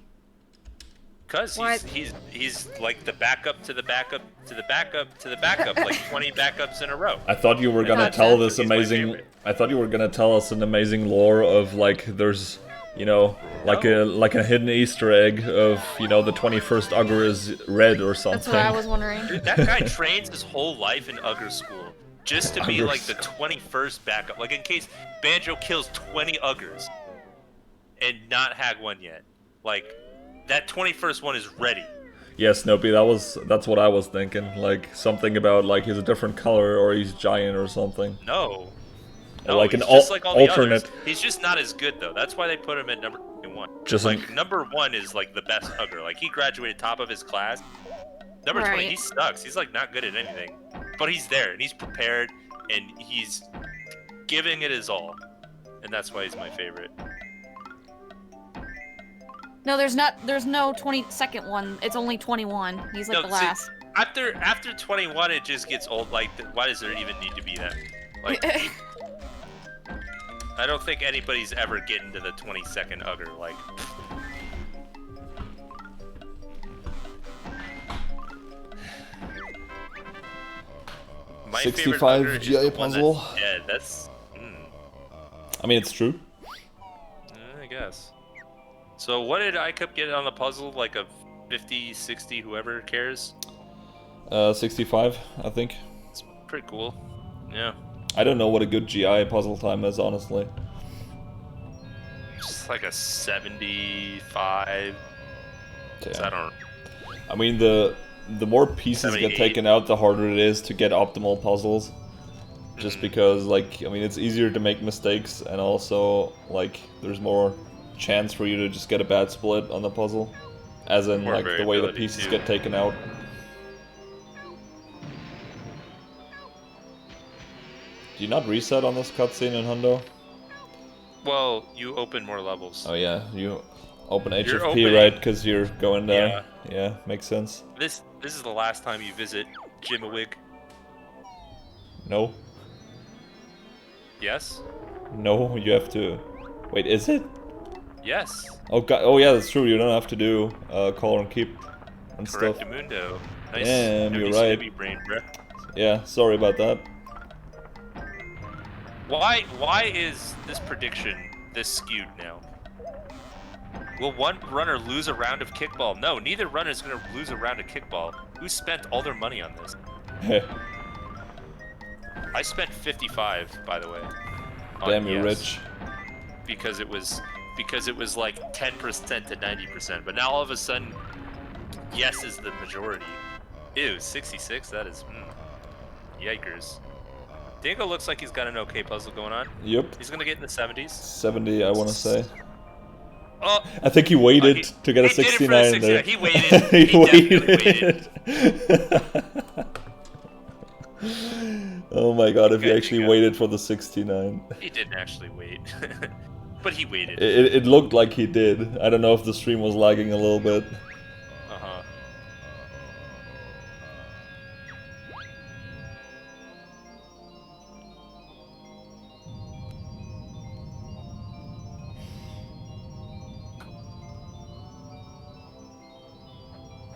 Cause What? he's like the backup to the backup to the backup to the backup, like 20 backups in a row. I thought you were gonna Gotcha. tell this He's my amazing. favorite. I thought you were gonna tell us an amazing lore of like there's, you know, like a hidden Easter egg of, you know, the 21st Ugger is red or something. That's what I was wondering. Dude, that guy trains his whole life in Ugger school just to be Ugger like the school. 21st backup, like in case Banjo kills 20 Uggers and not Hag 1 yet. Like that 21st one is ready. Yeah, Snoopy, that's what I was thinking. Like something about like he's a different color or he's giant or something. No. Or No, like he's an just like all the alternate. others. He's just not as good though. That's why they put him at number 1. Just like number 1 is like the best Ugger. Like he graduated top of his class. Number 20, Right. he sucks. He's like not good at anything. But he's there and he's prepared and he's giving it his all. And that's why he's my favorite. No, there's no 22nd one. It's only 21. He's like No, the see, last. After 21 it just gets old. Like why does there even need to be that? Like I don't think anybody's ever getting to the 20-second Ugger, like... My 65 favorite GI puzzle. Yeah, that's... I mean, it's true. I guess. So what did Icup get on the puzzle? Like a 50, 60, whoever cares? 65, I think. It's pretty cool. Yeah. I don't know what a good GI puzzle time is, honestly. Just like a 75. Yeah. I don't... I mean, the more pieces get 78. taken out, the harder it is to get optimal puzzles. Just because, like, I mean, it's easier to make mistakes, and also, like, there's more chance for you to just get a bad split on the puzzle. As in, More like, the way the variability, pieces too. get taken out. Do you not reset on this cutscene in Hundo? Well, you open more levels. Oh yeah, you open HFP, opening- right? Because you're going there. Yeah, makes sense. This is the last time you visit Jimawig. No? Yes? No, you have to... Wait, is it? Yes. Oh god, oh yeah, that's true, you don't have to do call and keep and stuff. Correctamundo. Nice. Damn, you're heavy, right. heavy brain, bruh. Yeah, sorry about that. Why is this prediction this skewed now? Will one runner lose a round of kickball? No, neither runner is going to lose a round of kickball. Who spent all their money on this? I spent 55, by the way. on Damn, you're yes, rich. Because it was like 10% to 90%, but now all of a sudden, yes is the majority. Ew, 66. That is, yikers. Dingo looks like he's got an okay puzzle going on. Yep. He's gonna get in the 70s. 70, I want to say. Oh, I think he waited to get a he did it for 69 the there. 69. He waited. He definitely waited. Oh my god, if he Okay, actually Dingo. waited for the 69. He didn't actually wait, but he waited. It looked like he did. I don't know if the stream was lagging a little bit. Uh-huh.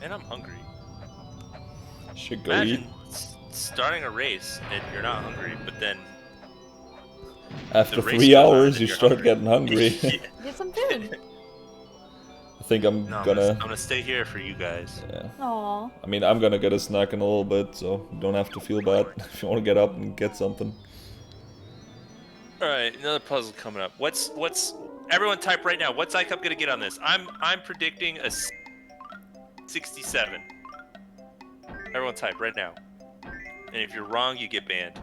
And I'm hungry. Should go eat. Imagine starting a race and you're not hungry, but then After the race 3 goes on hours, and you you're start hungry. getting hungry. Yeah. Get some food. I think I'm No, I'm gonna... gonna stay here for you guys. Yeah. Aw. I mean, I'm gonna get a snack in a little bit, so you don't have to feel bad if you want to get up and get something. All right, another puzzle coming up. What's everyone type right now? What's Icup gonna get on this? I'm predicting a 67. Everyone type right now. And if you're wrong, you get banned.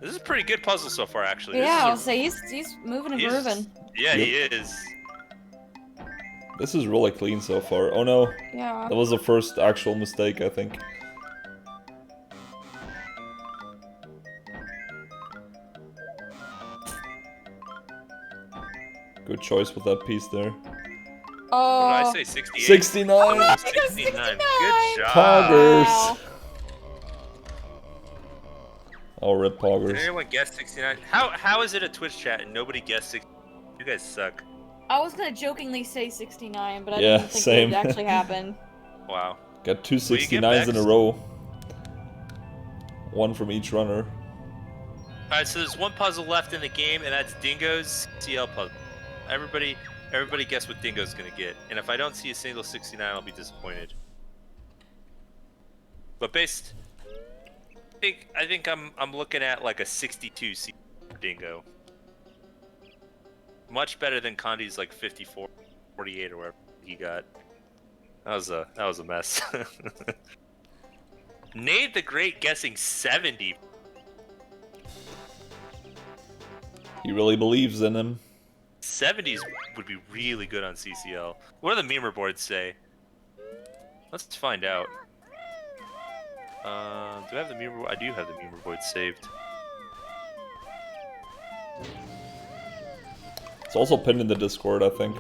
This is a pretty good puzzle so far, actually. Yeah, I'll This say he's moving and is a- grooving. Yeah, he is. This is really clean so far. Oh no, Yeah. that was the first actual mistake, I think. Good choice with that piece there. Oh. What did I say? 68. 69! Oh, 69. 69. Good job. Poggers! Wow. Oh, rip Did poggers. anyone guess 69? How is it a Twitch chat and nobody guessed 69? You guys suck. I was gonna jokingly say 69, but I Yeah, didn't think same. it would actually happen. Wow. Got two Will you get 69s in a Bex? row. One from each runner. Alright, so there's one puzzle left in the game, and that's Dingo's CL puzzle. Everybody guess what Dingo's gonna get. And if I don't see a single 69, I'll be disappointed. But I think I'm looking at like a 62 C for Dingo. Much better than Condi's like 54, 48 or whatever he got. That was a mess. Nate the Great guessing 70. He really believes in him. 70s would be really good on CCL. What do the memer boards say? Let's find out. Do I have the memer? I do have the memer board saved. It's also pinned in the Discord, I think.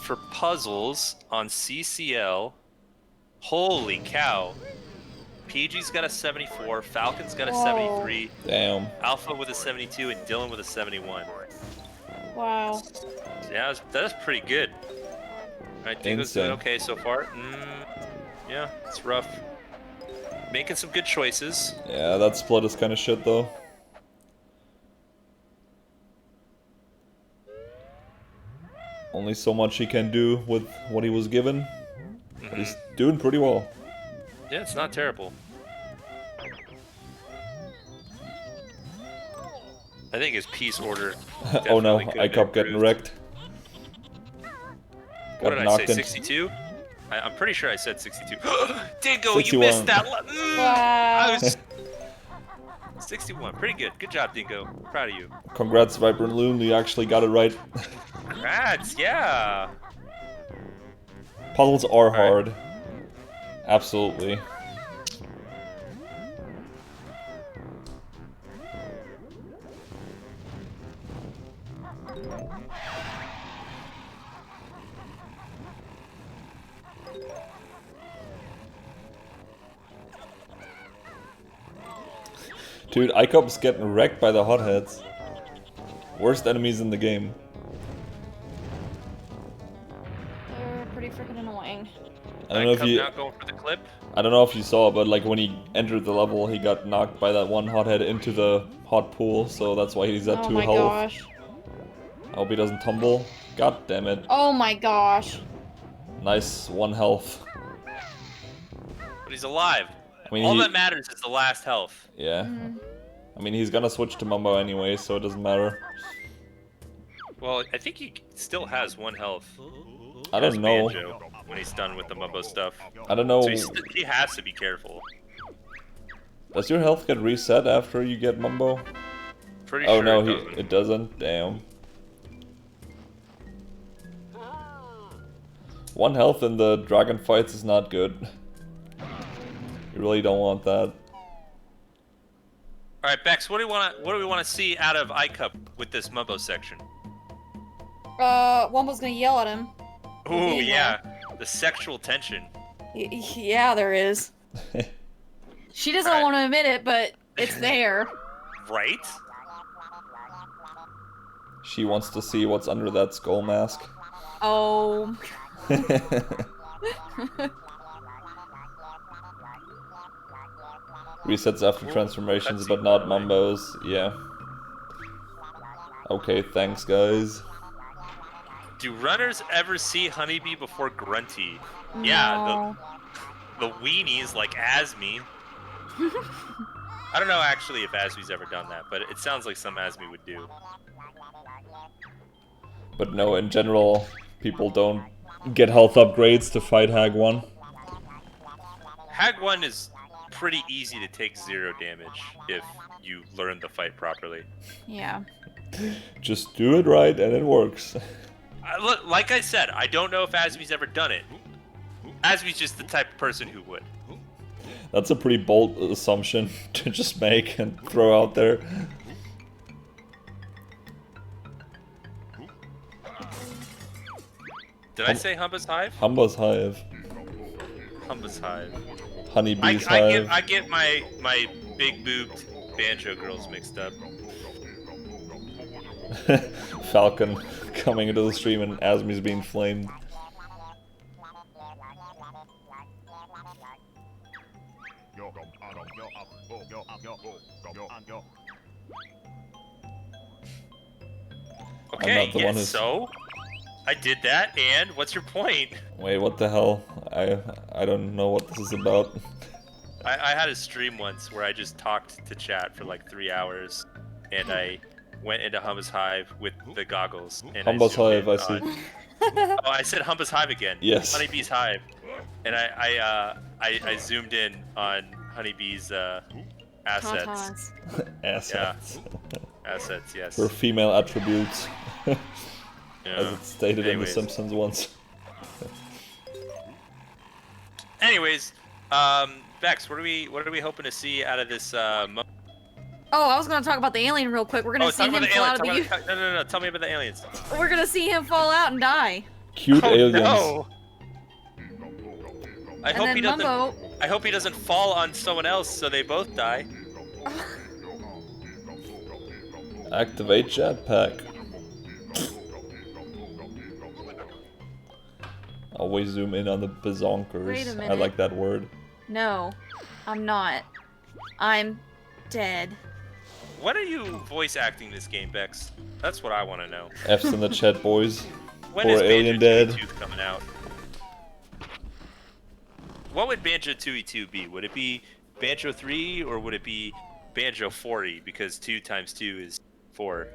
For puzzles on CCL, holy cow! PG's got a 74, Falcon's got a 73, Damn. Alpha with a 72, and Dylan with a 71. Wow. Yeah, that's pretty good. Alright, Dingo's doing Insane. okay so far. Yeah, it's rough. Making some good choices. Yeah, that split is kind of shit though. Only so much he can do with what he was given. But he's doing pretty well. Yeah, it's not terrible. I think his peace order. Oh no, definitely could have Icup getting improved. wrecked. What Got did I knocked say? in. 62? I'm pretty sure I said 62. Dingo, 61. you missed that. I Wow. was 61. Pretty good. Good job, Dingo. Proud of you. Congrats, Vibrant Loon, you actually got it right. Congrats. Yeah. Puzzles are hard. Absolutely. Dude, Icup's getting wrecked by the hotheads. Worst enemies in the game. They're pretty freaking annoying. I don't know if you Not going for the clip. I don't know if you saw, but like when he entered the level, he got knocked by that one hothead into the hot pool, so that's why he's at Oh 2 my health. gosh. I hope he doesn't tumble. God damn it. Oh my gosh. Nice 1 health. But he's alive. I mean, All he- that matters is the last health. Yeah. Mm. I mean, he's gonna switch to Mumbo anyway, so it doesn't matter. Well, I think he still has 1 health. I as don't know. Banjo when he's done with the Mumbo stuff. I don't know. So he has to be careful. Does your health get reset after you get Mumbo? Pretty Oh sure no, it doesn't. it doesn't. Damn. 1 health in the dragon fights is not good. You really don't want that. All right, Bex, what do we want to see out of Icup with this Mumbo section? Wombo's gonna yell at him. Ooh, Yeah. yeah, the sexual tension. Yeah, there is. She doesn't Alright. want to admit it, but it's there. Right? She wants to see what's under that skull mask. Oh. Resets after transformations, but not Mumbos. Yeah. Okay, thanks, guys. Do runners ever see Honeybee before Grunty? Yeah, the weenies like Asmi. I don't know actually if Asmi's ever done that, but it sounds like some Asmi would do. But no, in general, people don't get health upgrades to fight Hag 1. Hag 1 is pretty easy to take 0 damage if you learn the fight properly. Yeah. Just do it right and it works. Look, like I said, I don't know if Asmi's ever done it. Asmi's just the type of person who would. That's a pretty bold assumption to just make and throw out there. Did I say Humba's Hive? Humba's Hive. Humba's Hive. Honeybee's I Hive. get my big boobed banjo girls mixed up. Falcon coming into the stream and Asmi's being flamed. Okay, not the one yes, who's- so I did that, and what's your point? Wait, what the hell? I don't know what this is about. I had a stream once where I just talked to chat for like 3 hours, and I went into Humba's Hive with the goggles. And Humba's zoomed Hive, in I see. on- Oh, I said Humba's Hive again. Yes. Honeybee's Hive, and I zoomed in on Honeybee's assets. Tatas. Assets. Assets, yes. Her female attributes. Yeah. As it's stated in The Anyways. Simpsons once. Anyways, Bex, what are we hoping to see out of this? Oh, I was gonna talk about the alien real quick. We're gonna see talk him about the fall aliens. out of the. No. Tell me about the aliens. We're gonna see him fall out and die. Cute Oh, aliens. no. I And hope then he doesn't. Mumbo I hope he doesn't fall on someone else so they both die. Activate jetpack. Always zoom in on the Wait a bazonkers. I minute. like that word. No, I'm not. I'm dead. When are you voice acting this game, Bex? That's what I want to know. F's in the chat, boys. When Poor is alien Banjo-Tooie dead. 2 coming out? What would Banjo-Tooie 2 be? Would it be Banjo 3 or would it be Banjo 40? Because 2 times 2 is 4.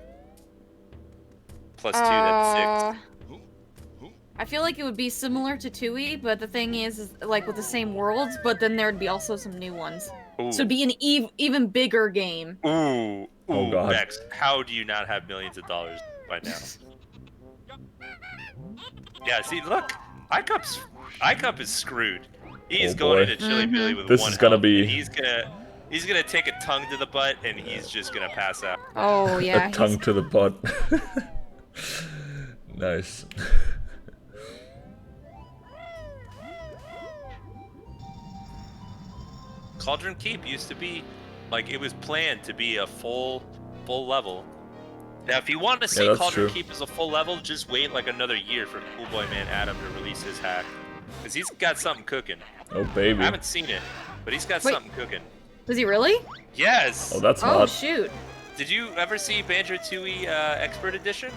Plus 2, that's 6. I feel like it would be similar to Tooie, but the thing is like with the same worlds, but then there'd be also some new ones. Ooh. So it'd be an even bigger game. Ooh, Oh, God. Bex, how do you not have millions of dollars by now? Yeah, see, look, Icup is screwed. He's Oh, going boy. into Chili Billy with This one is gonna health, be- and he's gonna take a tongue to the butt, and he's just gonna pass out. Oh yeah. A tongue to the butt. Nice. Cauldron Keep used to be, like, it was planned to be a full level. Now, if you want to see that's Cauldron true. Keep as a full level, just wait like another year for Cool Boy Man Adam to release his hack, because he's got something cooking. Oh, baby. I haven't seen it, but he's got Wait. something cooking. Was he really? Yes. Oh, that's Oh hot. shoot. Did you ever see Banjo-Tooie Expert Edition?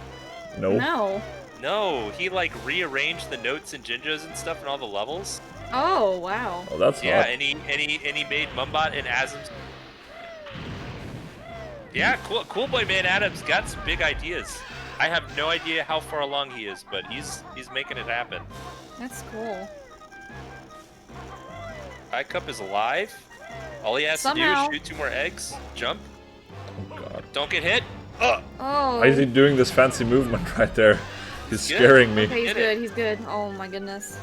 Nope. No. No, he like rearranged the notes and Jinjos and stuff in all the levels. Oh wow. Oh, that's Yeah, hot. and he made Mumbot and Azum's. Yeah, cool boy man Adam's got some big ideas. I have no idea how far along he is, but he's making it happen. That's cool. Icup is alive. All he has Somehow. to do is shoot 2 more eggs, jump, Oh, God. don't get hit. Oh. Why is he doing this fancy movement right there? He's Good. scaring me. Okay, he's Get good. it. He's good. Oh my goodness.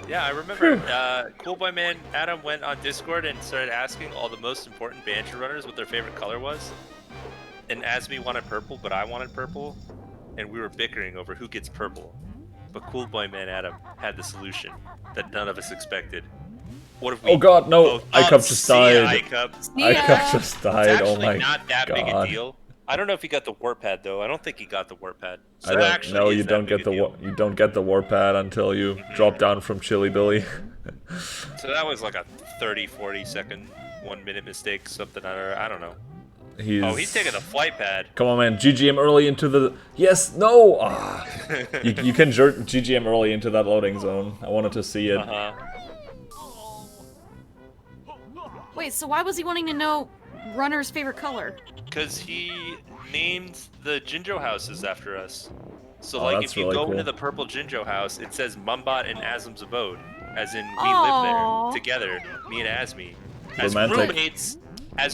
Yeah, I remember Cool Boy Man Adam went on Discord and started asking all the most important Banjo runners what their favorite color was. And Asmi wanted purple, but I wanted purple. And we were bickering over who gets purple. But Cool Boy Man Adam had the solution that none of us expected. What if we Oh, God, no. both- Icup just died. Icup. Icup just It's died. actually Oh, my not that big a God. deal. I don't know if he got the warpad though. I don't think he got the warpad. So I that don't actually know. is You that don't big get a the deal. you don't get the warpad until you drop down from Chili Billy. So that was like a 30, 40 second, 1 minute mistake, something. I don't know. He's taking the flight pad. Come on, man. GGM early into the... Yes, no! Ah. you can jerk GGM early into that loading zone. I wanted to see it. Uh-huh. Wait, so why was he wanting to know runner's favorite color? Because he named the Jinjo houses after us. So, Oh, like, that's if you really go cool. into the purple Jinjo house, it says Mumbot and Azum's abode. As in, we Aw. live there together, me and Asmi. As Romantic. roommates,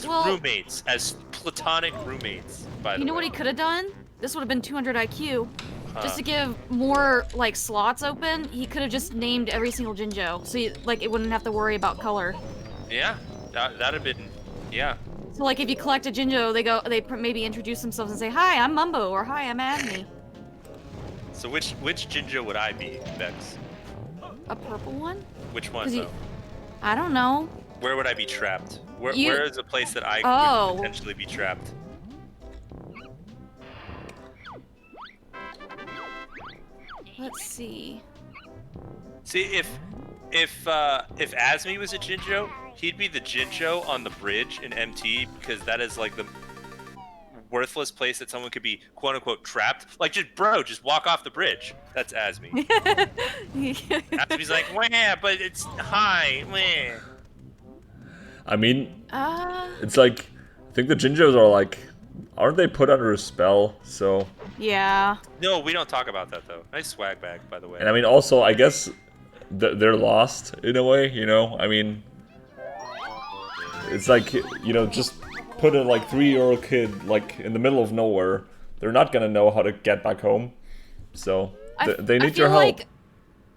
Well- as platonic roommates, by the way. You know what he could have done? This would have been 200 IQ. Huh. Just to give more, like, slots open, he could have just named every single Jinjo. So, like, it wouldn't have to worry about color. Yeah, that'd have been, yeah. So, like, if you collect a Jinjo, they maybe introduce themselves and say, "Hi, I'm Mumbo," or "Hi, I'm Adney." So which Jinjo would I be, Bex? A purple one? Which one, 'Cause you- though? I don't know. Where would I be trapped? Where You- is a place that I Oh. could potentially be trapped? Let's see. See, if Asmi was a Jinjo, he'd be the Jinjo on the bridge in MT because that is like the worthless place that someone could be quote unquote trapped. Like, just walk off the bridge. That's Asmi. Asmi's like, wah, but it's high, wah. I mean, Uh, it's like... I think the Jinjos are like... Aren't they put under a spell? So... yeah. No, we don't talk about that though. Nice swag bag, by the way. And I mean, also, I guess... They're lost, in a way, you know? I mean... It's like, you know, just put a, like, 3-year-old kid, like, in the middle of nowhere. They're not gonna know how to get back home. So, they need your help.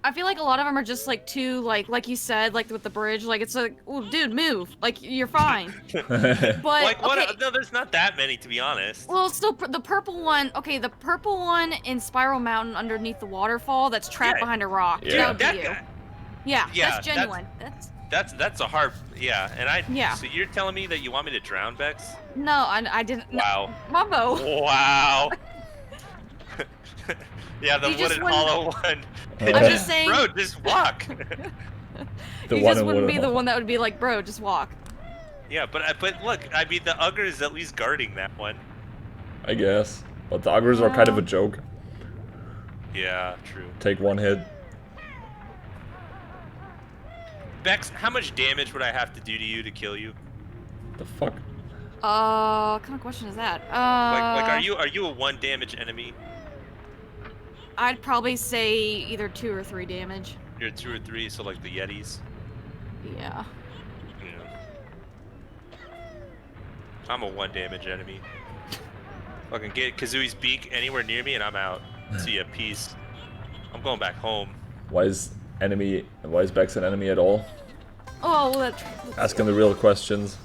I feel like a lot of them are just like too like you said, like with the bridge, like it's like, oh, dude, move, like you're fine. But Like what? okay, No, there's not that many to be honest. well, still the purple one. Okay, the purple one in Spiral Mountain underneath the waterfall that's trapped Yeah. behind a rock. Yeah. That would That be you. guy. Yeah, Yeah, that's genuine. That's a hard. Yeah, and I. Yeah. So you're telling me that you want me to drown, Bex? No, I didn't. Wow. Mambo. Wow. Yeah, the You just wooden wouldn't- hollow one. I'm just saying- Bro, just walk. The You one just in wouldn't be Woodhall. the one that would be like, bro, just walk. Yeah, but look, I mean the Ugger is at least guarding that one. I guess. But the Uggers are kind of a joke. Yeah, true. Take one hit. Bex, how much damage would I have to do to you to kill you? The fuck? What kind of question is that? Like, are you a 1 damage enemy? I'd probably say either 2 or 3 damage. You're 2 or 3, so like the Yetis. Yeah. Yeah. I'm a 1 damage enemy. Fucking get Kazooie's beak anywhere near me and I'm out. See ya, peace. I'm going back home. Why is Bex an enemy at all? Oh, well, that's... Asking the real questions.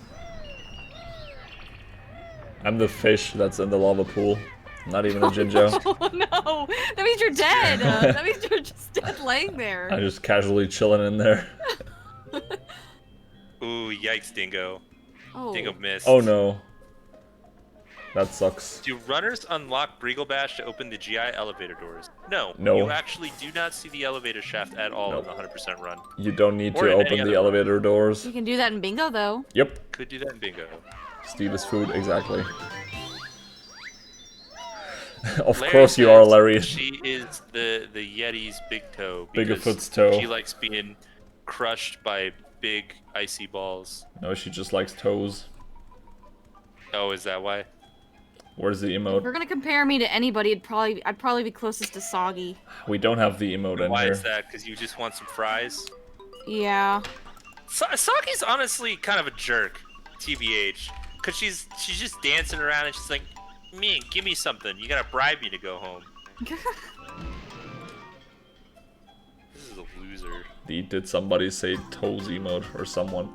I'm the fish that's in the lava pool. Not even a Jinjo. Oh no! That means you're dead! That means you're just dead laying there. I'm just casually chilling in there. Ooh, yikes, Dingo. Oh. Dingo missed. Oh no. That sucks. Do runners unlock Breagle Bash to open the GI elevator doors? No. No. You actually do not see the elevator shaft at all Nope. in the 100% run. You don't need Or to in any open other the run. elevator doors. You can do that in bingo, though. Yep. Could do that in bingo. Steve is food, exactly. Of Larry course you are, says Larry. She is the Yeti's big toe. because Bigfoot's toe. She likes being crushed by big icy balls. No, she just likes toes. Oh, is that why? Where's the If emote? you're gonna compare me to anybody, I'd probably be closest to Soggy. We don't have the emote in Why here. is that? Because you just want some fries? Yeah. Saki's honestly kind of a jerk, TBH. Because she's just dancing around and she's like, man, give me something. You gotta bribe me to go home. This is a loser. Did somebody say toes emote or someone?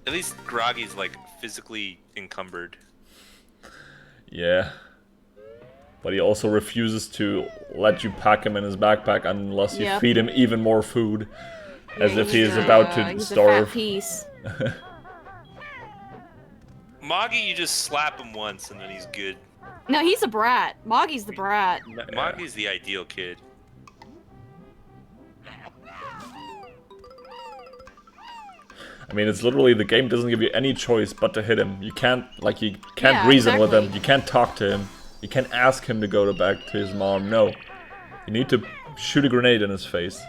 At least Groggy's like physically encumbered. Yeah. But he also refuses to let you pack him in his backpack unless you Yep. feed him even more food. As if he is He's about to he's starve. A fat piece. Moggy, you just slap him once and then he's good. No, he's a brat. Moggy's the brat. Moggy's the ideal kid. I mean, it's literally the game doesn't give you any choice but to hit him. You can't Yeah, reason with him. exactly. You can't talk to him. You can't ask him to go back to his mom. No, you need to shoot a grenade in his face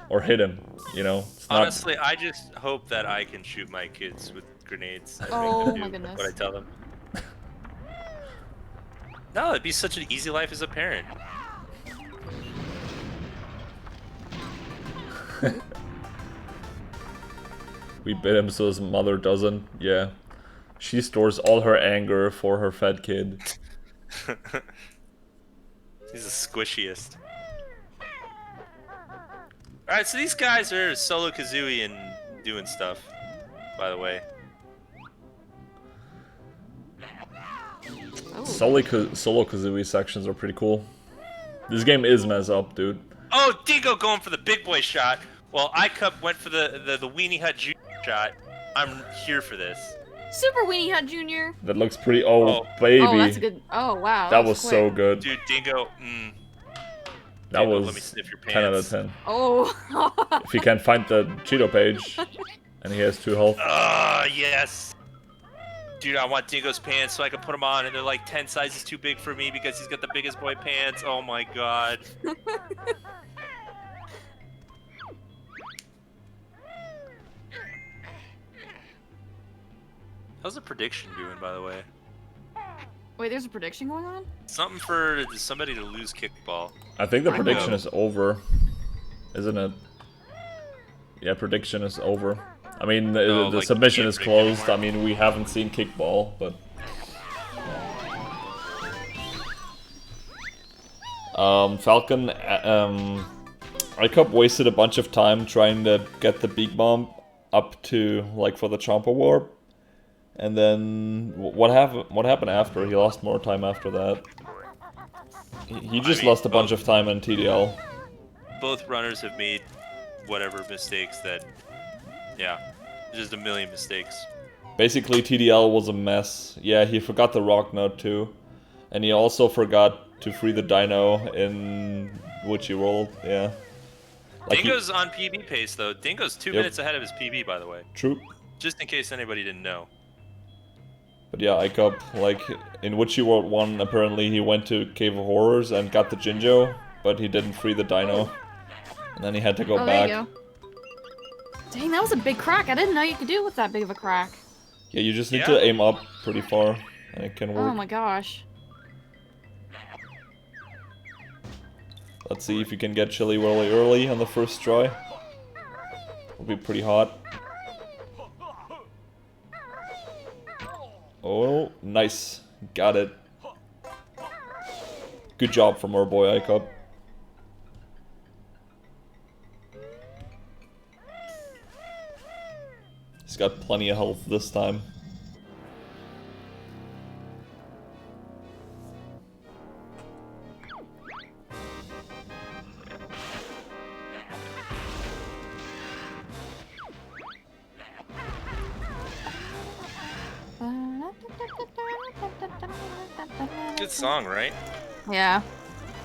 or hit him. You know, it's not. Honestly, I just hope that I can shoot my kids with grenades. I Oh make them my do goodness. What I tell them. No, it'd be such an easy life as a parent. We bit him so his mother doesn't. Yeah, she stores all her anger for her fed kid. He's the squishiest. Alright, so these guys are solo Kazooie and doing stuff, by the way. Oh. Solo Kazooie sections are pretty cool. This game is mess up, dude. Oh, Dingo going for the big boy shot. Well, Icup went for the Weenie Hut Jr. shot. I'm here for this. Super Weenie Hut Jr. That looks pretty. Oh, Oh. baby, Oh, that's a good. Oh, wow. that was so quick. good. Dude, Dingo, That Dingo, was let me sniff your 10 out of pants. 10. Oh. If he can find the Cheeto page, and he has 2 health. Ah, yes. Dude, I want Dingo's pants so I can put them on, and they're like 10 sizes too big for me because he's got the biggest boy pants. Oh my god. How's the prediction doing, by the way? Wait, there's a prediction going on? Something for somebody to lose kickball. I think the I prediction know. is over, isn't it? Yeah, prediction is over. I mean, the like, you submission can't is predict closed. anymore. I mean, we haven't seen kickball, but Falcon Icup wasted a bunch of time trying to get the Beak Bomb up to, like, for the Chomper Warp. And then, what happened after? He lost more time after that. He just lost a bunch of time in TDL. Both runners have made whatever mistakes that, yeah, just a million mistakes. Basically, TDL was a mess. Yeah, he forgot the Rock Note too. And he also forgot to free the Dino in Witchy World, yeah. Like Dingo's on PB pace, though. Dingo's 2 minutes ahead of his PB, by the way. True. Just in case anybody didn't know. But yeah, Icup, like, in Witchy World 1, apparently he went to Cave of Horrors and got the Jinjo, but he didn't free the Dino. And then he had to go back. There you go. Dang, that was a big crack. I didn't know you could do it with that big of a crack. Yeah, you just need to aim up pretty far, and it can work. Oh my gosh. Let's see if you can get Chili Whirly early on the first try. It'll be pretty hot. Oh, nice. Got it. Good job from our boy Icup. He's got plenty of health this time. Good song, right? Yeah.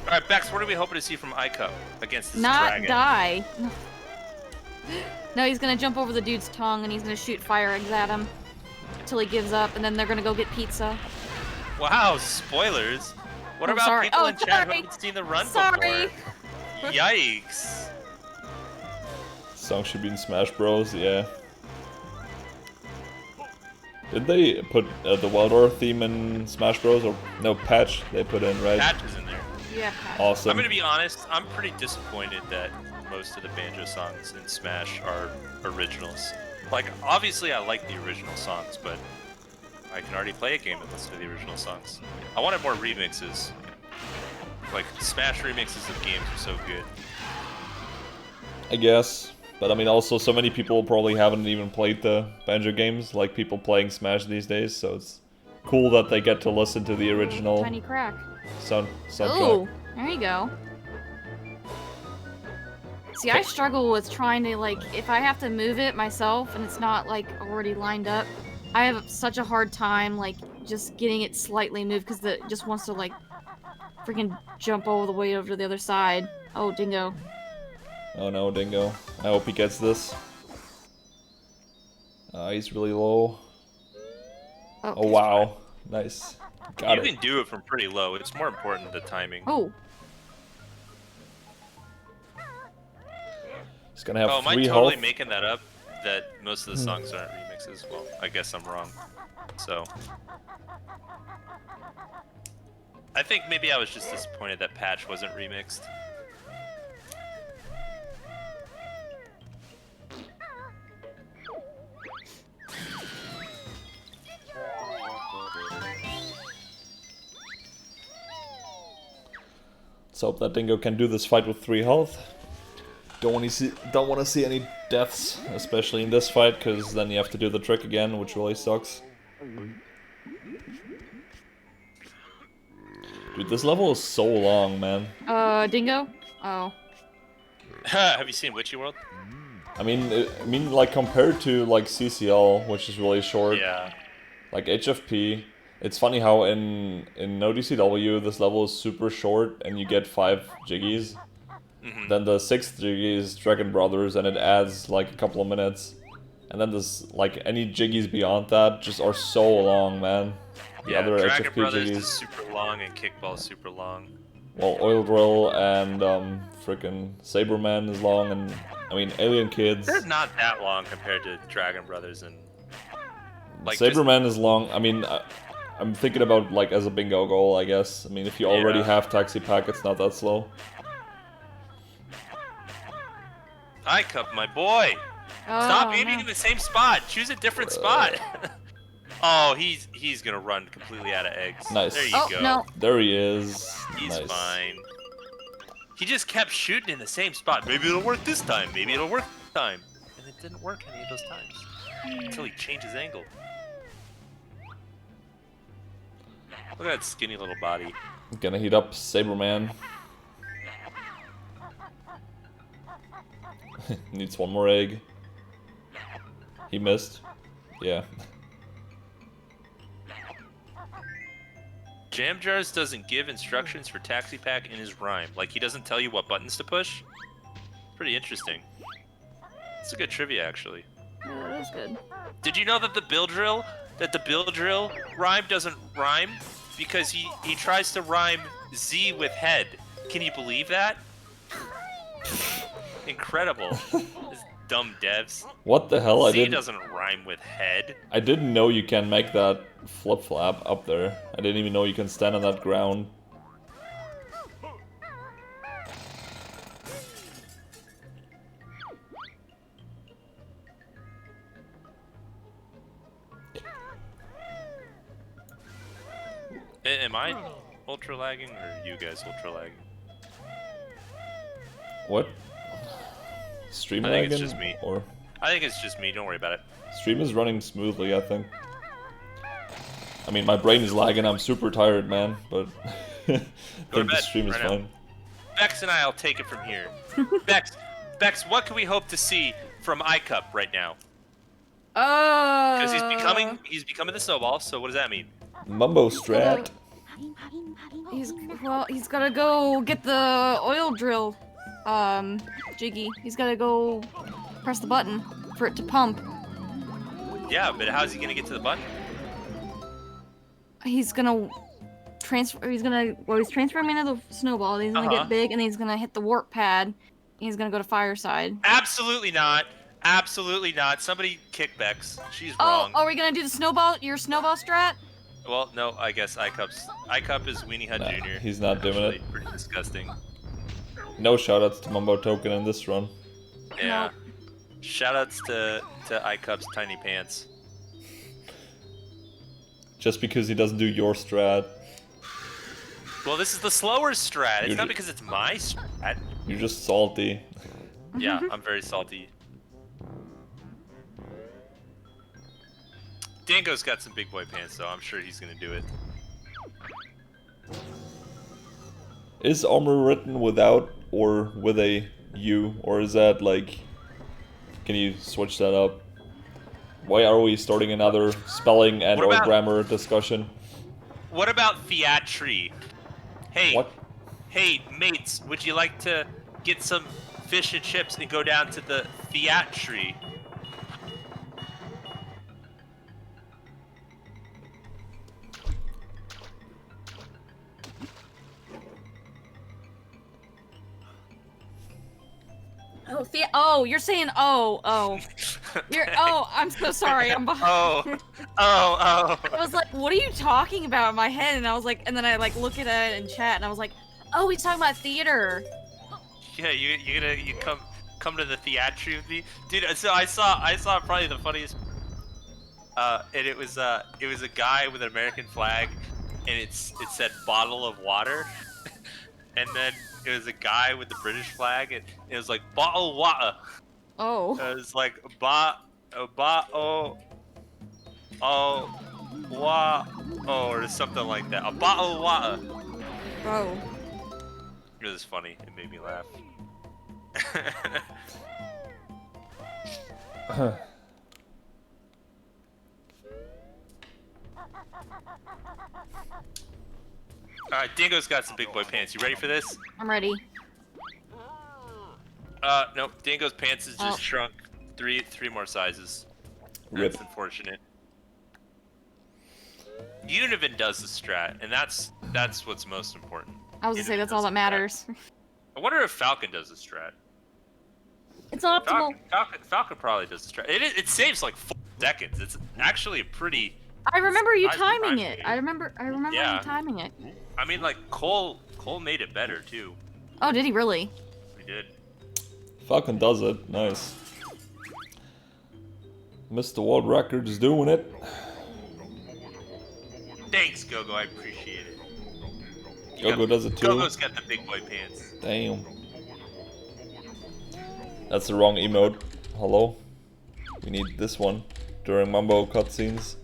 Alright, Bex, what are we hoping to see from Icup against this Not dragon? die. No, he's gonna jump over the dude's tongue and he's gonna shoot fire eggs at him until he gives up, and then they're gonna go get pizza. Wow, spoilers. What Oh, about sorry. people Oh, in chat who sorry. haven't seen the run Sorry. before? Yikes. Song should be in Smash Bros, yeah. Did they put the Waldorf theme in Smash Bros? Or no, Patch they put in, right? Patch is in there. Yeah. Awesome. I'm gonna be honest, I'm pretty disappointed that most of the Banjo songs in Smash are originals. Like, obviously I like the original songs, but I can already play a game and listen to the original songs. I wanted more remixes. Like, Smash remixes of games are so good. I guess. But I mean, also, so many people probably haven't even played the Banjo games, like people playing Smash these days, so it's cool that they get to listen to the original Tiny crack. soundtrack. Ooh, there you go. See, I struggle with trying to, like, if I have to move it myself and it's not, like, already lined up, I have such a hard time, like, just getting it slightly moved because it just wants to, like, freaking jump all the way over to the other side. Oh, Dingo. Oh no, Dingo. I hope he gets this. He's really low. Oh wow. Nice. Got it. You can do it from pretty low. It's more important the timing. Oh. He's gonna have am I 3 totally health. making that up? That most of the songs aren't remixes? Well, I guess I'm wrong. So. I think maybe I was just disappointed that Patch wasn't remixed. Let's hope that Dingo can do this fight with 3 health. Don't want to see any deaths, especially in this fight, because then you have to do the trick again, which really sucks. Dude, this level is so long, man. Dingo? Oh. Have you seen Witchy World? I mean, like compared to like CCL, which is really short. Yeah. Like HFP, it's funny how in no DCW this level is super short and you get 5 jiggies. Then the 6th jiggy is Dragon Brothers and it adds like a couple of minutes. And then there's like any jiggies beyond that just are so long, man. The Yeah, other Dragon HFP Brothers jiggies. is super long and Kickball is super long. Well, Oil Drill and frickin' Saberman is long, and I mean Alien Kids. They're not that long compared to Dragon Brothers and like Saberman is long. I mean, I'm thinking about like as a bingo goal, I guess. I mean, if you already have Taxi Pack, it's not that slow. Icup, my boy. Stop aiming in the same spot. Choose a different spot. Oh, he's gonna run completely out of eggs. Nice. There you go. No. There he is. He's nice. fine. He just kept shooting in the same spot. Maybe it'll work this time. Maybe it'll work this time. And it didn't work any of those times. Until he changed his angle. Look at that skinny little body. Gonna heat up Saberman. Needs one more egg. He missed. Yeah. Jam Jars doesn't give instructions for Taxi Pack in his rhyme. Like, he doesn't tell you what buttons to push. Pretty interesting. It's a good trivia, actually. Yeah, that is good. Did you know that the Bill Drill rhyme doesn't rhyme? Because he tries to rhyme Z with head. Can you believe that? Incredible. These dumb devs. What the hell? Z doesn't rhyme with head. I didn't know you can make that flip-flap up there. I didn't even know you can stand on that ground. Am I ultra lagging or are you guys ultra lagging? What? Stream I think lagging? it's just me. Or I think it's just me, don't worry about it. stream is running smoothly, I think. I mean, my brain is lagging, I'm super tired, man, but I think the stream is fine. Bex and I'll take it from here. Bex, what can we hope to see from Icup right now? Because he's becoming the snowball, so what does that mean? Mumbo strat. He's gotta go get the oil drill, Jiggy. He's gotta go press the button for it to pump. Yeah, but how's he gonna get to the button? He's gonna transfer. He's transferring into the snowball. He's gonna get big, and then he's gonna hit the warp pad. And he's gonna go to Fireside. Absolutely not. Absolutely not. Somebody kick Bex. She's wrong. Oh, are we gonna do the snowball? Your snowball strat? Well, no. I guess Icup is Weenie Hut Jr. He's not doing Actually, it. Pretty disgusting. No shoutouts to Mumbo Token in this run. Yeah. Shoutouts to Icup's tiny pants. Just because he doesn't do your strat. Well, this is the slower strat. It's not because it's my strat. You're just salty. Yeah, I'm very salty. Dingo's got some big boy pants, so I'm sure he's gonna do it. Is armor written without or with a U, or is that like... Can you switch that up? Why are we starting another spelling and or grammar discussion? What about theatry? Hey, What? Hey, mates, would you like to get some fish and chips and go down to the theatry? Oh, you're saying oh. I'm so sorry. I'm behind. Oh. I was like, what are you talking about in my head? And I was like, and then I like look at it in chat, and I was like, oh, he's talking about theater. Yeah, you come to the theatry with me, dude. So I saw probably the funniest. And it was a guy with an American flag, and it said bottle of water, and then it was a guy with the British flag, and it was like bottle water. Oh. It was like or something like that. A bottle of water. Oh. It was funny. It made me laugh. Alright, Dingo's got some big boy pants. You ready for this? I'm ready. Nope. Dingo's pants is just shrunk three more sizes. Rip. That's unfortunate. Univen does the strat, and that's what's most important. I was gonna say that's all that matters. I wonder if Falcon does the strat. It's optimal. Falcon probably does the strat. It saves like 4 seconds. It's actually a pretty. I remember you nice timing time it. game. I remember Yeah. you timing it. I mean, like Cole made it better too. Oh, did he really? He did. Falcon does it. Nice. Mr. World Record is doing it. Thanks, Gogo. I appreciate it. Go does it too. Gogo's got the big boy pants. Damn. That's the wrong emote. Hello? We need this one during Mumbo cutscenes.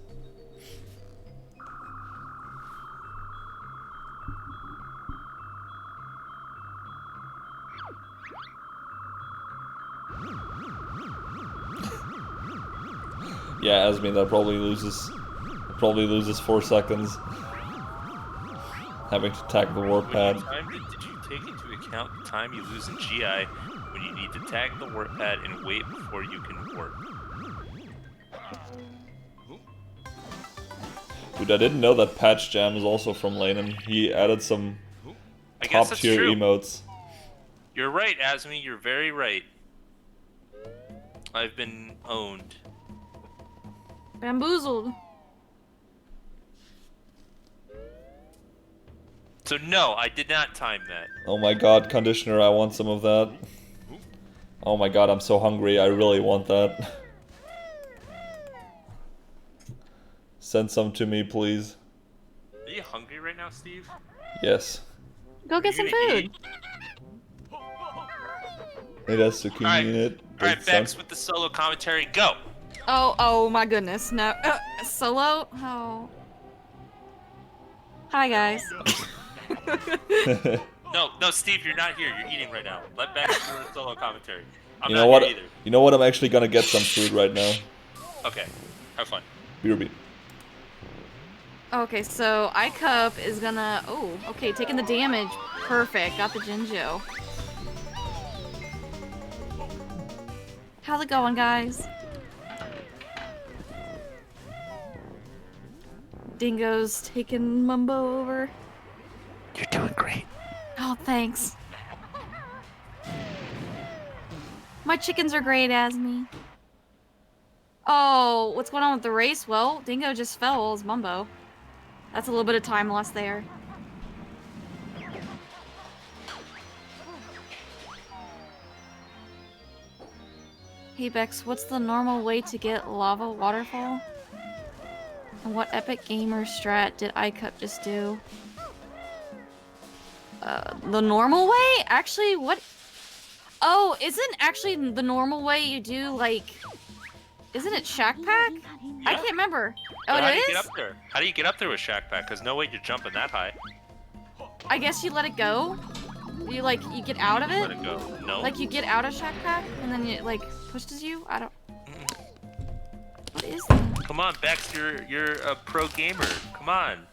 Yeah, Asmin, that probably loses 4 seconds. Having to tag the warp pad. Did you take into account the time you lose in GI when you need to tag the warp pad and wait before you can warp? Dude, I didn't know that Patch Jam is also from Lanen. He added some top tier emotes. You're right, Asmi, you're very right. I've been owned. Bamboozled. So no, I did not time that. Oh my god, Conditioner, I want some of that. Oh my god, I'm so hungry, I really want that. Send some to me, please. Are you hungry right now, Steve? Yes. Go get some food. It has zucchini in it. Alright, Bex with the solo commentary, go! Oh my goodness, no. Solo? Oh. Hi, guys. No, Steve, you're not here. You're eating right now. Let Bex do the solo commentary. I'm You not know what? here either. You know what? I'm actually gonna get some food right now. Okay, have fun. BRB. Okay, so Icup is gonna... Oh, okay, taking the damage. Perfect, got the Jinjo. How's it going, guys? Dingo's taking Mumbo over. You're doing great. Oh, thanks. My chickens are great, Asmi. Oh, what's going on with the race? Well, Dingo just fell as Mumbo. That's a little bit of time lost there. Hey Bex, what's the normal way to get lava waterfall? And what epic gamer strat did Icup just do? The normal way? Actually, what? Oh, isn't actually the normal way you do, like... Isn't it Shack Pack? Yeah. I can't remember. Oh, But how it do you is? get up there? How do you get up there with Shack Pack? Because no way you're jumping that high. I guess you let it go. You, like, you get out of Let it. it go. No. Like, you get out of Shack Pack, and then it, like, pushes you? I don't... What is that? Come on, Bex, you're a pro gamer. Come on.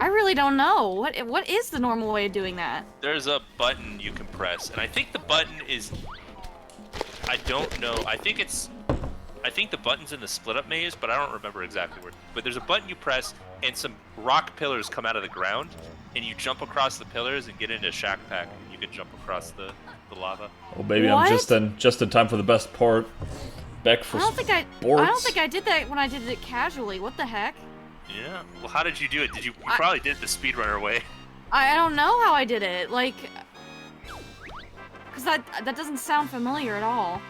I really don't know. What is the normal way of doing that? There's a button you can press, and I think the button is... I don't know. I think the button's in the split-up maze, but I don't remember exactly where. But there's a button you press, and some rock pillars come out of the ground, and you jump across the pillars and get into Shack Pack, and you can jump across the lava. Oh baby, What? I'm just in time for the best part. Back for I don't think I did that when I did it casually. What the heck? Yeah. Well, how did you do it? You probably did it the speedrunner way. I don't know how I did it. Like, cause that doesn't sound familiar at all.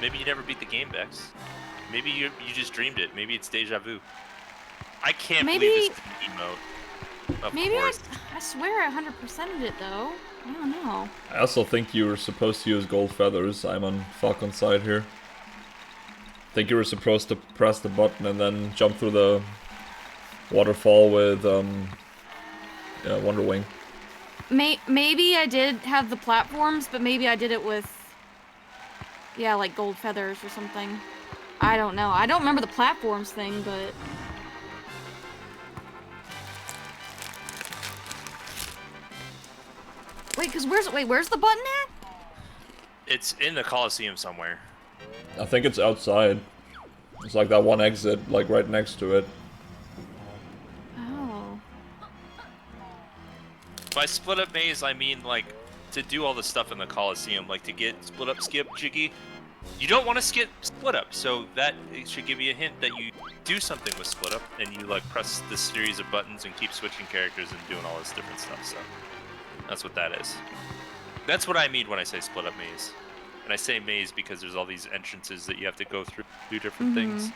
Maybe you never beat the game, Bex. Maybe you just dreamed it. Maybe it's deja vu. I can't believe this is an emote. Of Maybe course. I swear I 100%ed it though. I don't know. I also think you were supposed to use gold feathers. I'm on Falcon's side here. I think you were supposed to press the button and then jump through the waterfall with Wonder Wing. Maybe I did have the platforms, but maybe I did it with, yeah, like gold feathers or something. I don't know. I don't remember the platforms thing, but... where's the button at? It's in the Coliseum somewhere. I think it's outside. It's like that one exit, like right next to it. Oh. By split up maze, I mean like to do all the stuff in the Coliseum, like to get split up, skip, jiggy. You don't want to skip split up, so that should give you a hint that you do something with split up, and you like press this series of buttons and keep switching characters and doing all this different stuff. So that's what that is. That's what I mean when I say split up maze. And I say maze because there's all these entrances that you have to go through, do different things.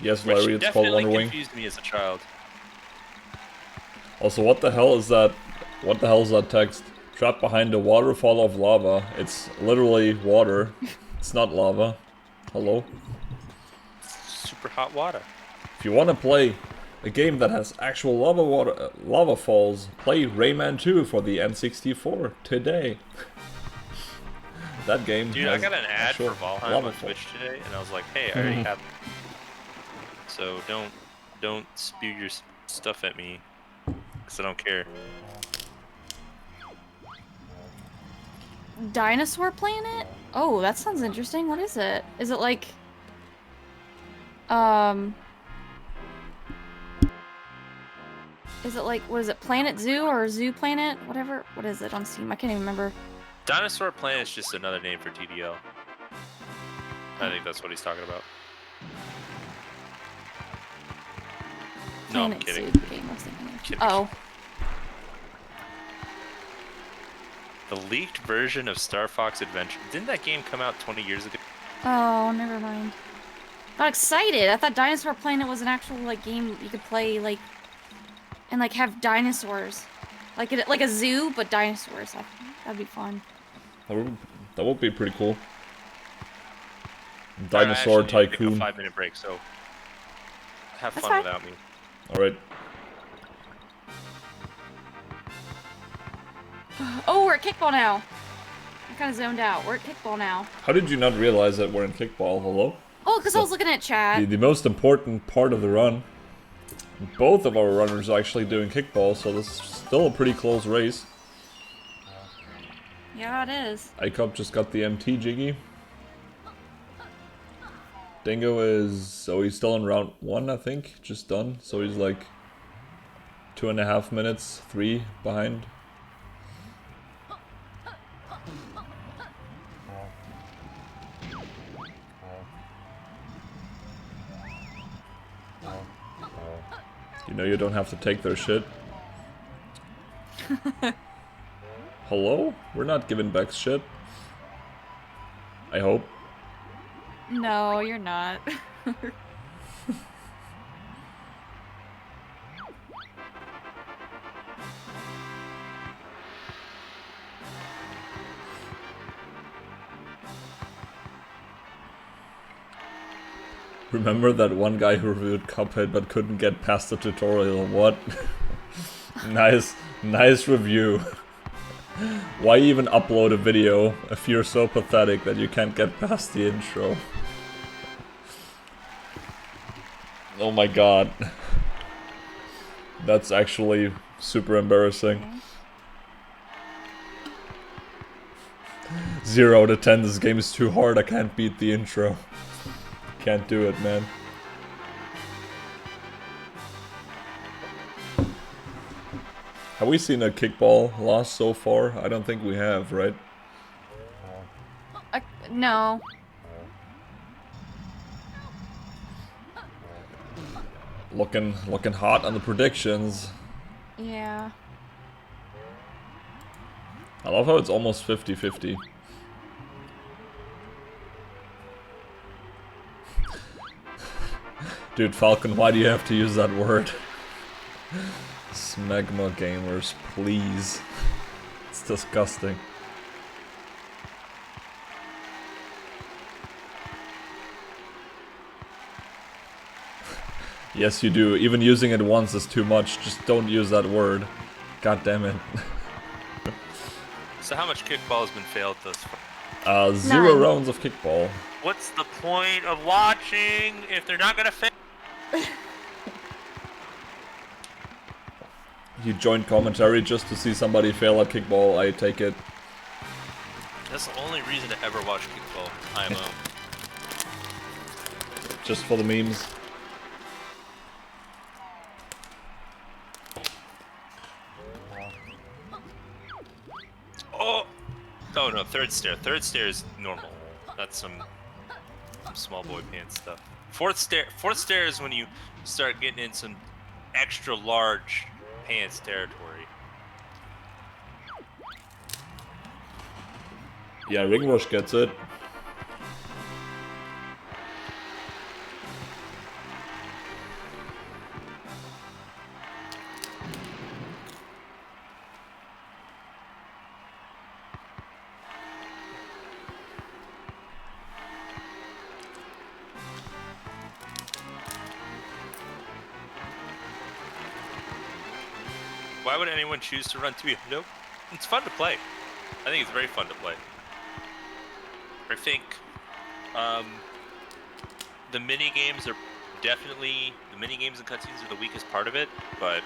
Yes, Which Larry, it's called definitely Wonder Wing. confused me as a child. Also, what the hell is that? What the hell is that text? Trapped behind a waterfall of lava. It's literally water. It's not lava. Hello? Super hot water. If you want to play a game that has actual lava falls, play Rayman 2 for the N64 today. That game. Dude, I has got an ad for actual Valheim lava on falls. Twitch today, and I was like, hey, I already have. So don't spew your stuff at me, because I don't care. Dinosaur Planet? Oh, that sounds interesting. What is it? Is it like... Is it like, what is it, Planet Zoo or Zoo Planet? Whatever. What is it on Steam? I can't even remember. Dinosaur Planet is just another name for TDL. I think that's what he's talking about. No, I'm Planet kidding. Zoo game I was thinking of. Kidding. Oh. The leaked version of Star Fox Adventure. Didn't that game come out 20 years ago? Oh, never mind. Got excited. I thought Dinosaur Planet was an actual like game you could play like and like have dinosaurs, like a zoo but dinosaurs. That'd be fun. That would be pretty cool. Alright, Dinosaur I actually need to Tycoon. take a 5-minute break, so have That's fun fine. without me. Alright. Oh, we're at kickball now. I'm kind of zoned out. We're at kickball now. How did you not realize that we're in kickball? Hello? Oh, because I was looking at chat. The most important part of the run. Both of our runners are actually doing kickball, so this is still a pretty close race. Yeah, it is. Icup just got the MT Jiggy. Dingo is... oh, he's still in round 1, I think. Just done. So he's like 2.5 minutes, 3 behind. You know you don't have to take their shit. Hello? We're not giving back shit. I hope. No, you're not. Remember that one guy who reviewed Cuphead but couldn't get past the tutorial? What? Nice review. Why even upload a video if you're so pathetic that you can't get past the intro? Oh my god. That's actually super embarrassing. 0 out of 10, this game is too hard, I can't beat the intro. Can't do it, man. Have we seen a kickball loss so far? I don't think we have, right? No. Looking hot on the predictions. Yeah. I love how it's almost 50-50. Dude, Falcon, why do you have to use that word? Smegma gamers, please. It's disgusting. Yes, you do. Even using it once is too much. Just don't use that word. God damn it. So how much kickball has been failed thus far? 0 None. rounds of kickball. What's the point of watching if they're not gonna fail? You joined commentary just to see somebody fail at kickball, I take it. That's the only reason to ever watch kickball. IMO. Just for the memes. Oh no, third stair. Third stair is normal. That's some small boy pants stuff. Fourth stair is when you start getting in some extra large pants territory. Yeah, Ring Rush gets it. Why would anyone choose to run 2? Nope. It's fun to play. I think it's very fun to play. I think the mini games are definitely the mini games and cutscenes are the weakest part of it, but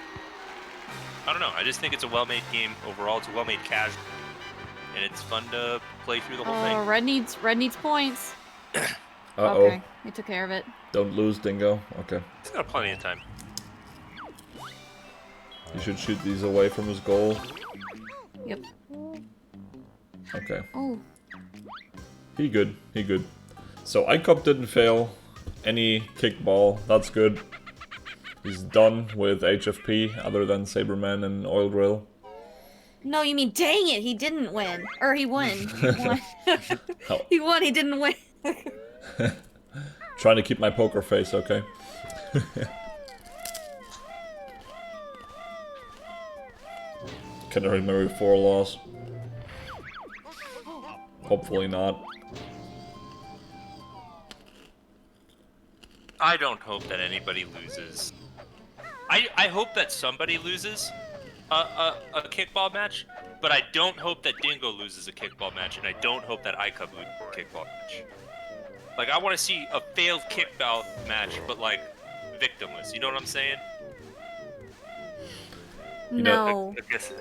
I don't know. I just think it's a well-made game overall. It's a well-made casual, and it's fun to play through the whole thing. Red needs points. Uh-oh. Okay, we took care of it. Don't lose, Dingo. Okay. He's got plenty of time. You should shoot these away from his goal. Yep. Okay. Oh. He good. He good. So Icup didn't fail any kickball. That's good. He's done with HFP other than Saberman and Oil Drill. No, you mean dang it, he didn't win. Or he won. He won. Oh. He won, he didn't win. Trying to keep my poker face, okay? Canary Mary 4 loss. Hopefully not. I don't hope that anybody loses. I hope that somebody loses a kickball match, but I don't hope that Dingo loses a kickball match, and I don't hope that Icup loses a kickball match. Like, I want to see a failed kickball match, but like victimless. You know what I'm saying? You know, No. I guess.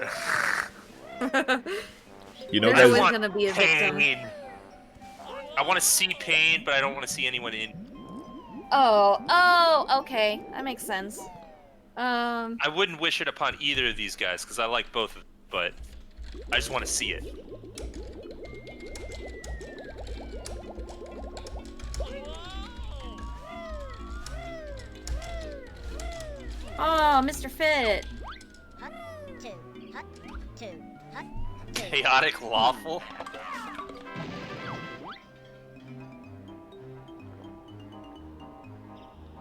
You know, There's guys, always gonna be a victim. Pain. I want to see pain, but I don't want to see anyone in. Oh, okay. That makes sense. I wouldn't wish it upon either of these guys because I like both of them, but I just want to see it. Oh, Mr. Fit. Chaotic lawful.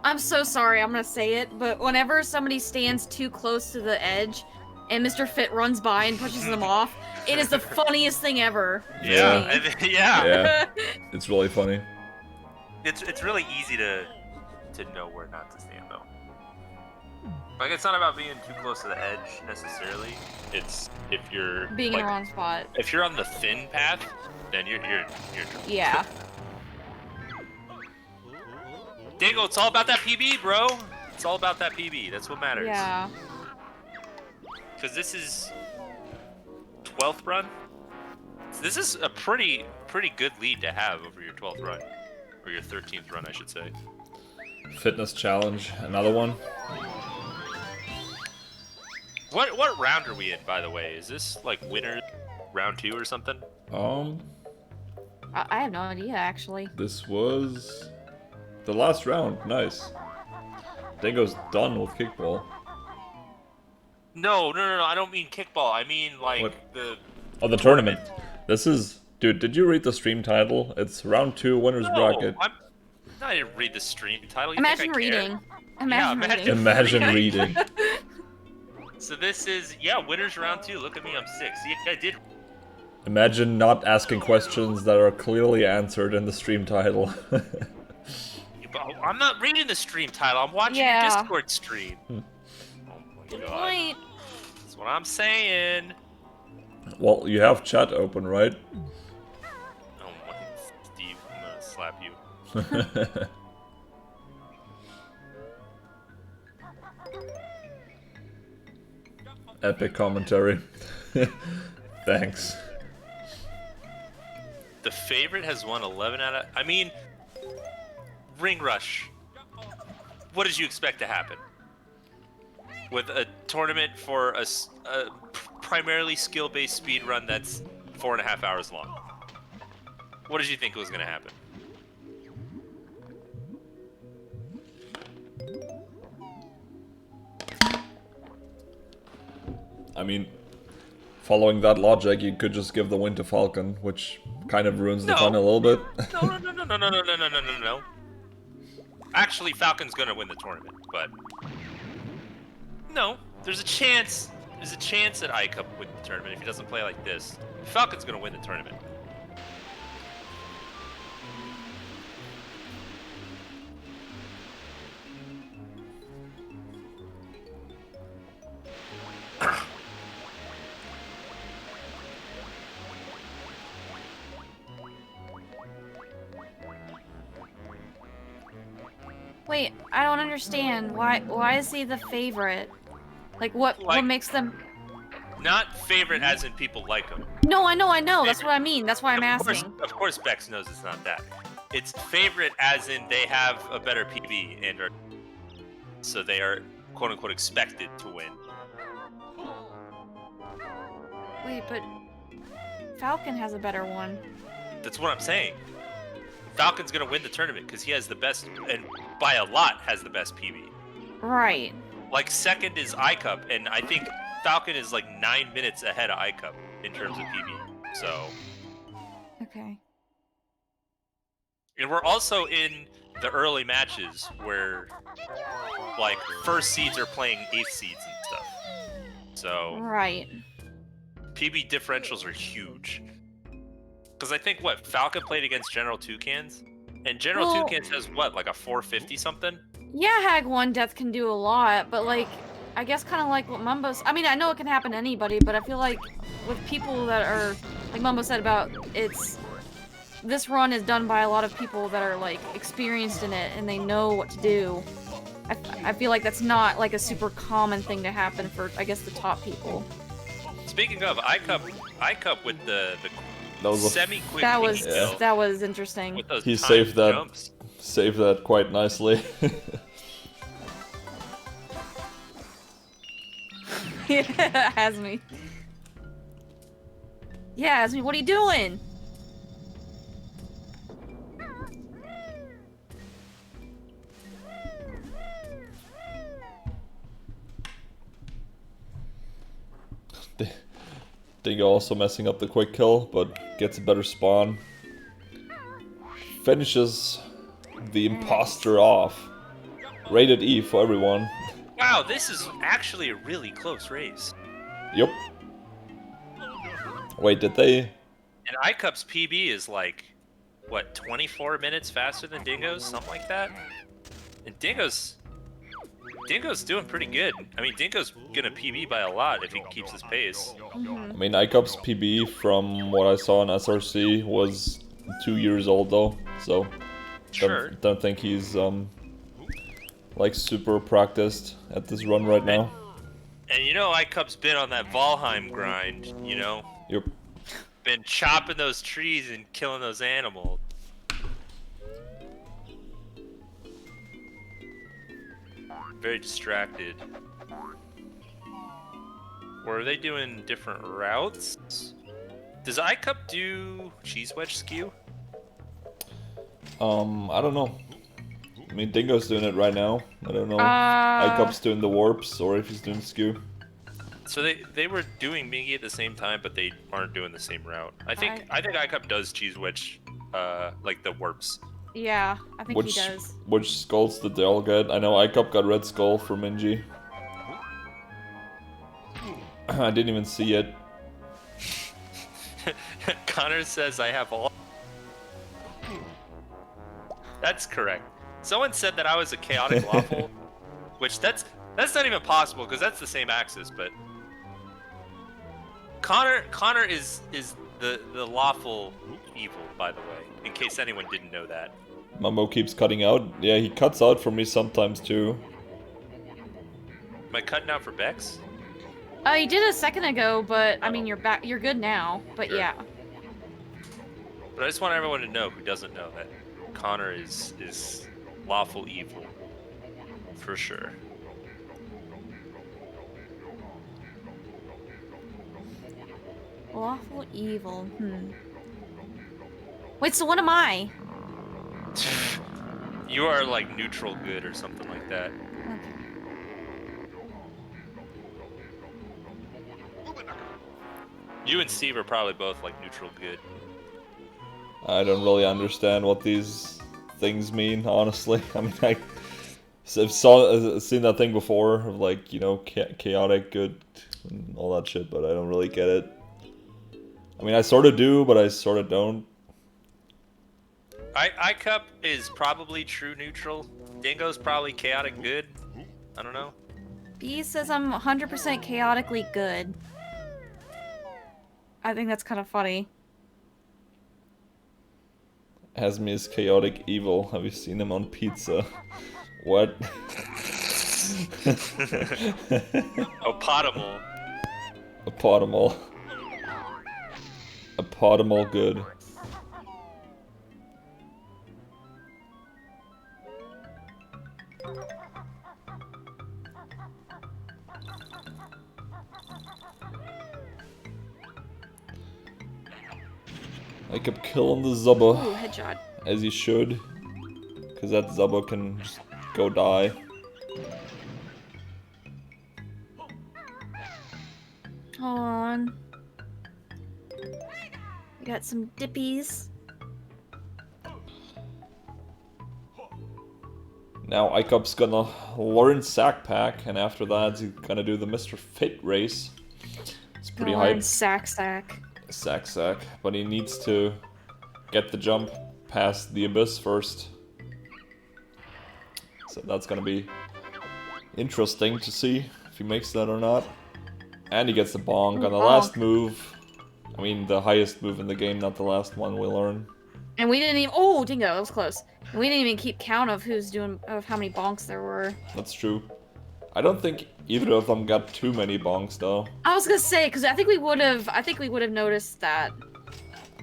I'm so sorry, I'm gonna say it, but whenever somebody stands too close to the edge and Mr. Fit runs by and pushes them off, it is the funniest thing ever. Yeah, yeah. yeah, it's really funny. It's really easy to know where not to stand though. Like, it's not about being too close to the edge necessarily. It's if you're Being like, in the wrong spot. if you're on the thin path, then you're Yeah. Dingo, it's all about that PB, bro. It's all about that PB. That's what matters. Yeah. Because this is 12th run. This is a pretty good lead to have over your 12th run, or your 13th run, I should say. Fitness challenge, another one. What round are we in, by the way? Is this like winner round 2 or something? I have no idea, actually. This was the last round. Nice. Dingo's done with kickball. No. I don't mean kickball. I mean like What? the The tournament. This is, dude. Did you read the stream title? It's round 2 winners bracket. I didn't read the stream title. You Imagine think I care? reading. Imagine imagine- reading. Imagine reading. So this is winners round 2. Look at me, I'm 6. See, I did. Imagine not asking questions that are clearly answered in the stream title. I'm not reading the stream title. I'm watching Yeah. your Discord stream. Oh my Good god. point. That's what I'm saying. Well, you have chat open, right? Oh my, Steve, I'm gonna slap you. Epic commentary. Thanks. The favorite has won 11 out of... I mean, Ring Rush. What did you expect to happen? With a tournament for a primarily skill-based speed run that's 4.5 hours long. What did you think was going to happen? I mean, following that logic, you could just give the win to Falcon, which kind of ruins the No. fun a little bit. No. Actually, Falcon's gonna win the tournament, but no, there's a chance. There's a chance that Icup wins the tournament if he doesn't play like this. Falcon's gonna win the tournament. Wait, I don't understand. Why is he the favorite? Like what makes them? Not favorite as in people like him. No, I know. That's what I mean. That's why I'm asking. Of course, Bex knows it's not that. It's favorite as in they have a better PB and are so they are quote unquote expected to win. Wait, but Falcon has a better one. That's what I'm saying. Falcon's gonna win the tournament because he has the best, and by a lot has the best PB. Right. Like second is Icup, and I think Falcon is like 9 minutes ahead of Icup in terms of PB. So. Okay. And we're also in the early matches where, like, first seeds are playing 8th seeds and stuff. So. Right. PB differentials are huge. Because I think, what, Falcon played against General Toucans? And General Toucans has, what, like a 450 something? Yeah, Hag 1 death can do a lot, but, like, I guess kind of like what Mumbo's... I mean, I know it can happen to anybody, but I feel like with people that are, like Mumbo said about, this run is done by a lot of people that are, like, experienced in it, and they know what to do. I feel like that's not, like, a super common thing to happen for, I guess, the top people. Speaking of, Icup with the semi-quick that was interesting. With those he saved that jumps. Saved that quite nicely. Yeah, Asmi. Yeah, Asmi, what are you doing? Dingo also messing up the quick kill, but gets a better spawn. Finishes the imposter off. Rated E for everyone. Wow, this is actually a really close race. Yep. Wait, did they? And Icup's PB is like, what, 24 minutes faster than Dingo's? Something like that? And Dingo's doing pretty good. I mean, Dingo's gonna PB by a lot if he keeps his pace. I mean, Icup's PB from what I saw in SRC was 2 years old though, so Sure. don't think he's like super practiced at this run right now. And you know, Icup's been on that Valheim grind, you know? Yep. Been chopping those trees and killing those animals. Very distracted. Or are they doing different routes? Does Icup do cheese wedge skew? I don't know. I mean, Dingo's doing it right now. I don't know. Icup's doing the warps, or if he's doing skew. So they were doing Mingy at the same time, but they aren't doing the same route. I think Icup does cheese wedge, like the warps. Yeah, I think he does. Which skulls did they all get? I know Icup got red skull for Mingy. I didn't even see it. Connor says I have all. That's correct. Someone said that I was a chaotic lawful, which that's not even possible because that's the same axis. But Connor is the lawful evil, by the way, in case anyone didn't know that. Mumbo keeps cutting out. Yeah, he cuts out for me sometimes too. Am I cutting out for Bex? You did a second ago, but I mean you're back. You're good now. But Sure. yeah. But I just want everyone to know who doesn't know that Connor is lawful evil, for sure. Lawful evil. Wait, so what am I? You are like neutral good or something like that. Okay. You and Steve are probably both like neutral good. I don't really understand what these things mean, honestly. I mean, I've seen that thing before of like, you know, chaotic good and all that shit, but I don't really get it. I mean, I sort of do, but I sort of don't. Icup is probably true neutral. Dingo's probably chaotic good. I don't know. B says I'm 100% chaotically good. I think that's kind of funny. Hasmi is chaotic evil. Have you seen him on pizza? What? Opodimal. Apodimal. Apodimal good. I kept killing the Zubba. Ooh, headshot. As you should. Because that Zubba can just go die. Hold on. We got some dippies. Now Icup's gonna learn Sack Pack, and after that he's gonna do the Mr. Fit race. It's pretty hype. Sack. Sack, but he needs to get the jump past the abyss first. So that's gonna be interesting to see if he makes that or not. And he gets the bonk on the last move. I mean, the highest move in the game, not the last one we learn. And we didn't even. Oh, Dingo, that was close. And we didn't even keep count of how many bonks there were. That's true. I don't think either of them got too many bonks though. I was gonna say, because I think we would have noticed that.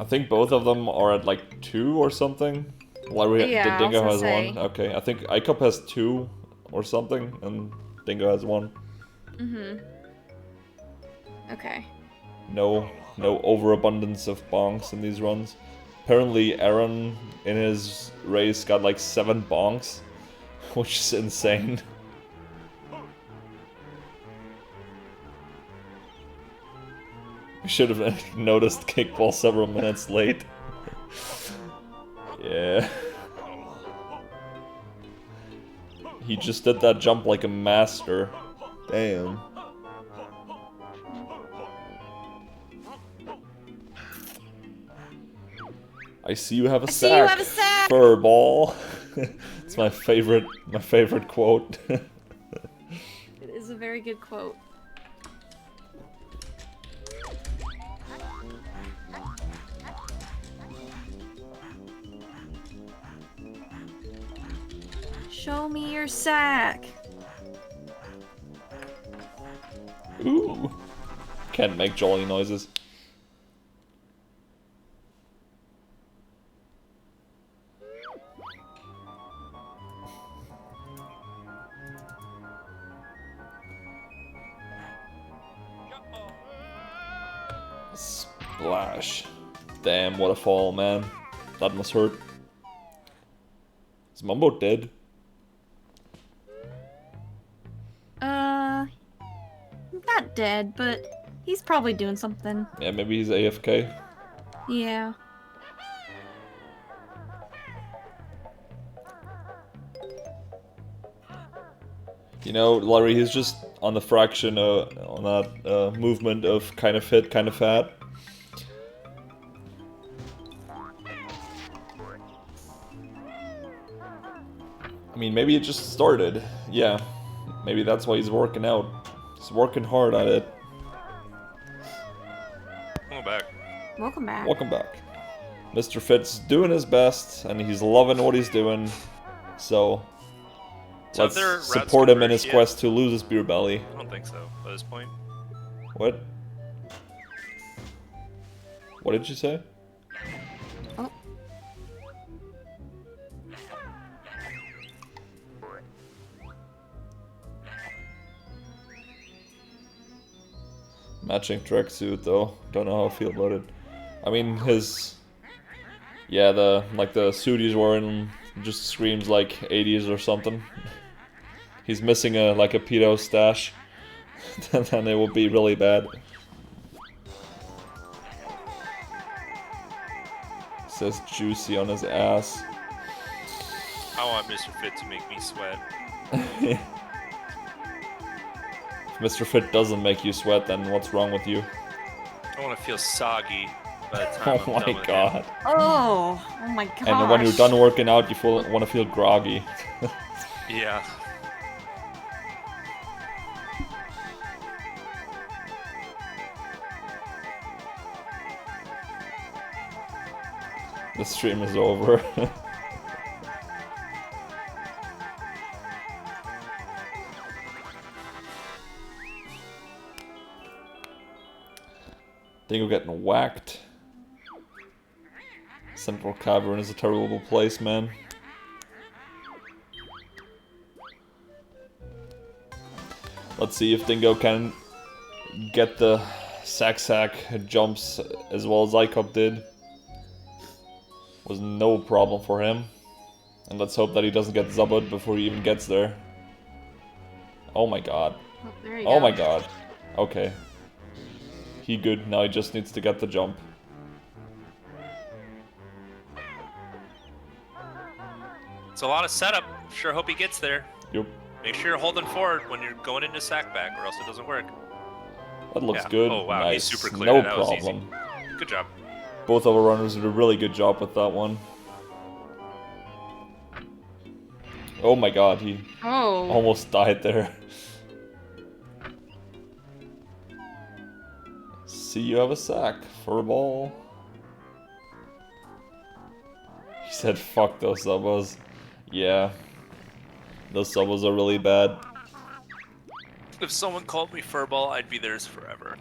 I think both of them are at like 2 or something. Yeah, Dingo I has was gonna 1. Okay, I think Icup has 2 or something, and Dingo has 1. Mm-hmm. Okay. No overabundance of bonks in these runs. Apparently Aaron in his race got like 7 bonks, which is insane. We should have noticed kickball several minutes late. Yeah. He just did that jump like a master. Damn. I see you have a sack. I see you have a sack. Furball. It's my favorite quote. It is a very good quote. Show me your sack. Ooh. Can't make jolly noises. Splash. Damn, what a fall, man. That must hurt. Is Mumbo dead? Not dead, but he's probably doing something. Yeah, maybe he's AFK. Yeah. You know, Larry, he's just on the fraction on that movement of kind of fit, kind of fat. I mean, maybe it just started. Yeah, maybe that's why he's working out. He's working hard at it. Welcome back. Welcome back. Welcome back. Mr. Fit's doing his best, and he's loving what he's doing. So let's support him in his quest to lose his beer belly. I don't think so, at this point. What? What did you say? Oh. Matching tracksuit though. Don't know how I feel about it. I mean, his... Yeah, the suit he's wearing just screams like 80s or something. He's missing a pedo stash. Then it would be really bad. says juicy on his ass. I want Mr. Fit to make me sweat. If Mr. Fit doesn't make you sweat, then what's wrong with you? I want to feel soggy by the time Oh I'm done my with god. Oh my god. And when you're done working out, you want to feel groggy. it. Yeah. The stream is over. Dingo getting whacked. Central Cavern is a terrible place, man. Let's see if Dingo can get the sack jumps as well as Icup did. Was no problem for him. And let's hope that he doesn't get zubbered before he even gets there. Oh my god. Oh, there you Oh go. my god. Okay. He good, now he just needs to get the jump. It's a lot of setup. Sure hope he gets there. Yup. Make sure you're holding forward when you're going into sack back, or else it doesn't work. That looks Yeah. good. Oh wow, Nice. he's super clear. No That was easy. problem. Good job. Both of our runners did a really good job with that one. Oh my god, he Oh. almost died there. See, you have a sack for a ball. He said, fuck those subbos. Yeah. Those subbos are really bad. If someone called me furball, I'd be theirs forever.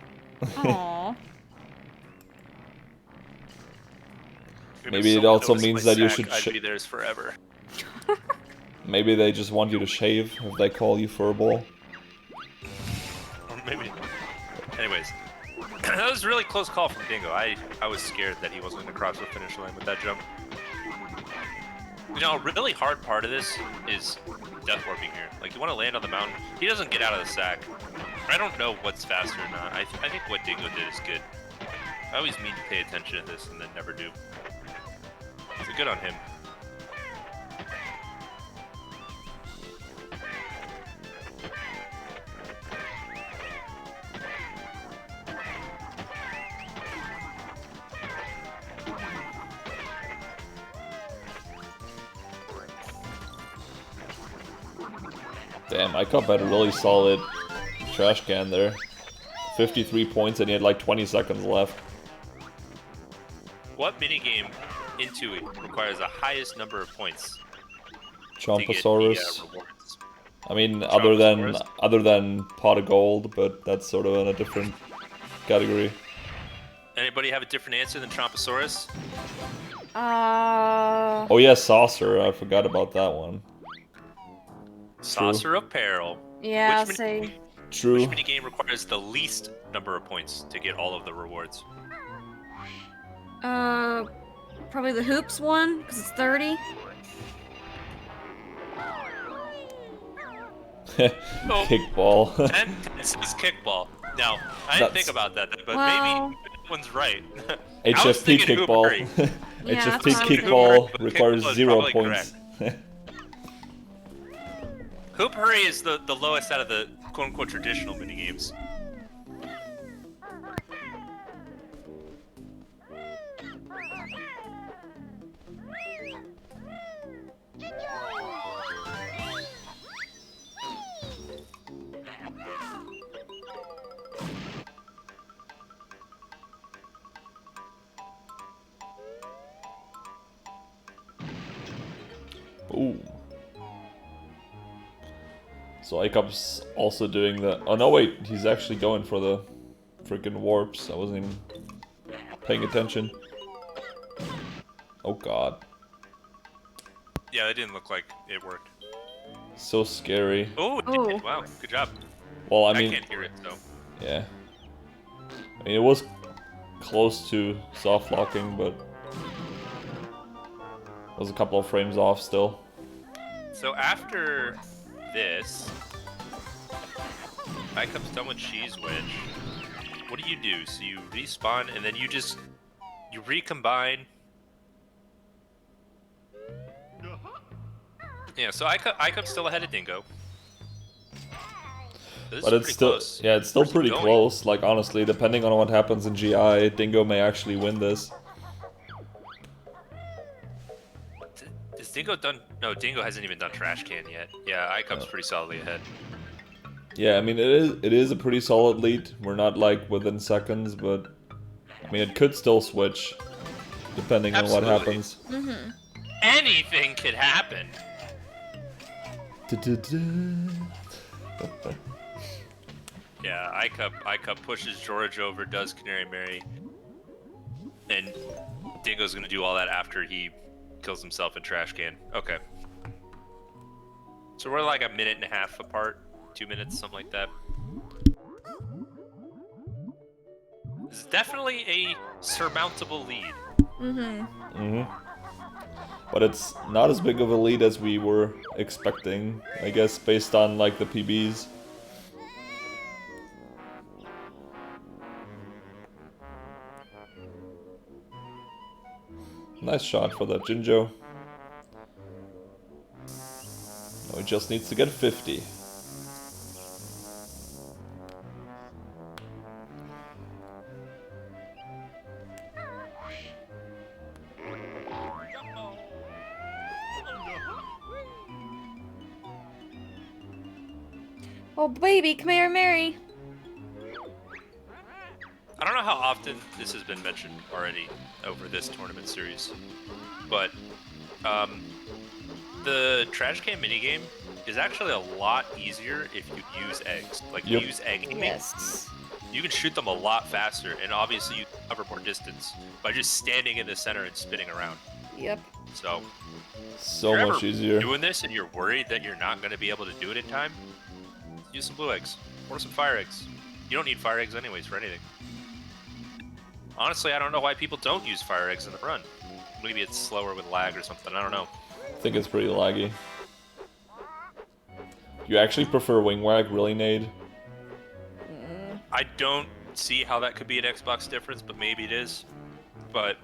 Aw. If Maybe it someone also noticed means my that you sack, should I'd be theirs forever. Maybe they just want you to shave if they call you furball. Or maybe. Anyways, that was a really close call from Dingo. I was scared that he wasn't going to cross the finish line with that jump. You know, a really hard part of this is death warping here. Like, you want to land on the mountain. He doesn't get out of the sack. I don't know what's faster or not. I think what Dingo did is good. I always mean to pay attention to this and then never do. So good on him. Damn, Icup had a really solid trash can there. 53 points and he had like 20 seconds left. What minigame into it requires the highest number of points to get the Chompasaurus. rewards? I mean, other Chompasaurus? than Pot of Gold, but that's sort of in a different category. Anybody have a different answer than Chompasaurus? Oh yeah, Saucer. I forgot about that one. Saucer of Peril. Yeah, I'll Which say. True. Which minigame requires the least number of points to get all of the rewards? Probably the hoops one, because it's 30. Kickball. And this is kickball. Now, I didn't think about that, but Well- maybe that one's right. I was HFP thinking Hoop kickball. Hurry. Yeah, HFP that's fine. kickball But requires kickball is 0 probably points. Hoop Hurry is the lowest out of the quote-unquote traditional minigames. Ooh. So Icup's also doing the... Oh no, wait. He's actually going for the freaking warps. I wasn't even paying attention. Oh god. Yeah, that didn't look like it worked. So scary. Oh, it Oh. did. Wow, good job. Well, I I mean... can't hear it, so. Yeah. I mean, it was close to soft locking, but... was a couple of frames off still. So after this, Icup's done with Cheese Wedge. What do? So you respawn and then you recombine Yeah, so Icup's still ahead of Dingo. This But is it's pretty still, close. yeah, it's still Where's he pretty going? close. Like honestly, depending on what happens in GI, Dingo may actually win this. Is Dingo done? No, Dingo hasn't even done Trash Can yet. Yeah, Icup's pretty solidly ahead. Yeah, I mean it is a pretty solid lead. We're not like within seconds, but I mean it could still switch depending on what Absolutely. happens. Mm-hmm. Anything could happen. Yeah, Icup pushes George over, does Canary Mary, and Dingo's gonna do all that after he kills himself in Trash Can. Okay. So we're like a minute and a half apart, 2 minutes, something like that. This is definitely a surmountable lead. Mm-hmm. But it's not as big of a lead as we were expecting, I guess, based on like the PBs. Nice shot for that Jinjo. Now he just needs to get 50. Oh baby, come here, Mary. I don't know how often this has been mentioned already over this tournament series, but the Trash Can minigame is actually a lot easier if you use eggs. Like, you use egg aiming, Yes. you can shoot them a lot faster, and obviously you cover more distance by just standing in the center and spinning around. Yep. So, So if you're much ever easier. doing this and you're worried that you're not going to be able to do it in time, use some blue eggs or some fire eggs. You don't need fire eggs anyways for anything. Honestly, I don't know why people don't use fire eggs in the run. Maybe it's slower with lag or something. I don't know. I think it's pretty laggy. You actually prefer Wing Wag, really, Nade? I don't see how that could be an Xbox difference, but maybe it is. But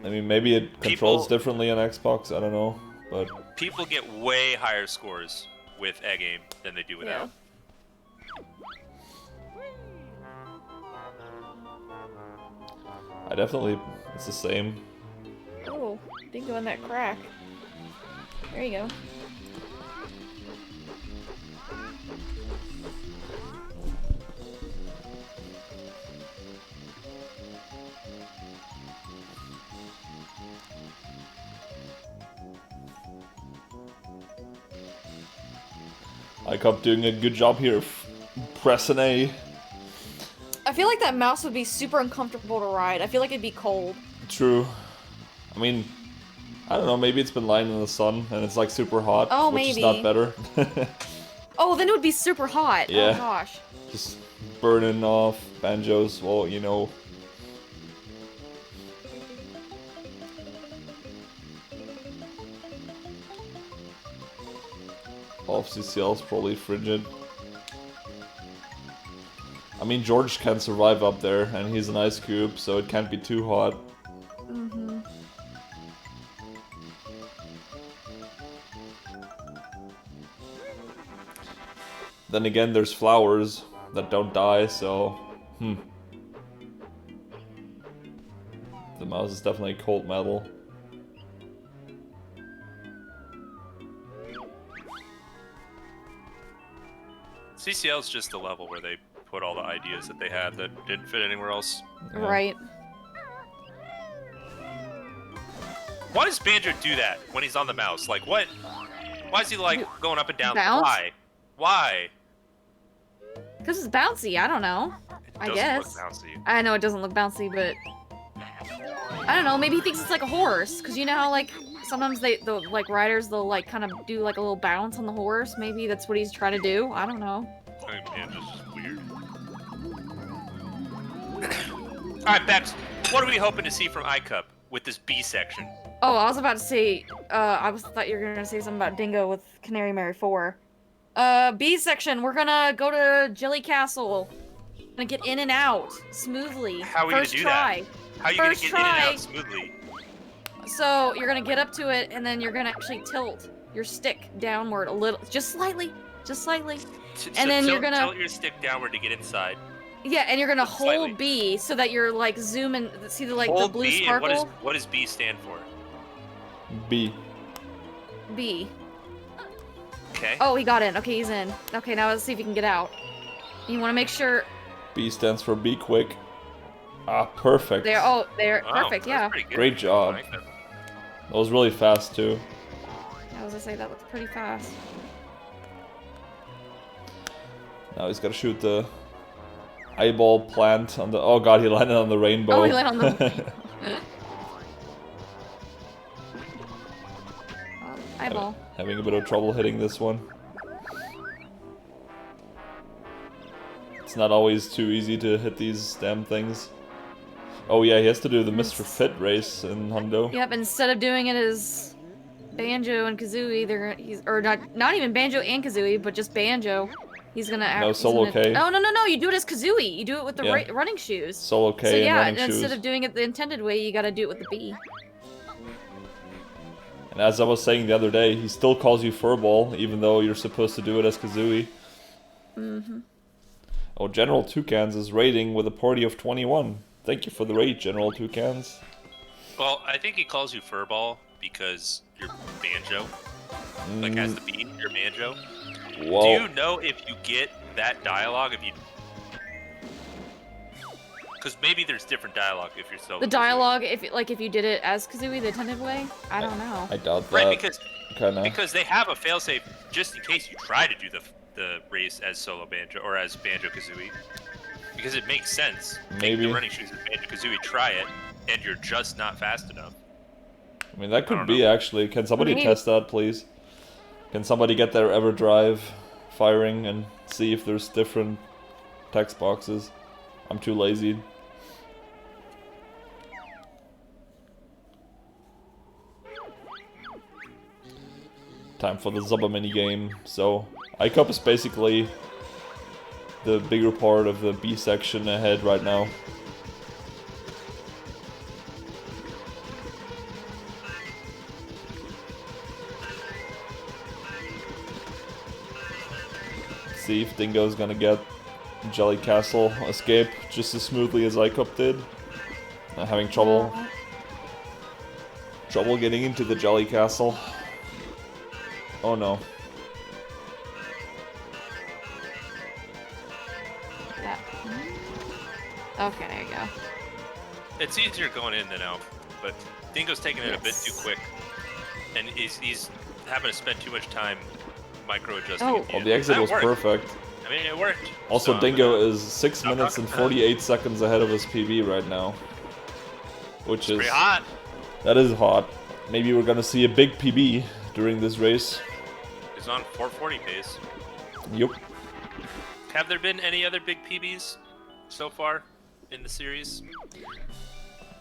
I mean, maybe it controls People- differently on Xbox, I don't know. But people get way higher scores with egg aim than they do without. I definitely, it's the same. Oh, Dingo in that crack. There you go. Icup doing a good job here of pressing A. I feel like that mouse would be super uncomfortable to ride. I feel like it'd be cold. True. I mean, I don't know, maybe it's been lying in the sun and it's like super hot, Oh, which is maybe. not better. Oh, then it would be super hot. Yeah. Oh gosh. Just burning off Banjos, well, you know. Off CCL's probably frigid. I mean, George can survive up there, and he's an ice cube, so it can't be too hot. Mm-hmm. Then again, there's flowers that don't die, so... The mouse is definitely cold metal. CCL is just a level where they put all the ideas that they had that didn't fit anywhere else. Yeah. Right. Why does Banjo do that when he's on the mouse? Like, what? Why is he, like, going up and down? Bounce? Why? Why? Because it's bouncy. I don't know. It I doesn't guess. look bouncy. I know it doesn't look bouncy, but I don't know. Maybe he thinks it's like a horse. Because you know how like sometimes the like riders they'll like kind of do like a little bounce on the horse. Maybe that's what he's trying to do. I don't know. I mean, Banjo's just weird. Alright, Babs, what are we hoping to see from Icup with this B section? Oh, I was about to say. Thought you were gonna say something about Dingo with Canary Mary 4. B section. We're gonna go to Jelly Castle. Gonna get in and out smoothly. How are we First gonna do try. that? How are you gonna First get in and try. out smoothly? So you're gonna get up to it, and then you're gonna actually tilt. your stick downward a little, just slightly. So And then you're tilt gonna your stick downward to get inside. yeah, and you're gonna Just hold slightly. B so that you're like zooming. See the Hold the blue B, sparkle? and what does B stand for? B. B. Okay. Oh, he got in. Okay, he's in. Okay, now let's see if he can get out. You want to make sure. B stands for be quick. Ah, perfect. They're Wow, perfect. that's Yeah. pretty good. Great job. I like that. That was really fast too. I was gonna say that looks pretty fast. Now he's gotta shoot the eyeball plant on the. Oh god, he landed on the rainbow. Oh, he landed on the. Oh, eyeball. Having a bit of trouble hitting this one. It's not always too easy to hit these damn things. Oh yeah, he has to do the Mr. Fit race in Hundo. Yep. Instead of doing it as Banjo and Kazooie, or not even Banjo and Kazooie, but just Banjo. He's gonna act. No, solo K. Oh no! You do it as Kazooie. You do it with the Yeah. running shoes. Solo K So and yeah, running instead shoes. of doing it the intended way, you gotta do it with the B. And as I was saying the other day, he still calls you Furball, even though you're supposed to do it as Kazooie. Mm-hmm. Oh, General Toucans is raiding with a party of 21. Thank you for the raid, General Toucans. Well, I think he calls you Furball because you're Banjo. Like, as the B, you're Banjo. Whoa. Do you know if you get that dialogue, if you... Because maybe there's different dialogue if you're solo. The dialogue, if you did it as Kazooie the intended way, I don't know. I doubt that. Right, Kinda. because they have a failsafe just in case you try to do the race as solo Banjo or as Banjo-Kazooie. Because it makes sense. Take Maybe. the running shoes as Banjo-Kazooie, try it, and you're just not fast enough. I mean, that could don't be know. actually. Can somebody Maybe. test that, please? Can somebody get their EverDrive firing and see if there's different text boxes? I'm too lazy. Time for the Zubba mini game. So, Icup is basically the bigger part of the B section ahead right now. See if Dingo's gonna get Jelly Castle escape just as smoothly as Icup did. Not having trouble getting into the Jelly Castle. Oh no. Yeah. Okay, there you go. It's easier going in than out, but Dingo's taking it a bit too quick. And he's having to spend too much time micro-adjusting. Oh. at Well, end. the exit That was worked. perfect. I mean, it worked. Also, So, Dingo is 6 Not minutes and talking about 48 seconds ahead of his PB right now. Which is... pretty hot. That is hot. Maybe we're gonna see a big PB during this race. He's on 440 pace. Yup. Have there been any other big PBs so far in the series?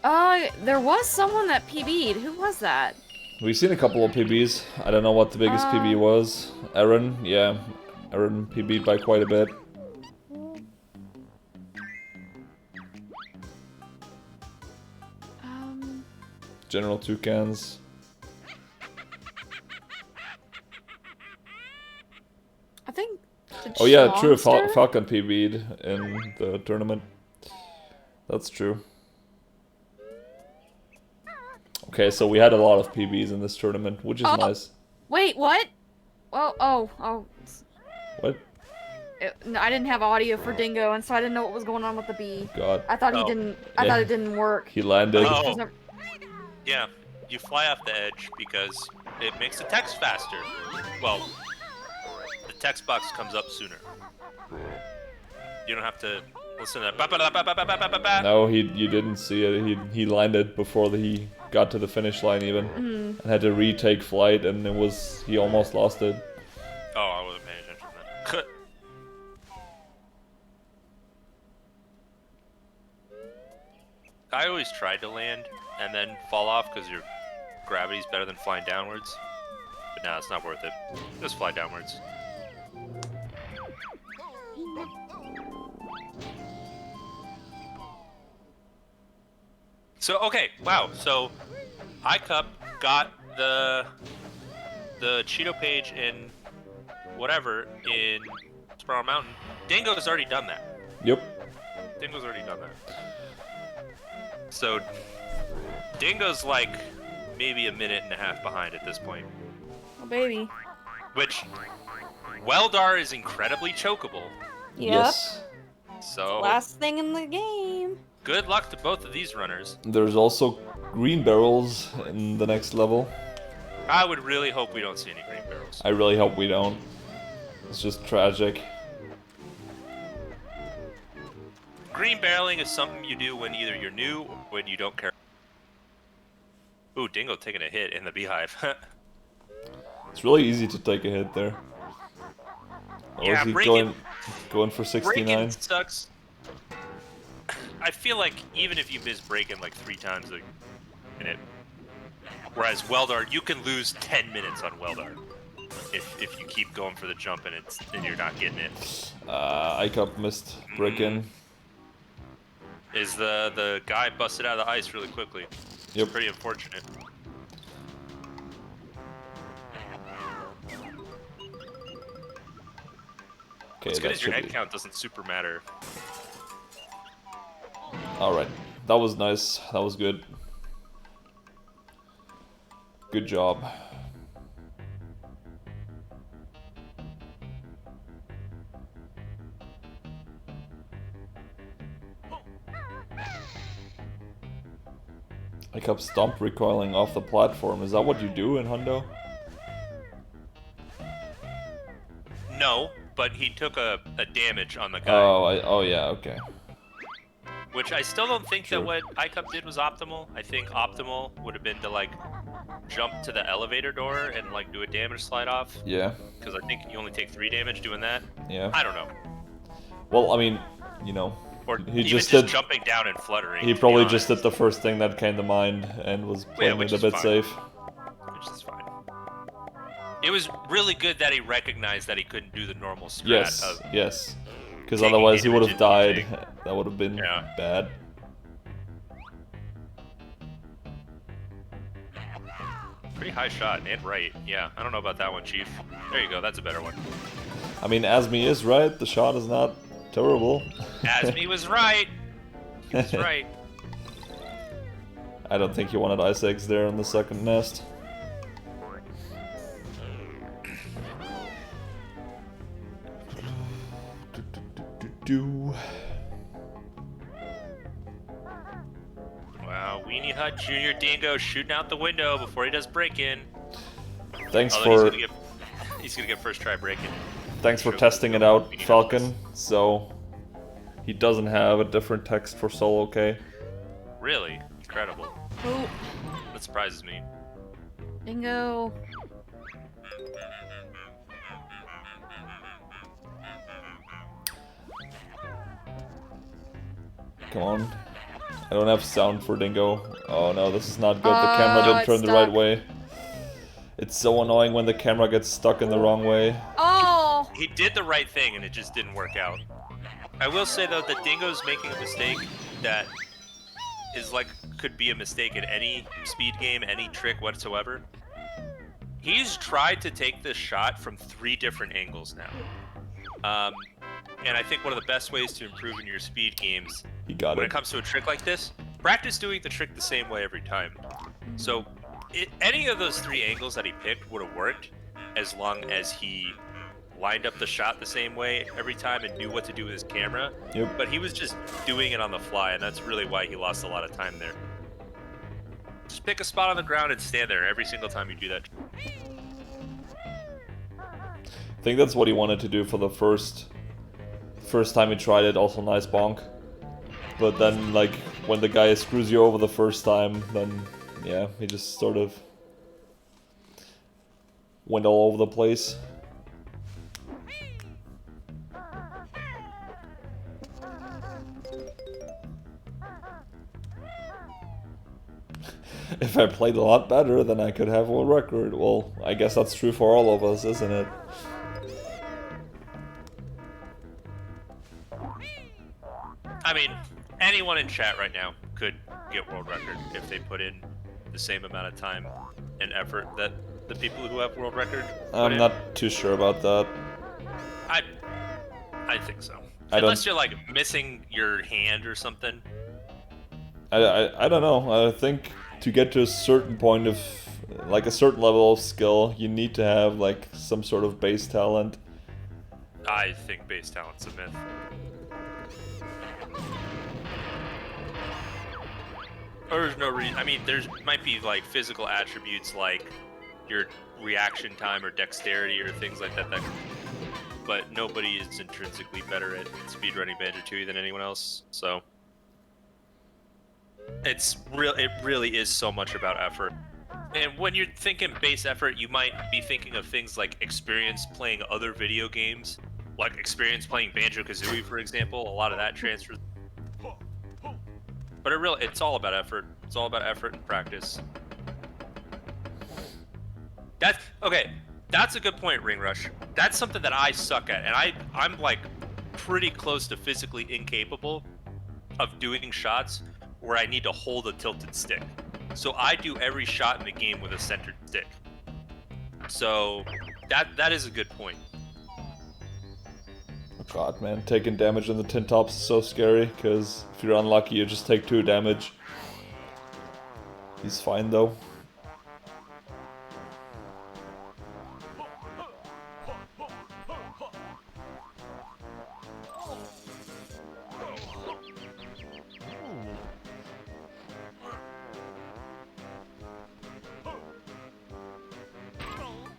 There was someone that PB'd. Who was that? We've seen a couple of PBs. I don't know what the biggest PB was. Aaron, yeah. Aaron PB'd by quite a bit. General Toucans. I think. Oh yeah, true. Schlongster? Falcon PB'd in the tournament. That's true. Okay, so we had a lot of PBs in this tournament, which is nice. Wait, what? Oh. What? No, I didn't have audio for Dingo, and so I didn't know what was going on with the B. God. I thought he Oh. didn't. I Yeah. thought it didn't work. He landed. Oh. There's no- Yeah, you fly off the edge because it makes the text faster. Well, the text box comes up sooner. You don't have to listen to that. No, you didn't see it. He landed before he got to the finish line even, and had to retake flight, and he almost lost it. Oh, I wasn't paying attention to that. I always tried to land and then fall off because your gravity's better than flying downwards. But no, it's not worth it. Just fly downwards. So, okay, wow. So, Icup got the the Cheeto page in whatever in Spiral Mountain, Dingo's already done that. Yep. Dingo's already done that. So Dingo's like maybe a minute and a half behind at this point. Oh, baby. Which Weldar is incredibly chokeable. Yep. Yes. So Last thing in the game. good luck to both of these runners. There's also green barrels in the next level. I would really hope we don't see any green barrels. I really hope we don't. It's just tragic. Green barreling is something you do when either you're new or when you don't care. Ooh, Dingo taking a hit in the beehive. It's really easy to take a hit there. Or Yeah, is he breaking- going for 69? Breaking sucks. I feel like even if you miss breaking like 3 times a minute, whereas Weldar, you can lose 10 minutes on Weldar if you keep going for the jump and you're not getting it. Icup missed break-in. Is the guy busted out of the ice really quickly? Yep. It's pretty unfortunate. Okay, As good that as your should head be... count doesn't super matter. Alright, that was nice. That was good. Good job. I kept stomp recoiling off the platform. Is that what you do in Hundo? No, but he took a damage on the guy. Oh yeah, okay. Which I still don't think Sure. that what Icup did was optimal. I think optimal would have been to like jump to the elevator door and like do a damage slide off. Yeah, Because I think you only take 3 damage doing that. yeah. I don't know. Well, I mean, you know, Or He even just just did- jumping down and fluttering. he to be probably just honest, did the first thing that came to mind and was playing which it a is bit fine. safe. Which is fine. It was really good that he recognized that he couldn't do the normal strat Yes, of yes. Because taking otherwise he would have damage died. and That would have been Yeah. bad. pretty high shot and right. Yeah, I don't know about that one, Chief. There you go, that's a better one. I mean, Asmi is right. The shot is not terrible. Asmi was right. He was right. I don't think he wanted ice eggs there in the second nest. Wow, Weenie Hut Jr. Dingo shooting out the window before he does break-in. Thanks Although for he's gonna get first try break-in. thanks for Sure. testing it out, Weenie Hut Falcon. was- So he doesn't have a different text for solo K. Really? Incredible. Oh, That surprises me. Dingo. Come on. I don't have sound for Dingo. Oh no, this is not good. The camera didn't it's turn the right stuck. way. It's so annoying when the camera gets stuck in the wrong way. Oh! He did the right thing and it just didn't work out. I will say though that Dingo's making a mistake that is like could be a mistake in any speed game, any trick whatsoever. He's tried to take this shot from 3 different angles now. And I think one of the best ways to improve in your speed games He got when it. it comes to a trick like this, practice doing the trick the same way every time. So any of those 3 angles that he picked would have worked as long as he lined up the shot the same way every time and knew what to do with his camera. Yep. But he was just doing it on the fly, and that's really why he lost a lot of time there. Just pick a spot on the ground and stand there every single time you do that. I think that's what he wanted to do for the first time he tried it. Also nice bonk. But then, like, when the guy screws you over the first time, then yeah, he just sort of went all over the place. If I played a lot better, then I could have a record. Well, I guess that's true for all of us, isn't it? I mean, anyone in chat right now could get world record if they put in the same amount of time and effort that the people who have world record? I'm not too sure about that. I think so. I Unless don't- you're like missing your hand or something. I don't know. I think to get to a certain point of, like a certain level of skill, you need to have like some sort of base talent. I think base talent's a myth. There's no reason. I mean, there's might be like physical attributes like your reaction time or dexterity or things like that. But nobody is intrinsically better at speedrunning Banjo-Tooie than anyone else. So it's real. It really is so much about effort. And when you're thinking base effort, you might be thinking of things like experience playing other video games, like experience playing Banjo-Kazooie, for example. A lot of that transfers. But it's all about effort. It's all about effort and practice. That's a good point, Ring Rush. That's something that I suck at, and I'm like pretty close to physically incapable of doing shots where I need to hold a tilted stick. So I do every shot in the game with a centered stick. So that is a good point. God, man, taking damage on the tin tops is so scary, because if you're unlucky, you just take 2 damage. He's fine, though.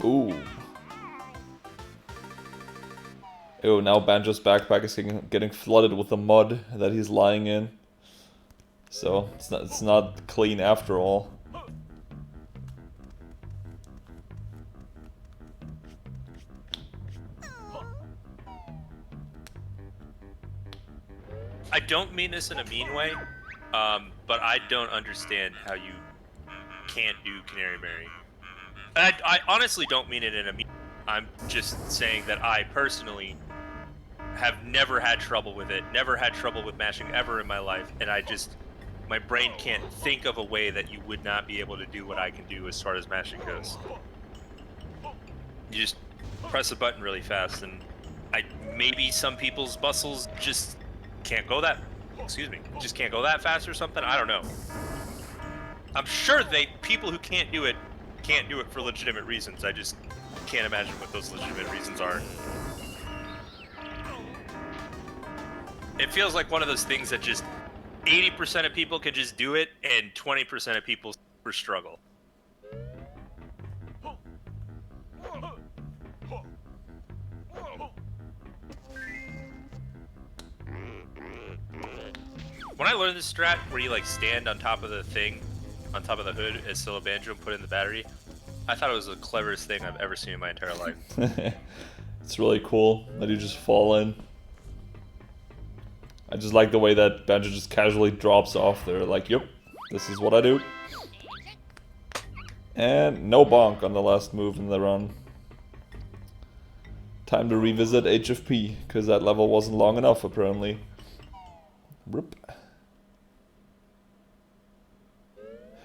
Ooh. Ew, now Banjo's backpack is getting flooded with the mud that he's lying in. So, it's not clean after all. I don't mean this in a mean way, but I don't understand how you can't do Canary Mary. I honestly don't mean it in a mean way. I'm just saying that I personally have never had trouble with it, never had trouble with mashing ever in my life, and my brain can't think of a way that you would not be able to do what I can do as far as mashing goes. You just press a button really fast, and maybe some people's muscles just can't go that, just can't go that fast or something, I don't know. I'm sure people who can't do it for legitimate reasons. I just can't imagine what those legitimate reasons are. It feels like one of those things that just 80% of people can just do it, and 20% of people super struggle. When I learned this strat, where you like stand on top of the thing, on top of the hood as still a banjo and put in the battery, I thought it was the cleverest thing I've ever seen in my entire life. It's really cool that you just fall in. I just like the way that Banjo just casually drops off there, like, yep, this is what I do. And no bonk on the last move in the run. Time to revisit HFP, because that level wasn't long enough, apparently. Rip.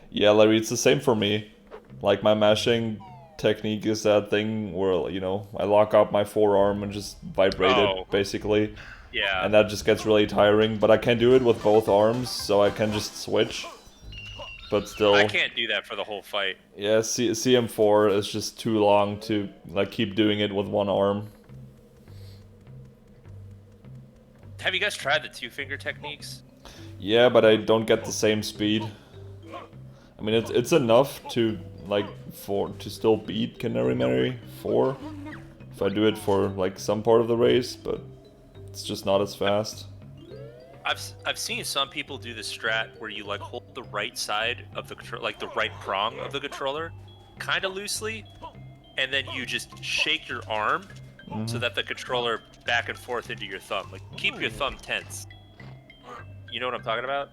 Yeah, Larry, it's the same for me. Like, my mashing technique is that thing where, you know, I lock up my forearm and just vibrate it, basically. Yeah. And that just gets really tiring, but I can do it with both arms, so I can just switch. But still... I can't do that for the whole fight. Yeah, CM4 is just too long to, like, keep doing it with one arm. Have you guys tried the two-finger techniques? Yeah, but I don't get the same speed. I mean, it's enough to, like, to still beat Canary Mary 4. If I do it for, like, some part of the race, but it's just not as fast. I've seen some people do the strat where you like hold the right side of the control, like the right prong of the controller, kind of loosely, and then you just shake your arm so that the controller back and forth into your thumb. Like keep your thumb tense. You know what I'm talking about?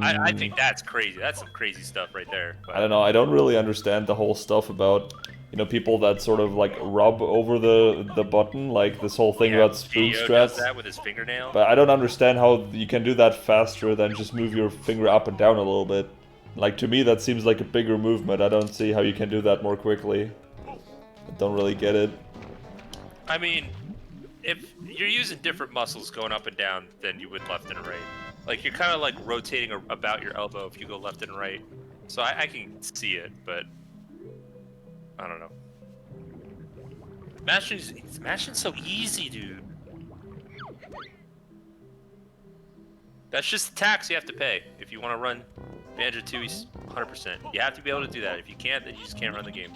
I think that's crazy. That's some crazy stuff right there. But... I don't know. I don't really understand the whole stuff about, you know, people that sort of like rub over the button, like this whole thing about spoon Gio strats. does that with his fingernail. But I don't understand how you can do that faster than just move your finger up and down a little bit. Like, to me, that seems like a bigger movement. I don't see how you can do that more quickly. I don't really get it. I mean, if you're using different muscles going up and down than you would left and right. Like, you're kind of like rotating about your elbow if you go left and right. So I can see it, but I don't know. Mashing's so easy, dude. That's just the tax you have to pay if you want to run Banjo-Tooie 100%. You have to be able to do that. If you can't, then you just can't run the game.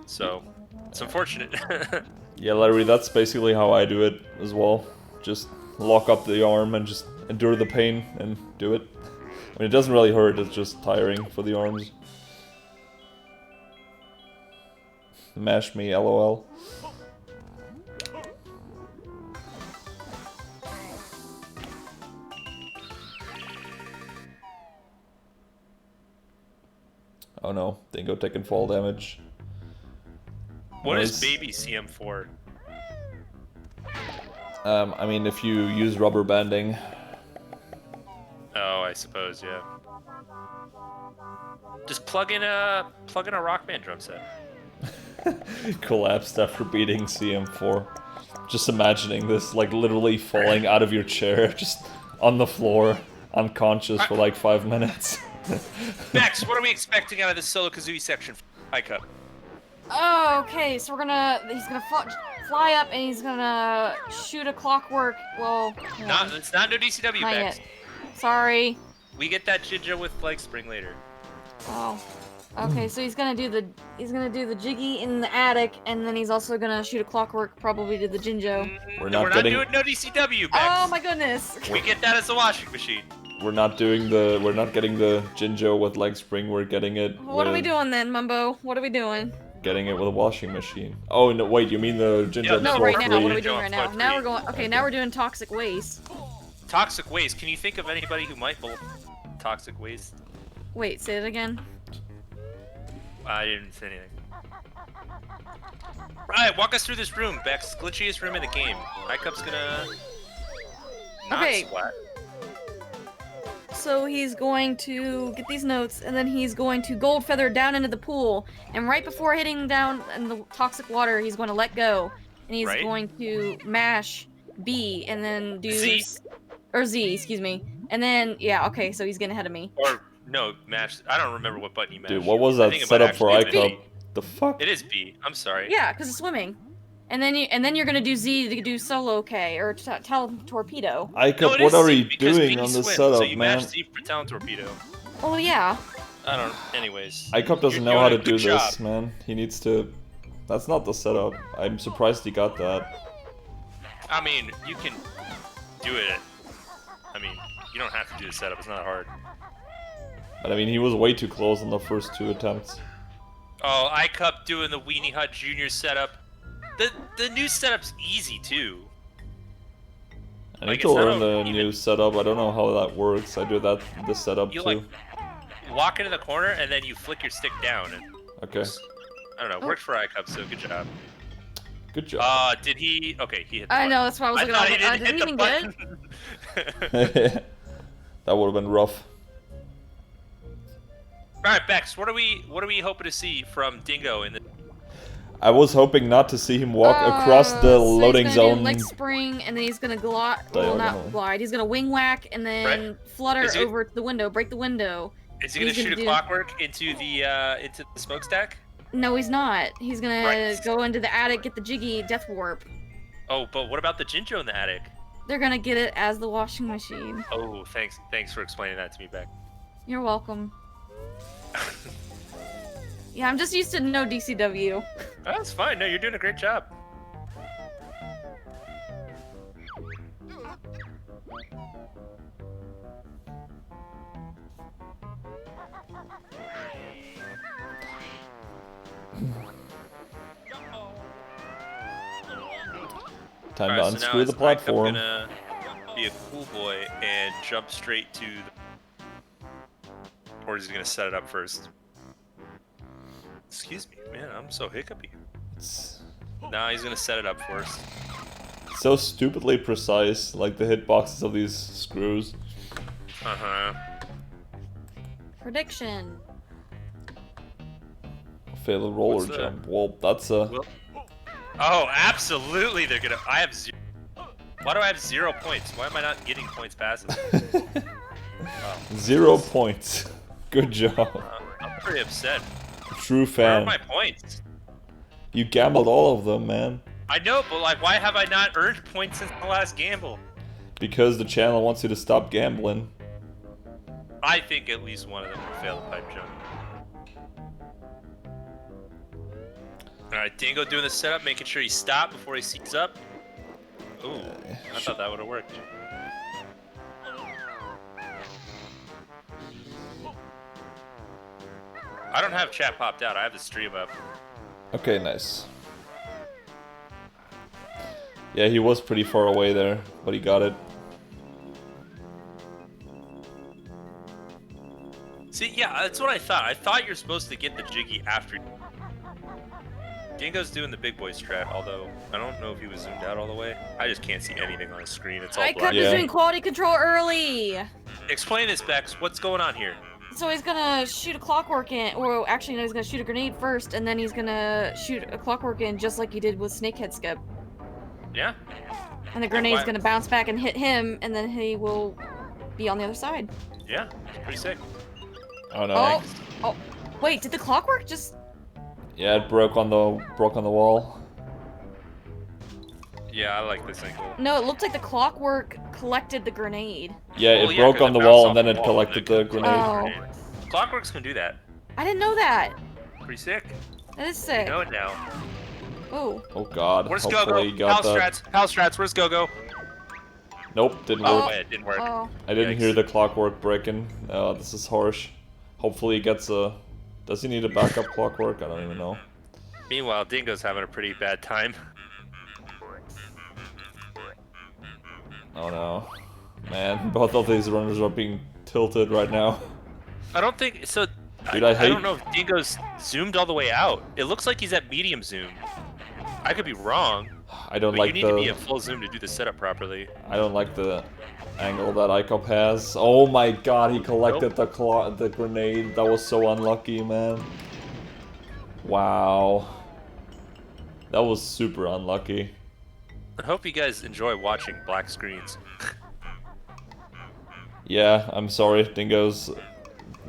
So, it's unfortunate. Yeah, Larry, that's basically how I do it as well. Just lock up the arm and just endure the pain and do it. I mean, it doesn't really hurt, it's just tiring for the arms. Mash me, lol. Oh no, Dingo taking fall damage. What is baby CM4? I mean, if you use rubber banding. Oh, I suppose, yeah. Just plug in a Rock Band drum set. Collapsed after beating CM4. Just imagining this, like, literally falling out of your chair, just on the floor, unconscious for like 5 minutes. Max, what are we expecting out of this solo Kazooie section? Icup. Oh, okay. So he's gonna fly up and he's gonna shoot a clockwork. Well, It's not no DCW, not Max. yet. Sorry. We get that Jinja with Leg Spring later. Oh. Okay, so he's gonna do the jiggy in the attic, and then he's also gonna shoot a clockwork probably to the Jinjo. We're We're not not getting. doing no DCW, Oh Max. my goodness. We get that as a washing machine. We're not getting the Jinjo with leg spring. We're getting it. What are we doing then, Mumbo? What are we doing? Getting it with a washing machine. Oh no! Wait, you mean the Jinjo? Yeah, No, floor right now. What are we three? doing right now? Floor Now three. we're going. Okay, now we're doing toxic waste. Toxic waste. Can you think of anybody who might bowl toxic waste? Wait, say it again. I didn't say anything. Alright, walk us through this room, Bex. Glitchiest room in the game. Icup's gonna not Okay. splat. So he's going to get these notes, and then he's going to gold feather down into the pool. And right before hitting down in the toxic water, he's going to let go, and he's Right. going to mash B, and then do Z. or Z, excuse me. And then yeah, okay, so he's getting ahead of me. Or no, mash. I don't remember what button you mashed. Dude, what was I that think it might setup for actually be Icup? B. The fuck? It is B. I'm sorry. Yeah, because it's swimming. And then you're gonna do Z to do solo K or Talon Torpedo. Icup, No, it what is are C you because doing B on this swims, setup, so you man? mash Z for Talon Torpedo. Oh yeah. I don't. Anyways. Icup doesn't You're know how to doing a do good this, job. man. He needs to. That's not the setup. I'm surprised he got that. I mean, you can do it. I mean, you don't have to do the setup. It's not hard. But I mean, he was way too close on the first 2 attempts. Oh, Icup doing the Weenie Hut Junior setup. The new setup's easy too. I Like, need to it's not learn the even- new setup. I don't know how that works. I do that this setup You too. like walk into the corner and then you flick your stick down. And Okay, I don't know. Worked for Icup, so good job. good job. Did he? Okay, he hit. The I button. know, that's why I was I looking thought at he it. didn't Did he hit even the get it? button. That would have been rough. All right, Bex. What are we hoping to see from Dingo in the? I was hoping not to see him walk across the So loading he's gonna do zone. leg spring, and then he's gonna glide. Well, Diagonal. not glide. He's gonna wing whack, and then Right. flutter Is he- over to the window, break the window. Is he gonna He's gonna shoot a do- clockwork into the smokestack? No, he's not. He's gonna Right. go into the attic, get the jiggy death warp. Oh, but what about the Jinjo in the attic? They're gonna get it as the washing machine. Oh, thanks for explaining that to me, Beck. You're welcome. Yeah, I'm just used to no DCW. That's fine. No, you're doing a great job. Time Alright, to so unscrew now the is Icup platform. gonna be a cool boy and jump straight to the... Or is he gonna set it up first? Excuse me, man, I'm so hiccupy. It's Nah, he's gonna set it up first. so stupidly precise, like the hitboxes of these screws. Uh-huh. prediction. Fail a roller What's that? jump. Well, that's a... Oh, absolutely, they're gonna. I have 0. Why do I have 0 points? Why am I not getting points passive? Oh, 0 points. Good job. I'm pretty upset. True Where are fan. my points? You gambled all of them, man. I know, but like, why have I not earned points since the last gamble? Because the channel wants you to stop gambling. I think at least one of them will fail the pipe jump. Alright, Dingo doing the setup, making sure he stopped before he seats up. Ooh, I thought that would have worked. I don't have chat popped out, I have the stream up. Okay, nice. Yeah, he was pretty far away there, but he got it. See, yeah, that's what I thought. I thought you're supposed to get the jiggy after. Dingo's doing the big boy strat, although I don't know if he was zoomed out all the way. I just can't see anything on his screen. It's all I black. kept doing quality control early. Explain this, Bex. What's going on here? So he's gonna shoot a clockwork in, or actually no, he's gonna shoot a grenade first, and then he's gonna shoot a clockwork in just like he did with Snakehead Skip. Yeah? And the grenade's why- gonna bounce back and hit him, and then he will be on the other side. Yeah, pretty sick. Oh no. Oh, oh, wait, did the clockwork just... Yeah, it broke on the wall. Yeah, I like this angle. No, it looked like the clockwork collected the grenade. Yeah, Well, it yeah, broke 'cause on it the bounced wall off and then the it wall, collected and the it grenade. Oh. Clockworks can do that. I didn't know that. Pretty sick. That is sick. You know it now. Oh. Oh god, Where's hopefully he Go-Go? got Pal that. strats. Pal strats. Where's Go-Go? Nope, didn't Oh, work. wait, it didn't work. Oh. I didn't Yikes. hear the clockwork breaking. This is harsh. Hopefully he gets a... Does he need a backup clockwork? I don't even know. Meanwhile, Dingo's having a pretty bad time. Oh no. Man, both of these runners are being tilted right now. I don't think so. Dude, I I hate- don't know if Dingo's zoomed all the way out. It looks like he's at medium zoom. I could be wrong, I don't but like you need to be the... at full zoom to do the setup properly. I don't like the angle that Icup has. Oh my god, he collected the grenade. That was so unlucky, man. Wow. That was super unlucky. I hope you guys enjoy watching black screens. Yeah, I'm sorry, Dingo's...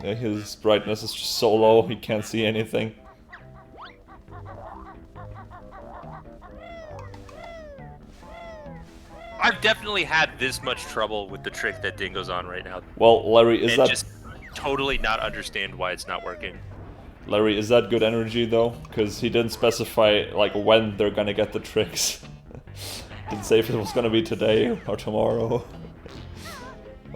His brightness is just so low, he can't see anything. I've definitely had this much trouble with the trick that Dingo's on right now, Well, Larry, is and that... just totally not understand why it's not working. Larry, is that good energy though? Because he didn't specify like when they're gonna get the tricks. Didn't say if it was gonna be today or tomorrow.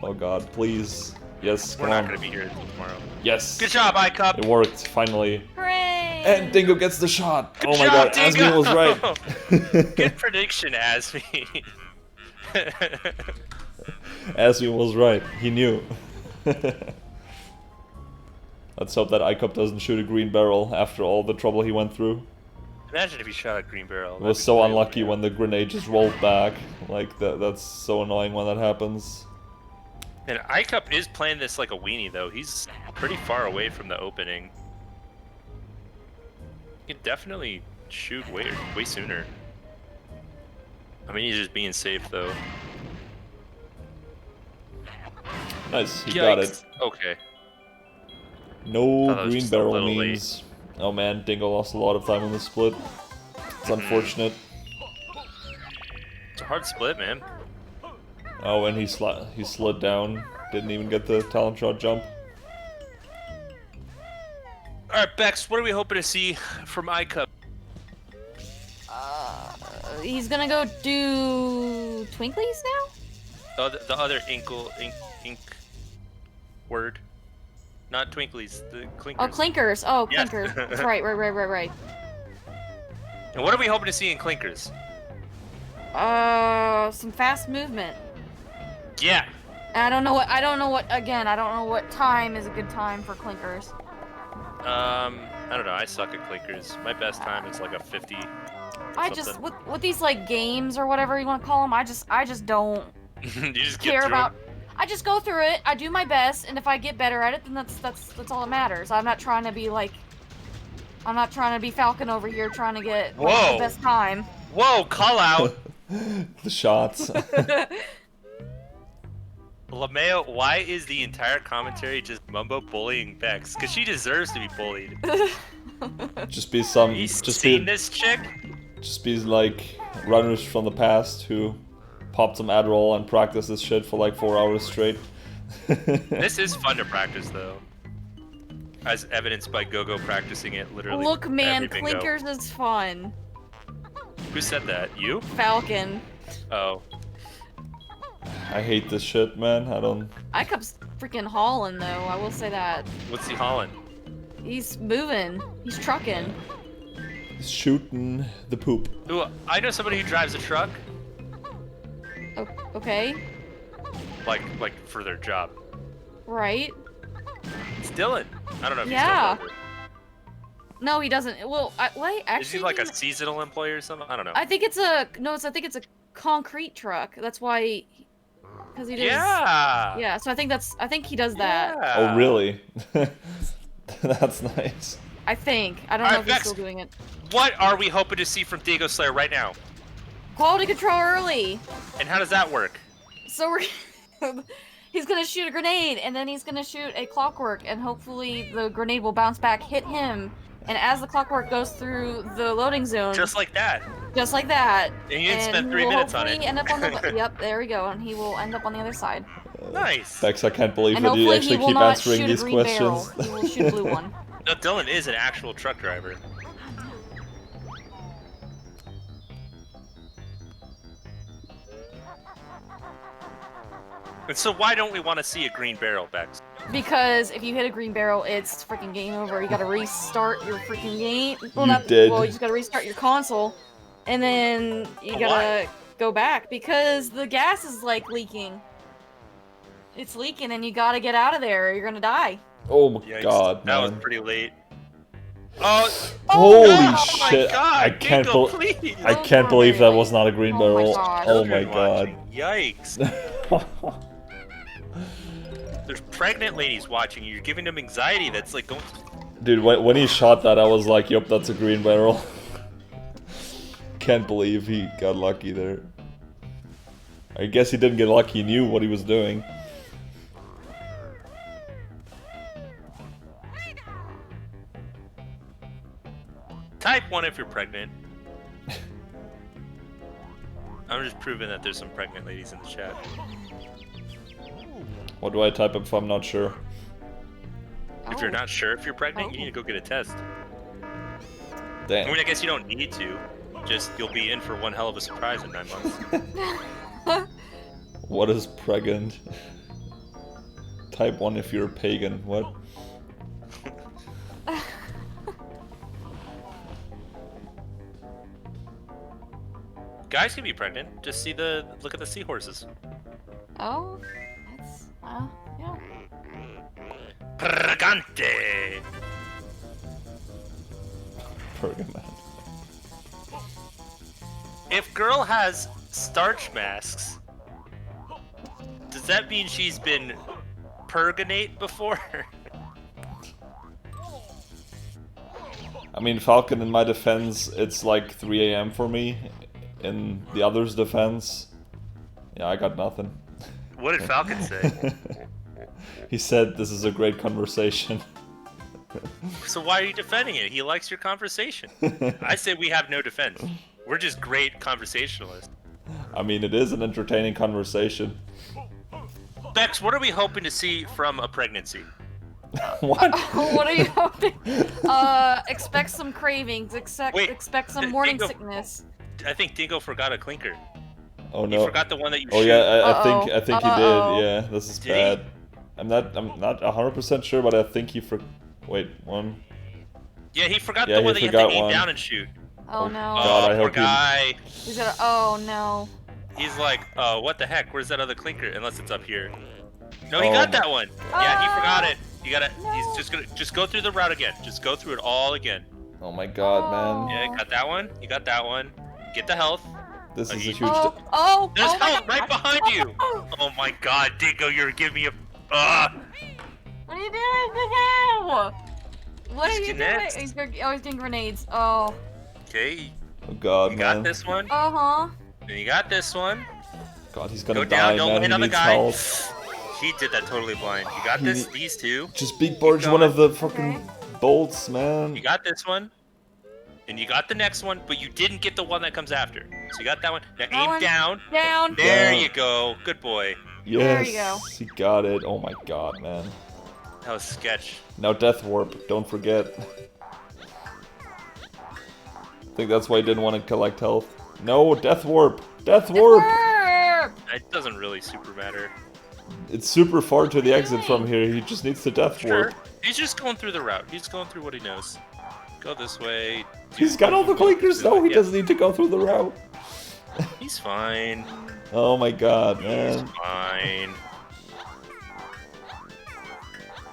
Oh god, please. Yes, We're come not on. gonna be here until tomorrow. Yes! Good job, Icup. It worked, finally. Hooray! And Dingo gets the shot! Good Oh my job, god, Asmi Dingo! was right! Good prediction, Asmi. Asmi was right, he knew. Let's hope that Icup doesn't shoot a green barrel after all the trouble he went through. Imagine if he shot a green barrel. It was so unlucky when the grenade just rolled back. Like, that's so annoying when that happens. And Icup is playing this like a weenie, though. He's pretty far away from the opening. He can definitely shoot way sooner. I mean, he's just being safe, though. Nice, he got it. Okay. No Thought that was green just a barrel little late. means... Oh man, Dingo lost a lot of time on the split. It's unfortunate. It's a hard split, man. Oh, and he slid down. Didn't even get the talent shot jump. Alright, Bex, what are we hoping to see from Icup? He's gonna go do Twinklies now? The other ink word. Not Twinklies, the clinkers. Oh, Clinkers. Oh, Yes. Clinkers. That's right. And what are we hoping to see in clinkers? Some fast movement. Yeah. I don't know what time is a good time for Clinkers. I don't know. I suck at clinkers. My best time is like a 50. I just, with these like games or whatever you want to call them, I just don't You just get care through about. I just go through it. I do my best, and if I get better at it, then that's all that matters. I'm not trying to be like, I'm not trying to be Falcon over here trying to get like, the best time. Whoa, call out. The shots. LeMayo, why is the entire commentary just mumbo bullying Bex? Because she deserves to be bullied. Just be some. You Just seen be. this chick? Just be like runners from the past who popped some Adderall and practiced this shit for like 4 hours straight. This is fun to practice though. As evidenced by Gogo practicing it literally. Look, man, every bingo. Clinkers is fun. Who said that? You? Falcon. Oh. I hate this shit, man. I don't. Icup's freaking hauling though. I will say that. What's he hauling? He's moving. He's trucking. Shooting the poop. Ooh, I know somebody who drives a truck. Oh, okay. Like for their job. Right. It's Dylan. I don't know if Yeah. he's still No, he doesn't. Well, wait, actually. Is he like a seasonal employee or something? I don't know. I think it's a I think it's a concrete truck. That's why, because he does. Yeah. Yeah. So I think he does that. Yeah. Oh, really? That's nice. I think. I don't know if he's still doing it. What are we hoping to see from Dingoslayer right now? Quality control early. And how does that work? So we're. He's gonna shoot a grenade, and then he's gonna shoot a clockwork, and hopefully the grenade will bounce back, hit him, and as the clockwork goes through the loading zone, Just like that. just like that, And you didn't spend he 3 will minutes on hopefully it. End up on the, yep, there we go, and he will end up on the other side. Nice. Bex, I can't believe And that you hopefully actually he will keep not answering shoot these a green barrel. questions. He will shoot a blue one. No, Dylan is an actual truck driver. And so why don't we want to see a green barrel, Bex? Because if you hit a green barrel, it's freaking game over. You gotta restart your freaking game. Well, You did. Well, you just gotta restart your console, and then you gotta go back because the gas is like leaking. It's leaking, and you gotta get out of there, or you're gonna die. Oh my Yikes. god, That was man. pretty late. Oh, Holy oh my shit! God, I can't Dingo, believe. please. I can't believe that was not a green Oh my barrel. God. Oh my Children god. watching. Yikes. There's pregnant ladies watching you. You're giving them anxiety. That's like going. Dude, when he shot that, I was like, "Yup, that's a green barrel." Can't believe he got lucky there. I guess he didn't get lucky. He knew what he was doing. Type 1 if you're pregnant. I'm just proving that there's some pregnant ladies in the chat. What do I type if I'm not sure? If you're not sure if you're pregnant, you need to go get a test. I Damn. mean, I guess you don't need to. Just you'll be in for one hell of a surprise in 9 months. What is pregnant? Type 1 if you're a pagan. What? Guys can be pregnant. Just see look at the seahorses. Oh, that's yeah. Pregante. Pergamon. If girl has starch masks, does that mean she's been purganate before? I mean, Falcon, in my defense, it's like 3 AM for me. In the other's defense, yeah, I got nothing. What did Falcon say? He said this is a great conversation. So why are you defending it? He likes your conversation. I say we have no defense. We're just great conversationalists. I mean, it is an entertaining conversation. Bex, what are we hoping to see from a pregnancy? What? What are you hoping? Expect some cravings. Wait, Expect some morning Dingo- sickness. I think Dingo forgot a clinker. Oh You no. forgot the one that you Oh shoot. yeah, I Uh-oh. think he Uh-oh. did. Yeah, this is Did he? bad. I'm not 100% sure, but I think he wait, one. Yeah, he forgot Yeah, the he one that you had to forgot aim one. down and shoot. Oh no. God, I poor hope he- guy. He's gonna. Oh no. He's like, oh, what the heck? Where's that other clinker? Unless it's up here. No, he Oh got my- that one. Yeah, he forgot Ah, it. You gotta. He's just gonna go through the route again. Just go through it all again. Oh my god, man. Yeah, you got that one. You got that one. Get the health. This is a huge. Oh, There's oh my help God. right behind you! Oh my god, Dingo, you're giving me a... What are you doing, Dingo? What are He's you doing? next. He's doing grenades. Oh. Okay, Oh god, you man. got this one. Uh-huh. And you got this one. God, he's gonna Go down, die, don't man. land He on the needs guy. help. He did that totally blind. You got this, these two. Just big barge Keep one of going. the fucking Okay. bolts, man. You got this one. And you got the next one, but you didn't get the one that comes after. So you got that one. Now aim one. down. Down. There Down. you go. Good boy. Yes, There you go. he got it. Oh my god, man. That was sketch. Now Death Warp, don't forget. I think that's why he didn't want to collect health. No, Death Warp! Death Warp! It doesn't really super matter. It's super far to the exit from here. He just needs the Death Sure. Warp. He's just going through the route. He's going through what he knows. Go this way. He's got all the clinkers. No, he doesn't need to go through the route. He's fine. Oh my god, He's man. fine.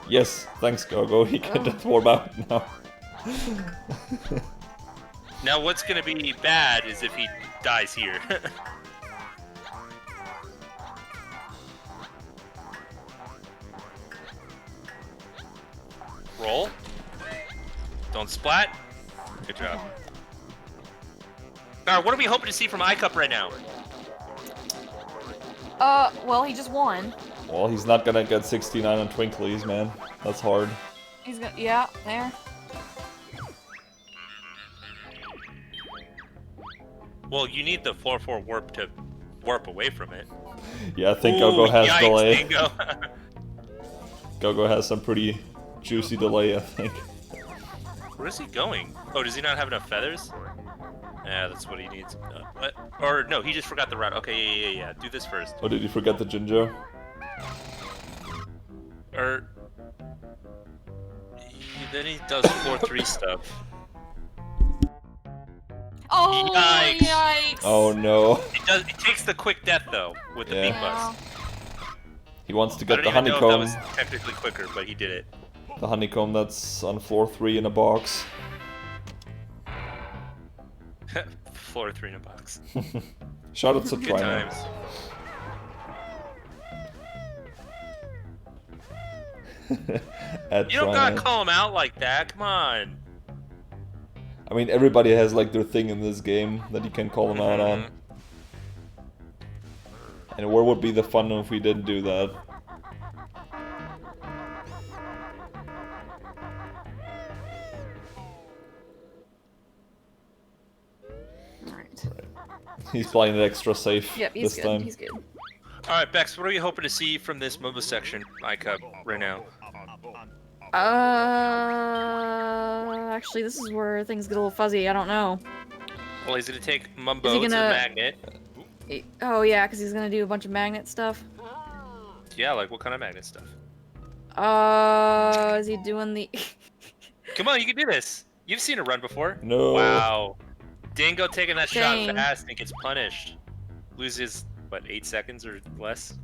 Yes, thanks, Gogo. He can Death Warp out now. Now what's gonna be bad is if he dies here. Roll. Don't splat. Good job. Alright, what are we hoping to see from Icup right now? Well, he just won. Well, he's not gonna get 69 on Twinklies, man. That's hard. He's gonna, yeah, there. Well, you need the 4-4 warp to warp away from it. Yeah, I think Ooh, Gogo has yikes, delay. Dingo. Gogo has some pretty juicy delay, I think. Where is he going? Oh, does he not have enough feathers? Yeah, that's what he needs. What? Or no, he just forgot the route. Okay, yeah. Do this first. Oh, did you forget the Jinjo? Or then he does 4-3 stuff. Oh, Yikes. yikes. Oh no. It takes the quick death though with the Yeah. beak bust. He wants to I get don't the even know if that honeycomb. was technically quicker, but he did it. The honeycomb that's on floor 3 in a box. Floor 3 in a box. Shout out to Good Trina. times. At You don't gotta Trina. call him out like that. Come on. I mean, everybody has like their thing in this game that you can call them out on. And where would be the fun if we didn't do that? Alright. He's playing it extra safe Yep, he's this good. time. He's good. All right, Bex. What are you hoping to see from this MOBA section, Icup, right now? Actually, this is where things get a little fuzzy. I don't know. Well, he's gonna take Mumbo Is he to the gonna- magnet. Oh yeah, because he's gonna do a bunch of magnet stuff. Yeah, like what kind of magnet stuff? Is he doing the? Come on, you can do this. You've seen a run before. No. Wow. Dingo taking that Dang. shot fast and gets punished. Loses, what, 8 seconds or less?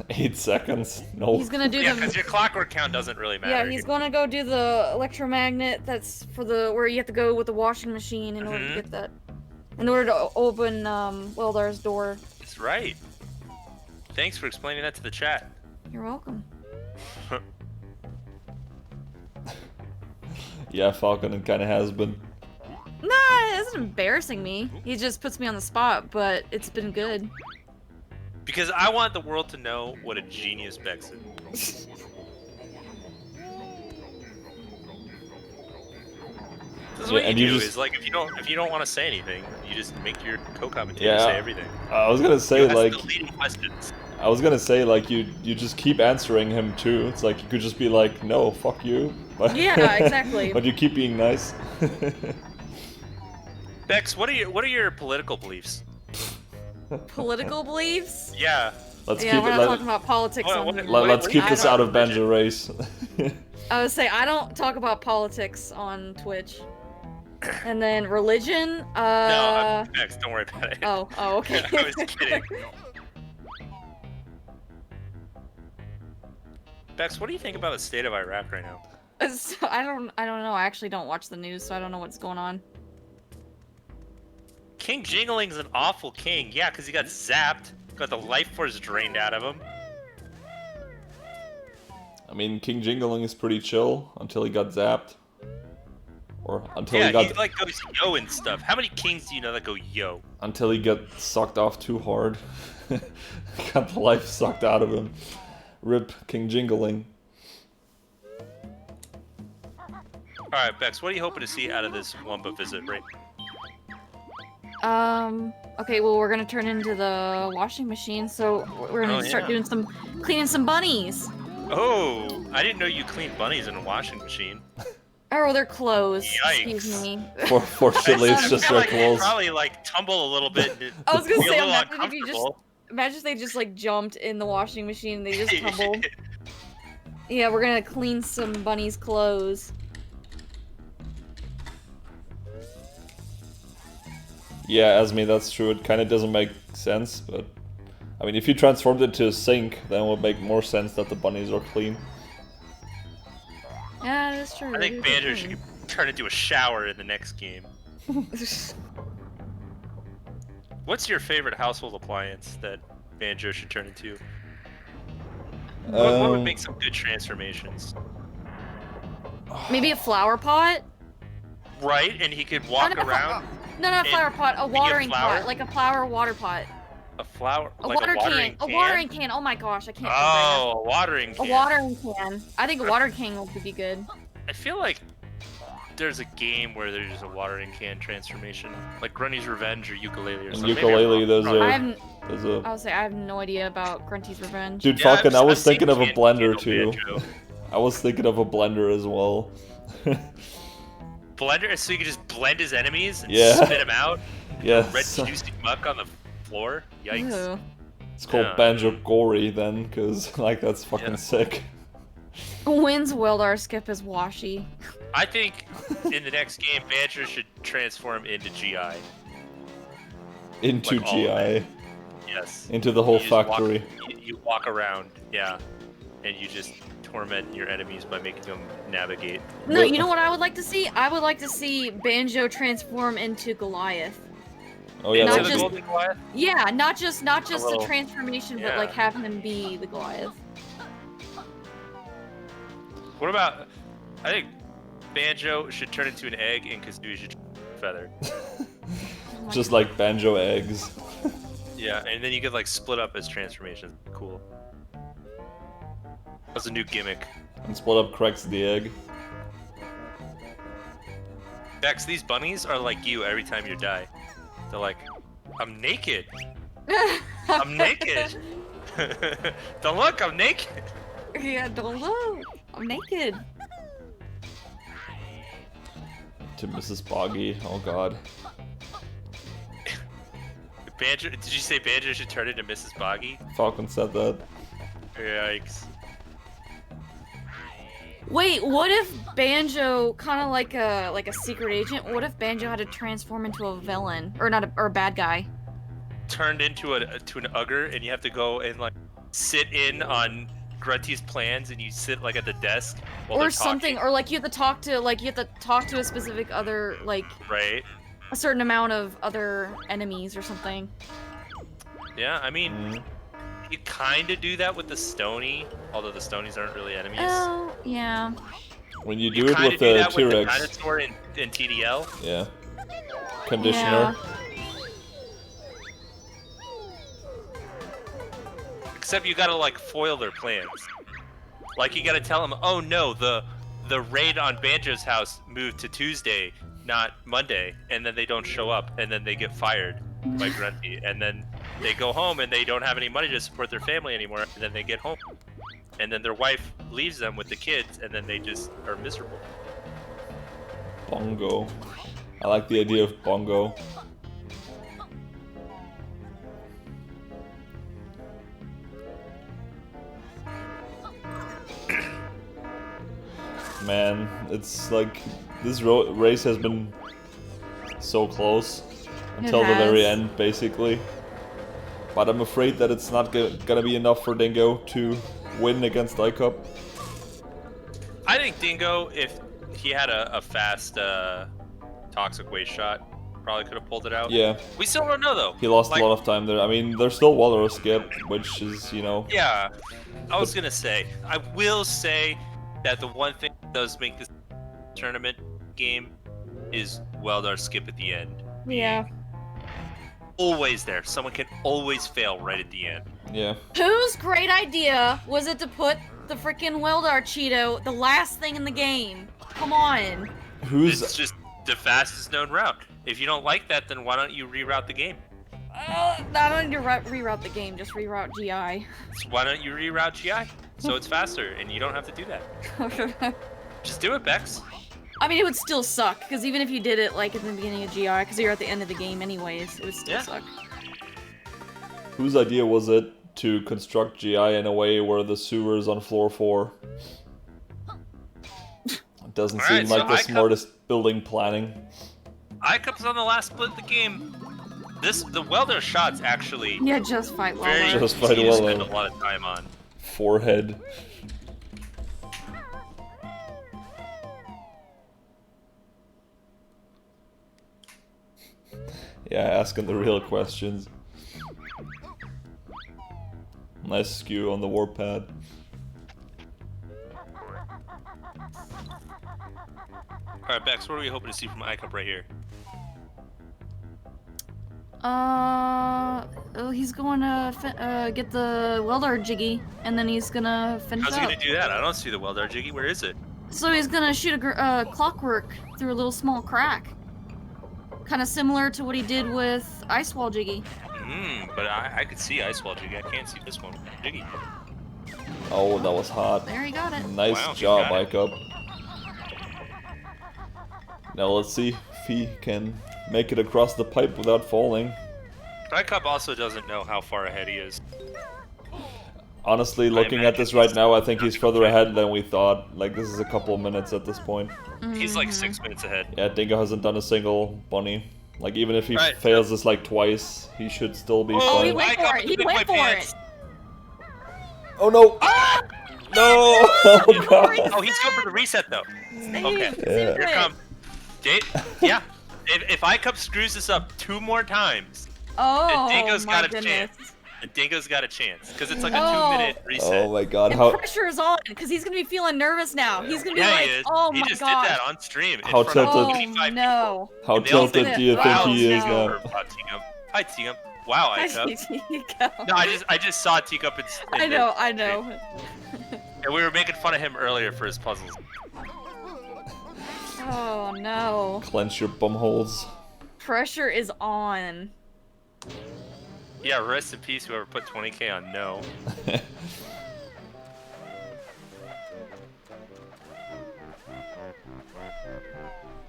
8 seconds. No. He's gonna do Yeah, the. because your clockwork count doesn't really matter. Yeah, he's gonna go do the electromagnet. That's for the where you have to go with the washing machine in order to Mhm. get that. In order to open Weldar's door. That's right. Thanks for explaining that to the chat. You're welcome. Yeah, Falcon kind of has been. Nah, it isn't embarrassing me. He just puts me on the spot, but it's been good. Because I want the world to know what a genius Bex is. This is what Yeah, you and do. you just- Is like if you don't want to say anything, you just make your co-commentator Yeah. say everything. I was gonna say You ask like. the leading questions. I was gonna say like you just keep answering him too. It's like you could just be like, no, fuck you. But Yeah, exactly. but you keep being nice. Bex, what are your political beliefs? Political beliefs? Yeah. Let's Yeah, keep we're it. not talking about politics What- on what- here. what- Let's what keep do you this think out about of Banjo Race. I would say I don't talk about politics on Twitch. And then religion, No, Bex, don't worry about it. Oh, okay. I was kidding. Bex, what do you think about the state of Iraq right now? I don't know. I actually don't watch the news, so I don't know what's going on. King Jingling's an awful king. Yeah, because he got zapped. Got the life force drained out of him. I mean, King Jingling is pretty chill until he got zapped. Or until Yeah, he got... he like goes yo and stuff. How many kings do you know that go yo? Until he got sucked off too hard. Got the life sucked out of him. Rip King Jingling. Alright, Bex, what are you hoping to see out of this Wumpa visit, right? Okay, well, we're gonna turn into the washing machine, so we're gonna start doing cleaning some bunnies. Oh, I didn't know you cleaned bunnies in a washing machine. Oh, they're clothes. Yikes. Excuse me. Fortunately, it's just their like clothes. Probably like tumble a little bit. I was gonna be a say, little imagine if you uncomfortable. imagine if they just like jumped in the washing machine and they just tumbled. Yeah, we're gonna clean some bunnies' clothes. Yeah, Esme, that's true. It kind of doesn't make sense, but... I mean, if you transformed it to a sink, then it would make more sense that the bunnies are clean. Yeah, that's true. I think Banjo should turn into a shower in the next game. What's your favorite household appliance that Banjo should turn into? What would make some good transformations? Maybe a flower pot? Right, and he could walk around. No, not a flower pot. A watering flower? pot, like a flower water pot. A flower, A like water a watering can. A watering can. Oh my gosh, I can't. Oh, a watering can. A watering can. I think a watering can would be good. I feel like there's a game where there's a watering can transformation, like Grunty's Revenge or Ukulele or In something. Ukulele, there's I would say I have no idea about Grunty's Revenge. Dude, Yeah, Falcon, I was I've seen thinking of a blender Banjo. too. I was thinking of a blender as well. Blender, so you can just blend his enemies and Yeah. spit him out. Yeah. Red juicy muck on the floor. Yikes. Ew. It's called Yeah. Banjo-Gory then, because, like, that's fucking sick. Wins Wildar skip is washy. I think in the next game, Banjo should transform into GI. Into Like all of GI. Yes. Into the whole You just walk- factory. you walk around, yeah, and you just torment your enemies by making them navigate. No, you know what I would like to see? I would like to see Banjo transform into Goliath. Oh yeah, Not Into that's the just- Golden Goliath? Yeah, not just little- the transformation, but yeah. like have him be the Goliath. What about? I think Banjo should turn into an egg and Kazooie should turn into a feather. just like Banjo eggs. Yeah, and then you could like split up as transformations. Cool. That's a new gimmick. And split up cracks the egg. Dex, these bunnies are like you every time you die. They're like, I'm naked. I'm naked. Don't look, I'm naked. Yeah, don't look. I'm naked. To Mrs. Boggy. Oh god. Banjo, did you say Banjo should turn into Mrs. Boggy? Falcon said that. Yikes. Wait, what if Banjo, kind of like a secret agent? What if Banjo had to transform into a villain, or not, or a bad guy? Turned into an Ugger, and you have to go and like sit in on Grunty's plans, and you sit like at the desk while they're Or something, talking, or like you have to talk to a specific other, like right? a certain amount of other enemies or something. Yeah, I mean, you kind of do that with the Stony, although the Stonies aren't really enemies. Oh, yeah. When you You do it kinda with do the that with the T-Rex. dinosaur in TDL. Yeah. Conditioner. Except you gotta like foil their plans. Like you gotta tell them, oh no, the raid on Banjo's house moved to Tuesday, not Monday, and then they don't show up, and then they get fired by Grunty, and then they go home and they don't have any money to support their family anymore, and then they get home, and then their wife leaves them with the kids, and then they just are miserable. Bongo. I like the idea of Bongo. Man, it's like this race has been so close until the very has. end, basically. But I'm afraid that it's not gonna be enough for Dingo to win against Icup. I think Dingo, if he had a fast toxic waste shot, Probably could have pulled it out. Yeah, We still don't know though. he lost Like, a lot of time there. I mean, there's still Waller skip, which is, you know... Yeah, I was gonna say. I will say that the one thing that does make this tournament game is Weldar skip at the end. Yeah. Always there. Someone can always fail right at the end. Yeah. Whose great idea was it to put the freaking Weldar Cheeto the last thing in the game? Come on. It's just the fastest known route. If you don't like that, then why don't you reroute the game? I don't need to reroute the game, just reroute GI. So why don't you reroute GI? So it's faster, and you don't have to do that. Just do it, Bex. I mean, it would still suck, because even if you did it, like, at the beginning of GI, because you're at the end of the game anyways, it would still suck. Whose idea was it to construct GI in a way where the sewer is on floor 4? It doesn't seem like the smartest building planning. Icup's on the last split of the game. The welder shots actually. Yeah, just fight Weldar. Just fight Weldar. Weldar. Spend a lot of time on. Forehead. Yeah, asking the real questions. Nice skew on the warpad. Alright, Bex, what are we hoping to see from Icup right here? Oh, he's going to get the Weldar Jiggy, and then he's gonna finish How's up. he gonna do that? I don't see the Weldar Jiggy. Where is it? So he's gonna shoot a clockwork through a little small crack. Kind of similar to what he did with Ice Wall Jiggy. But I could see Ice Wall Jiggy. I can't see this one. Jiggy. Oh, that was hot. There, he got it. Nice Wow, job, he got Icup. Now let's see if he can make it across the pipe without falling. Icup also doesn't know how far ahead he is. Honestly, looking at this right now, I think he's further ahead than we thought. Like, this is a couple of minutes at this point. He's like 6 minutes ahead. Yeah, Dingo hasn't done a single bunny. Like, even if he fails this like twice, he should still be Oh, fine. he went for it! He went for it! Oh no! No! Oh god! Oh, he's going for the reset though. Okay, Yeah. here come. Yeah, if Icup screws this up 2 more times, Oh, then Dingo's my got a goodness. chance. And Dingo's got a chance because it's like a 2-minute reset. Oh my god! And How pressure's on, because he's gonna be feeling nervous now. He's gonna be Yeah, like, he is. oh He my just god. did that on stream. In How front of tilted- 25 no. how And they all tilted think, do you think wow, he is no. now? Hi, Teacup. Wow, Icup. No, I just saw Teacup in I know. And we were making fun of him earlier for his puzzles. Oh no. Clench your bum holes. Pressure is on. Yeah, rest in peace whoever put 20k on no.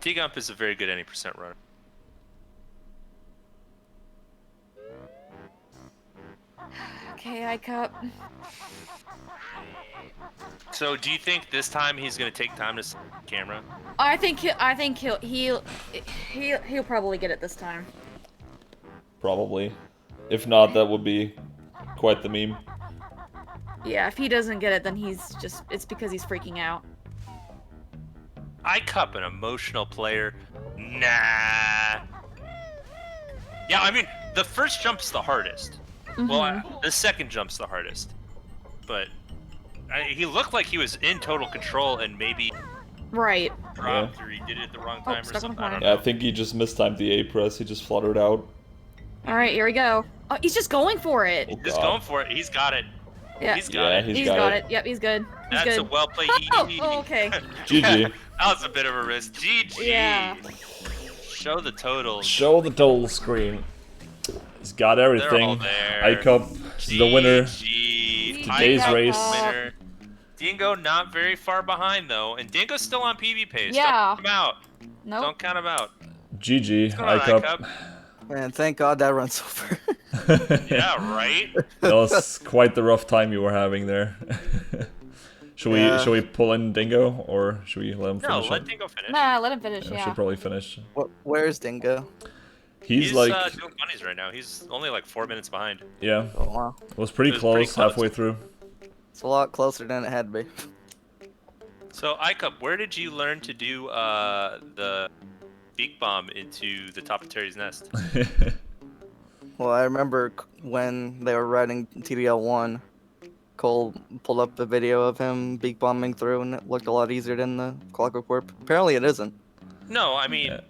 T-Gump is a very good any percent runner. Okay, Icup. So, do you think this time he's gonna take time to set the camera? I think he'll probably get it this time. Probably. If not, that would be quite the meme. Yeah, if he doesn't get it, then it's because he's freaking out. Icup, an emotional player. Nah. Yeah, I mean, the first jump's the hardest. Well, the second jump's the hardest. But he looked like he was in total control and maybe Right. dropped or he did it at the wrong time or stuck on something. the I don't Yeah, know. I think he just mistimed the A press. He just fluttered out. All right, here we go. Oh, he's just going for it. Oh, Just God. going for it. He's got it. Yeah. He's got Yeah, it. he's He's got it. Yep, he's good. He's That's good. a well played. Oh, okay. GG. That was a bit of a risk. GG. Yeah. Show the totals. Show the total screen. He's got They're all everything. there. Icup, the winner. GG. Today's Icup, race. Winner. Dingo not very far behind though, and Dingo's still on PB pace. Yeah. Don't count him out. Nope. Don't count him out. GG, What's going on, Icup. Man, thank God that run's over. Yeah, right. That was quite the rough time you were having there. Should we pull in Dingo or should we let him No, finish let it? Dingo finish. Nah, let him finish. Yeah, we Yeah. should probably finish. Where's Dingo? He's like, doing bunnies right now. He's only like 4 minutes behind. yeah, Oh wow, it was pretty It was pretty close close. halfway through. it's a lot closer than it had to be. So Icup, where did you learn to do the beak bomb into the top of Terry's nest. Well, I remember when they were riding TDL1, Cole pulled up the video of him beak bombing through, and it looked a lot easier than the Clockwork Warp. Apparently, it isn't. No, I mean, Yeah.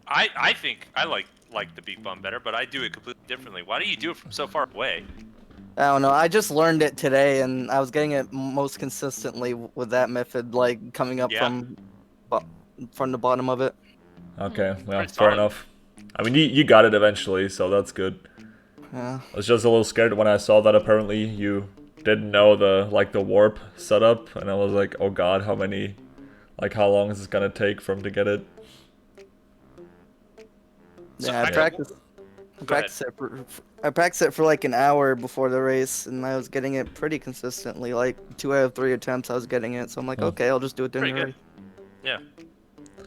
I think I like the beak bomb better, but I do it completely differently. Why do you do it from so far away? I don't know. I just learned it today, and I was getting it most consistently with that method, like coming up Yeah. from the bottom of it. Okay, well, Pretty fair solid. enough. I mean, you got it eventually, so that's good. Yeah. I was just a little scared when I saw that apparently you didn't know the warp setup, and I was like, oh god, how long is this gonna take for him to get it? So Yeah, I I- practiced. Go ahead. I practiced it for like an hour before the race, and I was getting it pretty consistently. Like 2 out of 3 attempts, I was getting it. So I'm like, Huh. okay, I'll just do it during Pretty the good. race. Yeah.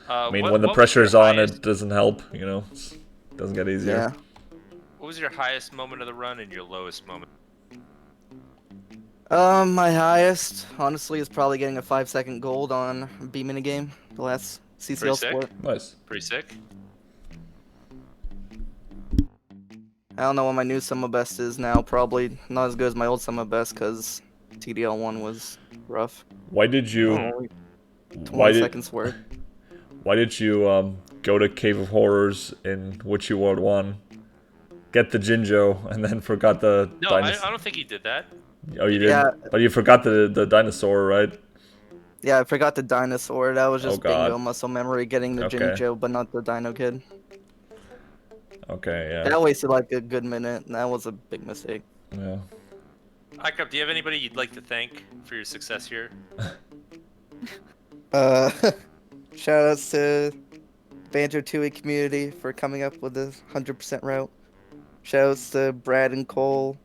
I mean, what when the was pressure's your on, highest- it doesn't help, you know? It doesn't get easier. Yeah. What was your highest moment of the run and your lowest moment? My highest, honestly, is probably getting a 5-second gold on B minigame, the last CCL sick. sport. Nice. Pretty sick. I don't know what my new summer best is now. Probably not as good as my old summer best because TDL1 was rough. Why did you? Only 20 Why did? seconds worth. Why did you go to Cave of Horrors in Witchy World 1, get the Jinjo, and then forgot the No, I dinosaur? don't think he did that. Oh, you didn't? Yeah. But you forgot the dinosaur, right? Yeah, I forgot the dinosaur. That was just Oh, God. bingo muscle memory getting the Okay. Jinjo, but not the Dino Kid. Okay, yeah. That wasted like a good minute, and that was a big mistake. Yeah. Icupspeedruns, do you have anybody you'd like to thank for your success here? Shout outs to Banjo-Tooie community for coming up with this 100% route. Shout outs to Brad and Cole,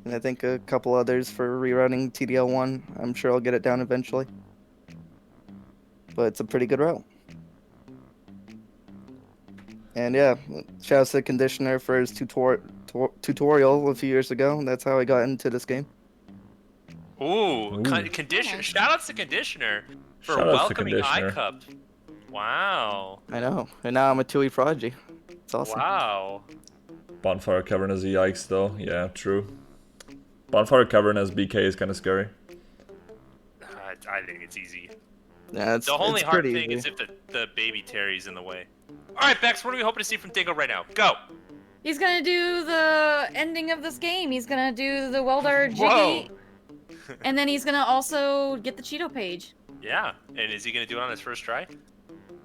and I think a couple others for rerunning TDL1. I'm sure I'll get it down eventually. But it's a pretty good route. And yeah, shout outs to Conditioner for his tutorial a few years ago. That's how I got into this game. Ooh, Ooh. Conditioner. Nice. Shout outs to Conditioner for Shout outs to welcoming Conditioner. iCup. Wow. I know. And now I'm a Tooie prodigy. It's awesome. Wow. Bonfire Cavern as a yikes, though. Yeah, true. Bonfire Cavern as BK is kind of scary. I think it's easy. Yeah, The only it's hard pretty thing easy. is if the baby Terry's in the way. Alright, Bex, what are we hoping to see from Dingo right now? Go! He's gonna do the ending of this game. He's gonna do the welder Whoa! jiggy, and then he's gonna also get the Cheeto page. Yeah, and is he gonna do it on his first try?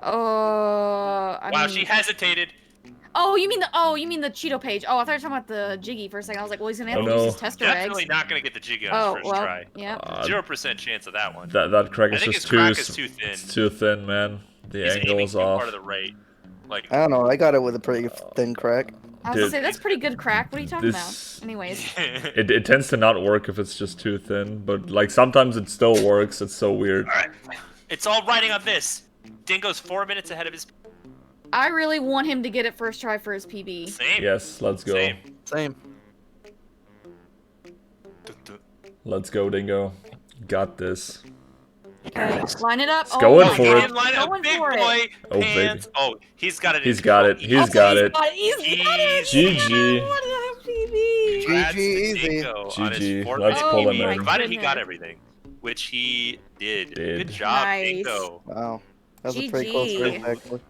I Wow, mean... she hesitated. Oh, you mean the Cheeto page? Oh, I thought you were talking about the jiggy for a second. I was like, well, he's gonna have Oh, to use no. his tester Definitely eggs. not gonna get the jiggy on Oh, his first well, try. yeah. 0% chance of that one. That crack I is think just his crack is too too thin. It's too thin, man. The He's angle aiming is too off. far to the right. Like, I don't know. I got it with a pretty thin crack. I was Dude. gonna say that's pretty good crack. What are you talking This- about? Anyways, It tends to not work if it's just too thin, but like sometimes it still works. It's so weird. Alright. It's all riding on this. Dingo's 4 minutes ahead of his I really want him to get it first try for his PB. same. Yes, let's go. Same. Same. Let's go, Dingo. Got this. Okay, line it up. He's going Oh, for he it. didn't line up. Going Big for it. boy Oh, pants. Oh, he's got it. in He's got it. control. He's got it. He's got it. GG. What a PB. Congrats to GG easy. Dingo on his GG. fourth Let's minute pull him PB, in. provided he got Goodness. everything, which he did. Did. Good job, Nice. Dingo. Wow. That was a pretty close GG. race, actually.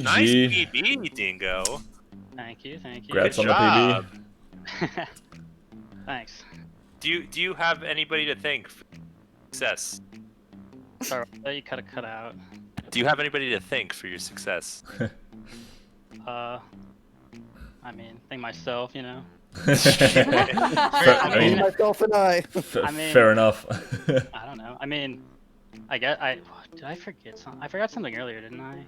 Nice GG. PB, Dingo. Thank you, thank you. Congrats Good on the job. Thanks. Do you have anybody to thank for success? Sorry, you cut out. Do you have anybody to thank for your success? I mean, think myself, you know. I mean, Myself and I. I mean- fair enough. I don't know. I mean, did I forget something? I forgot something earlier, didn't I?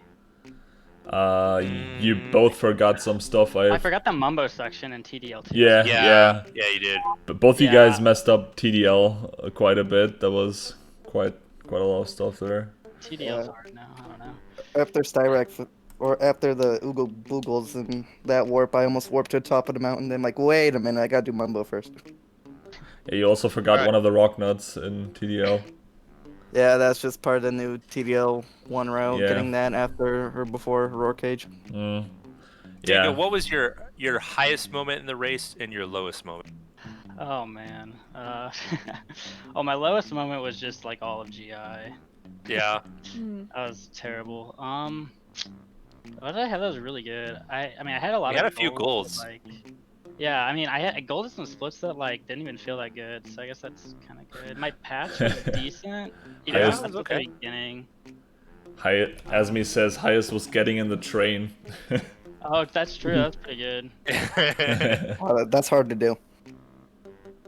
You both forgot some stuff. I forgot the Mumbo section in TDL2. Yeah. Yeah, you did. But both you Yeah. guys messed up TDL quite a bit. That was quite a lot of stuff there. TDL's hard now. I don't know. After Styrac, or after the Oogle Boogles and that warp, I almost warped to the top of the mountain. Then like, wait a minute, I gotta do Mumbo first. Yeah, you also forgot Alright. one of the rock nuts in TDL. Yeah, that's just part of the new TDL1 route, Yeah. getting that after or before Roar Cage. Mm. Dingo, Yeah. what was your highest moment in the race and your lowest moment? Oh man. Oh, my lowest moment was just like all of GI. Yeah. Hmm. That was terrible. What did I have that was really good? I mean I had a lot We of had a few but, goals. like, yeah, I mean I had gold in some splits that like didn't even feel that good, so I guess that's kind of good. My patch was decent. Even Yeah, though it was at okay. the beginning. Asmi says highest was getting in the train. Oh, that's true. That's pretty good. That's hard to do.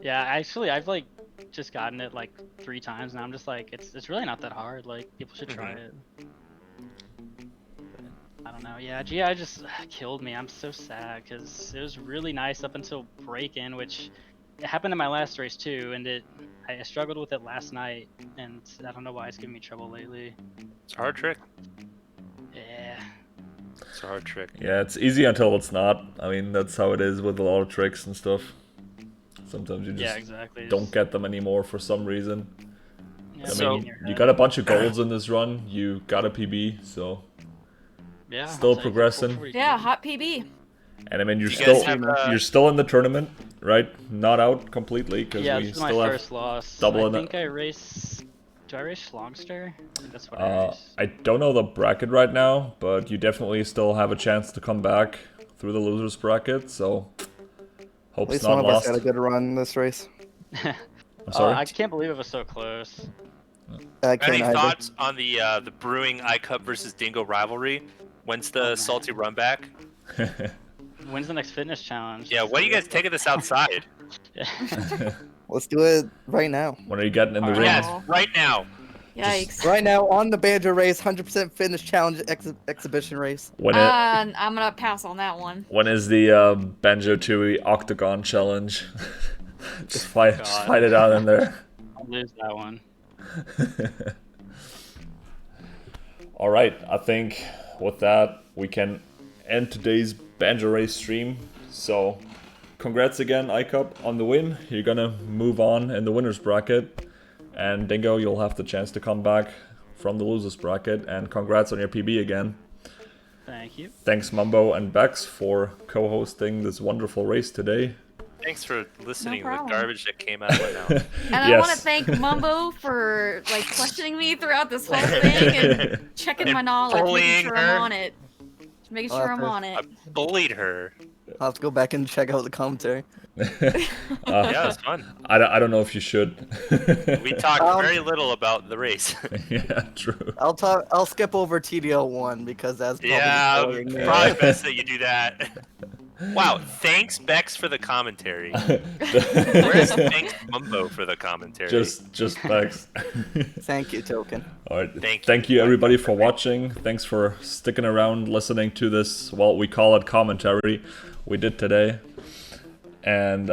Yeah, actually, I've like just gotten it like 3 times, and I'm just like, it's really not that hard. Like people should try it. I don't know. Yeah, GI just killed me. I'm so sad because it was really nice up until break-in, which it happened in my last race too, and I struggled with it last night, and I don't know why it's giving me trouble lately. It's a hard trick. Yeah. It's a hard trick. Yeah, it's easy until it's not. I mean, that's how it is with a lot of tricks and stuff. Sometimes you Yeah, just exactly. don't get them anymore for some reason. Yeah, I So- mean, you got a bunch of golds in this run. You got a PB, so yeah, still I'll take it. progressing. 442. Yeah, hot PB. and I mean you're You guys still have, you're still in the tournament, right? Not out completely because Yeah, we this is my still have. first loss. double I in the- think I race. Do I race Schlongster? I think that's what I race. I don't know the bracket right now, but you definitely still have a chance to come back through the losers bracket. So At hope's least not one of us lost. had a good run this race. I'm sorry. I can't believe it was so close. I Any can't either. thoughts on the brewing Icup versus Dingo rivalry? When's the man. salty run back? When's the next fitness challenge? Yeah, when are you guys taking this outside? Let's do it right now. When are you getting in the Alright. ring? Yes, right now. Yikes. Right now on the Banjo race, 100% fitness challenge exhibition race. When I'm gonna pass on that one. when is the Banjo-Tooie Octagon challenge? just fight it out in there. I'll lose that one. All right, I think with that we can end today's Banjo race stream. So, congrats again, Icup, on the win. You're gonna move on in the winners bracket, and Dingo, you'll have the chance to come back from the losers bracket. And congrats on your PB again. Thank you. Thanks, Mumbo and Bex, for co-hosting this wonderful race today. Thanks for listening to the problem. garbage that came out of my mouth. And I want to thank Mumbo for like questioning me throughout this whole thing and checking my knowledge, bullying making sure her. I'm on it. Making sure I'm on I it. bullied her. I'll have to go back and check out the commentary. Yeah, it was fun. I don't know if you should. We talked very little about the race. Yeah, true. I'll skip over TDL1 because that's probably Yeah, spoiling me. probably best that you do that. Wow, thanks Bex for the commentary. Where's thanks Mumbo for the commentary? just Bex. Thank you, Token. All right. Thank you. Thank you everybody for watching. Thanks for sticking around, listening to this. Well, we call it commentary. We did today, and